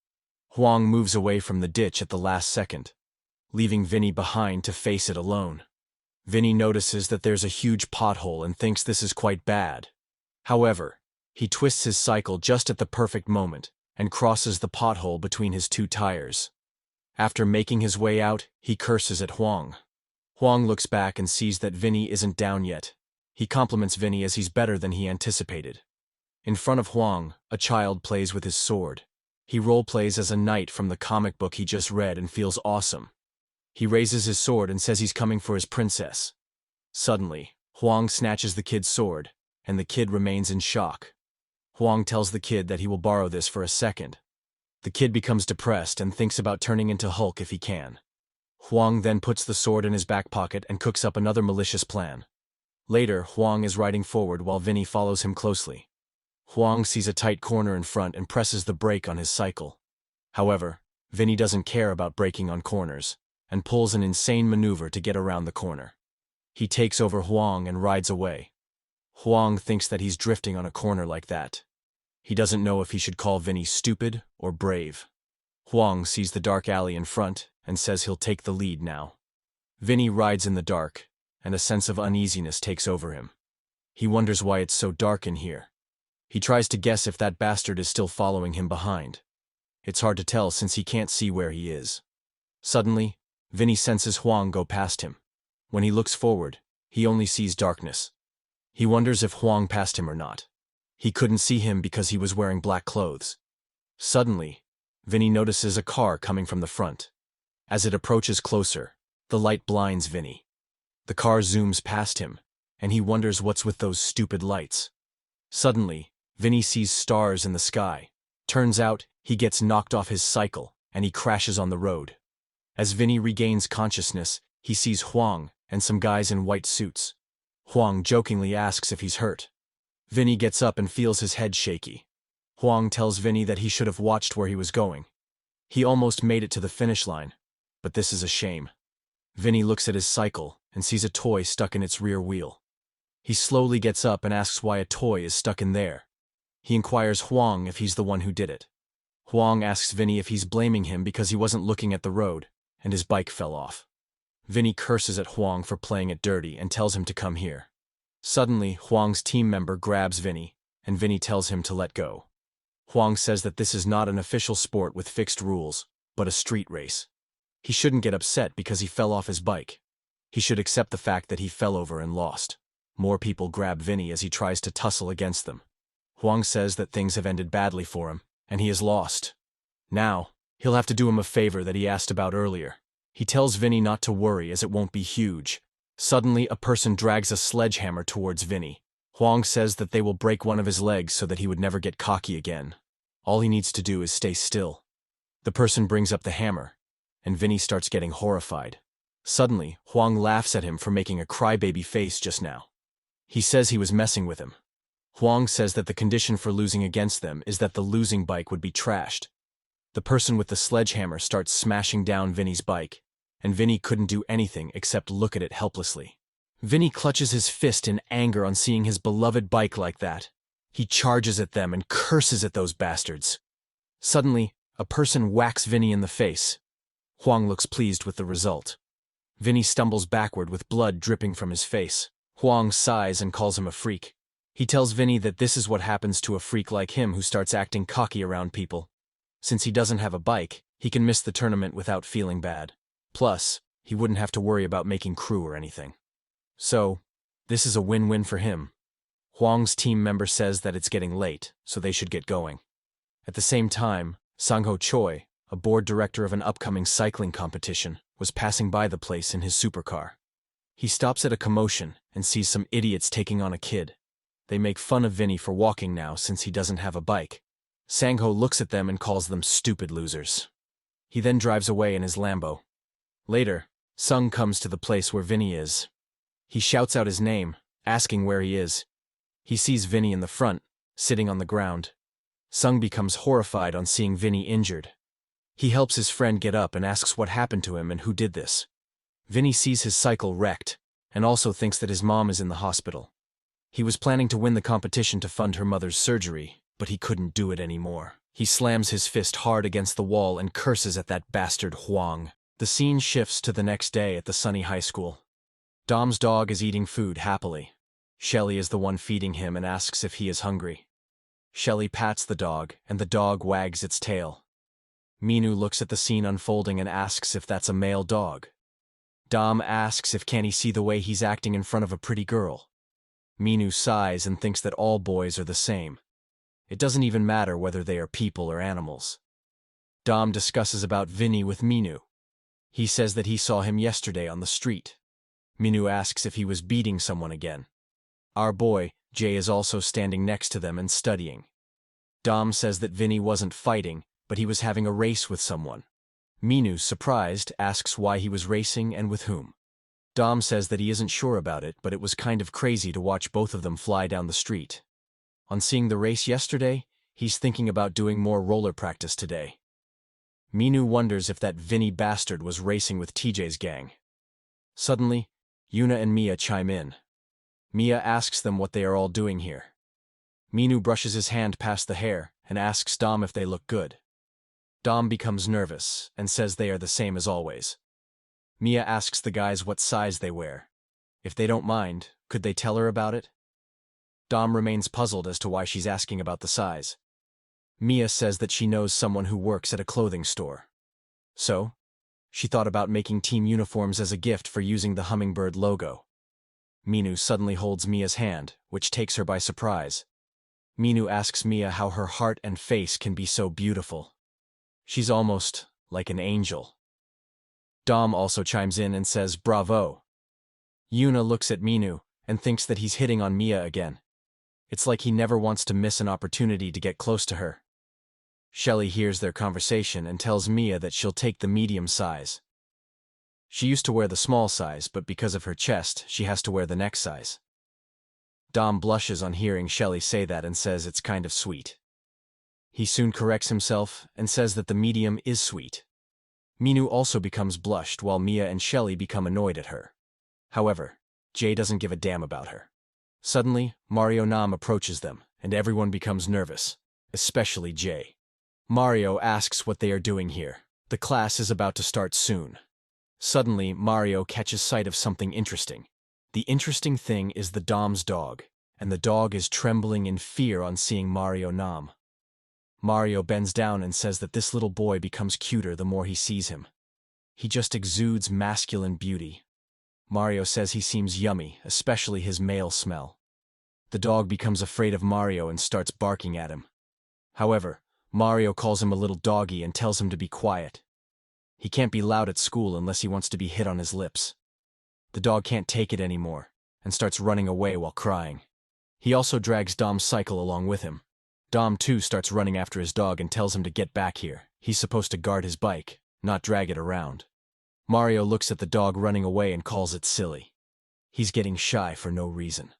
Huang moves away from the ditch at the last second, leaving Vinny behind to face it alone. Vinny notices that there's a huge pothole and thinks this is quite bad. However, he twists his cycle just at the perfect moment and crosses the pothole between his two tires. After making his way out, he curses at Huang. Huang looks back and sees that Vinny isn't down yet. He compliments Vinny as he's better than he anticipated. In front of Huang, a child plays with his sword. He role-plays as a knight from the comic book he just read and feels awesome. He raises his sword and says he's coming for his princess. Suddenly, Huang snatches the kid's sword, and the kid remains in shock. Huang tells the kid that he will borrow this for a second. The kid becomes depressed and thinks about turning into Hulk if he can. Huang then puts the sword in his back pocket and cooks up another malicious plan. Later, Huang is riding forward while Vinny follows him closely. Huang sees a tight corner in front and presses the brake on his cycle. However, Vinny doesn't care about braking on corners, and pulls an insane maneuver to get around the corner. He takes over Huang and rides away. Huang thinks that he's drifting on a corner like that. He doesn't know if he should call Vinny stupid or brave. Huang sees the dark alley in front and says he'll take the lead now. Vinny rides in the dark, and a sense of uneasiness takes over him. He wonders why it's so dark in here. He tries to guess if that bastard is still following him behind. It's hard to tell since he can't see where he is. Suddenly, Vinny senses Huang go past him. When he looks forward, he only sees darkness. He wonders if Huang passed him or not. He couldn't see him because he was wearing black clothes. Suddenly, Vinny notices a car coming from the front. As it approaches closer, the light blinds Vinny. The car zooms past him, and he wonders what's with those stupid lights. Suddenly, Vinny sees stars in the sky. Turns out, he gets knocked off his cycle, and he crashes on the road. As Vinny regains consciousness, he sees Huang and some guys in white suits. Huang jokingly asks if he's hurt. Vinny gets up and feels his head shaky. Huang tells Vinny that he should have watched where he was going. He almost made it to the finish line, but this is a shame. Vinny looks at his cycle and sees a toy stuck in its rear wheel. He slowly gets up and asks why a toy is stuck in there. He inquires Huang if he's the one who did it. Huang asks Vinny if he's blaming him because he wasn't looking at the road, and his bike fell off. Vinny curses at Huang for playing it dirty and tells him to come here. Suddenly, Huang's team member grabs Vinny, and Vinny tells him to let go. Huang says that this is not an official sport with fixed rules, but a street race. He shouldn't get upset because he fell off his bike. He should accept the fact that he fell over and lost. More people grab Vinny as he tries to tussle against them. Huang says that things have ended badly for him, and he is lost. Now, he'll have to do him a favor that he asked about earlier. He tells Vinny not to worry as it won't be huge. Suddenly, a person drags a sledgehammer towards Vinny. Huang says that they will break one of his legs so that he would never get cocky again. All he needs to do is stay still. The person brings up the hammer, and Vinny starts getting horrified. Suddenly, Huang laughs at him for making a crybaby face just now. He says he was messing with him. Huang says that the condition for losing against them is that the losing bike would be trashed. The person with the sledgehammer starts smashing down Vinny's bike, and Vinny couldn't do anything except look at it helplessly. Vinny clutches his fist in anger on seeing his beloved bike like that. He charges at them and curses at those bastards. Suddenly, a person whacks Vinny in the face. Huang looks pleased with the result. Vinny stumbles backward with blood dripping from his face. Huang sighs and calls him a freak. He tells Vinny that this is what happens to a freak like him who starts acting cocky around people. Since he doesn't have a bike, he can miss the tournament without feeling bad. Plus, he wouldn't have to worry about making crew or anything. So, this is a win-win for him. Huang's team member says that it's getting late, so they should get going. At the same time, Sang-ho Choi, a board director of an upcoming cycling competition, was passing by the place in his supercar. He stops at a commotion and sees some idiots taking on a kid. They make fun of Vinny for walking now since he doesn't have a bike. Sang-ho looks at them and calls them stupid losers. He then drives away in his Lambo. Later, Sung comes to the place where Vinny is. He shouts out his name, asking where he is. He sees Vinny in the front, sitting on the ground. Sung becomes horrified on seeing Vinny injured. He helps his friend get up and asks what happened to him and who did this. Vinny sees his cycle wrecked, and also thinks that his mom is in the hospital. He was planning to win the competition to fund her mother's surgery, but he couldn't do it anymore. He slams his fist hard against the wall and curses at that bastard Huang. The scene shifts to the next day at the Sunny High School. Dom's dog is eating food happily. Shelly is the one feeding him and asks if he is hungry. Shelly pats the dog, and the dog wags its tail. Minu looks at the scene unfolding and asks if that's a male dog. Dom asks if can he see the way he's acting in front of a pretty girl. Minu sighs and thinks that all boys are the same. It doesn't even matter whether they are people or animals. Dom discusses about Vinny with Minu. He says that he saw him yesterday on the street. Minu asks if he was beating someone again. Our boy, Jay, is also standing next to them and studying. Dom says that Vinny wasn't fighting, but he was having a race with someone. Minu, surprised, asks why he was racing and with whom. Dom says that he isn't sure about it, but it was kind of crazy to watch both of them fly down the street. On seeing the race yesterday, he's thinking about doing more roller practice today. Minu wonders if that Vinny bastard was racing with TJ's gang. Suddenly, Yuna and Mia chime in. Mia asks them what they are all doing here. Minu brushes his hand past the hair and asks Dom if they look good. Dom becomes nervous and says they are the same as always. Mia asks the guys what size they wear. If they don't mind, could they tell her about it? Dom remains puzzled as to why she's asking about the size. Mia says that she knows someone who works at a clothing store. So, she thought about making team uniforms as a gift for using the hummingbird logo. Minu suddenly holds Mia's hand, which takes her by surprise. Minu asks Mia how her heart and face can be so beautiful. She's almost like an angel. Dom also chimes in and says, "Bravo." Yuna looks at Minu and thinks that he's hitting on Mia again. It's like he never wants to miss an opportunity to get close to her. Shelly hears their conversation and tells Mia that she'll take the medium size. She used to wear the small size, but because of her chest, she has to wear the next size. Dom blushes on hearing Shelly say that and says it's kind of sweet. He soon corrects himself and says that the medium is sweet. Minu also becomes blushed while Mia and Shelly become annoyed at her. However, Jay doesn't give a damn about her. Suddenly, Mario Nam approaches them, and everyone becomes nervous, especially Jay. Mario asks what they are doing here. The class is about to start soon. Suddenly, Mario catches sight of something interesting. The interesting thing is the Dom's dog, and the dog is trembling in fear on seeing Mario Nam. Mario bends down and says that this little boy becomes cuter the more he sees him. He just exudes masculine beauty. Mario says he seems yummy, especially his male smell. The dog becomes afraid of Mario and starts barking at him. However, Mario calls him a little doggy and tells him to be quiet. He can't be loud at school unless he wants to be hit on his lips. The dog can't take it anymore and starts running away while crying. He also drags Dom's cycle along with him. Dom too starts running after his dog and tells him to get back here. He's supposed to guard his bike, not drag it around. Mario looks at the dog running away and calls it silly. He's getting shy for no reason.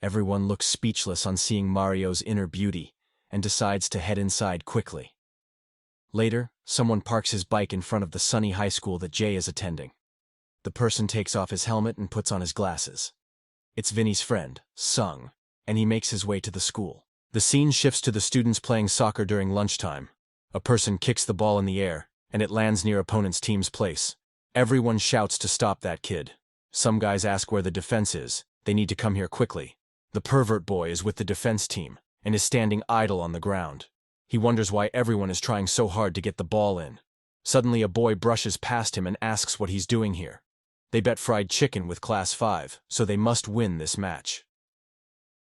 Everyone looks speechless on seeing Mario's inner beauty and decides to head inside quickly. Later, someone parks his bike in front of the sunny high school that Jay is attending. The person takes off his helmet and puts on his glasses. It's Vinny's friend, Sung, and he makes his way to the school. The scene shifts to the students playing soccer during lunchtime. A person kicks the ball in the air, and it lands near opponent's team's place. Everyone shouts to stop that kid. Some guys ask where the defense is. They need to come here quickly. The pervert boy is with the defense team and is standing idle on the ground. He wonders why everyone is trying so hard to get the ball in. Suddenly a boy brushes past him and asks what he's doing here. They bet fried chicken with Class 5, so they must win this match.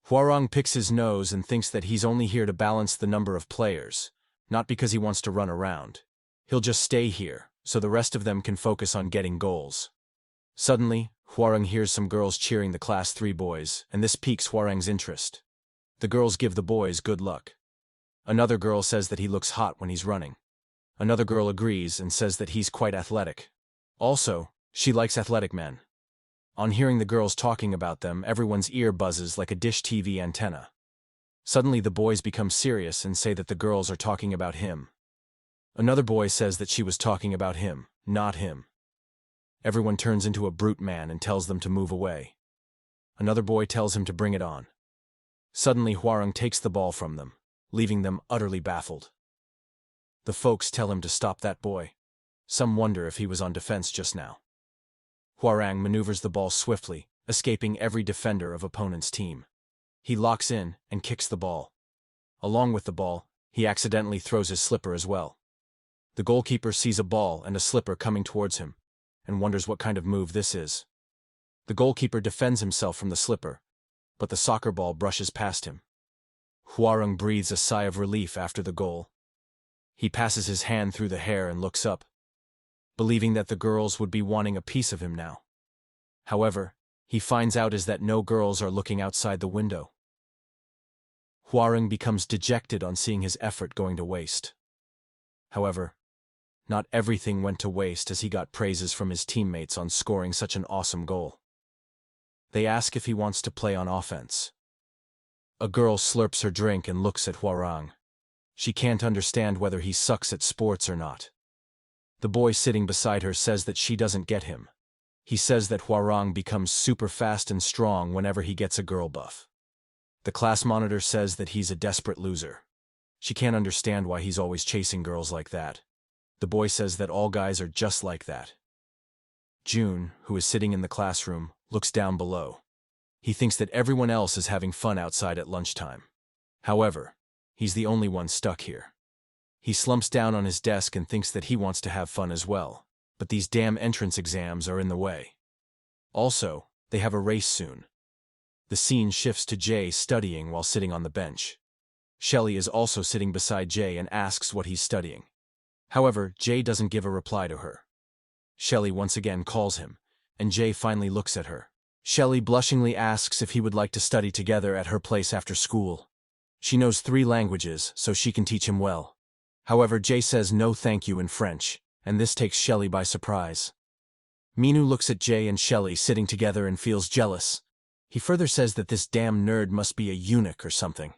Hwarang picks his nose and thinks that he's only here to balance the number of players, not because he wants to run around. He'll just stay here, so the rest of them can focus on getting goals. Suddenly, Hwarang hears some girls cheering the Class 3 boys, and this piques Hwarang's interest. The girls give the boys good luck. Another girl says that he looks hot when he's running. Another girl agrees and says that he's quite athletic. Also, she likes athletic men. On hearing the girls talking about them, everyone's ear buzzes like a dish TV antenna. Suddenly the boys become serious and say that the girls are talking about him. Another boy says that she was talking about him, not him. Everyone turns into a brute man and tells them to move away. Another boy tells him to bring it on. Suddenly Hwarang takes the ball from them, leaving them utterly baffled. The folks tell him to stop that boy. Some wonder if he was on defense just now. Hwarang maneuvers the ball swiftly, escaping every defender of opponent's team. He locks in and kicks the ball. Along with the ball, he accidentally throws his slipper as well. The goalkeeper sees a ball and a slipper coming towards him, and wonders what kind of move this is. The goalkeeper defends himself from the slipper, but the soccer ball brushes past him. Hwarang breathes a sigh of relief after the goal. He passes his hand through the hair and looks up, believing that the girls would be wanting a piece of him now. However, he finds out is that no girls are looking outside the window. Hwarang becomes dejected on seeing his effort going to waste. However, not everything went to waste as he got praises from his teammates on scoring such an awesome goal. They ask if he wants to play on offense. A girl slurps her drink and looks at Hwarang. She can't understand whether he sucks at sports or not. The boy sitting beside her says that she doesn't get him. He says that Hwarang becomes super fast and strong whenever he gets a girl buff. The class monitor says that he's a desperate loser. She can't understand why he's always chasing girls like that. The boy says that all guys are just like that. June, who is sitting in the classroom, looks down below. He thinks that everyone else is having fun outside at lunchtime. However, he's the only one stuck here. He slumps down on his desk and thinks that he wants to have fun as well, but these damn entrance exams are in the way. Also, they have a race soon. The scene shifts to Jay studying while sitting on the bench. Shelly is also sitting beside Jay and asks what he's studying. However, Jay doesn't give a reply to her. Shelly once again calls him, and Jay finally looks at her. Shelly blushingly asks if he would like to study together at her place after school. She knows 3 languages, so she can teach him well. However, Jay says no thank you in French, and this takes Shelly by surprise. Minu looks at Jay and Shelly sitting together and feels jealous. He further says that this damn nerd must be a eunuch or something.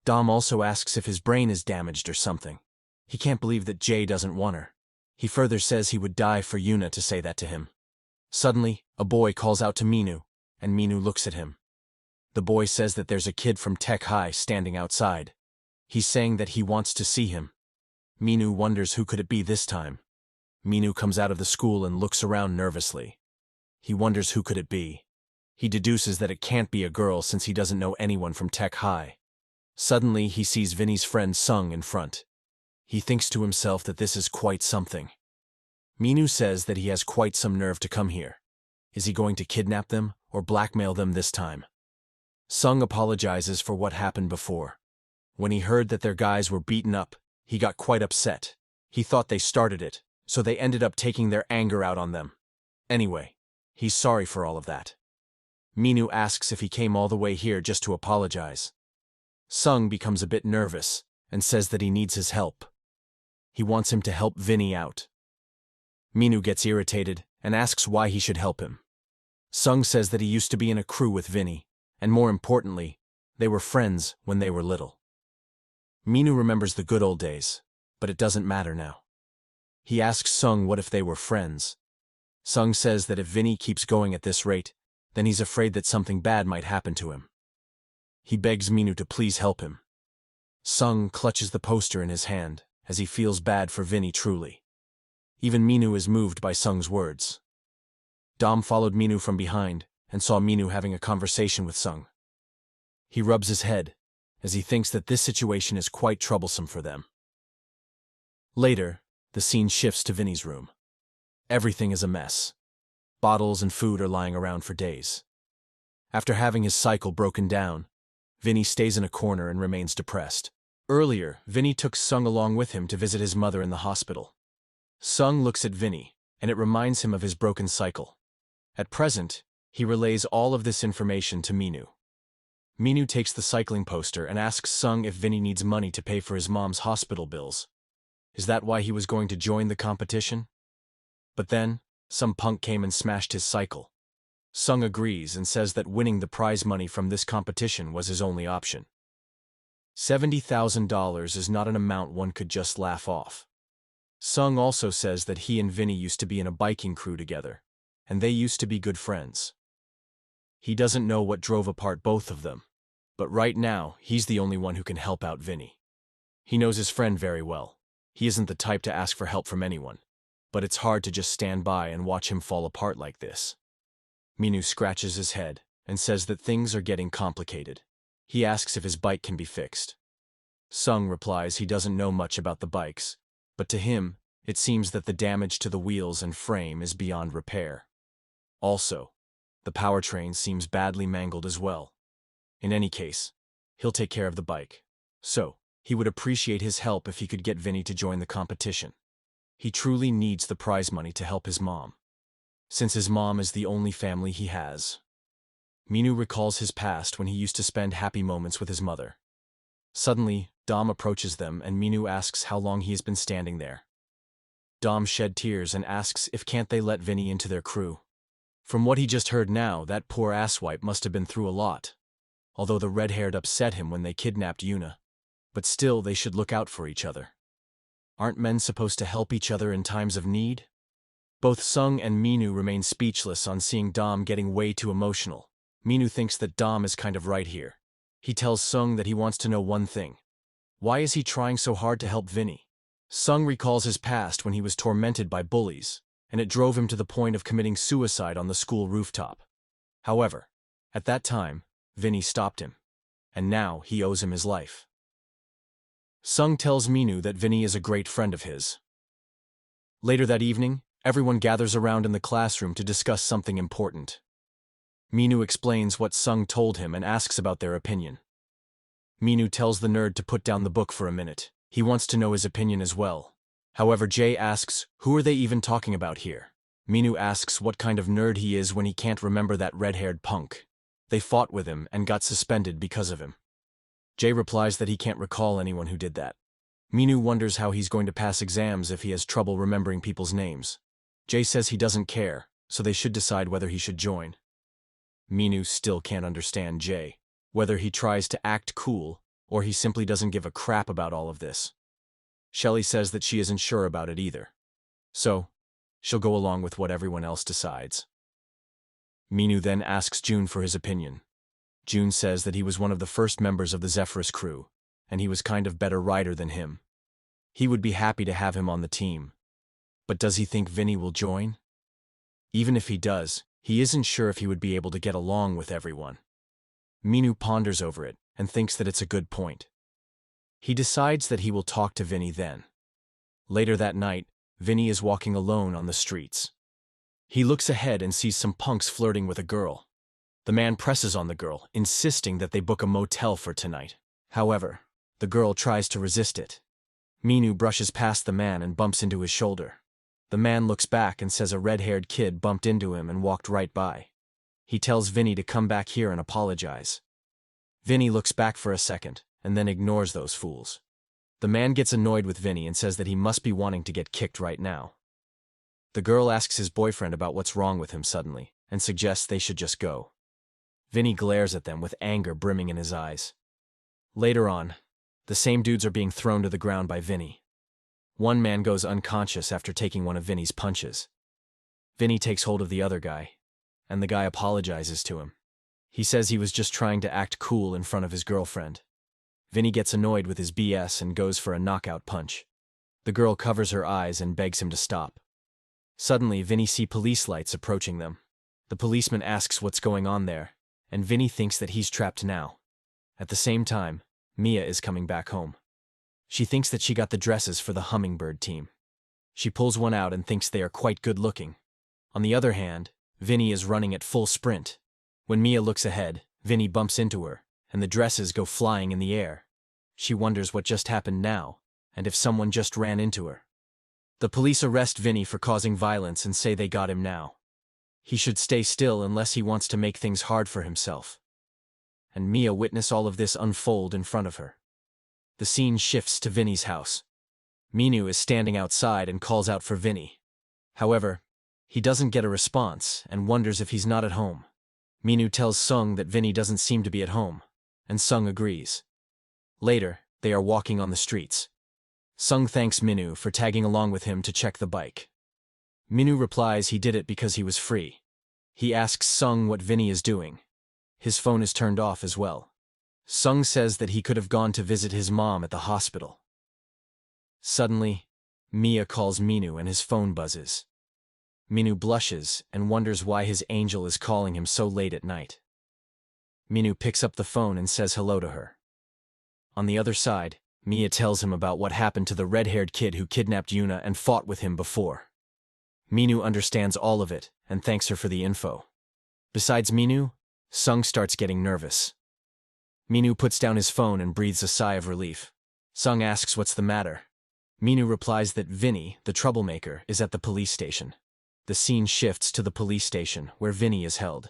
Dom also asks if his brain is damaged or something. He can't believe that Jay doesn't want her. He further says he would die for Yuna to say that to him. Suddenly, a boy calls out to Minu, and Minu looks at him. The boy says that there's a kid from Tech High standing outside. He's saying that he wants to see him. Minu wonders who could it be this time. Minu comes out of the school and looks around nervously. He wonders who could it be. He deduces that it can't be a girl since he doesn't know anyone from Tech High. Suddenly, he sees Vinny's friend Sung in front. He thinks to himself that this is quite something. Minu says that he has quite some nerve to come here. Is he going to kidnap them or blackmail them this time? Sung apologizes for what happened before. When he heard that their guys were beaten up, he got quite upset. He thought they started it, so they ended up taking their anger out on them. Anyway, he's sorry for all of that. Minu asks if he came all the way here just to apologize. Sung becomes a bit nervous and says that he needs his help. He wants him to help Vinny out. Minu gets irritated and asks why he should help him. Sung says that he used to be in a crew with Vinny, and more importantly, they were friends when they were little. Minu remembers the good old days, but it doesn't matter now. He asks Sung what if they were friends. Sung says that if Vinny keeps going at this rate, then he's afraid that something bad might happen to him. He begs Minu to please help him. Sung clutches the poster in his hand, as he feels bad for Vinny truly. Even Minu is moved by Sung's words. Dom followed Minu from behind and saw Minu having a conversation with Sung. He rubs his head, as he thinks that this situation is quite troublesome for them. Later, the scene shifts to Vinny's room. Everything is a mess. Bottles and food are lying around for days. After having his cycle broken down, Vinny stays in a corner and remains depressed. Earlier, Vinny took Sung along with him to visit his mother in the hospital. Sung looks at Vinny, and it reminds him of his broken cycle. At present, he relays all of this information to Minu. Minu takes the cycling poster and asks Sung if Vinny needs money to pay for his mom's hospital bills. Is that why he was going to join the competition? But then, some punk came and smashed his cycle. Sung agrees and says that winning the prize money from this competition was his only option. $70,000 is not an amount one could just laugh off. Sung also says that he and Vinny used to be in a biking crew together, and they used to be good friends. He doesn't know what drove apart both of them, but right now he's the only one who can help out Vinny. He knows his friend very well. He isn't the type to ask for help from anyone, but it's hard to just stand by and watch him fall apart like this. Minu scratches his head and says that things are getting complicated. He asks if his bike can be fixed. Sung replies he doesn't know much about the bikes, but to him, it seems that the damage to the wheels and frame is beyond repair. Also, the powertrain seems badly mangled as well. In any case, he'll take care of the bike. So, he would appreciate his help if he could get Vinny to join the competition. He truly needs the prize money to help his mom, since his mom is the only family he has. Minu recalls his past when he used to spend happy moments with his mother. Suddenly, Dom approaches them and Minu asks how long he has been standing there. Dom shed tears and asks if can't they let Vinny into their crew. From what he just heard now, that poor asswipe must have been through a lot. Although the red-haired upset him when they kidnapped Yuna. But still, they should look out for each other. Aren't men supposed to help each other in times of need? Both Sung and Minu remain speechless on seeing Dom getting way too emotional. Minu thinks that Dom is kind of right here. He tells Sung that he wants to know one thing. Why is he trying so hard to help Vinny? Sung recalls his past when he was tormented by bullies, and it drove him to the point of committing suicide on the school rooftop. However, at that time, Vinny stopped him, and now he owes him his life. Sung tells Minu that Vinny is a great friend of his. Later that evening, everyone gathers around in the classroom to discuss something important. Minu explains what Sung told him and asks about their opinion. Minu tells the nerd to put down the book for a minute. He wants to know his opinion as well. However, Jay asks, who are they even talking about here? Minu asks what kind of nerd he is when he can't remember that red-haired punk. They fought with him and got suspended because of him. Jay replies that he can't recall anyone who did that. Minu wonders how he's going to pass exams if he has trouble remembering people's names. Jay says he doesn't care, so they should decide whether he should join. Minu still can't understand Jay, whether he tries to act cool or he simply doesn't give a crap about all of this. Shelly says that she isn't sure about it either. So, she'll go along with what everyone else decides. Minu then asks June for his opinion. June says that he was one of the first members of the Zephyrus crew, and he was kind of better rider than him. He would be happy to have him on the team. But does he think Vinny will join? Even if he does, he isn't sure if he would be able to get along with everyone. Minu ponders over it and thinks that it's a good point. He decides that he will talk to Vinny then. Later that night, Vinny is walking alone on the streets. He looks ahead and sees some punks flirting with a girl. The man presses on the girl, insisting that they book a motel for tonight. However, the girl tries to resist it. Minu brushes past the man and bumps into his shoulder. The man looks back and says a red-haired kid bumped into him and walked right by. He tells Vinny to come back here and apologize. Vinny looks back for a second, and then ignores those fools. The man gets annoyed with Vinny and says that he must be wanting to get kicked right now. The girl asks his boyfriend about what's wrong with him suddenly, and suggests they should just go. Vinny glares at them with anger brimming in his eyes. Later on, the same dudes are being thrown to the ground by Vinny. One man goes unconscious after taking one of Vinny's punches. Vinny takes hold of the other guy, and the guy apologizes to him. He says he was just trying to act cool in front of his girlfriend. Vinny gets annoyed with his BS and goes for a knockout punch. The girl covers her eyes and begs him to stop. Suddenly, Vinny sees police lights approaching them. The policeman asks what's going on there, and Vinny thinks that he's trapped now. At the same time, Mia is coming back home. She thinks that she got the dresses for the hummingbird team. She pulls one out and thinks they are quite good looking. On the other hand, Vinny is running at full sprint. When Mia looks ahead, Vinny bumps into her, and the dresses go flying in the air. She wonders what just happened now, and if someone just ran into her. The police arrest Vinny for causing violence and say they got him now. He should stay still unless he wants to make things hard for himself. And Mia witnesses all of this unfold in front of her. The scene shifts to Vinny's house. Minu is standing outside and calls out for Vinny. However, he doesn't get a response and wonders if he's not at home. Minu tells Sung that Vinny doesn't seem to be at home, and Sung agrees. Later, they are walking on the streets. Sung thanks Minu for tagging along with him to check the bike. Minu replies he did it because he was free. He asks Sung what Vinny is doing. His phone is turned off as well. Sung says that he could have gone to visit his mom at the hospital. Suddenly, Mia calls Minu and his phone buzzes. Minu blushes and wonders why his angel is calling him so late at night. Minu picks up the phone and says hello to her. On the other side, Mia tells him about what happened to the red-haired kid who kidnapped Yuna and fought with him before. Minu understands all of it and thanks her for the info. Besides Minu, Sung starts getting nervous. Minu puts down his phone and breathes a sigh of relief. Sung asks what's the matter. Minu replies that Vinny, the troublemaker, is at the police station. The scene shifts to the police station, where Vinny is held.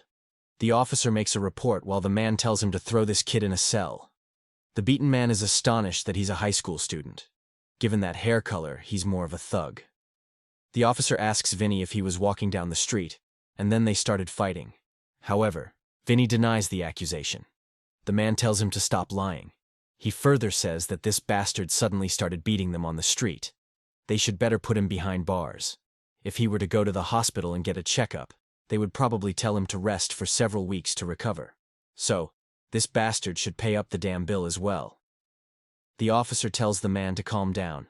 The officer makes a report while the man tells him to throw this kid in a cell. The beaten man is astonished that he's a high school student. Given that hair color, he's more of a thug. The officer asks Vinny if he was walking down the street, and then they started fighting. However, Vinny denies the accusation. The man tells him to stop lying. He further says that this bastard suddenly started beating them on the street. They should better put him behind bars. If he were to go to the hospital and get a checkup, they would probably tell him to rest for several weeks to recover. So, this bastard should pay up the damn bill as well. The officer tells the man to calm down.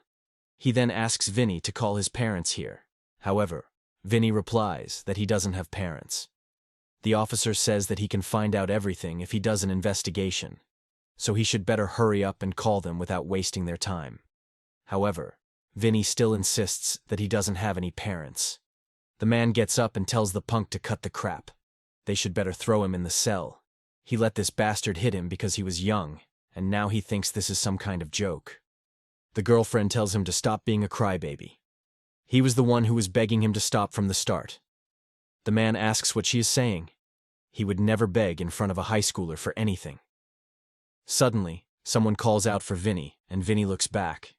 He then asks Vinny to call his parents here. However, Vinny replies that he doesn't have parents. The officer says that he can find out everything if he does an investigation, so he should better hurry up and call them without wasting their time. However, Vinny still insists that he doesn't have any parents. The man gets up and tells the punk to cut the crap. They should better throw him in the cell. He let this bastard hit him because he was young, and now he thinks this is some kind of joke. The girlfriend tells him to stop being a crybaby. He was the one who was begging him to stop from the start. The man asks what she is saying. He would never beg in front of a high schooler for anything. Suddenly, someone calls out for Vinny, and Vinny looks back.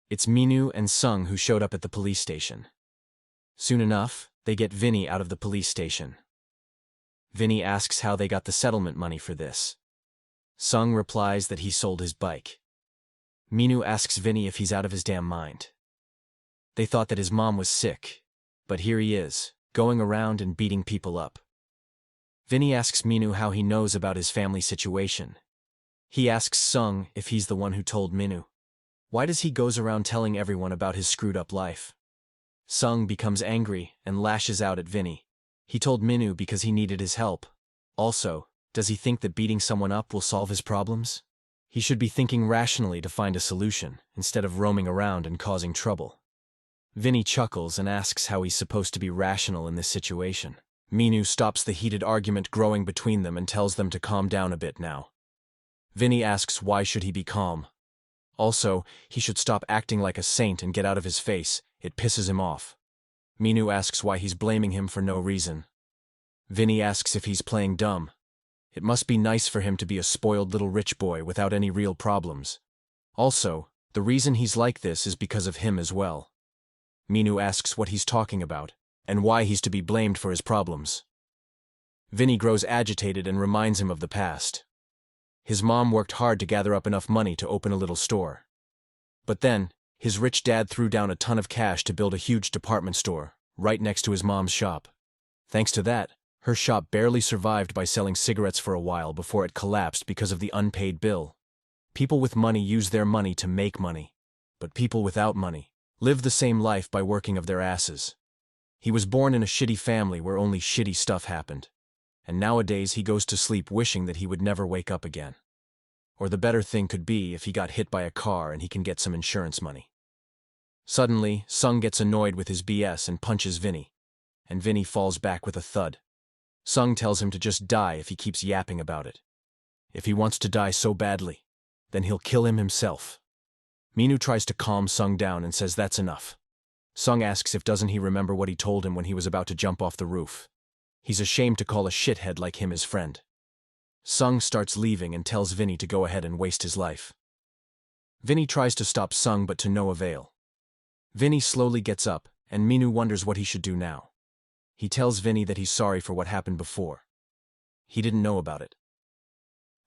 It's Minu and Sung who showed up at the police station. Soon enough, they get Vinny out of the police station. Vinny asks how they got the settlement money for this. Sung replies that he sold his bike. Minu asks Vinny if he's out of his damn mind. They thought that his mom was sick, but here he is, going around and beating people up. Vinny asks Minu how he knows about his family situation. He asks Sung if he's the one who told Minu. Why does he goes around telling everyone about his screwed up life? Sung becomes angry and lashes out at Vinny. He told Minu because he needed his help. Also, does he think that beating someone up will solve his problems? He should be thinking rationally to find a solution, instead of roaming around and causing trouble. Vinny chuckles and asks how he's supposed to be rational in this situation. Minu stops the heated argument growing between them and tells them to calm down a bit now. Vinny asks why should he be calm. Also, he should stop acting like a saint and get out of his face, it pisses him off. Minu asks why he's blaming him for no reason. Vinny asks if he's playing dumb. It must be nice for him to be a spoiled little rich boy without any real problems. Also, the reason he's like this is because of him as well. Minu asks what he's talking about, and why he's to be blamed for his problems. Vinny grows agitated and reminds him of the past. His mom worked hard to gather up enough money to open a little store. But then, his rich dad threw down a ton of cash to build a huge department store, right next to his mom's shop. Thanks to that, her shop barely survived by selling cigarettes for a while before it collapsed because of the unpaid bill. People with money use their money to make money. But people without money live the same life by working of their asses. He was born in a shitty family where only shitty stuff happened. And nowadays he goes to sleep wishing that he would never wake up again. Or the better thing could be if he got hit by a car and he can get some insurance money. Suddenly, Sung gets annoyed with his BS and punches Vinny. And Vinny falls back with a thud. Sung tells him to just die if he keeps yapping about it. If he wants to die so badly, then he'll kill him himself. Minu tries to calm Sung down and says that's enough. Sung asks if doesn't he remember what he told him when he was about to jump off the roof. He's ashamed to call a shithead like him his friend. Sung starts leaving and tells Vinny to go ahead and waste his life. Vinny tries to stop Sung but to no avail. Vinny slowly gets up, and Minu wonders what he should do now. He tells Vinny that he's sorry for what happened before. He didn't know about it.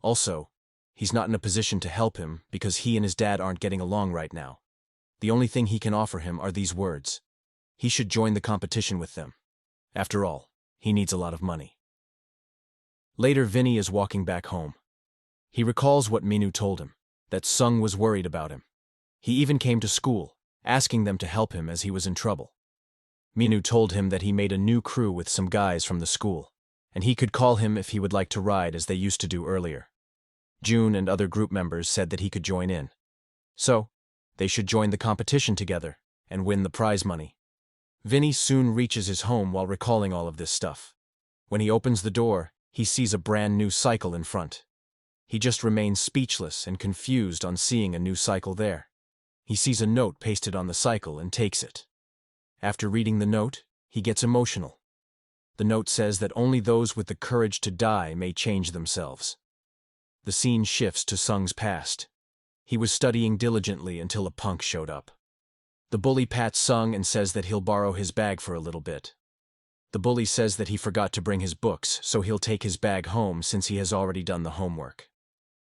Also, he's not in a position to help him because he and his dad aren't getting along right now. The only thing he can offer him are these words. He should join the competition with them. After all, he needs a lot of money. Later, Vinny is walking back home. He recalls what Minu told him, that Sung was worried about him. He even came to school, asking them to help him as he was in trouble. Minu told him that he made a new crew with some guys from the school, and he could call him if he would like to ride as they used to do earlier. June and other group members said that he could join in. So, they should join the competition together and win the prize money. Vinny soon reaches his home while recalling all of this stuff. When he opens the door, he sees a brand new cycle in front. He just remains speechless and confused on seeing a new cycle there. He sees a note pasted on the cycle and takes it. After reading the note, he gets emotional. The note says that only those with the courage to die may change themselves. The scene shifts to Sung's past. He was studying diligently until a punk showed up. The bully pats Sung and says that he'll borrow his bag for a little bit. The bully says that he forgot to bring his books, so he'll take his bag home since he has already done the homework.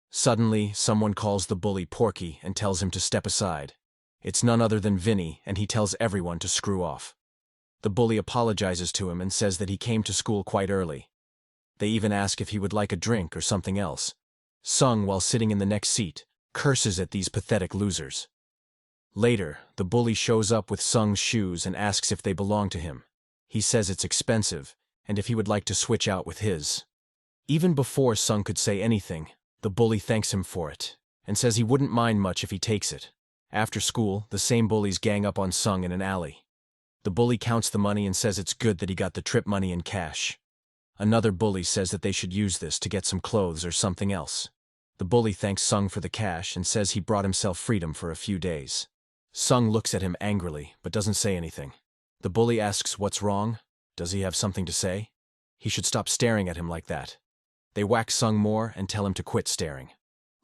Suddenly, someone calls the bully Porky and tells him to step aside. It's none other than Vinny, and he tells everyone to screw off. The bully apologizes to him and says that he came to school quite early. They even ask if he would like a drink or something else. Sung, while sitting in the next seat, curses at these pathetic losers. Later, the bully shows up with Sung's shoes and asks if they belong to him. He says it's expensive, and if he would like to switch out with his. Even before Sung could say anything, the bully thanks him for it, and says he wouldn't mind much if he takes it. After school, the same bullies gang up on Sung in an alley. The bully counts the money and says it's good that he got the trip money in cash. Another bully says that they should use this to get some clothes or something else. The bully thanks Sung for the cash and says he brought himself freedom for a few days. Sung looks at him angrily, but doesn't say anything. The bully asks what's wrong. Does he have something to say? He should stop staring at him like that. They whack Sung more and tell him to quit staring.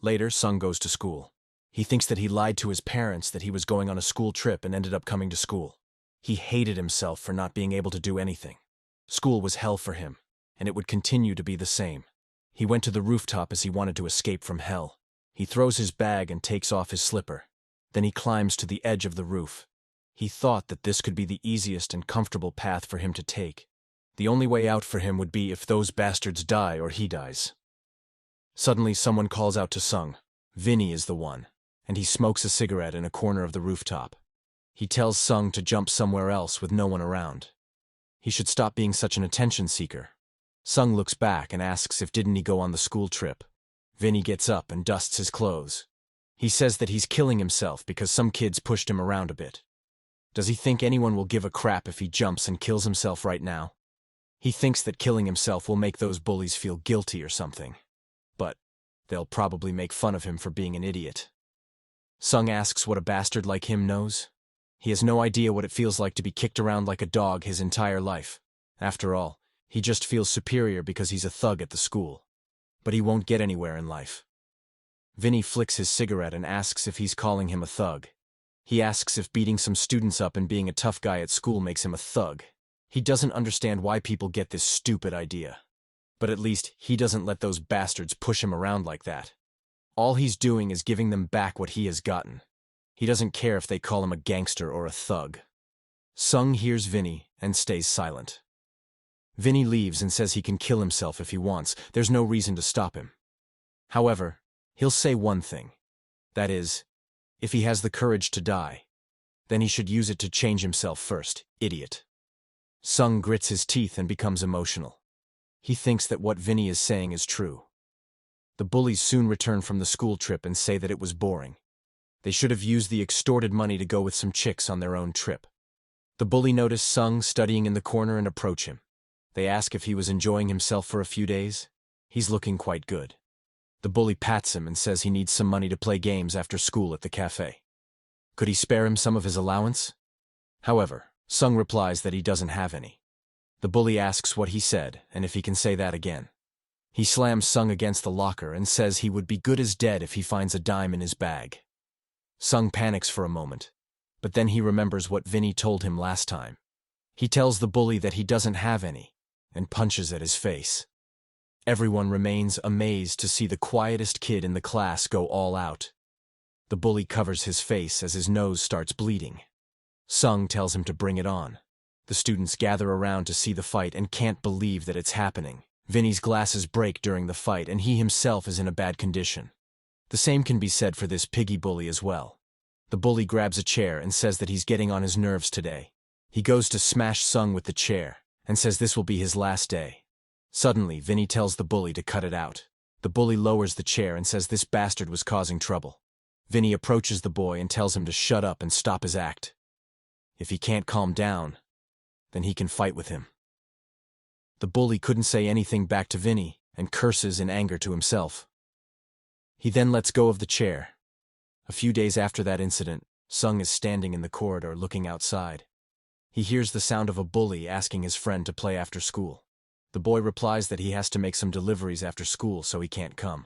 Later, Sung goes to school. He thinks that he lied to his parents that he was going on a school trip and ended up coming to school. He hated himself for not being able to do anything. School was hell for him, and it would continue to be the same. He went to the rooftop as he wanted to escape from hell. He throws his bag and takes off his slipper. Then he climbs to the edge of the roof. He thought that this could be the easiest and comfortable path for him to take. The only way out for him would be if those bastards die or he dies. Suddenly, someone calls out to Sung. Vinny is the one, and he smokes a cigarette in a corner of the rooftop. He tells Sung to jump somewhere else with no one around. He should stop being such an attention seeker. Sung looks back and asks if didn't he go on the school trip. Vinny gets up and dusts his clothes. He says that he's killing himself because some kids pushed him around a bit. Does he think anyone will give a crap if he jumps and kills himself right now? He thinks that killing himself will make those bullies feel guilty or something. But they'll probably make fun of him for being an idiot. Sung asks what a bastard like him knows. He has no idea what it feels like to be kicked around like a dog his entire life. After all, he just feels superior because he's a thug at the school. But he won't get anywhere in life. Vinny flicks his cigarette and asks if he's calling him a thug. He asks if beating some students up and being a tough guy at school makes him a thug. He doesn't understand why people get this stupid idea. But at least he doesn't let those bastards push him around like that. All he's doing is giving them back what he has gotten. He doesn't care if they call him a gangster or a thug. Sung hears Vinny and stays silent. Vinny leaves and says he can kill himself if he wants. There's no reason to stop him. However, he'll say one thing. That is, if he has the courage to die, then he should use it to change himself first, idiot. Sung grits his teeth and becomes emotional. He thinks that what Vinny is saying is true. The bullies soon return from the school trip and say that it was boring. They should have used the extorted money to go with some chicks on their own trip. The bully notice Sung studying in the corner and approach him. They ask if he was enjoying himself for a few days. He's looking quite good. The bully pats him and says he needs some money to play games after school at the cafe. Could he spare him some of his allowance? However, Sung replies that he doesn't have any. The bully asks what he said and if he can say that again. He slams Sung against the locker and says he would be good as dead if he finds a dime in his bag. Sung panics for a moment, but then he remembers what Vinny told him last time. He tells the bully that he doesn't have any, and punches at his face. Everyone remains amazed to see the quietest kid in the class go all out. The bully covers his face as his nose starts bleeding. Sung tells him to bring it on. The students gather around to see the fight and can't believe that it's happening. Vinny's glasses break during the fight and he himself is in a bad condition. The same can be said for this piggy bully as well. The bully grabs a chair and says that he's getting on his nerves today. He goes to smash Sung with the chair and says this will be his last day. Suddenly, Vinny tells the bully to cut it out. The bully lowers the chair and says this bastard was causing trouble. Vinny approaches the boy and tells him to shut up and stop his act. If he can't calm down, then he can fight with him. The bully couldn't say anything back to Vinny and curses in anger to himself. He then lets go of the chair. A few days after that incident, Sung is standing in the corridor looking outside. He hears the sound of a bully asking his friend to play after school. The boy replies that he has to make some deliveries after school so he can't come.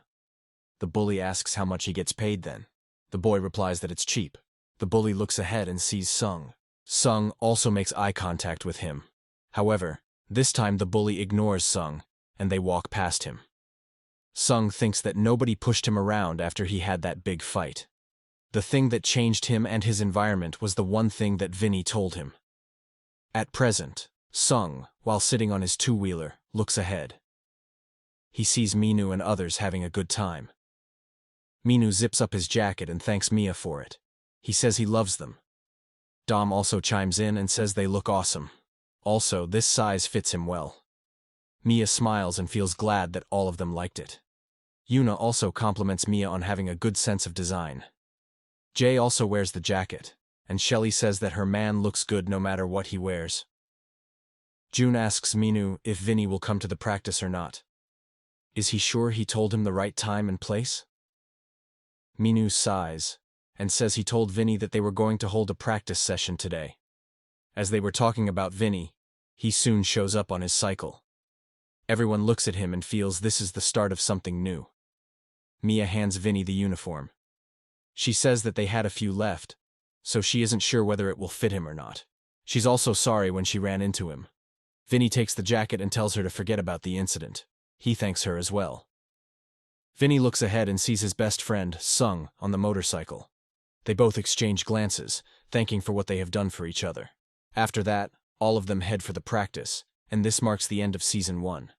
The bully asks how much he gets paid then. The boy replies that it's cheap. The bully looks ahead and sees Sung. Sung also makes eye contact with him. However, this time the bully ignores Sung, and they walk past him. Sung thinks that nobody pushed him around after he had that big fight. The thing that changed him and his environment was the one thing that Vinny told him. At present, Sung, while sitting on his two-wheeler, looks ahead. He sees Minu and others having a good time. Minu zips up his jacket and thanks Mia for it. He says he loves them. Dom also chimes in and says they look awesome. Also, this size fits him well. Mia smiles and feels glad that all of them liked it. Yuna also compliments Mia on having a good sense of design. Jay also wears the jacket, and Shelly says that her man looks good no matter what he wears. June asks Minu if Vinny will come to the practice or not. Is he sure he told him the right time and place? Minu sighs and says he told Vinny that they were going to hold a practice session today. As they were talking about Vinny, he soon shows up on his cycle. Everyone looks at him and feels this is the start of something new. Mia hands Vinny the uniform. She says that they had a few left, so she isn't sure whether it will fit him or not. She's also sorry when she ran into him. Vinny takes the jacket and tells her to forget about the incident. He thanks her as well. Vinny looks ahead and sees his best friend, Sung, on the motorcycle. They both exchange glances, thanking for what they have done for each other. After that, all of them head for the practice, and this marks the end of Season 1.